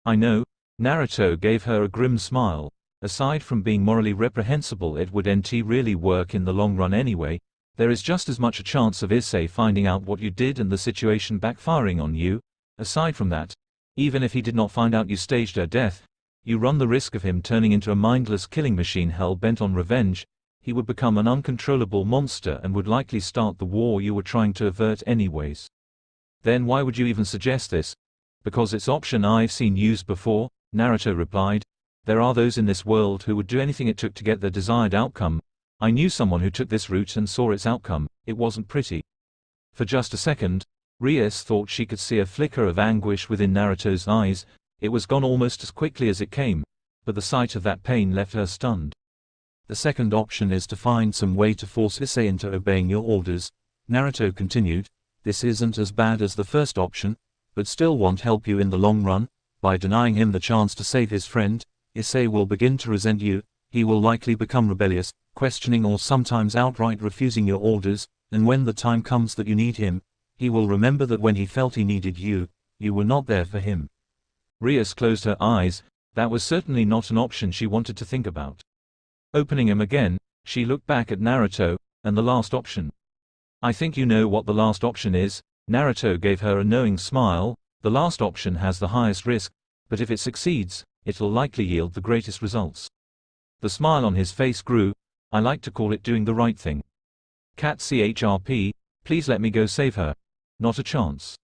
I know. Naruto gave her a grim smile. Aside from being morally reprehensible, it wouldn't really work in the long run anyway. There is just as much a chance of Issei finding out what you did and the situation backfiring on you. Aside from that, even if he did not find out you staged her death, you run the risk of him turning into a mindless killing machine hell-bent on revenge. He would become an uncontrollable monster and would likely start the war you were trying to avert anyways. Then why would you even suggest this? Because it's option I've seen used before, Naruto replied. There are those in this world who would do anything it took to get their desired outcome. I knew someone who took this route and saw its outcome. It wasn't pretty. For just a second, Rias thought she could see a flicker of anguish within Naruto's eyes. It was gone almost as quickly as it came, but the sight of that pain left her stunned. The second option is to find some way to force Issei into obeying your orders, Naruto continued. This isn't as bad as the first option, but still won't help you in the long run. By denying him the chance to save his friend, Issei will begin to resent you. He will likely become rebellious, questioning or sometimes outright refusing your orders, and when the time comes that you need him, he will remember that when he felt he needed you, you were not there for him. Rias closed her eyes. That was certainly not an option she wanted to think about. Opening them again, she looked back at Naruto. And the last option? I think you know what the last option is. Naruto gave her a knowing smile. The last option has the highest risk, but if it succeeds, it'll likely yield the greatest results. The smile on his face grew. I like to call it doing the right thing. Cat CHRP, please let me go save her. Not a chance.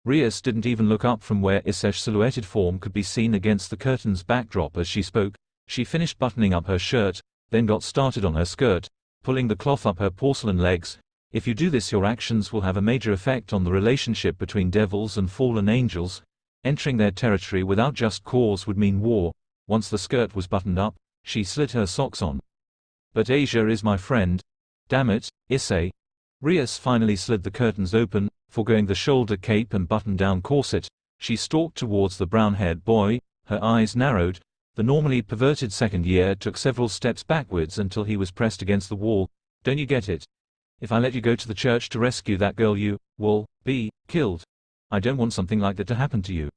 Rias didn't even look up from where Issei's silhouetted form could be seen against the curtain's backdrop as she spoke. She finished buttoning up her shirt, then got started on her skirt, pulling the cloth up her porcelain legs. If you do this, your actions will have a major effect on the relationship between devils and fallen angels. Entering their territory without just cause would mean war. Once the skirt was buttoned up, she slid her socks on. But Asia is my friend. Damn it, Issei. Rias finally slid the curtains open, foregoing the shoulder cape and button-down corset. She stalked towards the brown-haired boy. Her eyes narrowed. The normally perverted second year took several steps backwards until he was pressed against the wall. Don't you get it? If I let you go to the church to rescue that girl, you will be killed. I don't want something like that to happen to you.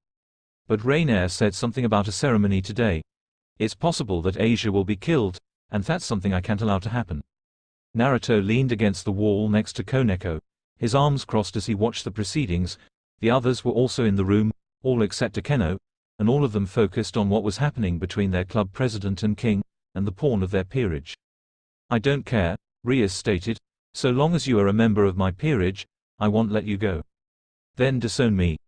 But Rainier said something about a ceremony today. It's possible that Asia will be killed, and that's something I can't allow to happen. Naruto leaned against the wall next to Koneko, his arms crossed as he watched the proceedings. The others were also in the room, all except Akeno, and all of them focused on what was happening between their club president and king, and the pawn of their peerage. I don't care, Rias stated. So long as you are a member of my peerage, I won't let you go. Then disown me.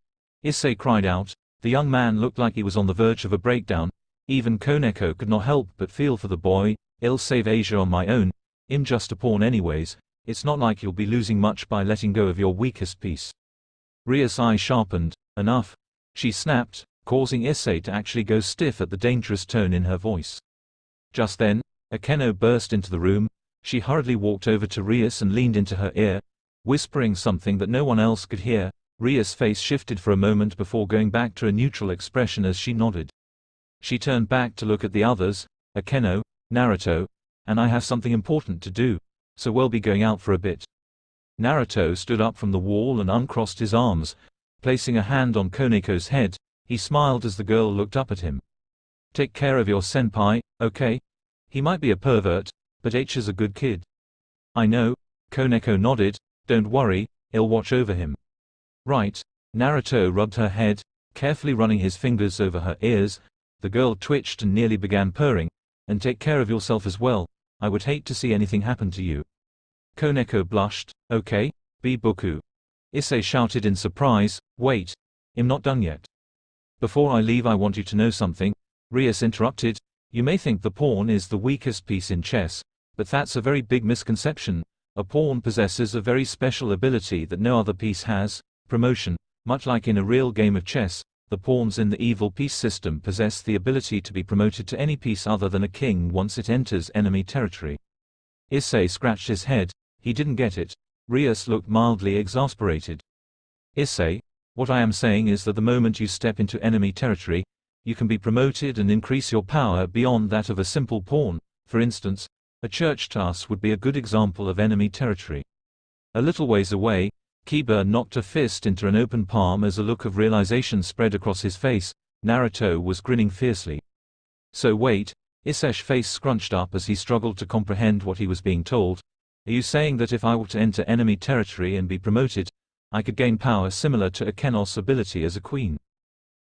Issei cried out. The young man looked like he was on the verge of a breakdown. Even Koneko could not help but feel for the boy. I'll save Asia on my own. I'm just a pawn anyways. It's not like you'll be losing much by letting go of your weakest piece. Ria's eye sharpened. Enough, she snapped, causing Issei to actually go stiff at the dangerous tone in her voice. Just then, Akeno burst into the room. She hurriedly walked over to Rias and leaned into her ear, whispering something that no one else could hear. Ria's face shifted for a moment before going back to a neutral expression as she nodded. She turned back to look at the others, Akeno, Naruto, and I have something important to do, so we'll be going out for a bit. Naruto stood up from the wall and uncrossed his arms, placing a hand on Koneko's head. He smiled as the girl looked up at him. Take care of your senpai, okay? He might be a pervert, but H is a good kid. I know, Koneko nodded, don't worry, I'll watch over him. Right. Naruto rubbed her head, carefully running his fingers over her ears. The girl twitched and nearly began purring. And take care of yourself as well, I would hate to see anything happen to you. Koneko blushed, okay, be boku. Issei shouted in surprise, wait, I'm not done yet. Before I leave I want you to know something, Rias interrupted. You may think the pawn is the weakest piece in chess, but that's a very big misconception. A pawn possesses a very special ability that no other piece has, promotion. Much like in a real game of chess, the pawns in the evil piece system possess the ability to be promoted to any piece other than a king once it enters enemy territory. Issei scratched his head. He didn't get it. Rias looked mildly exasperated. Issei, what I am saying is that the moment you step into enemy territory, you can be promoted and increase your power beyond that of a simple pawn. For instance, a church task would be a good example of enemy territory. A little ways away, Kiba knocked a fist into an open palm as a look of realization spread across his face. Naruto was grinning fiercely. So wait, Issei's face scrunched up as he struggled to comprehend what he was being told. Are you saying that if I were to enter enemy territory and be promoted, I could gain power similar to Akenos' ability as a queen?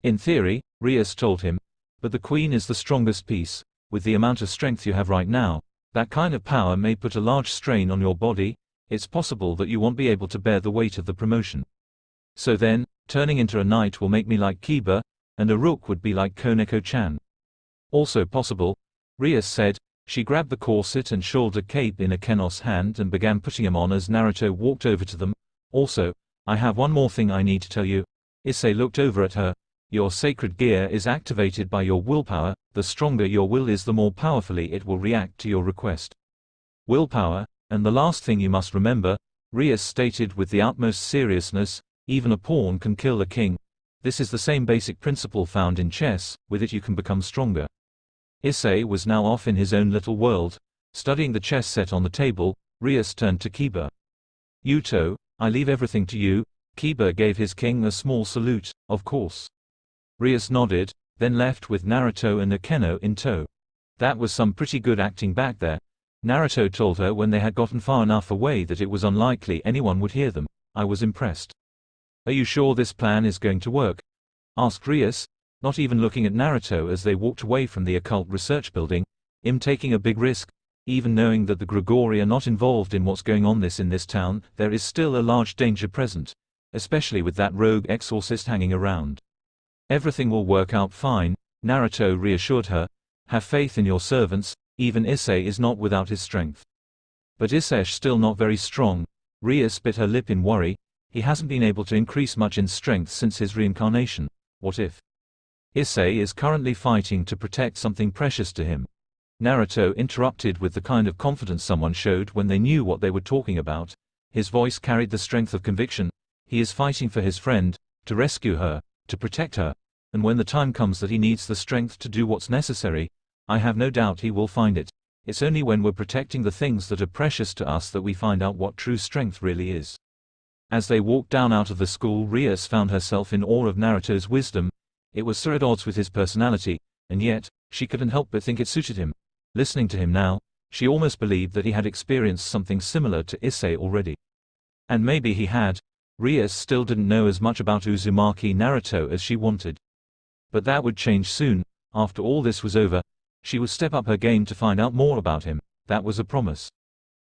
In theory, Rias told him, but the queen is the strongest piece. With the amount of strength you have right now, that kind of power may put a large strain on your body. It's possible that you won't be able to bear the weight of the promotion. So then, turning into a knight will make me like Kiba, and a rook would be like Koneko-chan. Also possible, Rias said. She grabbed the corset and shoulder cape in Akenos' hand and began putting them on as Naruto walked over to them. Also, I have one more thing I need to tell you. Issei looked over at her. Your sacred gear is activated by your willpower. The stronger your will is, the more powerfully it will react to your request. Willpower, and the last thing you must remember, Rias stated with the utmost seriousness, even a pawn can kill a king. This is the same basic principle found in chess. With it you can become stronger. Issei was now off in his own little world, studying the chess set on the table. Rias turned to Kiba. Yuto, I leave everything to you. Kiba gave his king a small salute. Of course. Rias nodded, then left with Naruto and Akeno in tow. That was some pretty good acting back there. Naruto told her when they had gotten far enough away that it was unlikely anyone would hear them. I was impressed. Are you sure this plan is going to work? Asked Rias, not even looking at Naruto as they walked away from the occult research building. I'm taking a big risk. Even knowing that the Grigori are not involved in what's going on in this town, there is still a large danger present, especially with that rogue exorcist hanging around. Everything will work out fine, Naruto reassured her. Have faith in your servants. Even Issei is not without his strength. But Issei's still not very strong. Rias bit her lip in worry. He hasn't been able to increase much in strength since his reincarnation. What if Issei is currently fighting to protect something precious to him? Naruto interrupted with the kind of confidence someone showed when they knew what they were talking about. His voice carried the strength of conviction. He is fighting for his friend, to rescue her, to protect her, and when the time comes that he needs the strength to do what's necessary, I have no doubt he will find it. It's only when we're protecting the things that are precious to us that we find out what true strength really is. As they walked down out of the school, Rias found herself in awe of Naruto's wisdom. It was so at odds with his personality, and yet, she couldn't help but think it suited him. Listening to him now, she almost believed that he had experienced something similar to Issei already. And maybe he had. Rias still didn't know as much about Uzumaki Naruto as she wanted. But that would change soon. After all this was over, she would step up her game to find out more about him. That was a promise.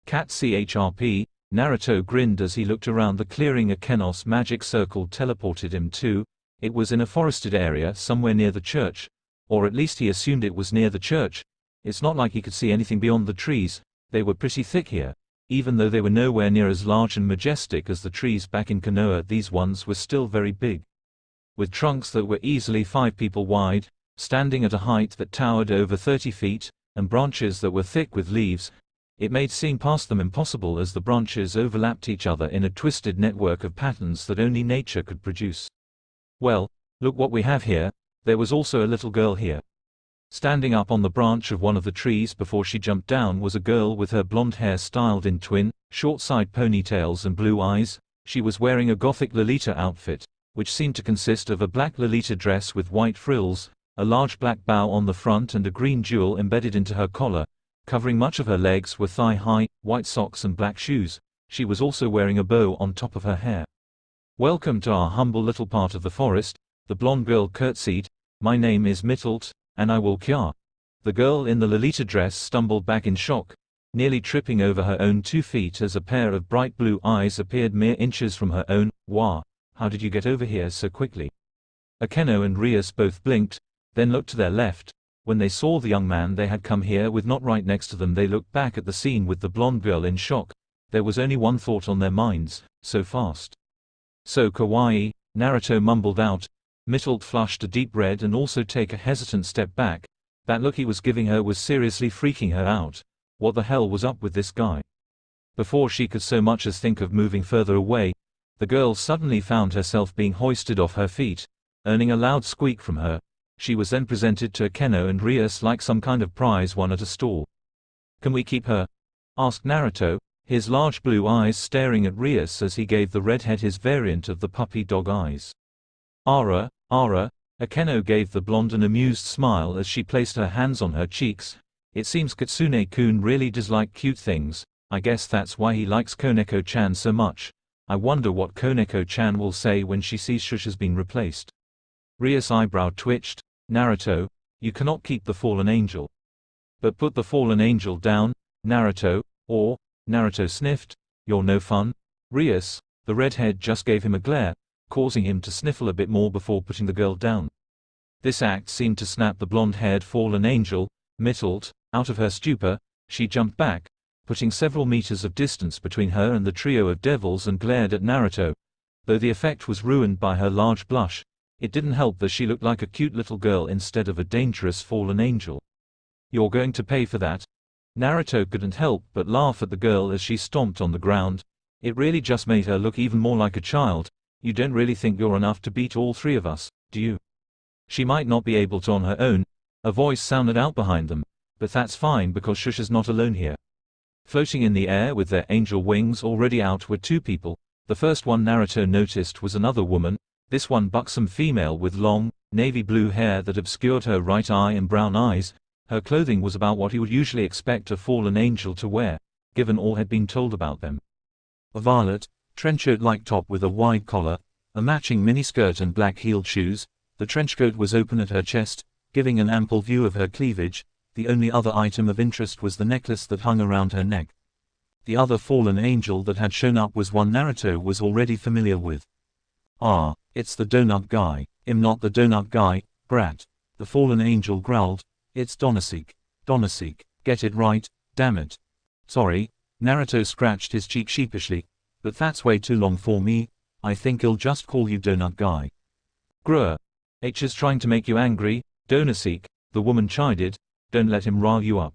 Cat CHRP, Naruto grinned as he looked around the clearing Akenos' magic circle teleported him to. It was in a forested area somewhere near the church. Or at least he assumed it was near the church. It's not like he could see anything beyond the trees. They were pretty thick here. Even though they were nowhere near as large and majestic as the trees back in Konoha, these ones were still very big. With trunks that were easily 5 people wide, standing at a height that towered over 30 feet, and branches that were thick with leaves, It made seeing past them impossible as the branches overlapped each other in a twisted network of patterns that only nature could produce. Well, look what we have here. There was also a little girl here. Standing up on the branch of one of the trees before she jumped down was a girl with her blonde hair styled in twin, short-side ponytails and blue eyes. She was wearing a gothic Lolita outfit, which seemed to consist of a black Lolita dress with white frills, a large black bow on the front and a green jewel embedded into her collar. Covering much of her legs were thigh-high, white socks and black shoes. She was also wearing a bow on top of her hair. "Welcome to our humble little part of the forest," the blonde girl curtsied. "My name is Mittelt, and I will cure." The girl in the Lolita dress stumbled back in shock, nearly tripping over her own 2 feet as a pair of bright blue eyes appeared mere inches from her own. "Wah, how did you get over here so quickly?" Akeno and Rias both blinked, then looked to their left. When they saw the young man they had come here with not right next to them, they looked back at the scene with the blonde girl in shock. There was only one thought on their minds: so fast. "So kawaii," Naruto mumbled out. Mittelt flushed a deep red and also took a hesitant step back. That look he was giving her was seriously freaking her out. What the hell was up with this guy? Before she could so much as think of moving further away, the girl suddenly found herself being hoisted off her feet, earning a loud squeak from her. She was then presented to Akeno and Rias like some kind of prize won at a stall. "Can we keep her?" asked Naruto, his large blue eyes staring at Rias as he gave the redhead his variant of the puppy dog eyes. "Ara, Ara," Akeno gave the blonde an amused smile as she placed her hands on her cheeks. "It seems Kitsune-kun really does like cute things. I guess that's why he likes Koneko-chan so much. I wonder what Koneko-chan will say when she sees Shush has been replaced." Rias' eyebrow twitched. "Naruto, you cannot keep the fallen angel." "But put the fallen angel down, Naruto, or," Naruto sniffed, "you're no fun." Rias, the redhead, just gave him a glare, causing him to sniffle a bit more before putting the girl down. This act seemed to snap the blonde-haired fallen angel, Mittelt, out of her stupor. She jumped back, putting several meters of distance between her and the trio of devils, and glared at Naruto. Though the effect was ruined by her large blush, it didn't help that she looked like a cute little girl instead of a dangerous fallen angel. "You're going to pay for that?" Naruto couldn't help but laugh at the girl as she stomped on the ground. It really just made her look even more like a child. "You don't really think you're enough to beat all 3 of us, do you?" "She might not be able to on her own," a voice sounded out behind them, "but that's fine because Shush is not alone here." Floating in the air with their angel wings already out were 2 people. The first one Naruto noticed was another woman, this one buxom female with long, navy blue hair that obscured her right eye and brown eyes. Her clothing was about what he would usually expect a fallen angel to wear, given all had been told about them. A violet, trenchcoat-like top with a wide collar, a matching miniskirt and black-heeled shoes. The trenchcoat was open at her chest, giving an ample view of her cleavage. The only other item of interest was the necklace that hung around her neck. The other fallen angel that had shown up was one Naruto was already familiar with. "Ah, it's the donut guy." "I'm not the donut guy, brat," the fallen angel growled. "It's Donaseek. Donaseek, get it right, damn it." "Sorry," Naruto scratched his cheek sheepishly, "but that's way too long for me. I think I'll just call you donut guy." "Grr. H is trying to make you angry, Donaseek," the woman chided. "Don't let him rile you up."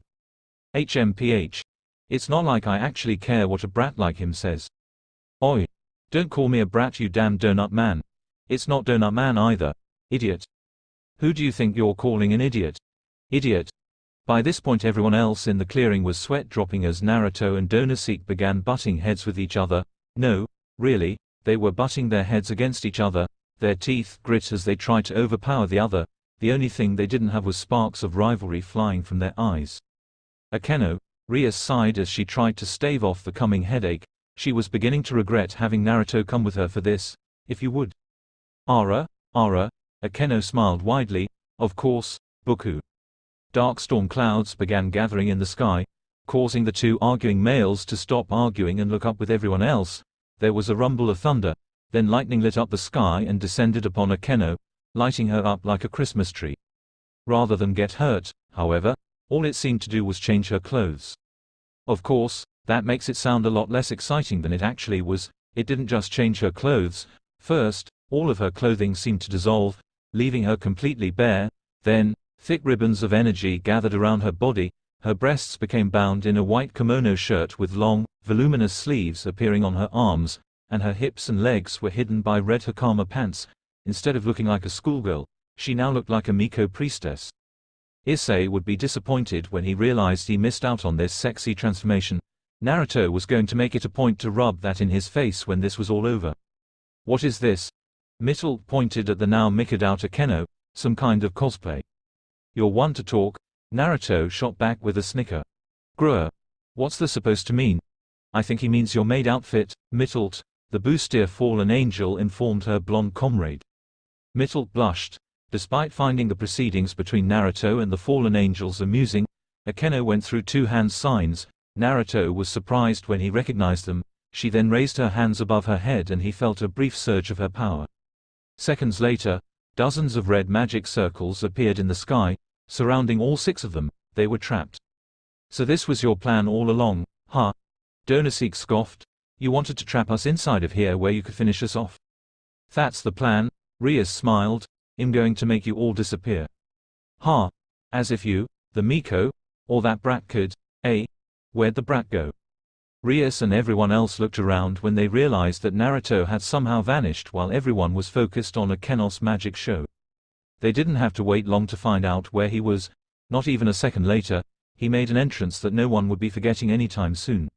"HMPH. It's not like I actually care what a brat like him says." "Oi. Don't call me a brat, you damn donut man. It's not donut man either, idiot." "Who do you think you're calling an idiot?" "Idiot." By this point everyone else in the clearing was sweat dropping as Naruto and Donaseek began butting heads with each other. No, really, they were butting their heads against each other, their teeth grit as they tried to overpower the other. The only thing they didn't have was sparks of rivalry flying from their eyes. Akeno, Rias sighed as she tried to stave off the coming headache. She was beginning to regret having Naruto come with her for this. "If you would." "Ara, Ara," Akeno smiled widely. "Of course, Buku." Dark storm clouds began gathering in the sky, causing the 2 arguing males to stop arguing and look up with everyone else. There was a rumble of thunder, then lightning lit up the sky and descended upon Akeno, lighting her up like a Christmas tree. Rather than get hurt, however, all it seemed to do was change her clothes. Of course, that makes it sound a lot less exciting than it actually was. It didn't just change her clothes. First, all of her clothing seemed to dissolve, leaving her completely bare. Then, thick ribbons of energy gathered around her body, Her breasts became bound in a white kimono shirt with long, voluminous sleeves appearing on her arms, and her hips and legs were hidden by red hakama pants. Instead of looking like a schoolgirl, she now looked like a Miko priestess. Issei would be disappointed when he realized he missed out on this sexy transformation. Naruto was going to make it a point to rub that in his face when this was all over. "What is this?" Mittel pointed at the now mickered out Akeno, "Some kind of cosplay?" "You're one to talk," Naruto shot back with a snicker. "Grr. What's this supposed to mean?" "I think he means your maid outfit, Mittelt," the bustier fallen angel informed her blonde comrade. Mittelt blushed. Despite finding the proceedings between Naruto and the fallen angels amusing, Akeno went through two hand signs. Naruto was surprised when he recognized them. She then raised her hands above her head and he felt a brief surge of her power. Seconds later, dozens of red magic circles appeared in the sky, surrounding all six of them. They were trapped. "So this was your plan all along, huh?" Donosik scoffed. "You wanted to trap us inside of here where you could finish us off?" "That's the plan," Rias smiled. "I'm going to make you all disappear." "Huh? As if you, the Miko, or that brat could, eh? Where'd the brat go?" Rias and everyone else looked around when they realized that Naruto had somehow vanished while everyone was focused on a Kenos magic show. They didn't have to wait long to find out where he was. Not even a second later, he made an entrance that no one would be forgetting anytime soon.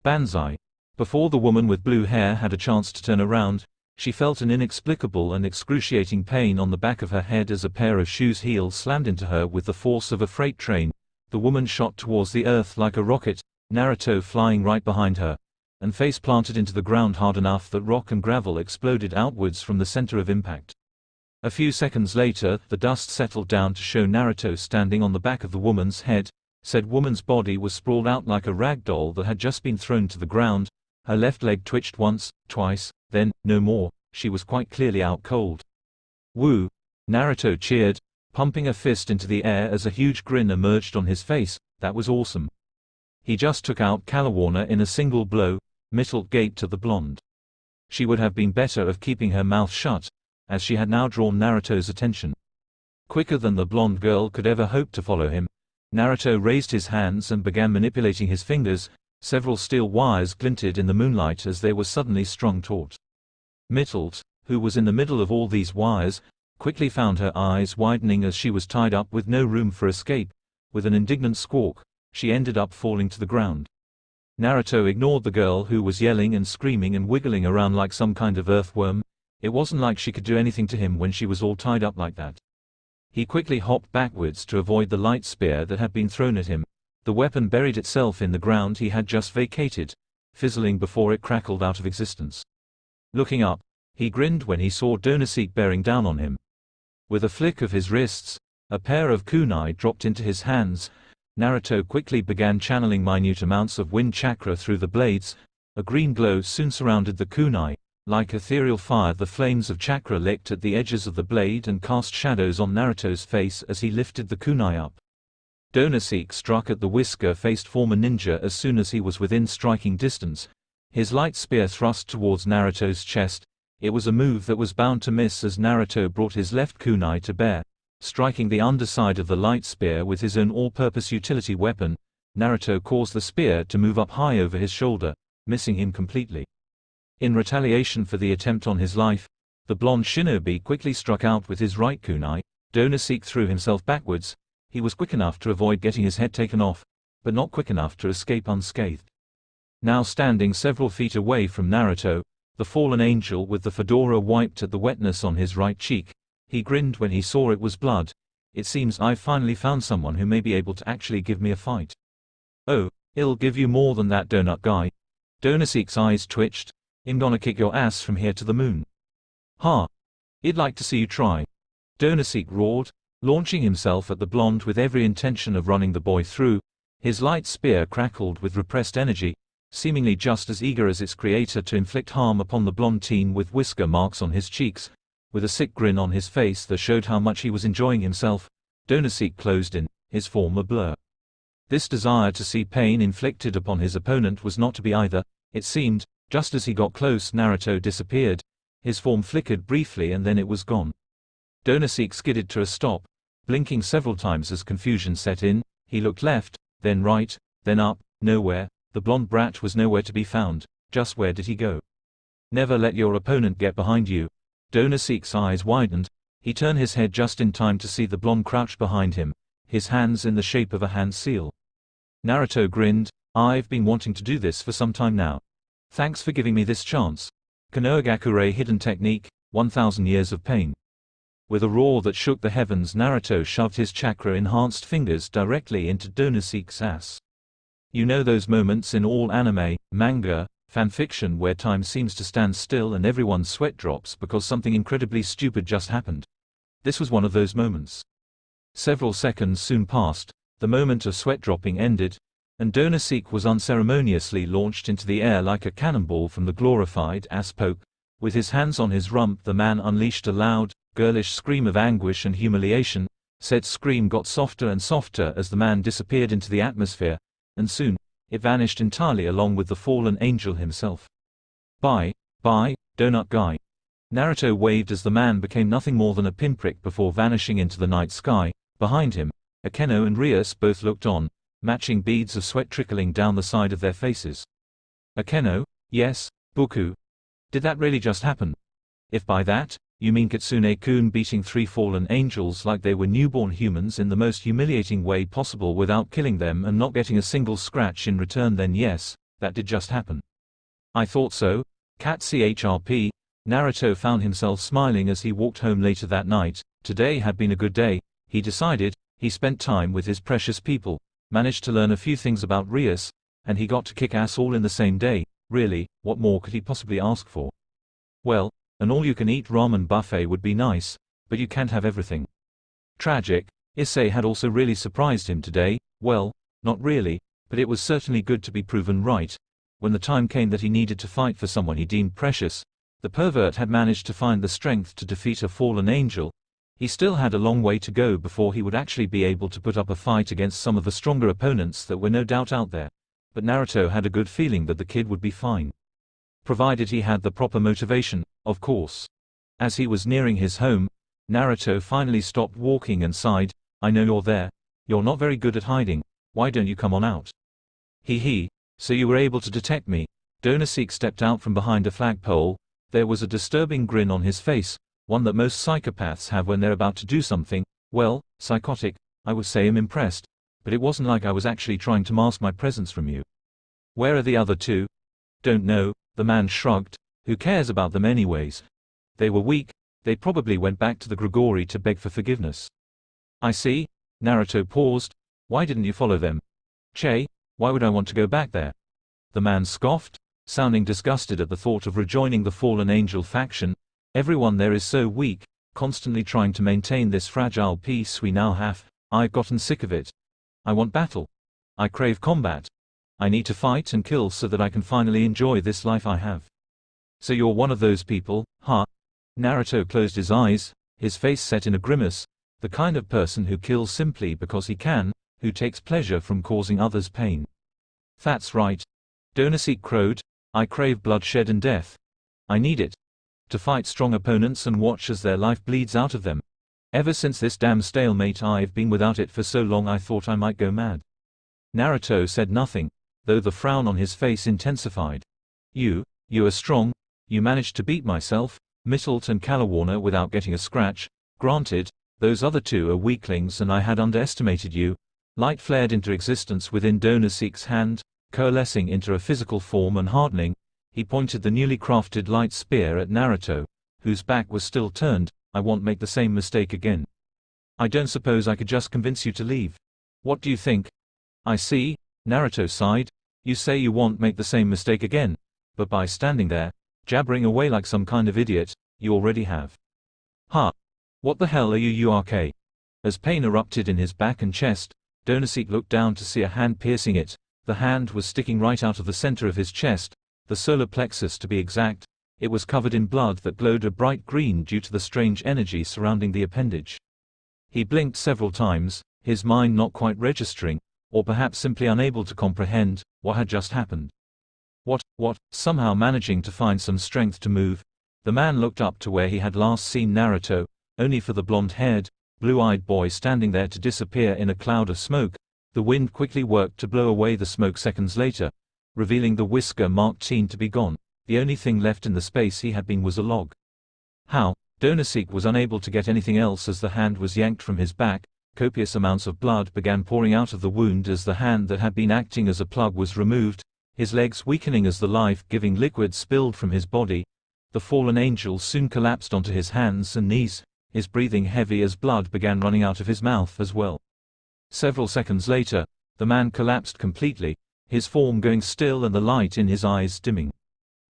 Banzai. Before the woman with blue hair had a chance to turn around, she felt an inexplicable and excruciating pain on the back of her head as a pair of shoes heels slammed into her with the force of a freight train. The woman shot towards the earth like a rocket, Naruto flying right behind her, and face planted into the ground hard enough that rock and gravel exploded outwards from the center of impact. A few seconds later, the dust settled down to show Naruto standing on the back of the woman's head. Said woman's body was sprawled out like a rag doll that had just been thrown to the ground. Her left leg twitched once, twice, then, no more. She was quite clearly out cold. "Woo!" Naruto cheered, pumping a fist into the air as a huge grin emerged on his face. "That was awesome. He just took out Kalawana in a single blow." Mittel gaped at the blonde. She would have been better off keeping her mouth shut, as she had now drawn Naruto's attention. Quicker than the blonde girl could ever hope to follow him, Naruto raised his hands and began manipulating his fingers. Several steel wires glinted in the moonlight as they were suddenly strung taut. Mittelt, who was in the middle of all these wires, quickly found her eyes widening as she was tied up with no room for escape. With an indignant squawk, she ended up falling to the ground. Naruto ignored the girl who was yelling and screaming and wiggling around like some kind of earthworm. It wasn't like she could do anything to him when she was all tied up like that. He quickly hopped backwards to avoid the light spear that had been thrown at him. The weapon buried itself in the ground he had just vacated, fizzling before it crackled out of existence. Looking up, he grinned when he saw Donosik bearing down on him. With a flick of his wrists, a pair of kunai dropped into his hands. Naruto quickly began channeling minute amounts of wind chakra through the blades. A green glow soon surrounded the kunai. Like ethereal fire, the flames of chakra licked at the edges of the blade and cast shadows on Naruto's face as he lifted the kunai up. Donosik struck at the whisker-faced former ninja as soon as he was within striking distance. His light spear thrust towards Naruto's chest. It was a move that was bound to miss as Naruto brought his left kunai to bear. Striking the underside of the light spear with his own all-purpose utility weapon, Naruto caused the spear to move up high over his shoulder, missing him completely. In retaliation for the attempt on his life, the blonde shinobi quickly struck out with his right kunai. Donosik threw himself backwards. He was quick enough to avoid getting his head taken off, but not quick enough to escape unscathed. Now standing several feet away from Naruto, the fallen angel with the fedora wiped at the wetness on his right cheek. He grinned when he saw it was blood. "It seems I've finally found someone who may be able to actually give me a fight." "Oh, it'll give you more than that, donut guy." Donosik's eyes twitched. "I'm gonna kick your ass from here to the moon." "Ha! I'd like to see you try." Donosik roared, launching himself at the blonde with every intention of running the boy through. His light spear crackled with repressed energy, seemingly just as eager as its creator to inflict harm upon the blonde teen with whisker marks on his cheeks. With a sick grin on his face that showed how much he was enjoying himself, Donosik closed in, his form a blur. This desire to see pain inflicted upon his opponent was not to be either. It seemed, just as he got close, Naruto disappeared. His form flickered briefly and then it was gone. Donosik skidded to a stop, blinking several times as confusion set in. He looked left, then right, then up, nowhere. The blonde brat was nowhere to be found. Just where did he go? Never let your opponent get behind you. Donasek's eyes widened. He turned his head just in time to see the blonde crouched behind him, his hands in the shape of a hand seal. Naruto grinned. I've been wanting to do this for some time now. Thanks for giving me this chance. Konohagakure hidden technique, 1000 years of pain. With a roar that shook the heavens, Naruto shoved his chakra-enhanced fingers directly into Donasek's ass. You know those moments in all anime, manga, fanfiction where time seems to stand still and everyone's sweat drops because something incredibly stupid just happened. This was one of those moments. Several seconds soon passed, the moment of sweat dropping ended, and Donasek was unceremoniously launched into the air like a cannonball from the glorified ass poke. With his hands on his rump, the man unleashed a loud, girlish scream of anguish and humiliation. Said scream got softer and softer as the man disappeared into the atmosphere, and soon, it vanished entirely along with the fallen angel himself. Bye, donut guy. Naruto waved as the man became nothing more than a pinprick before vanishing into the night sky. Behind him, Akeno and Rias both looked on, matching beads of sweat trickling down the side of their faces. Akeno, yes, Buku. Did that really just happen? If by that, you mean Kitsune-kun beating 3 fallen angels like they were newborn humans in the most humiliating way possible without killing them and not getting a single scratch in return, then yes, that did just happen. I thought so. Cat CHRP. Naruto found himself smiling as he walked home later that night. Today had been a good day, he decided. He spent time with his precious people, managed to learn a few things about Rias, and he got to kick ass all in the same day. Really, what more could he possibly ask for? Well, an all-you-can-eat ramen buffet would be nice, but you can't have everything. Tragic. Issei had also really surprised him today. Well, not really, but it was certainly good to be proven right. When the time came that he needed to fight for someone he deemed precious, the pervert had managed to find the strength to defeat a fallen angel. He still had a long way to go before he would actually be able to put up a fight against some of the stronger opponents that were no doubt out there. But Naruto had a good feeling that the kid would be fine. Provided he had the proper motivation, of course. As he was nearing his home, Naruto finally stopped walking and sighed. I know you're there. You're not very good at hiding. Why don't you come on out? Hee, so you were able to detect me. Donasek stepped out from behind a flagpole. There was a disturbing grin on his face, one that most psychopaths have when they're about to do something, well, psychotic. I would say I'm impressed, but it wasn't like I was actually trying to mask my presence from you. Where are the other two? Don't know, the man shrugged. Who cares about them anyways? They were weak, they probably went back to the Grigori to beg for forgiveness. I see. Naruto paused. Why didn't you follow them? Che, why would I want to go back there? The man scoffed, sounding disgusted at the thought of rejoining the fallen angel faction. Everyone there is so weak, constantly trying to maintain this fragile peace we now have. I've gotten sick of it. I want battle. I crave combat. I need to fight and kill so that I can finally enjoy this life I have. So you're one of those people, huh? Naruto closed his eyes, his face set in a grimace, the kind of person who kills simply because he can, who takes pleasure from causing others pain. That's right. Donasek crowed. I crave bloodshed and death. I need it. To fight strong opponents and watch as their life bleeds out of them. Ever since this damn stalemate, I've been without it for so long I thought I might go mad. Naruto said nothing, though the frown on his face intensified. You are strong. You managed to beat myself, Mittelt and Kalawarna without getting a scratch. Granted, those other two are weaklings and I had underestimated you. Light flared into existence within Donasek's hand, coalescing into a physical form and hardening. He pointed the newly crafted light spear at Naruto, whose back was still turned. I won't make the same mistake again. I don't suppose I could just convince you to leave. What do you think? I see. Naruto sighed. You say you won't make the same mistake again, but by standing there, jabbering away like some kind of idiot, you already have. Huh? What the hell are you URK? As pain erupted in his back and chest, Donasek looked down to see a hand piercing it. The hand was sticking right out of the center of his chest, the solar plexus to be exact. It was covered in blood that glowed a bright green due to the strange energy surrounding the appendage. He blinked several times, his mind not quite registering, or perhaps simply unable to comprehend, what had just happened. What, somehow managing to find some strength to move, the man looked up to where he had last seen Naruto, only for the blonde-haired, blue-eyed boy standing there to disappear in a cloud of smoke. The wind quickly worked to blow away the smoke seconds later, revealing the whisker-marked teen to be gone. The only thing left in the space he had been was a log. How? Donosik was unable to get anything else as the hand was yanked from his back. Copious amounts of blood began pouring out of the wound as the hand that had been acting as a plug was removed, his legs weakening as the life-giving liquid spilled from his body. The fallen angel soon collapsed onto his hands and knees, his breathing heavy as blood began running out of his mouth as well. Several seconds later, the man collapsed completely, his form going still and the light in his eyes dimming.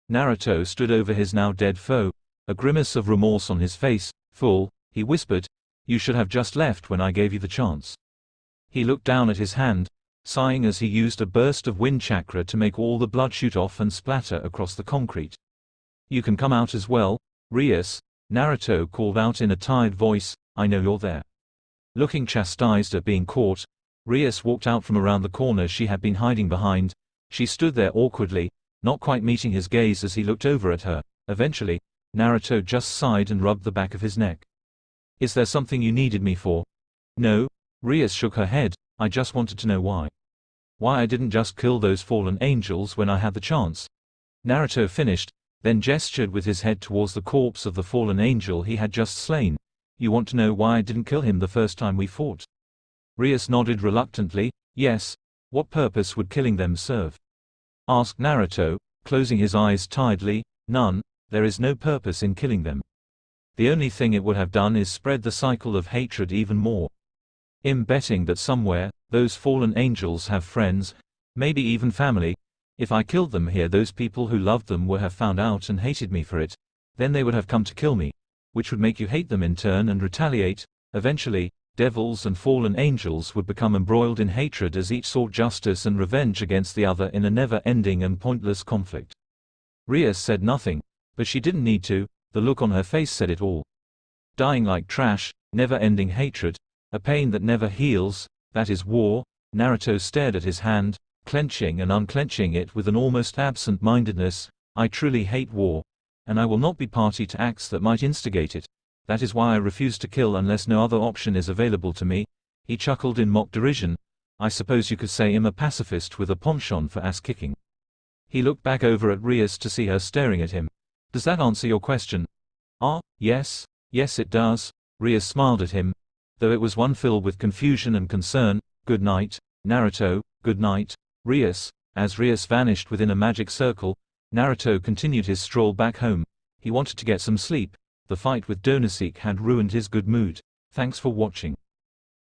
Naruto stood over his now dead foe, a grimace of remorse on his face. "Fool," he whispered, "you should have just left when I gave you the chance." He looked down at his hand, sighing as he used a burst of wind chakra to make all the blood shoot off and splatter across the concrete. "You can come out as well, Rias," Naruto called out in a tired voice, "I know you're there." Looking chastised at being caught, Rias walked out from around the corner she had been hiding behind. She stood there awkwardly, not quite meeting his gaze as he looked over at her. Eventually, Naruto just sighed and rubbed the back of his neck. "Is there something you needed me for?" "No," Rias shook her head, "I just wanted to know why. Why I didn't just kill those fallen angels when I had the chance." Naruto finished, then gestured with his head towards the corpse of the fallen angel he had just slain. "You want to know why I didn't kill him the first time we fought?" Rias nodded reluctantly. "Yes. What purpose would killing them serve?" asked Naruto, closing his eyes tiredly. "None. There is no purpose in killing them. The only thing it would have done is spread the cycle of hatred even more. I'm betting that somewhere, those fallen angels have friends, maybe even family. If I killed them here, those people who loved them would have found out and hated me for it. Then they would have come to kill me, which would make you hate them in turn and retaliate. Eventually, devils and fallen angels would become embroiled in hatred as each sought justice and revenge against the other in a never-ending and pointless conflict." Rias said nothing, but she didn't need to. The look on her face said it all. Dying like trash, never-ending hatred, a pain that never heals, that is war. Naruto stared at his hand, clenching and unclenching it with an almost absent-mindedness. "I truly hate war, and I will not be party to acts that might instigate it. That is why I refuse to kill unless no other option is available to me." He chuckled in mock derision. "I suppose you could say I'm a pacifist with a penchant for ass-kicking." He looked back over at Rias to see her staring at him. "Does that answer your question?" Yes it does." Rias smiled at him, though it was one filled with confusion and concern. "Good night, Naruto." "Good night, Rias." As Rias vanished within a magic circle, Naruto continued his stroll back home. He wanted to get some sleep. The fight with Donosik had ruined his good mood. Thanks for watching.